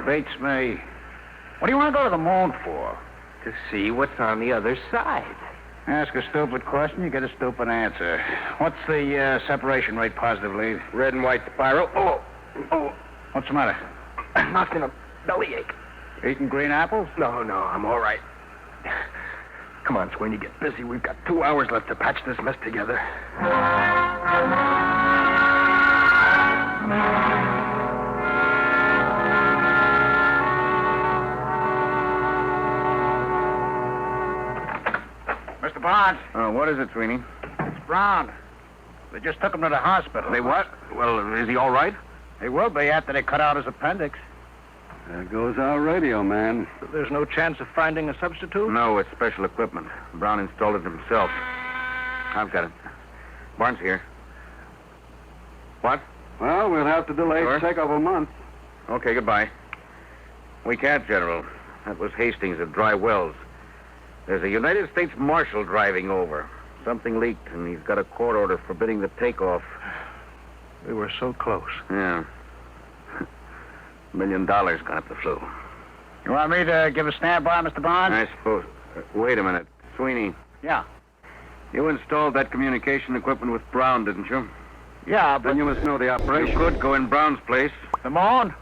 Beats me. What do you want to go to the moon for? To see what's on the other side. Ask a stupid question, you get a stupid answer. What's the separation rate positive lead? Red and white spiral. Oh. What's the matter? Nothing, a bellyache. Eating green apples? No, I'm all right. Come on, Sweeney, get busy. We've got 2 hours left to patch this mess together. Mr. Barnes. What is it, Sweeney? It's Brown. They just took him to the hospital. They what? Well, is he all right? He will be after they cut out his appendix. There goes our radio, man. There's no chance of finding a substitute? No, it's special equipment. Brown installed it himself. I've got it. Barnes here. What? Well, we'll have to delay Sure. checkup a month. Okay, goodbye. We can't, General. That was Hastings at Dry Wells. There's a United States Marshal driving over. Something leaked, and he's got a court order forbidding the takeoff. We were so close. Yeah. $1 million gone up the flue. You want me to give a standby, Mr. Barnes? I suppose. Wait a minute. Sweeney, Yeah. you installed that communication equipment with Brown, didn't you? Yeah, but... Then you must know the operation. You could go in Brown's place. The moon?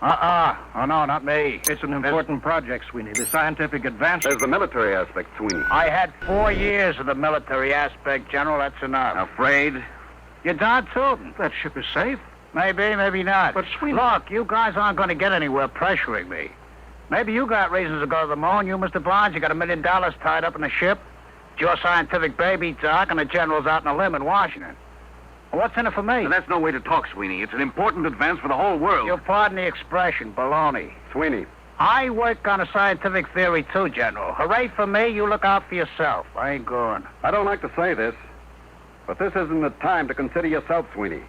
Oh, no, not me. It's an important project, Sweeney. The scientific advance... There's the military aspect, Sweeney. I had 4 years of the military aspect, General. That's enough. Afraid? You're darn tootin'. That ship is safe. Maybe, maybe not. But, Sweeney... Look, you guys aren't going to get anywhere pressuring me. Maybe you got reasons to go to the moon. You, Mr. Barnes, you got $1 million tied up in a ship. It's your scientific baby, Doc, and the General's out on a limb in Washington. What's in it for me? That's no way to talk, Sweeney. It's an important advance for the whole world. You'll pardon the expression, baloney. Sweeney. I work on a scientific theory, too, General. Hooray for me, you look out for yourself. I ain't going. I don't like to say this, but this isn't the time to consider yourself, Sweeney.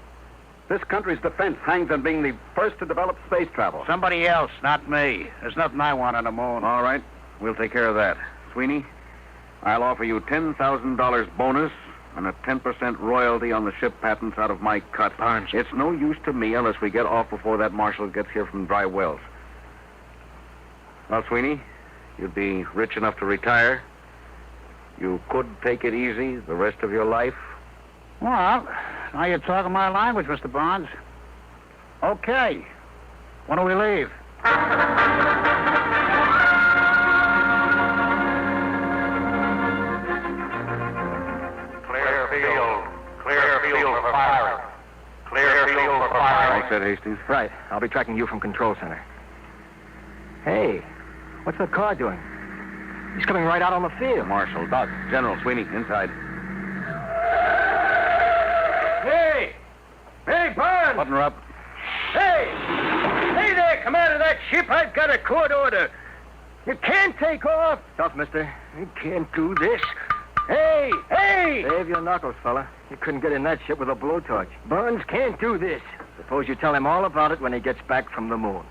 This country's defense hangs on being the first to develop space travel. Somebody else, not me. There's nothing I want on the moon. All right. We'll take care of that. Sweeney, I'll offer you $10,000 bonus and a 10% royalty on the ship patents out of my cut. Barnes. It's no use to me unless we get off before that marshal gets here from Dry Wells. Well, Sweeney, you'd be rich enough to retire. You could take it easy the rest of your life. Well, now you're talking my language, Mr. Barnes. Okay. When do we leave? Clear field. Clear field for firing. Clear field for firing. All set, Hastings. Right. I'll be tracking you from Control Center. Hey, what's that car doing? He's coming right out on the field. Marshal, Doc, General, Sweeney, inside. Hey! Hey, Barnes! Button her up. Hey! Hey there, commander of that ship. I've got a court order. You can't take off. Tough, mister. You can't do this. Hey! Hey! Save your knuckles, fella. You couldn't get in that ship with a blowtorch. Barnes can't do this. Suppose you tell him all about it when he gets back from the moon.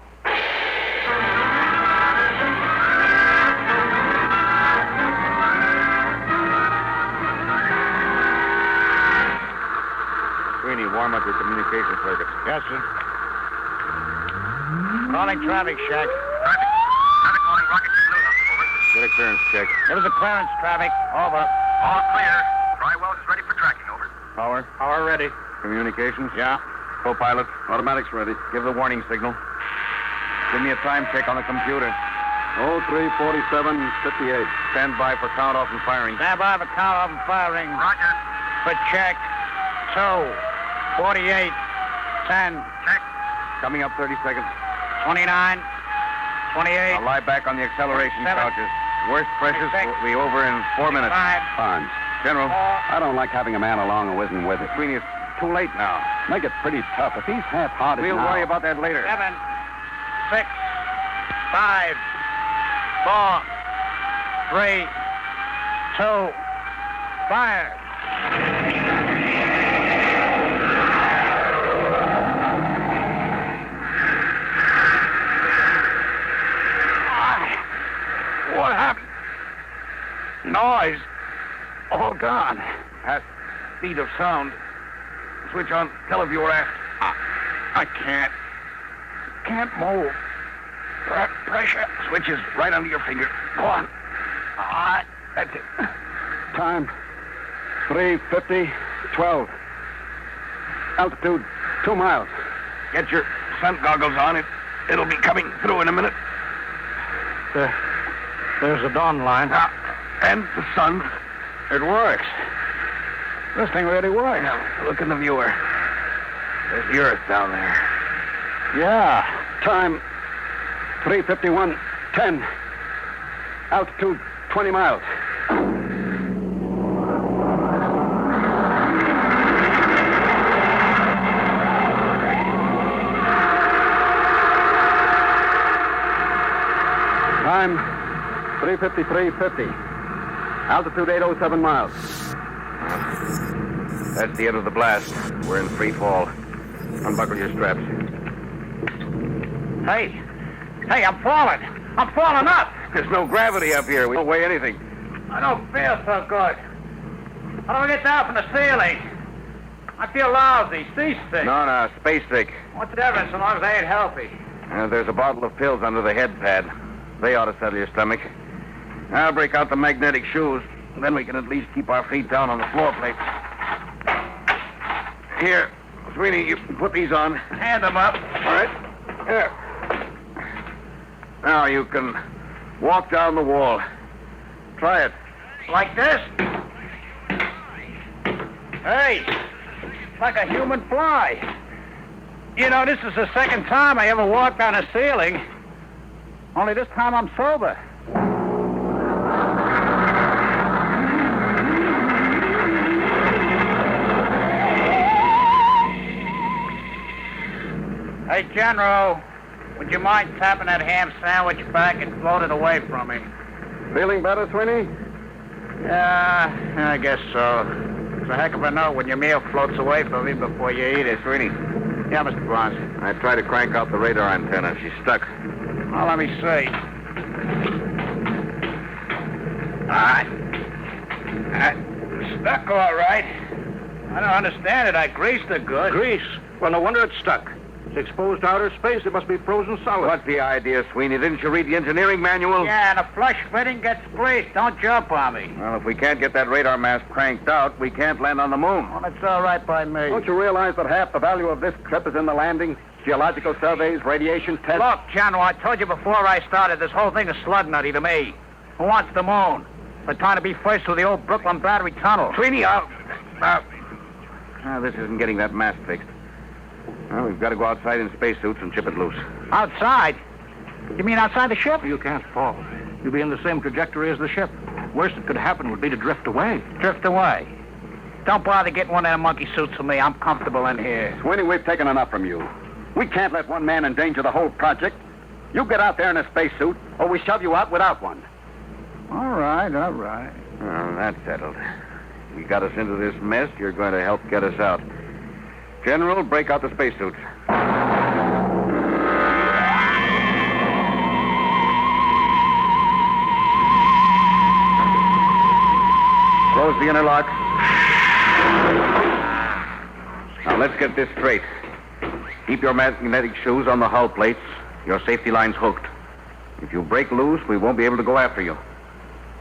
Sweeney, warm up your communication circuits. Yes, sir. Calling traffic shack. Traffic. Traffic calling rocket blue. Over. Get a clearance check. There was a clearance, traffic. Over. All clear. Dry Wells is ready for tracking. Over. Power. Power ready. Communications. Yeah. Co-pilot. Automatics ready. Give the warning signal. Give me a time check on the computer. 03:47:58. Stand by for count-off and firing. Stand by for count-off and firing. Roger. For check. 2:48. 10. Check. Coming up 30 seconds. 29. 28. I'll lie back on the acceleration 7. couches. Worst pressures 6. will be over in 4 minutes. 5. Barnes. General, I don't like having a man along who isn't with it. Sweeney, it's too late now. Make it pretty tough. If he's half-hearted We'll now... worry about that later. 7. 6. 5. 4. 3. 2. Fire. What happened? Noise. All gone. Past speed of sound. Switch on televiewer aft. I can't move. Pressure. Switch is right under your finger. Go on. That's it. Time. 3:50:12. Altitude 2 miles. Get your sun goggles on. It'll be coming through in a minute. There's the dawn line. And the sun. It works. This thing really works. Now, look in the viewer. There's the Earth down there. Yeah. Time 3:51:10. Altitude 20 miles. Time 3:53:50. Altitude 807 miles. That's the end of the blast. We're in free fall. Unbuckle your straps. Hey, I'm falling. I'm falling up. There's no gravity up here. We don't weigh anything. I don't feel so good. How do I get down from the ceiling? I feel lousy, seasick. No, space sick. What's the difference so long as I ain't healthy? There's a bottle of pills under the head pad. They ought to settle your stomach. I'll break out the magnetic shoes. Then we can at least keep our feet down on the floor plate. Here, Sweeney, you put these on. Hand them up. All right. Here. Now you can walk down the wall. Try it. Like this? Hey, it's like a human fly. You know, this is the second time I ever walked on a ceiling. Only this time I'm sober. Hey, General, would you mind tapping that ham sandwich back and float it away from me? Feeling better, Sweeney? Yeah, I guess so. It's a heck of a note when your meal floats away from you before you eat it. Sweeney. Yeah, Mr. Barnes. I tried to crank out the radar antenna. She's stuck. Well, let me see. All right. Stuck all right. I don't understand it. I greased it good. Grease? Well, no wonder it's stuck. It's exposed to outer space. It must be frozen solid. What's the idea, Sweeney? Didn't you read the engineering manual? Yeah, and a flush fitting gets greased. Don't jump on me. Well, if we can't get that radar mast cranked out, we can't land on the moon. Well, it's all right by me. Don't you realize that half the value of this trip is in the landing? Geological surveys, radiation tests. Look, General, I told you before I started, this whole thing is slug nutty to me. Who wants the moon? We're trying to be first with the old Brooklyn Battery Tunnel. Sweeney, this isn't getting that mast fixed. Well, we've got to go outside in spacesuits and chip it loose. Outside? You mean outside the ship? You can't fall. You'll be in the same trajectory as the ship. Worst that could happen would be to drift away. Drift away? Don't bother getting one of them monkey suits for me. I'm comfortable in here. Sweeney, we've taken enough from you. We can't let one man endanger the whole project. You get out there in a spacesuit, or we shove you out without one. All right, all right. Well, that's settled. You got us into this mess. You're going to help get us out. General, break out the spacesuits. Close the interlock. Now, let's get this straight. Keep your magnetic shoes on the hull plates. Your safety line's hooked. If you break loose, we won't be able to go after you.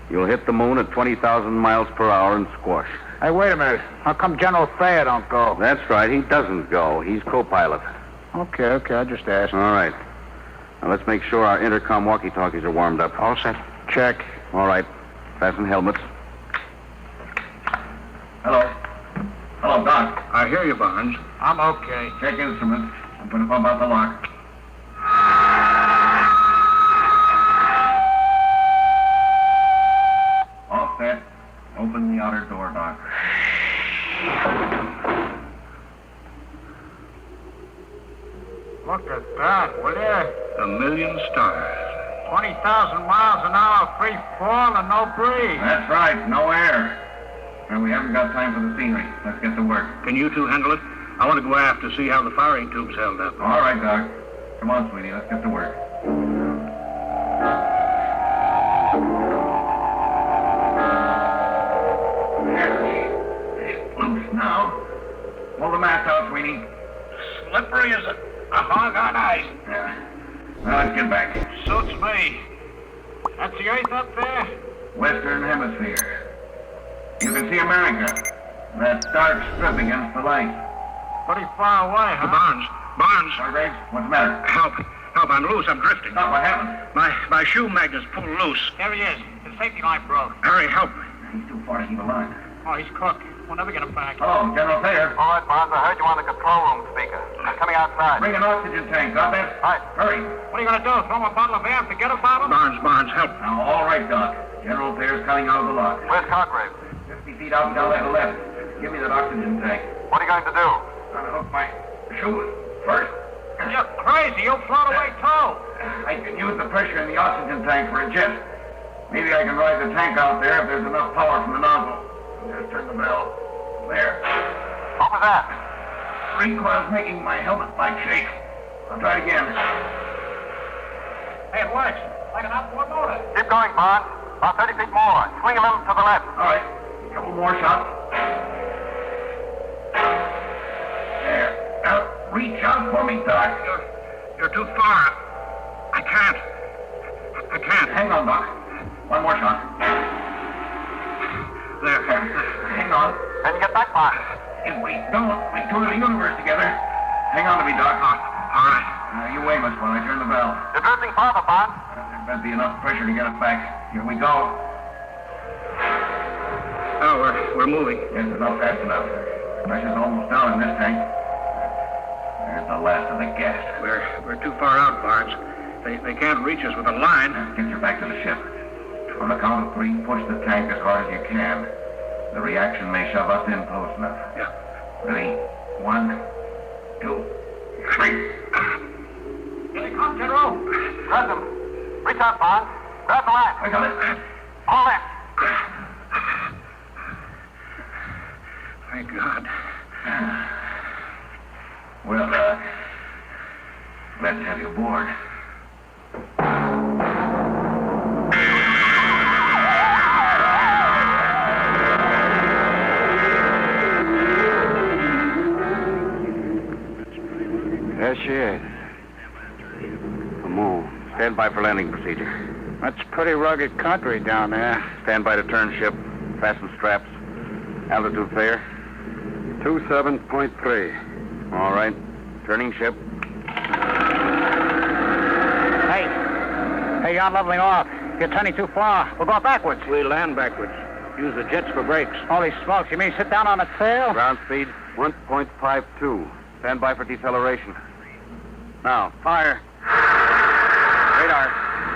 You'll hit the moon at 20,000 miles per hour and squash. Hey, wait a minute. How come General Thayer don't go? That's right. He doesn't go. He's co-pilot. Okay, I just asked. All right. Now, let's make sure our intercom walkie-talkies are warmed up. All set. Check. All right. Fasten helmets. Hello. Hello, Doc. I hear you, Barnes. I'm okay. Check instruments. I'm going to pump out the lock. All set. Open the outer door, Doc. Look at that, will you? 1,000,000 stars. 20,000 miles an hour, free fall and no breeze. That's right. No air. And we haven't got time for the scenery. Let's get to work. Can you two handle it? I want to go aft to see how the firing tubes held up. All right, Doc. Come on, sweetie. Let's get to work. It's loose now. Pull the mast out, Sweeney. Slippery as a hog on ice. Yeah. Now, let's get back. Suits me. That's the Earth up there? Western Hemisphere. You can see America. That dark strip against the light. Pretty far away, huh? Barnes. Hargraves, what's the matter? Help, I'm loose. I'm drifting. Stop, what happened? My shoe magnet's pulled loose. There he is. The safety line broke. Hurry, help. He's too far to keep alive. Oh, he's cooked. We'll never get him back. Hello, General Thayer. All right, Barnes. I heard you on the control room speaker. I'm coming outside. Bring an oxygen tank, got that? Right. Hurry. What are you going to do? Throw him a bottle of air and forget about him? Barnes, help. Now, all right, Doc. General Thayer's coming out of the lock. Where's Hargraves? 50 feet out down that left. Give me that oxygen tank. What are you going to do? Trying to hook my shoes first. You're crazy. You'll float away, too. I can use the pressure in the oxygen tank for a jet. Maybe I can ride the tank out there if there's enough power from the nozzle. Just turn the bell. There. What was that? Recoil's making my helmet light shake. I'll try it again. Hey, it works. Like an outboard motor. Keep going, Barnes. About 30 feet more. Swing a little to the left. All right. A couple more shots. There. Now, reach out for me, Doc. You're too far. I can't. Hang on, Doc. One more shot. There. Hang on. Can you get back, Barnes? If we don't, we tour the universe together. Hang on to me, Doc. All right. You wait us while I turn the bell. You're drifting farther, Barnes. There better be enough pressure to get us back. Here we go. Oh, we're moving. Yes, it's not fast enough. Pressure's almost down in this tank. There's the last of the gas. We're too far out, Barnes. They can't reach us with a line. Get you back to the ship. On the count of 3, push the tank as hard as you can. The reaction may shove us in close enough. Yeah. Ready? 1, 2, 3. got, Bond? Grab the line. I got it. All left. Thank God. Well, glad to have you aboard. There she is. The moon. Stand by for landing procedure. That's pretty rugged country down there. Stand by to turn ship. Fasten straps. Altitude fair? 27.3. All right. Turning ship. Hey, you're leveling off. You're turning too far. We'll go backwards. We land backwards. Use the jets for brakes. Holy smokes, you mean sit down on the tail? Ground speed 1.52. Stand by for deceleration. Now, fire. Radar.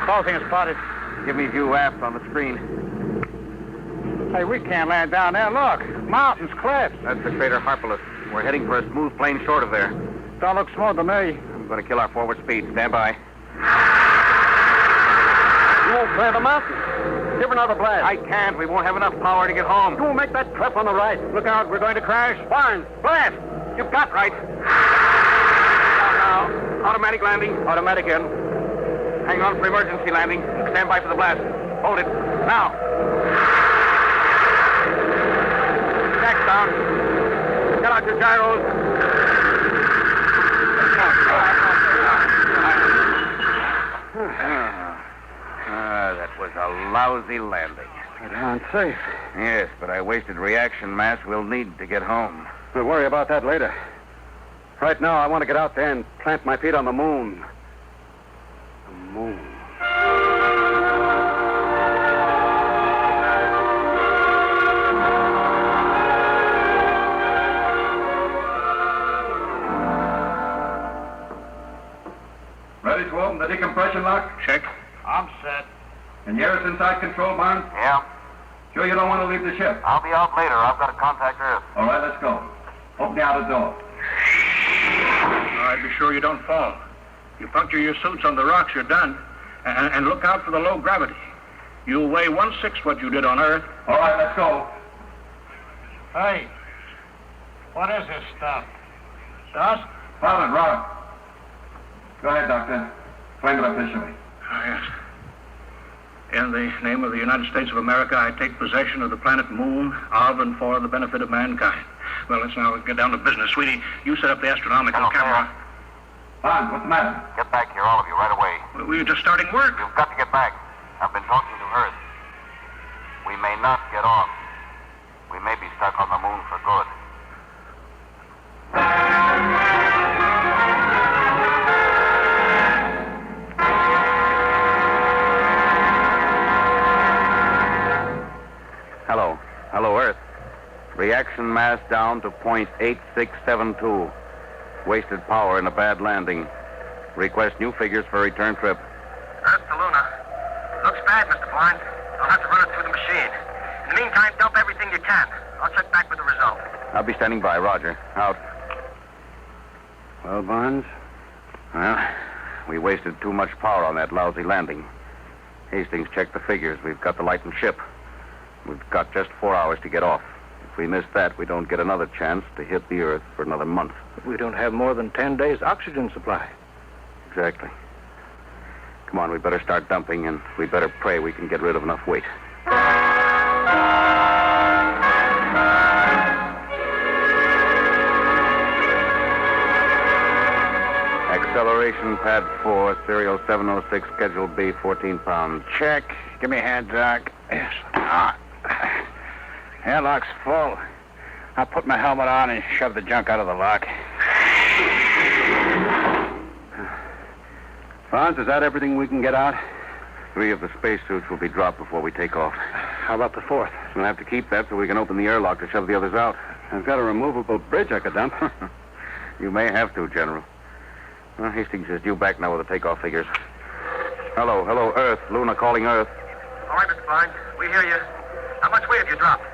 Closing is spotted. Give me view aft on the screen. Hey, we can't land down there. Look, mountains, cliffs. That's the crater Harpalus. We're heading for a smooth plane short of there. Don't look smooth to me. I'm going to kill our forward speed. Stand by. You won't clear the mountain. Give another blast. I can't. We won't have enough power to get home. You will make that cleft on the right. Look out, we're going to crash. Barnes, blast. You've got right. Now, automatic landing. Automatic in. Hang on for emergency landing. Stand by for the blast. Hold it. Now. Jack down. Get out your gyros. That was a lousy landing. Darn safe. Yes, but I wasted reaction mass we'll need to get home. We'll worry about that later. Right now, I want to get out there and plant my feet on the moon. The moon. Ready to open the decompression lock? Check. I'm set. And yours inside control, Barnes? Yeah. Sure you don't want to leave the ship? I'll be out later. I've got to contact Earth. All right, let's go. Open the outer door. All right, be sure you don't fall. You puncture your suits on the rocks, you're done. And look out for the low gravity. You'll weigh 1/6 what you did on Earth. All right, let's go. Hey, what is this stuff? Dust? Pilot, Rob. Go ahead, Doctor. Claim it officially. Oh, yes. In the name of the United States of America, I take possession of the planet Moon, of and for the benefit of mankind. Well, let's now get down to business. Sweetie, you set up the astronomical camera. Barnes, what's the matter? Get back here, all of you, right away. We were just starting work. You've got to get back. I've been talking to Earth. We may not get off. We may be stuck on the moon for good. Hello. Hello, Earth. Reaction mass down to 0.8672. Wasted power in a bad landing. Request new figures for return trip. Earth to Luna. Looks bad, Mr. Barnes. I'll have to run it through the machine. In the meantime, dump everything you can. I'll check back with the result. I'll be standing by. Roger. Out. Well, Barnes? Well, we wasted too much power on that lousy landing. Hastings checked the figures. We've got the lightened ship. We've got just 4 hours to get off. If we miss that, we don't get another chance to hit the Earth for another month. We don't have more than 10 days' oxygen supply. Exactly. Come on, we better start dumping, and we better pray we can get rid of enough weight. Acceleration pad 4, serial 706, schedule B, 14 pounds. Check. Give me a hand, Doc. Yes. Airlock's full. I'll put my helmet on and shove the junk out of the lock. Franz, is that everything we can get out? 3 of the spacesuits will be dropped before we take off. How about the 4th? We'll have to keep that so we can open the airlock to shove the others out. I've got a removable bridge I could dump. You may have to, General. Well, Hastings is due back now with the takeoff figures. Hello, Earth. Luna calling Earth. All right, Mr. Barnes. We hear you. How much weight have you dropped?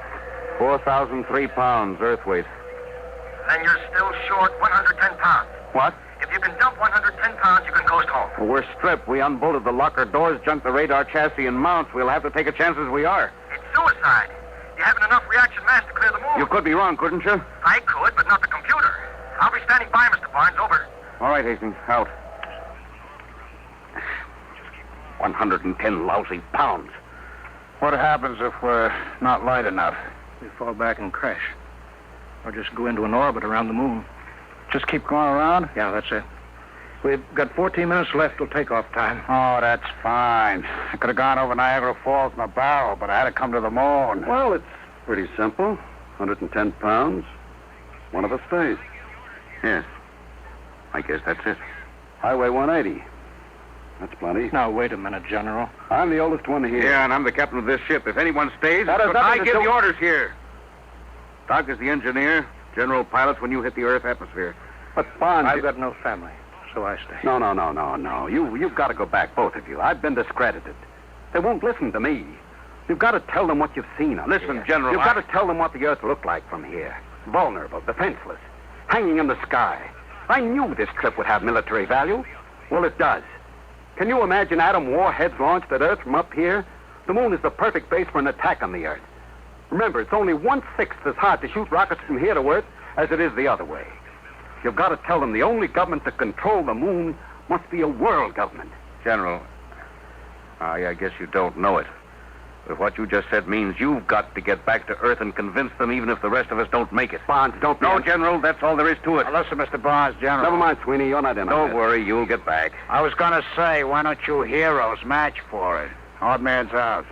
4,003 pounds, Earth weight. Then you're still short 110 pounds. What? If you can dump 110 pounds, you can coast home. We're stripped. We unbolted the locker doors, junked the radar chassis and mounts. We'll have to take a chance as we are. It's suicide. You haven't enough reaction mass to clear the moon. You could be wrong, couldn't you? I could, but not the computer. I'll be standing by, Mr. Barnes. Over. All right, Hastings. Out. 110 lousy pounds. What happens if we're not light enough? We fall back and crash. Or just go into an orbit around the moon. Just keep going around? Yeah, that's it. We've got 14 minutes left till takeoff time. Oh, that's fine. I could have gone over Niagara Falls in a barrel, but I had to come to the moon. Well, it's pretty simple. 110 pounds. One of us stays. Yes. I guess that's it. Highway 180. That's plenty. Now, wait a minute, General. I'm the oldest one here. Yeah, and I'm the captain of this ship. If anyone stays, That has nothing I to give do- the orders here. Doc is the engineer. General pilots when you hit the Earth atmosphere. But Bonds... I've got no family, so I stay. No. You've got to go back, both of you. I've been discredited. They won't listen to me. You've got to tell them what you've seen on Listen, here. General, You've got to tell them what the Earth looked like from here. Vulnerable, defenseless, hanging in the sky. I knew this trip would have military value. Well, it does. Can you imagine atom warheads launched at Earth from up here? The moon is the perfect base for an attack on the Earth. Remember, it's only 1/6 as hard to shoot rockets from here to Earth as it is the other way. You've got to tell them the only government to control the moon must be a world government. General, I guess you don't know it. But what you just said means you've got to get back to Earth and convince them even if the rest of us don't make it. Bonds, don't be... No, General, that's all there is to it. Now, listen, Mr. Barnes, General. Never mind, Sweeney, you're not in on Don't this. worry, you'll get back. I was going to say, why don't you heroes match for it? Odd man's out.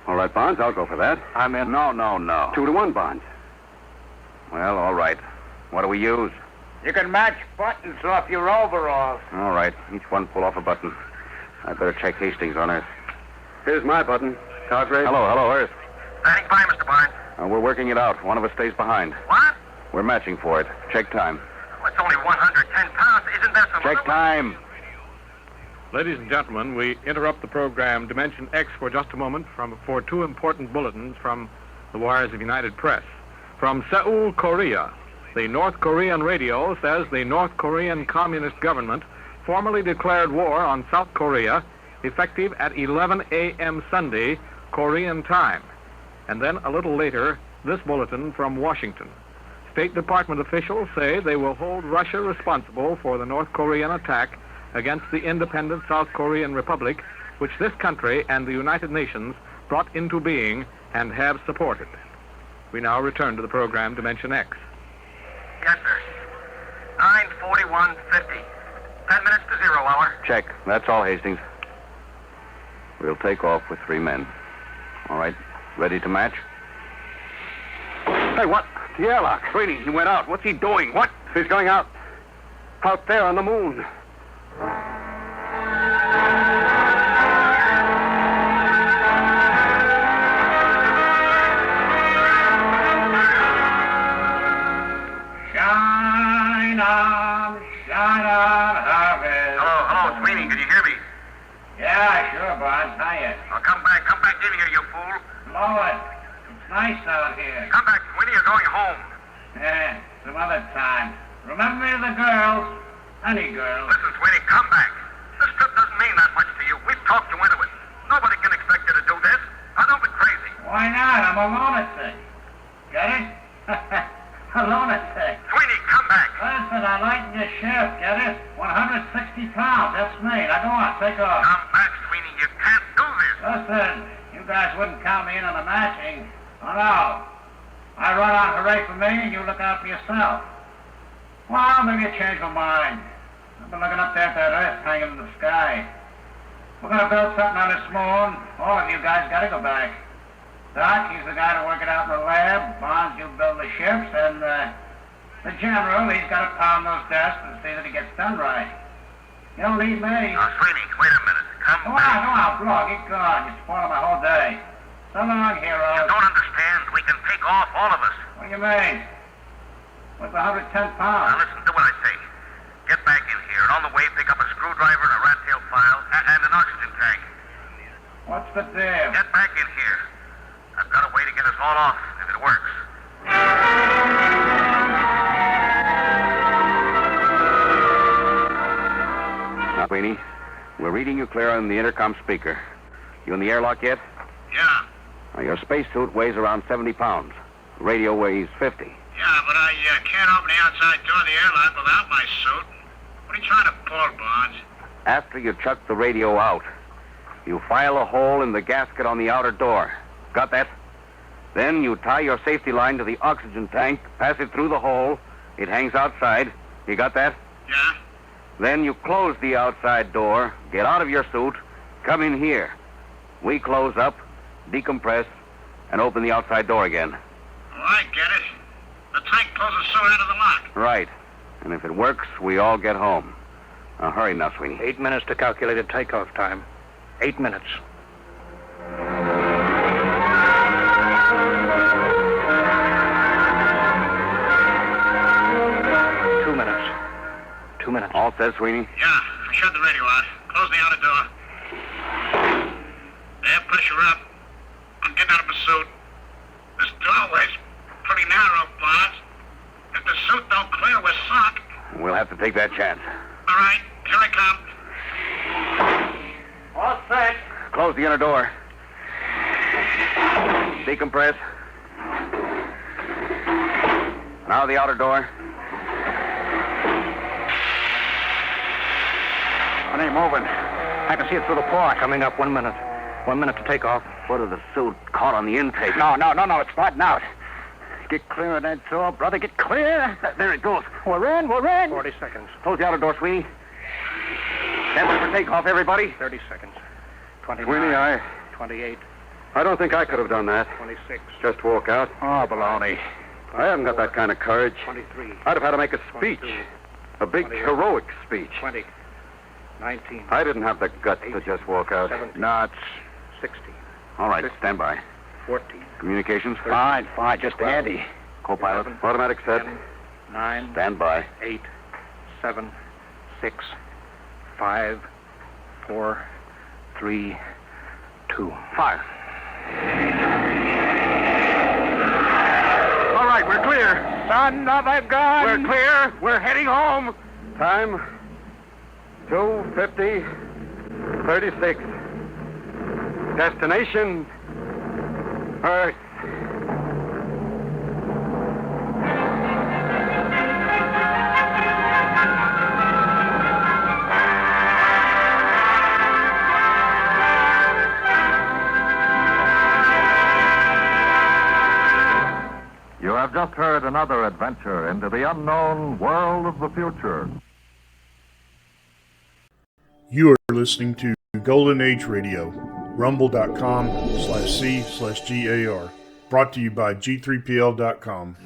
All right, Bonds, I'll go for that. I'm in. No. 2-1, Bonds. Well, all right. What do we use? You can match buttons off your overalls. All right. Each one pull off a button. I better check Hastings on Earth. Here's my button. Cosgrave. Hello, Earth. Standing by, Mr. Barnes. We're working it out. One of us stays behind. What? We're matching for it. Check time. Well, it's only 110 pounds. Isn't there some Check other... time. Ladies and gentlemen, we interrupt the program Dimension X for just a moment for two important bulletins from the wires of United Press. From Seoul, Korea, the North Korean radio says the North Korean Communist government formally declared war on South Korea effective at 11 a.m. Sunday, Korean time. And then a little later, this bulletin from Washington. State Department officials say they will hold Russia responsible for the North Korean attack against the independent South Korean Republic, which this country and the United Nations brought into being and have supported. We now return to the program Dimension X. Yes, sir. 9:41:50. 10 minutes to 0 hour. Check. That's all, Hastings. We'll take off with 3 men. All right. Ready to match? Hey, what? The airlock. Sweeney, he went out. What's he doing? What? He's going out. Out there on the moon. Shine on, harvest. Hello, Sweeney, can you hear me? Yeah, sure, Barnes. Hiya. Oh, come back in here, you fool. Blow it. It's nice out here. Come back, Sweeney, you're going home. Yeah, some other time. Remember the girls. Honey girls. Listen, Sweeney, come back. This trip doesn't mean that much to you. We've talked you into it. Nobody can expect you to do this. Now, don't be crazy. Why not? I'm a lunatic. Get it? A lunatic. Sweeney, come back. Listen, I lighten your shift, get it? 160 pounds, that's me. Now go on, take off. Come back, Sweeney. You can't do this. Listen, you guys wouldn't count me in on the matching. Oh, no. I run on hooray for me, and you look out for yourself. Well, maybe you change my mind. I've been looking up there at that Earth hanging in the sky. We're going to build something on this moon. All of you guys got to go back. Doc, he's the guy to work it out in the lab. Bonds, you build the ships. And the general, he's got to pound those desks and see that it gets done right. You don't need me. Oh, Sweeney, wait a minute. Come back. Go on, blow. Get gone. You're spoiling my whole day. So long, heroes. You don't understand. We can take off, all of us. What do you mean? What's 110 pounds? Now, listen to what I say. Get back in here, and on the way, pick up a screwdriver and a rat tail file and an oxygen tank. What's the deal? Get back in here. I've got a way to get us all off, if it works. Now, Sweeney, We're reading you clear on the intercom speaker. You in the airlock yet? Yeah. Now, your spacesuit weighs around 70 pounds. The radio weighs 50. Yeah, but I can't open the outside door of the airlock without my suit. What are you trying to pull, Bonds? After you chuck the radio out, you file a hole in the gasket on the outer door. Got that? Then you tie your safety line to the oxygen tank, pass it through the hole. It hangs outside. You got that? Yeah. Then you close the outside door, get out of your suit, come in here. We close up, decompress, and open the outside door again. Oh, I get it. The tank pulls the suit out of the lock. Right. And if it works, we all get home. Now, hurry now, Sweeney. 8 minutes to calculated takeoff time. 8 minutes. Two minutes. All set, Sweeney? Yeah. Shut the radio out. Close the outer door. Air pressure up. I'm getting out of the suit. This doorway's pretty narrow, Bonds. If the suit don't clear, we're sunk. We'll have to take that chance. All right. Here I come. All set. Close the inner door. Decompress. Now the outer door. It ain't moving. I can see it through the port. Coming up 1 minute. 1 minute to take off. Foot of the suit caught on the intake. No. It's flattened out. Get clear of that door, brother. Get clear. There it goes. We're in. 40 seconds. Close the outer door, Sweeney. Stand by for takeoff, everybody. 30 seconds. 29. Sweeney, 28. I don't think I could have done that. 26. Just walk out. Oh, baloney. I haven't got that kind of courage. 23. I'd have had to make a speech. 22, A big, 28, heroic speech. 20. 19. I didn't have the guts to just walk out. 17. No, it's... 16. All right, 15. stand by. 14. Communications? 13, fine. Just 12, Andy. Co-pilot. 11, Automatic set. 10, 9. Stand by. 8, 7, 6, 5, 4, 3, 2. Fire. All right, we're clear. Son of a gun. We're clear. We're heading home. Time 2:50, 36. Destination Earth. You have just heard another adventure into the unknown world of the future. You are listening to Golden Age Radio, rumble.com/C/GAR. Brought to you by G3PL.com.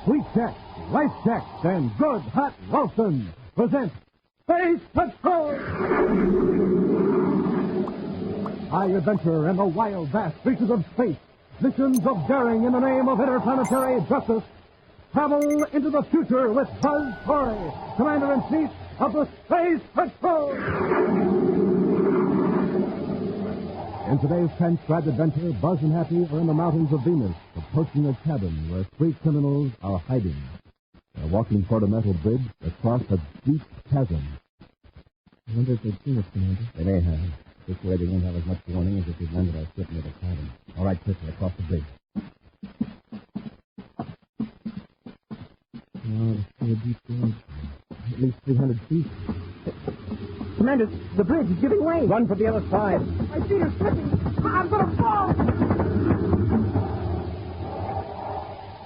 Sweet checks, rice checks, and good hot roastin' present Space Patrol! High adventure in the wild, vast reaches of space. Missions of daring in the name of interplanetary justice. Travel into the future with Buzz Corey, Commander-in-Chief of the Space Patrol! In today's transcribed adventure, Buzz and Happy are in the mountains of Venus, approaching a cabin where 3 criminals are hiding. They're walking toward a metal bridge across a deep chasm. I wonder if they've seen us, Commander. They may have. This way they won't have as much warning as if we landed our ship near the cabin. All right, quickly, across the bridge. Oh, it's still a deep bridge. At least 300 feet. Commander, the bridge is giving way. Run for the other side. My feet are slipping. I'm going to fall.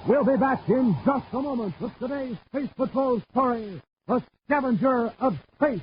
We'll be back in just a moment with today's Space Patrol story, The Scavenger of Space.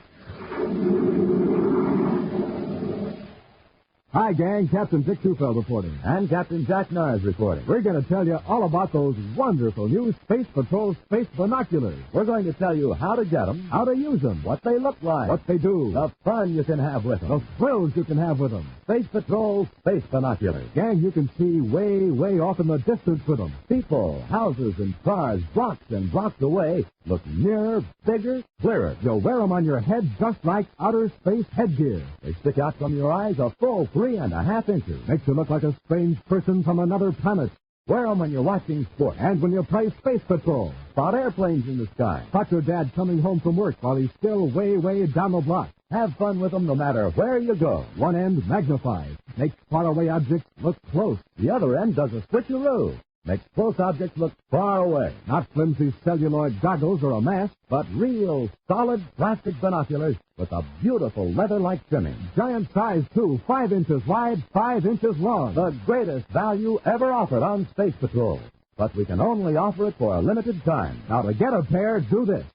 Hi, gang. Captain Dick Tufeld reporting. And Captain Jack Nars reporting. We're going to tell you all about those wonderful new Space Patrol space binoculars. We're going to tell you how to get them, How to use them. what they look like, What they do. the fun you can have with them. The thrills you can have with them. Space Patrol Space Binoculars. Gang, you can see way, way off in the distance with them. People, houses, and cars blocks and blocks away look nearer, bigger, clearer. You'll wear them on your head just like outer space headgear. They stick out from your eyes a full 3.5 inches. Makes you look like a strange person from another planet. Wear them when you're watching sports. And when you play Space Patrol. Spot airplanes in the sky. Spot your dad coming home from work while he's still way, way down the block. Have fun with them no matter where you go. One end magnifies. Makes faraway objects look close. The other end does a switcheroo. Makes close objects look far away. Not flimsy celluloid goggles or a mask, but real, solid plastic binoculars with a beautiful leather-like trimming. Giant size, too. 5 inches wide, 5 inches long. The greatest value ever offered on Space Patrol. But we can only offer it for a limited time. Now, to get a pair, do this.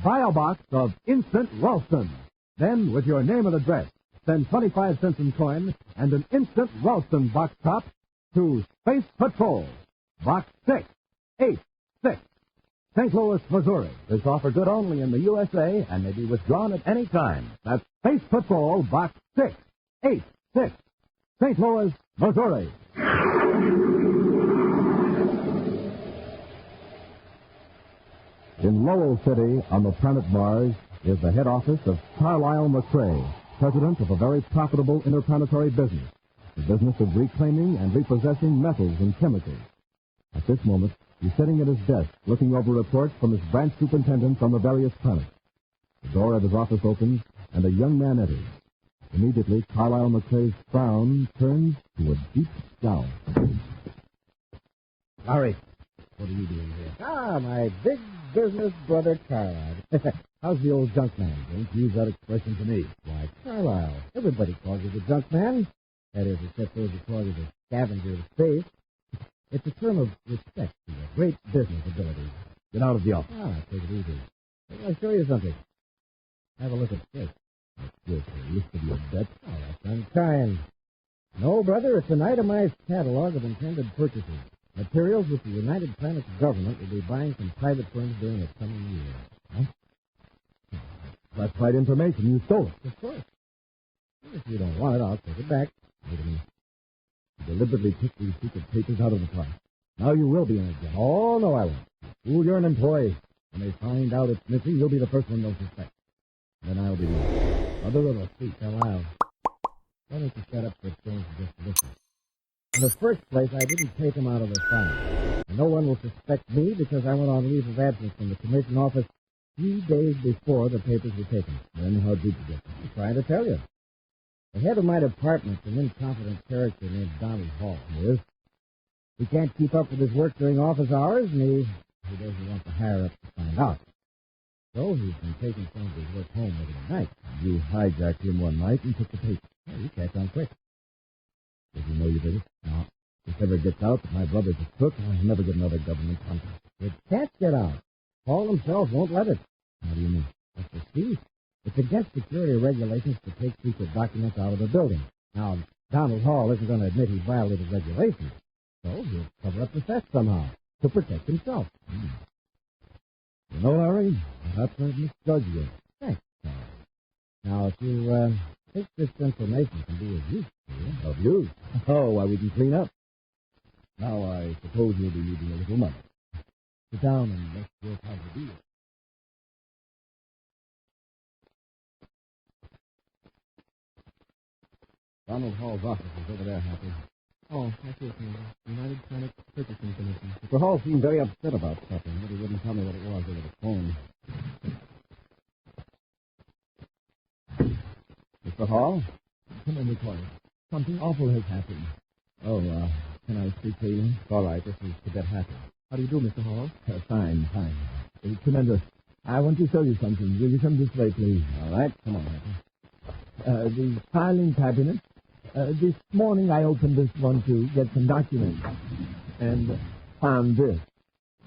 Buy a box of Instant Ralston. Then, with your name and address, send 25 cents in coin and an Instant Ralston box top to Space Patrol. Box 686, St. Louis, Missouri. This offer good only in the USA and may be withdrawn at any time. That's Space Patrol, Box 686, St. Louis, Missouri. In Lowell City, on the planet Mars, is the head office of Carlyle McCrae, president of a very profitable interplanetary business, the business of reclaiming and repossessing metals and chemicals. At this moment, he's sitting at his desk, looking over reports from his branch superintendents on the various planets. The door of his office opens, and a young man enters. Immediately, Carlyle McCrae's frown turns to a deep scowl. Larry, what are you doing here? Ah, my big business brother Carlyle. How's the old junk man? Don't use that expression to me. Why, Carlyle. Everybody calls you the junk man. That is, except those who call you the scavenger of space. It's a term of respect to your great business abilities. Get out of the office. Ah, take it easy. I'll show you something. Have a look at this. That's good. There used to be a bet. Oh, that's unkind. No, brother, it's an itemized catalog of intended purchases. Materials which the United Planets government will be buying from private firms during the coming year. Huh? Classified information. You stole it. Of course. If you don't want it, I'll take it back. Wait a minute. You deliberately took these secret papers out of the file. Now you will be in it, Jim. Oh, no, I won't. Fool, you're an employee. When they find out it's missing, you'll be the first one they'll suspect. Then I'll be the other of a thief. Carlyle, why don't you set up for exchange just to listen? In the first place, I didn't take them out of the file. And no one will suspect me because I went on leave of absence from the commission office 3 days before the papers were taken. Then how did you get them? I'm trying to tell you. The head of my department's an incompetent character named Donald Hall. Yes? He can't keep up with his work during office hours, and he doesn't want the higher-ups to find out. So he's been taking some of his work home every night. You hijacked him one night and took the paper. Well, you catch on quick. Does he know you did it? No. If it ever gets out that my brother's a crook, I'll never get another government contract. It can't get out. Hall himself won't let it. How do you mean? That's the see. It's against security regulations to take secret documents out of the building. Now, Donald Hall isn't going to admit he violated regulations, so he'll cover up the theft somehow to protect himself. You know, Larry, perhaps I've misjudged you. Thanks, Charles. Now, if you think this information can be of use to you... Of use? Oh, why, we can clean up. Now, I suppose you'll be needing a little money. Sit down and let's work out the deal. Donald Hall's office is over there, Happy. Oh, I see it. United Planets Purchasing Commission. Mr. Hall seemed very upset about something, but he wouldn't tell me what it was over the phone. Mr. Hall? Come in the corner. Something awful has happened. Oh, can I speak to you? All right, this is Cadet Happy. How do you do, Mr. Hall? Fine. It's tremendous. I want to show you something. Will you come this way, please? All right, come on, Happy. The filing cabinet. This morning I opened this one to get some documents and found this.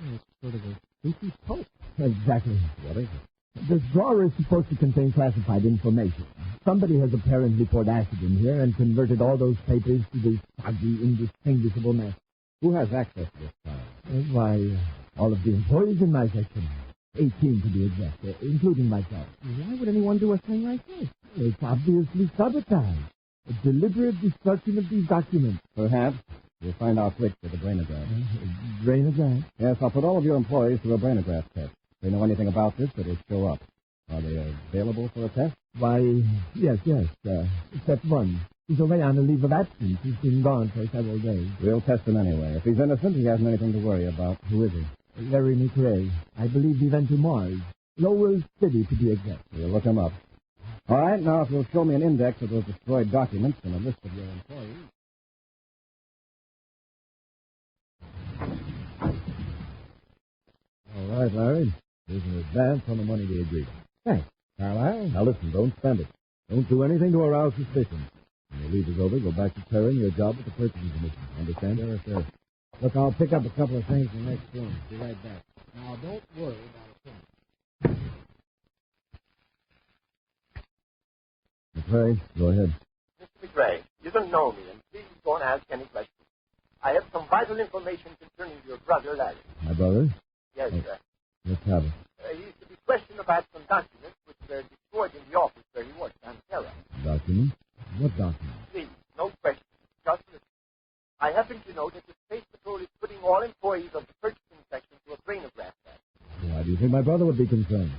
Oh, it's sort of a creepy poke. Exactly. What is it? This drawer is supposed to contain classified information. Somebody has apparently poured acid in here and converted all those papers to this soggy, indistinguishable mess. Who has access to this file? Why, all of the employees in my section. 18 to be exact, including myself. Why would anyone do a thing like this? It's obviously sabotage. A deliberate destruction of these documents. Perhaps. We'll find out which with the brainograph. Brainograph? Yes, I'll put all of your employees through a brainograph test. If they know anything about this, it'll show up. Are they available for a test? Why, yes. Except one. He's away on a leave of absence. He's been gone for several days. We'll test him anyway. If he's innocent, he hasn't anything to worry about. Who is he? Larry McRae. I believe he went to Mars. Lowell City, to be exact. We'll look him up. All right, now if you'll show me an index of those destroyed documents and a list of your employees. All right, Larry. Here's an advance on the money we agreed on. Thanks. Carlisle, now listen, don't spend it. Don't do anything to arouse suspicion. When your leave is over, go back to Terran your job with the purchasing commission. Understand? Sure, sure. Look, I'll pick up a couple of things in the next room. Be right back. Now, don't worry about a thing. McRae, go ahead. Mr. McRae, you don't know me, and please don't ask any questions. I have some vital information concerning your brother, Larry. My brother? Yes, sir. Let's have it. He's to be questioned about some documents which were destroyed in the office where he worked on Terra. Documents? What documents? Please, no questions. Just listen. I happen to know that the Space Patrol is putting all employees of the purchasing section to a brainograph test. Why do you think my brother would be concerned?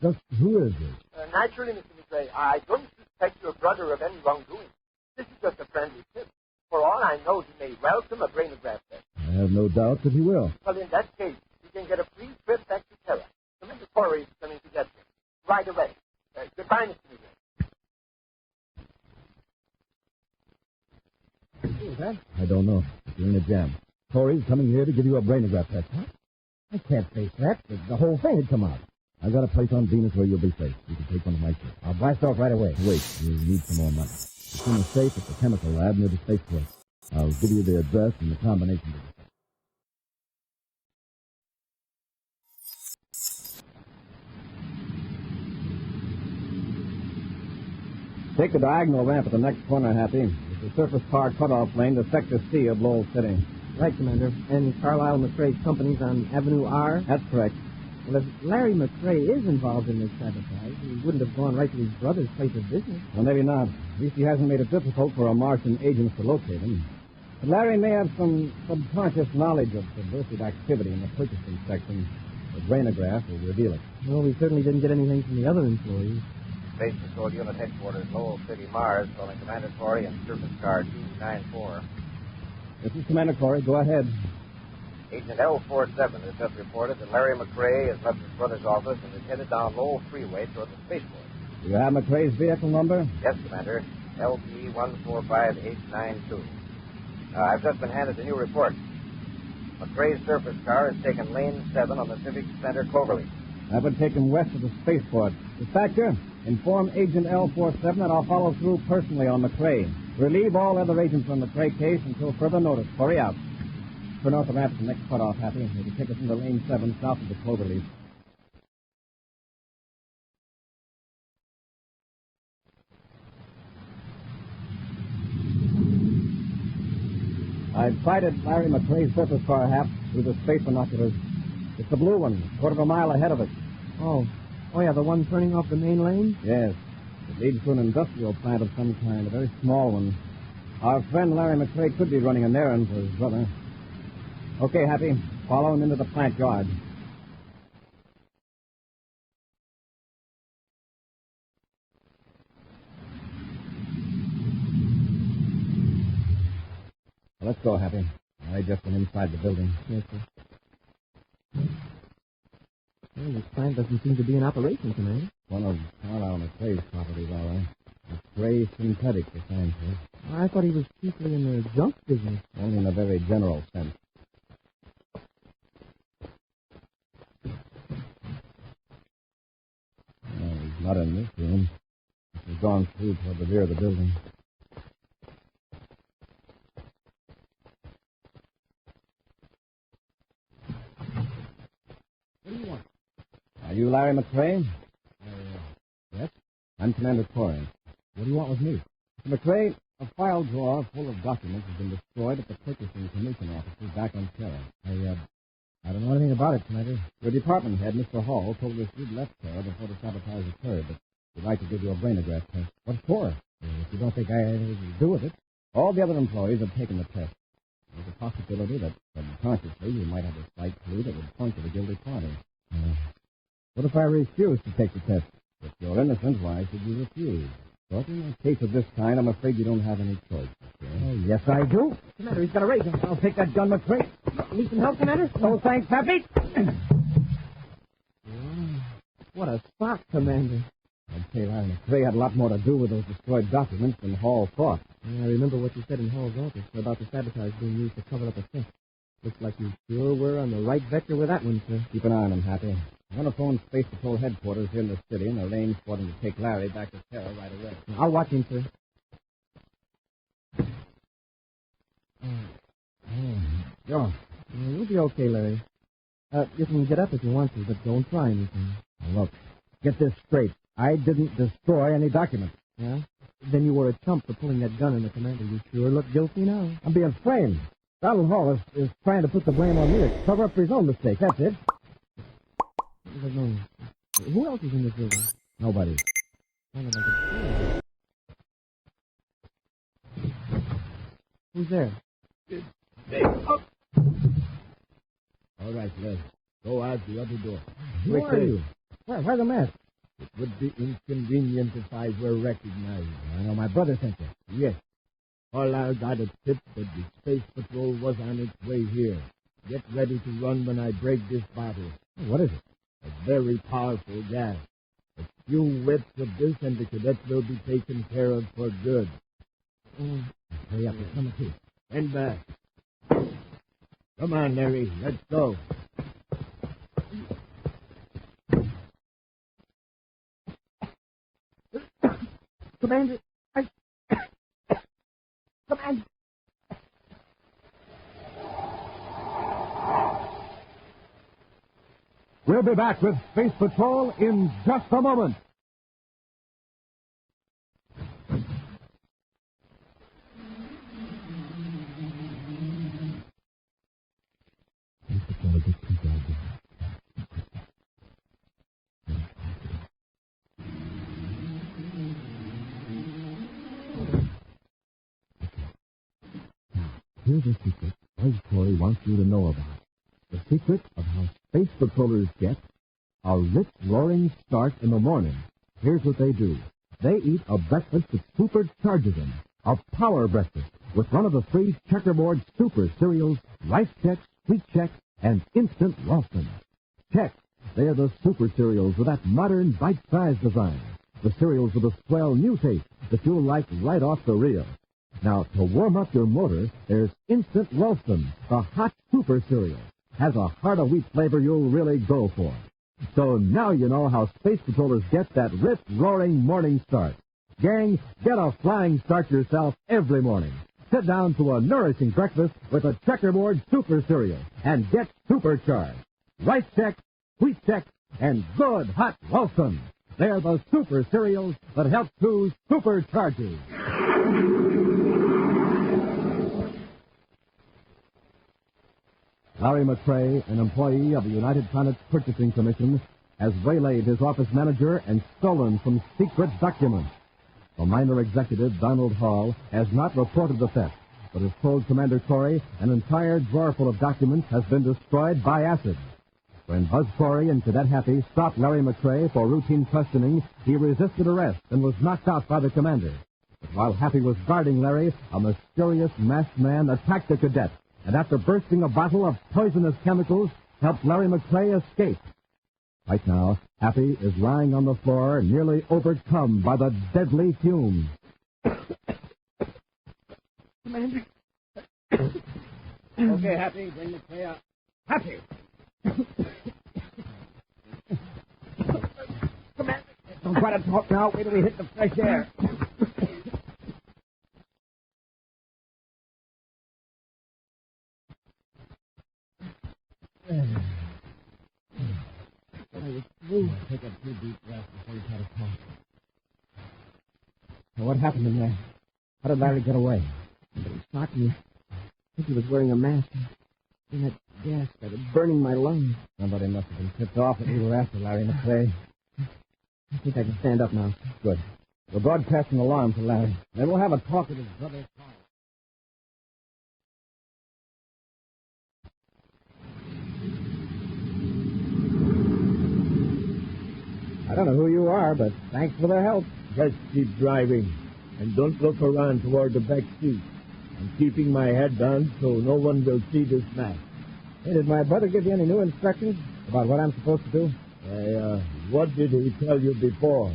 Just who is it? Naturally, Mr. McRae, I don't suspect your brother of any wrongdoing. This is just a friendly tip. For all I know, he may welcome a brainograph test. I have no doubt that he will. Well, in that case, you can get a free trip back to Terra. Commander Corey is coming to get you. Right away. Goodbye, Mr. McRae. Who is that? I don't know. You're in a jam. Corey's coming here to give you a brainograph test. What? I can't face that. The whole thing had come out. I've got a place on Venus where you'll be safe. You can take one of my ships. I'll blast off right away. Wait, you'll need some more money. It's in a safe at the chemical lab near the spaceport. I'll give you the address and the combination to the Take the diagonal ramp at the next corner, Happy. It's a surface car cutoff lane to Sector C of Lowell City. Right, Commander. And Carlisle McRae's company's on Avenue R? That's correct. Well, if Larry McRae is involved in this sabotage, he wouldn't have gone right to his brother's place of business. Well, maybe not. At least he hasn't made it difficult for our Martian agents to locate him. But Larry may have some subconscious knowledge of subversive activity in the purchasing section. The brainograph will reveal it. Well, we certainly didn't get anything from the other employees. Space Patrol Unit Headquarters, Lowell City, Mars, calling Commander Corey and Surface Car 294. This is Commander Corey. Go ahead. Agent L47 has just reported that Larry McRae has left his brother's office and is headed down Lowell Freeway toward the spaceport. Do you have McRae's vehicle number? Yes, Commander. LP 145892. I've just been handed the new report. McRae's surface car has taken lane 7 on the Civic Center Cloverleaf. That would take him west of the spaceport. Dispatcher, inform Agent L47 that I'll follow through personally on McRae. Relieve all other agents on the McRae case until further notice. Hurry out. Turn off the ramp at the next cutoff, Happy. It'll take us into lane 7 south of the Cloverleaf. I've sighted Larry McRae's surface car, Hap, through the space binoculars. It's the blue one, quarter of a mile ahead of us. Oh, yeah, the one turning off the main lane? Yes. It leads to an industrial plant of some kind, a very small one. Our friend Larry McRae could be running an errand for his brother. Okay, Happy. Follow him into the plant yard. Well, let's go, Happy. I just went inside the building. Yes, sir. Well, this plant doesn't seem to be in operation, Commander. One of Carlisle McRae's properties, all right. McRae Synthetic, the sign says. I thought he was chiefly in the junk business. Only in a very general sense. No, he's not in this room. He's gone through toward the rear of the building. What do you want? Are you Larry McRae? Yes? I'm Commander Corey. What do you want with me? Mr. McRae, a file drawer full of documents has been destroyed at the Purchasing Commission offices back on Terra. I don't know anything about it, Commander. Your department head, Mr. Hall, told us you'd left Terra before the sabotage occurred, but we'd like to give you a brainograph test. What for? If you don't think I had anything to do with it. All the other employees have taken the test. There's a possibility that subconsciously you might have a slight clue that would point to the guilty party. What if I refuse to take the test? If you're innocent, why should you refuse? But in a case of this kind, I'm afraid you don't have any choice. Okay? Oh, yes, I do. Commander, he's got a ray gun. I'll take that gun, McRae. Need some help, Commander? No, thanks, Happy. What a spot, Commander. I'd say Larry McRae had a lot more to do with those destroyed documents than Hall thought. I remember what you said in Hall's office about the sabotage being used to cover up a theft. Looks like you sure were on the right vector with that one, sir. Keep an eye on him, Happy. I'm going to phone Space Patrol headquarters here in the city and arrange for them to take Larry back to Terra right away. I'll watch him, sir. Sure. You'll be okay, Larry. You can get up if you want to, but don't try anything. Now, look, get this straight. I didn't destroy any documents. Yeah? Then you were a chump for pulling that gun on the commander. You sure look guilty now. I'm being framed. Donald Hall is trying to put the blame on me to cover up for his own mistake. That's it. Who else is in this building? Nobody. Who's there? All right, Les. Go out the other door. Who are you? Why the mask? It would be inconvenient if I were recognized. I know my brother sent you. Yes. All I got a tip that the Space Patrol was on its way here. Get ready to run when I break this bottle. What is it? A very powerful gas. A few whiffs of this and the cadets will be taken care of for good. Hurry up, it's coming too. Stand back. Come on, Larry, let's go. Commander, Commander. We'll be back with Space Patrol in just a moment. Here's a secret Buzz Corey wants you to know about. The secret of how Space Patrollers get a rich, roaring start in the morning. Here's what they do. They eat a breakfast that supercharges them. A power breakfast with one of the three checkerboard super cereals, Rice Chex, Wheat Chex, and Instant Ralston. Chex. They are the super cereals with that modern, bite-sized design. The cereals with a swell new taste that you'll like right off the reel. Now, to warm up your motor, there's Instant Ralston, the hot super cereal. Has a heart of wheat flavor you'll really go for. So now you know how Space Patrollers get that rich, roaring morning start. Gang, get a flying start yourself every morning. Sit down to a nourishing breakfast with a checkerboard super cereal and get supercharged. Rice Chex, Wheat Chex, and good hot Ralston. They're the super cereals that help to supercharge you. Larry McRae, an employee of the United Planets Purchasing Commission, has waylaid his office manager and stolen some secret documents. The minor executive, Donald Hall, has not reported the theft, but has told Commander Corey an entire drawer full of documents has been destroyed by acid. When Buzz Corey and Cadet Happy stopped Larry McRae for routine questioning, he resisted arrest and was knocked out by the commander. But while Happy was guarding Larry, a mysterious masked man attacked the cadet, and after bursting a bottle of poisonous chemicals, helped Larry McRae escape. Right now, Happy is lying on the floor, nearly overcome by the deadly fumes. Commander. Okay, Happy, bring McRae out. Happy! Commander. Don't try to talk now. Wait till we hit the fresh air. Take a few deep breaths before you try to talk. What happened in there? How did Larry get away? Somebody shot me. I think he was wearing a mask. Then that gas started burning my lungs. Somebody must have been tipped off that we were after Larry McCrae. I think I can stand up now. Good. We'll broadcast an alarm to Larry. Then we'll have a talk with his brother. I don't know who you are, but thanks for the help. Just keep driving, and don't look around toward the back seat. I'm keeping my head down so no one will see this map. Hey, did my brother give you any new instructions about what I'm supposed to do? What did he tell you before?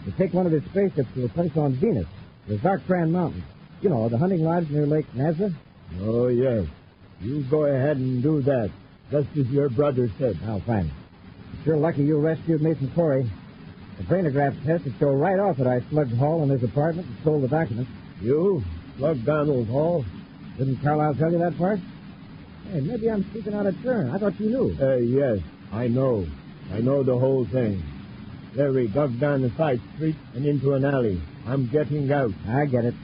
To take one of his spaceships to a place on Venus, the Zarkran Mountains. You know, the hunting lodge near Lake Nazareth. Oh, yes. You go ahead and do that, just as your brother said. Oh, fine. Sure lucky you rescued me from Corey. The brainograph test would show right off that I slugged Hall in his apartment and stole the documents. You? Slugged Donald Hall? Didn't Carlisle tell you that part? Hey, maybe I'm speaking out of turn. I thought you knew. Yes, I know. I know the whole thing. Larry dug down the side street and into an alley. I'm getting out. I get it.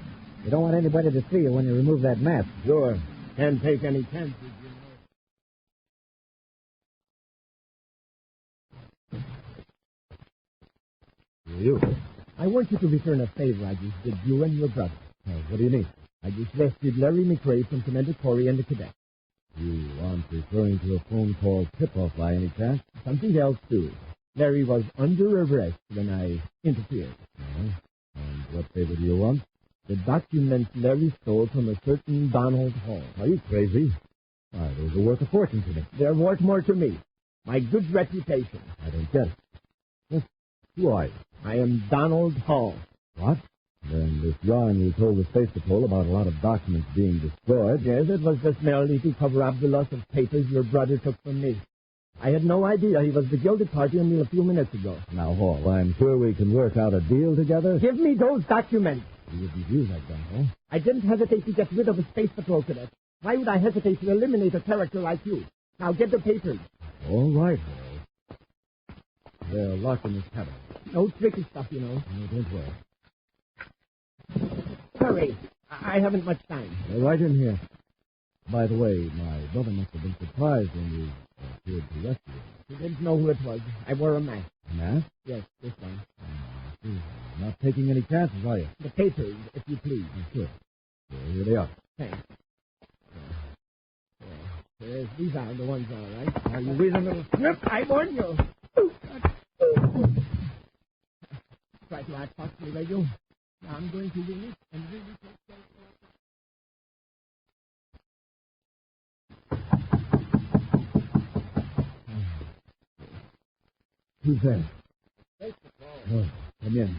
You don't want anybody to see you when you remove that mask. Sure. Can't take any chances, You? I want you to return a favor I just did you and your brother. What do you mean? I just rescued Larry McCrae from Commander Corey and the cadet. You aren't referring to a phone call tip-off by any chance? Something else, too. Larry was under arrest when I interfered. And what favor do you want? The documents Larry stole from a certain Donald Hall. Are you crazy? Why, those are worth a fortune to me. They're worth more to me. My good reputation. I don't get it. Who are you? I am Donald Hall. What? Then this yarn you told the Space Patrol about a lot of documents being destroyed. Yes, it was just merely to cover up the loss of papers your brother took from me. I had no idea he was the guilty party until a few minutes ago. Now, Hall, I'm sure we can work out a deal together. Give me those documents. You wouldn't use that gun, huh? I didn't hesitate to get rid of a Space Patrol cadet. Why would I hesitate to eliminate a character like you? Now get the papers. All right, Hall. They're locked in this cabin. No tricky stuff, you know. No, don't worry. Hurry. I haven't much time. They're right in here. By the way, my brother must have been surprised when you appeared to rescue him. He didn't know who it was. I wore a mask. A mask? Yes, this one. Not taking any chances, are you? The papers, if you please. Sure. Here they are. Thanks. These are the ones, all right. Are you reasonable? Yep, I warn you. Try to act possibly, will you? Now I'm going to win it and really take care of Who's there? Oh, come in.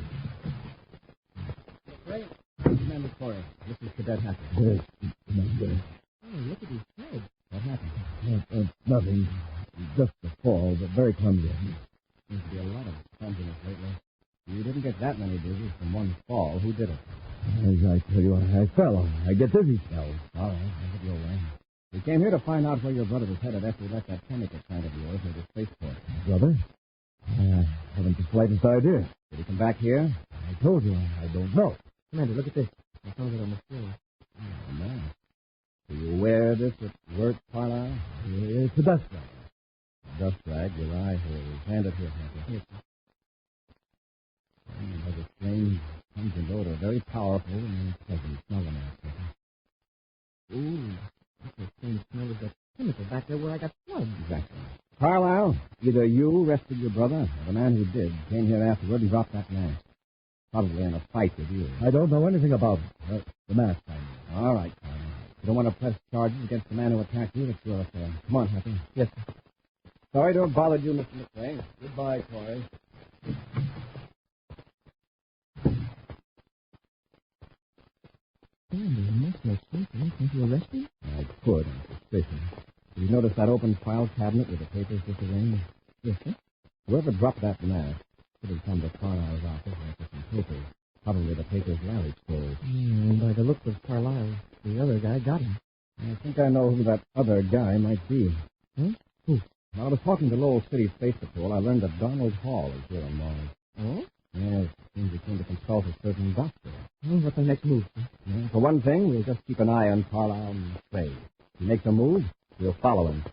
Commander Corey, this is Cadet Hacker. Yes, Commander. Oh, look at his head. What happened? Nothing. Just a fall, but very clumsy. Seems to be a lot of clumsiness lately. You didn't get that many dizzies from one fall. Who did it? As I tell you, I fell. I get dizzy. No. All right, I'll get you away. We came here to find out where your brother was headed after he left that chemical plant of yours near the spaceport. Brother? I haven't the slightest idea. Did he come back here? I told you, I don't know. Commander, look at this. I found it on the floor. Oh, man. Do you wear this at work, Carlisle? It's a dust rag. A dust rag with eye holes. Hand it here, Hacker. Yes, It has a strange, pungent odor, very powerful and pleasant. Smell the mask. Ooh, that's the same smell as that chemical back there where I got slugged. Exactly. Carlisle, either you rescued your brother, or the man who did came here afterward and dropped that mask. Probably in a fight with you. I don't know anything about the mask. All right, Carlisle. You don't want to press charges against the man who attacked you? That's your affair. Come on, Happy. Yes, sir. Sorry to have bothered you, Mr. McRae. Goodbye, Corey. Commander, you must know something. Can't you arrest him? I could, on suspicion. Did you notice that open file cabinet with the papers disarranged? Yes, sir. Whoever dropped that mask should have come to Carlisle's office after some papers. Probably the papers Larry stole. And by the looks of Carlisle, the other guy got him. I think I know who that other guy might be. Huh? Who? When I was talking to Lowell City Space Patrol, I learned that Donald Hall is here on Mars. Oh? Yes, it seems he came to consult a certain doctor. Well, what's our next move, sir? Yeah, for one thing, we'll just keep an eye on Carlisle and McCrae. If he makes a move, we'll follow him.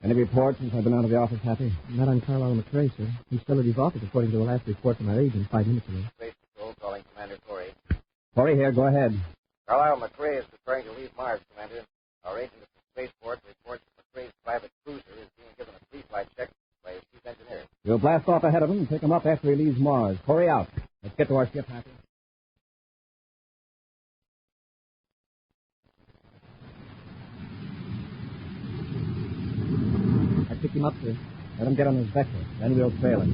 Any reports since I've been out of the office, Happy? Not on Carlisle and McCrae, sir. He's still at his office, according to the last report from our agent 5 minutes ago. Space Patrol calling Commander Corey. Corey here, go ahead. Carlisle McCrae is preparing to leave Mars, Commander. Our agent at the spaceport reports that McCrae's private cruiser is being given a pre-flight check by his chief engineer. We'll blast off ahead of him and pick him up after he leaves Mars. Corey out. Let's get to our ship, Happy. I picked him up, sir. Let him get on his vessel. Then we'll trail him.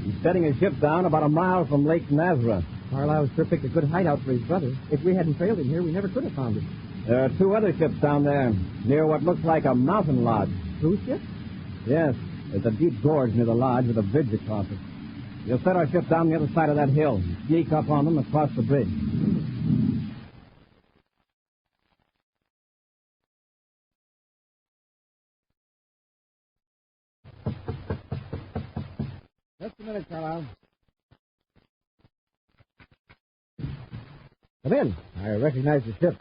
He's setting his ship down about a mile from Lake Nazareth. Carlisle sure picked a good hideout for his brother. If we hadn't trailed him here, we never could have found him. There are 2 other ships down there, near what looks like a mountain lodge. Cruise ships? Yes. There's a deep gorge near the lodge with a bridge across it. We'll set our ship down the other side of that hill, sneak up on them across the bridge. Just a minute, Carlisle. Come in. I recognize the ship.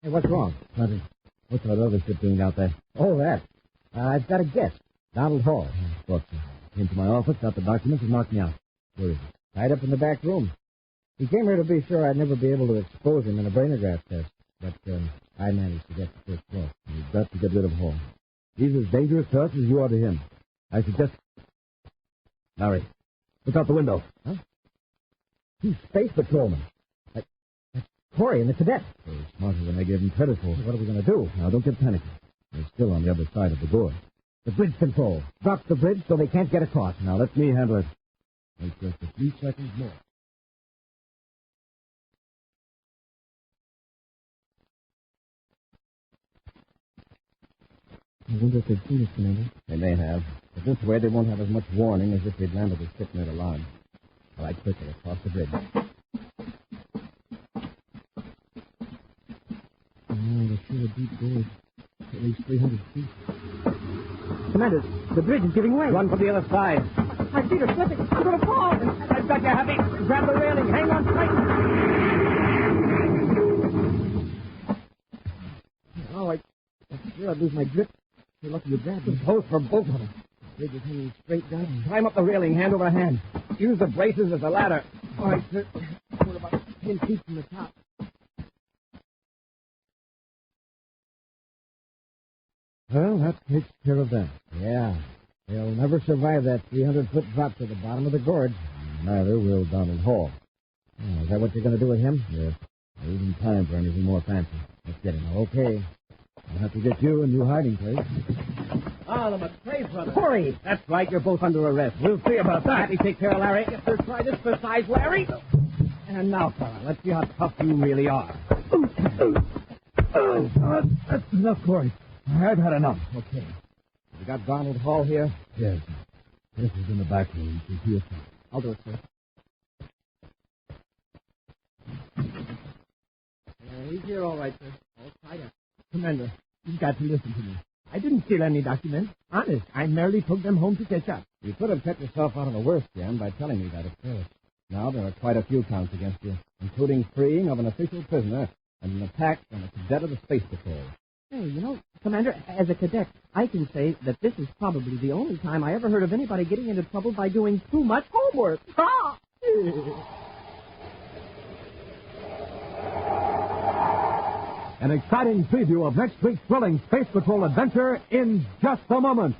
Hey, what's wrong? Nothing. What's that other ship doing out there? Oh, that. I've got a guess. Donald Hall. Look, came to my office, got the documents, and knocked me out. Where is he? Tied up in the back room. He came here to be sure I'd never be able to expose him in a brainograph test. But I managed to get the first floor. We've got to get rid of Hall. He's as dangerous to us as you are to him. I suggest... Larry, look out the window. Huh? He's Space Patrolman. That's Corey and the cadet. He's smarter than I gave him credit for. What are we going to do? Now, don't get panicky. They're still on the other side of the gorge. The bridge control. Drop the bridge so they can't get across. Now, let me handle it. Take just a few seconds more. I wonder if they've seen us, Commander. They may have. But this way, they won't have as much warning as if they'd landed a ship near the lodge. All right, quickly, across the bridge. There's still a deep gorge. At least 300 feet. Commander, the bridge is giving way. Run for the other side. My feet are slipping. I'm going to fall. I've got you, Happy. Grab the railing. Hang on tight. Oh, I fear I'd lose my grip. You're lucky you grabbed me. Close for both of them. The bridge is hanging straight down. Climb up the railing, hand over hand. Use the braces as a ladder. All right, sir. We're about 10 feet from the top. Well, that takes care of that. Yeah. They'll never survive that 300-foot drop to the bottom of the gorge. Neither will Donald Hall. Oh, is that what you're going to do with him? Yes. There isn't time for anything more fancy. Let's get him. Okay. I'll have to get you a new hiding place. Ah, the McCrae brothers. Corey! That's right. You're both under arrest. We'll see about that. Happy, take care of Larry. Yes, sir. Try this for size, Larry. And now, fella, let's see how tough you really are. That's enough, Corey. I've had enough. Okay. You got Donald Hall here? Yes. This is in the back room. You can see it. I'll do it, sir. He's here all right, sir. All tied up. Commander, you've got to listen to me. I didn't steal any documents. Honest, I merely took them home to catch up. You could have kept yourself out of the worst, Jan, by telling me that at first. Now there are quite a few counts against you, including freeing of an official prisoner and an attack on a cadet of the Space Patrol. Hey, you know, Commander, as a cadet, I can say that this is probably the only time I ever heard of anybody getting into trouble by doing too much homework. Ha! An exciting preview of next week's thrilling Space Patrol adventure in just a moment.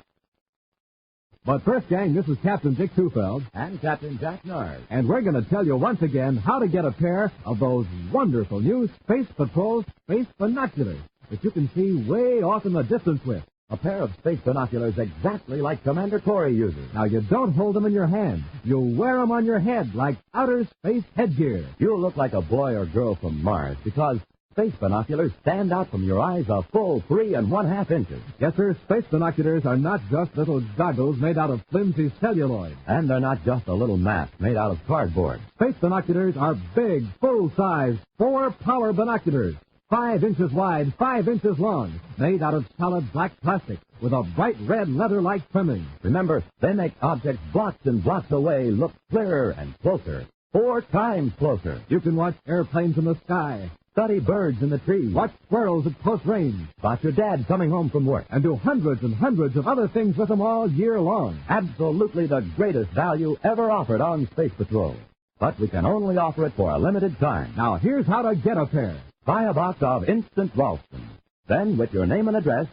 But first, gang, this is Captain Dick Tufeld. And Captain Jack Nard. And we're going to tell you once again how to get a pair of those wonderful new Space Patrol space binoculars that you can see way off in the distance with. A pair of space binoculars exactly like Commander Corey uses. Now, you don't hold them in your hand. You'll wear them on your head like outer space headgear. You'll look like a boy or girl from Mars because Space binoculars stand out from your eyes a full 3 1/2 inches. Yes, sir, space binoculars are not just little goggles made out of flimsy celluloid. And they're not just a little mask made out of cardboard. Space binoculars are big, full-size, 4-power binoculars. 5 inches wide, 5 inches long, made out of solid black plastic with a bright red leather-like trimming. Remember, they make objects blocks and blocks away look clearer and closer. 4 times closer. You can watch airplanes in the sky, study birds in the trees, watch squirrels at close range, spot your dad coming home from work, and do hundreds and hundreds of other things with them all year long. Absolutely the greatest value ever offered on Space Patrol. But we can only offer it for a limited time. Now, here's how to get a pair. Buy a box of Instant Ralston. Then, with your name and address,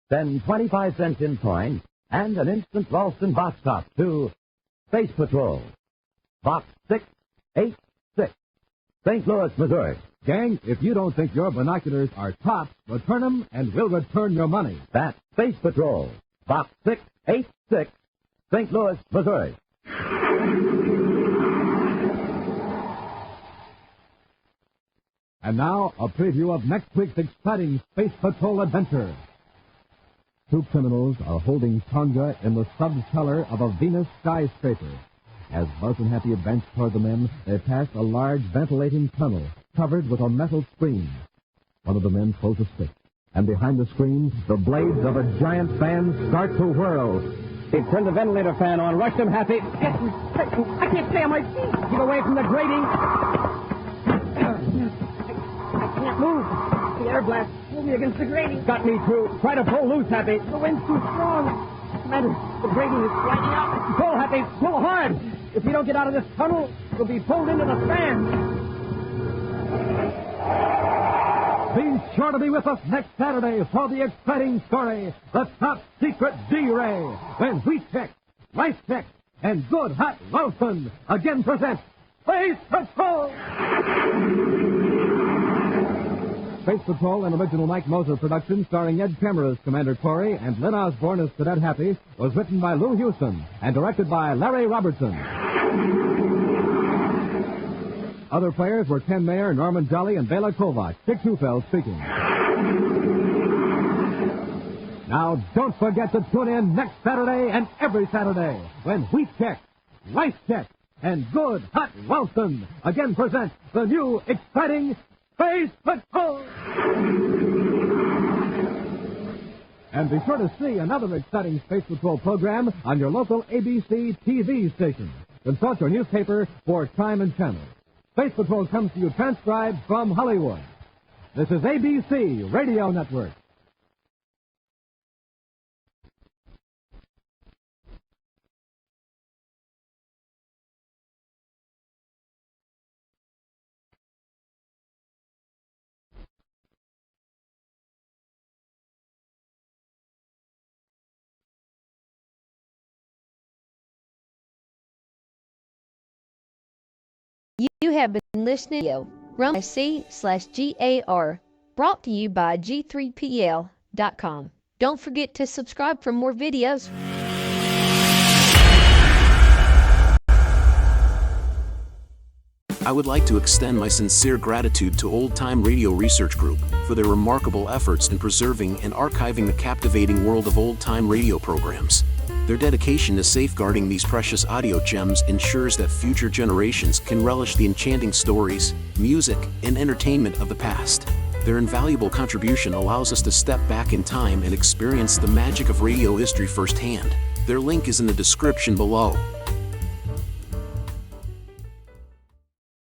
send 25 cents in coin and an Instant Ralston box top to Space Patrol, Box 686, St. Louis, Missouri. Gang, if you don't think your binoculars are top, return them and we'll return your money. That's Space Patrol, Box 686, St. Louis, Missouri. And now, a preview of next week's exciting Space Patrol adventure. 2 criminals are holding Tonga in the subcellar of a Venus skyscraper. As Buzz and Happy advance toward the men, they pass a large ventilating tunnel covered with a metal screen. One of the men pulls a stick, and behind the screen, the blades of a giant fan start to whirl. He turned the ventilator fan on. Rush them, Happy. I can't stay on my feet. Keep away from the grating. I can't move. The air blast pulled me against the grating. Got me too. Try to pull loose, Happy. The wind's too strong. Commander, the grating is sliding out. Pull, Happy. Pull hard. If you don't get out of this tunnel, you'll be pulled into the fan. Be sure to be with us next Saturday for the exciting story, The Top Secret D-Ray, when Wheat Check, Rice Check, and Good Hot Ralston again present Space Patrol! Space Patrol, an original Mike Moser production starring Ed Kemmer as Commander Corey and Lynn Osborne as Cadet Happy, was written by Lou Houston and directed by Larry Robertson. Other players were Ken Mayer, Norman Jolly, and Bela Kovac. Dick Hufeld speaking. Now, don't forget to tune in next Saturday and every Saturday when Wheat Check, Rice Check, and Good Hot Ralston again present the new exciting Space Patrol! And be sure to see another exciting Space Patrol program on your local ABC TV station. Consult your newspaper for time and channel. Space Patrol comes to you transcribed from Hollywood. This is ABC Radio Network. You have been listening to Run C/GAR, brought to you by G3PL.com. Don't forget to subscribe for more videos. I would like to extend my sincere gratitude to Old Time Radio Research Group for their remarkable efforts in preserving and archiving the captivating world of old-time radio programs. Their dedication to safeguarding these precious audio gems ensures that future generations can relish the enchanting stories, music, and entertainment of the past. Their invaluable contribution allows us to step back in time and experience the magic of radio history firsthand. Their link is in the description below.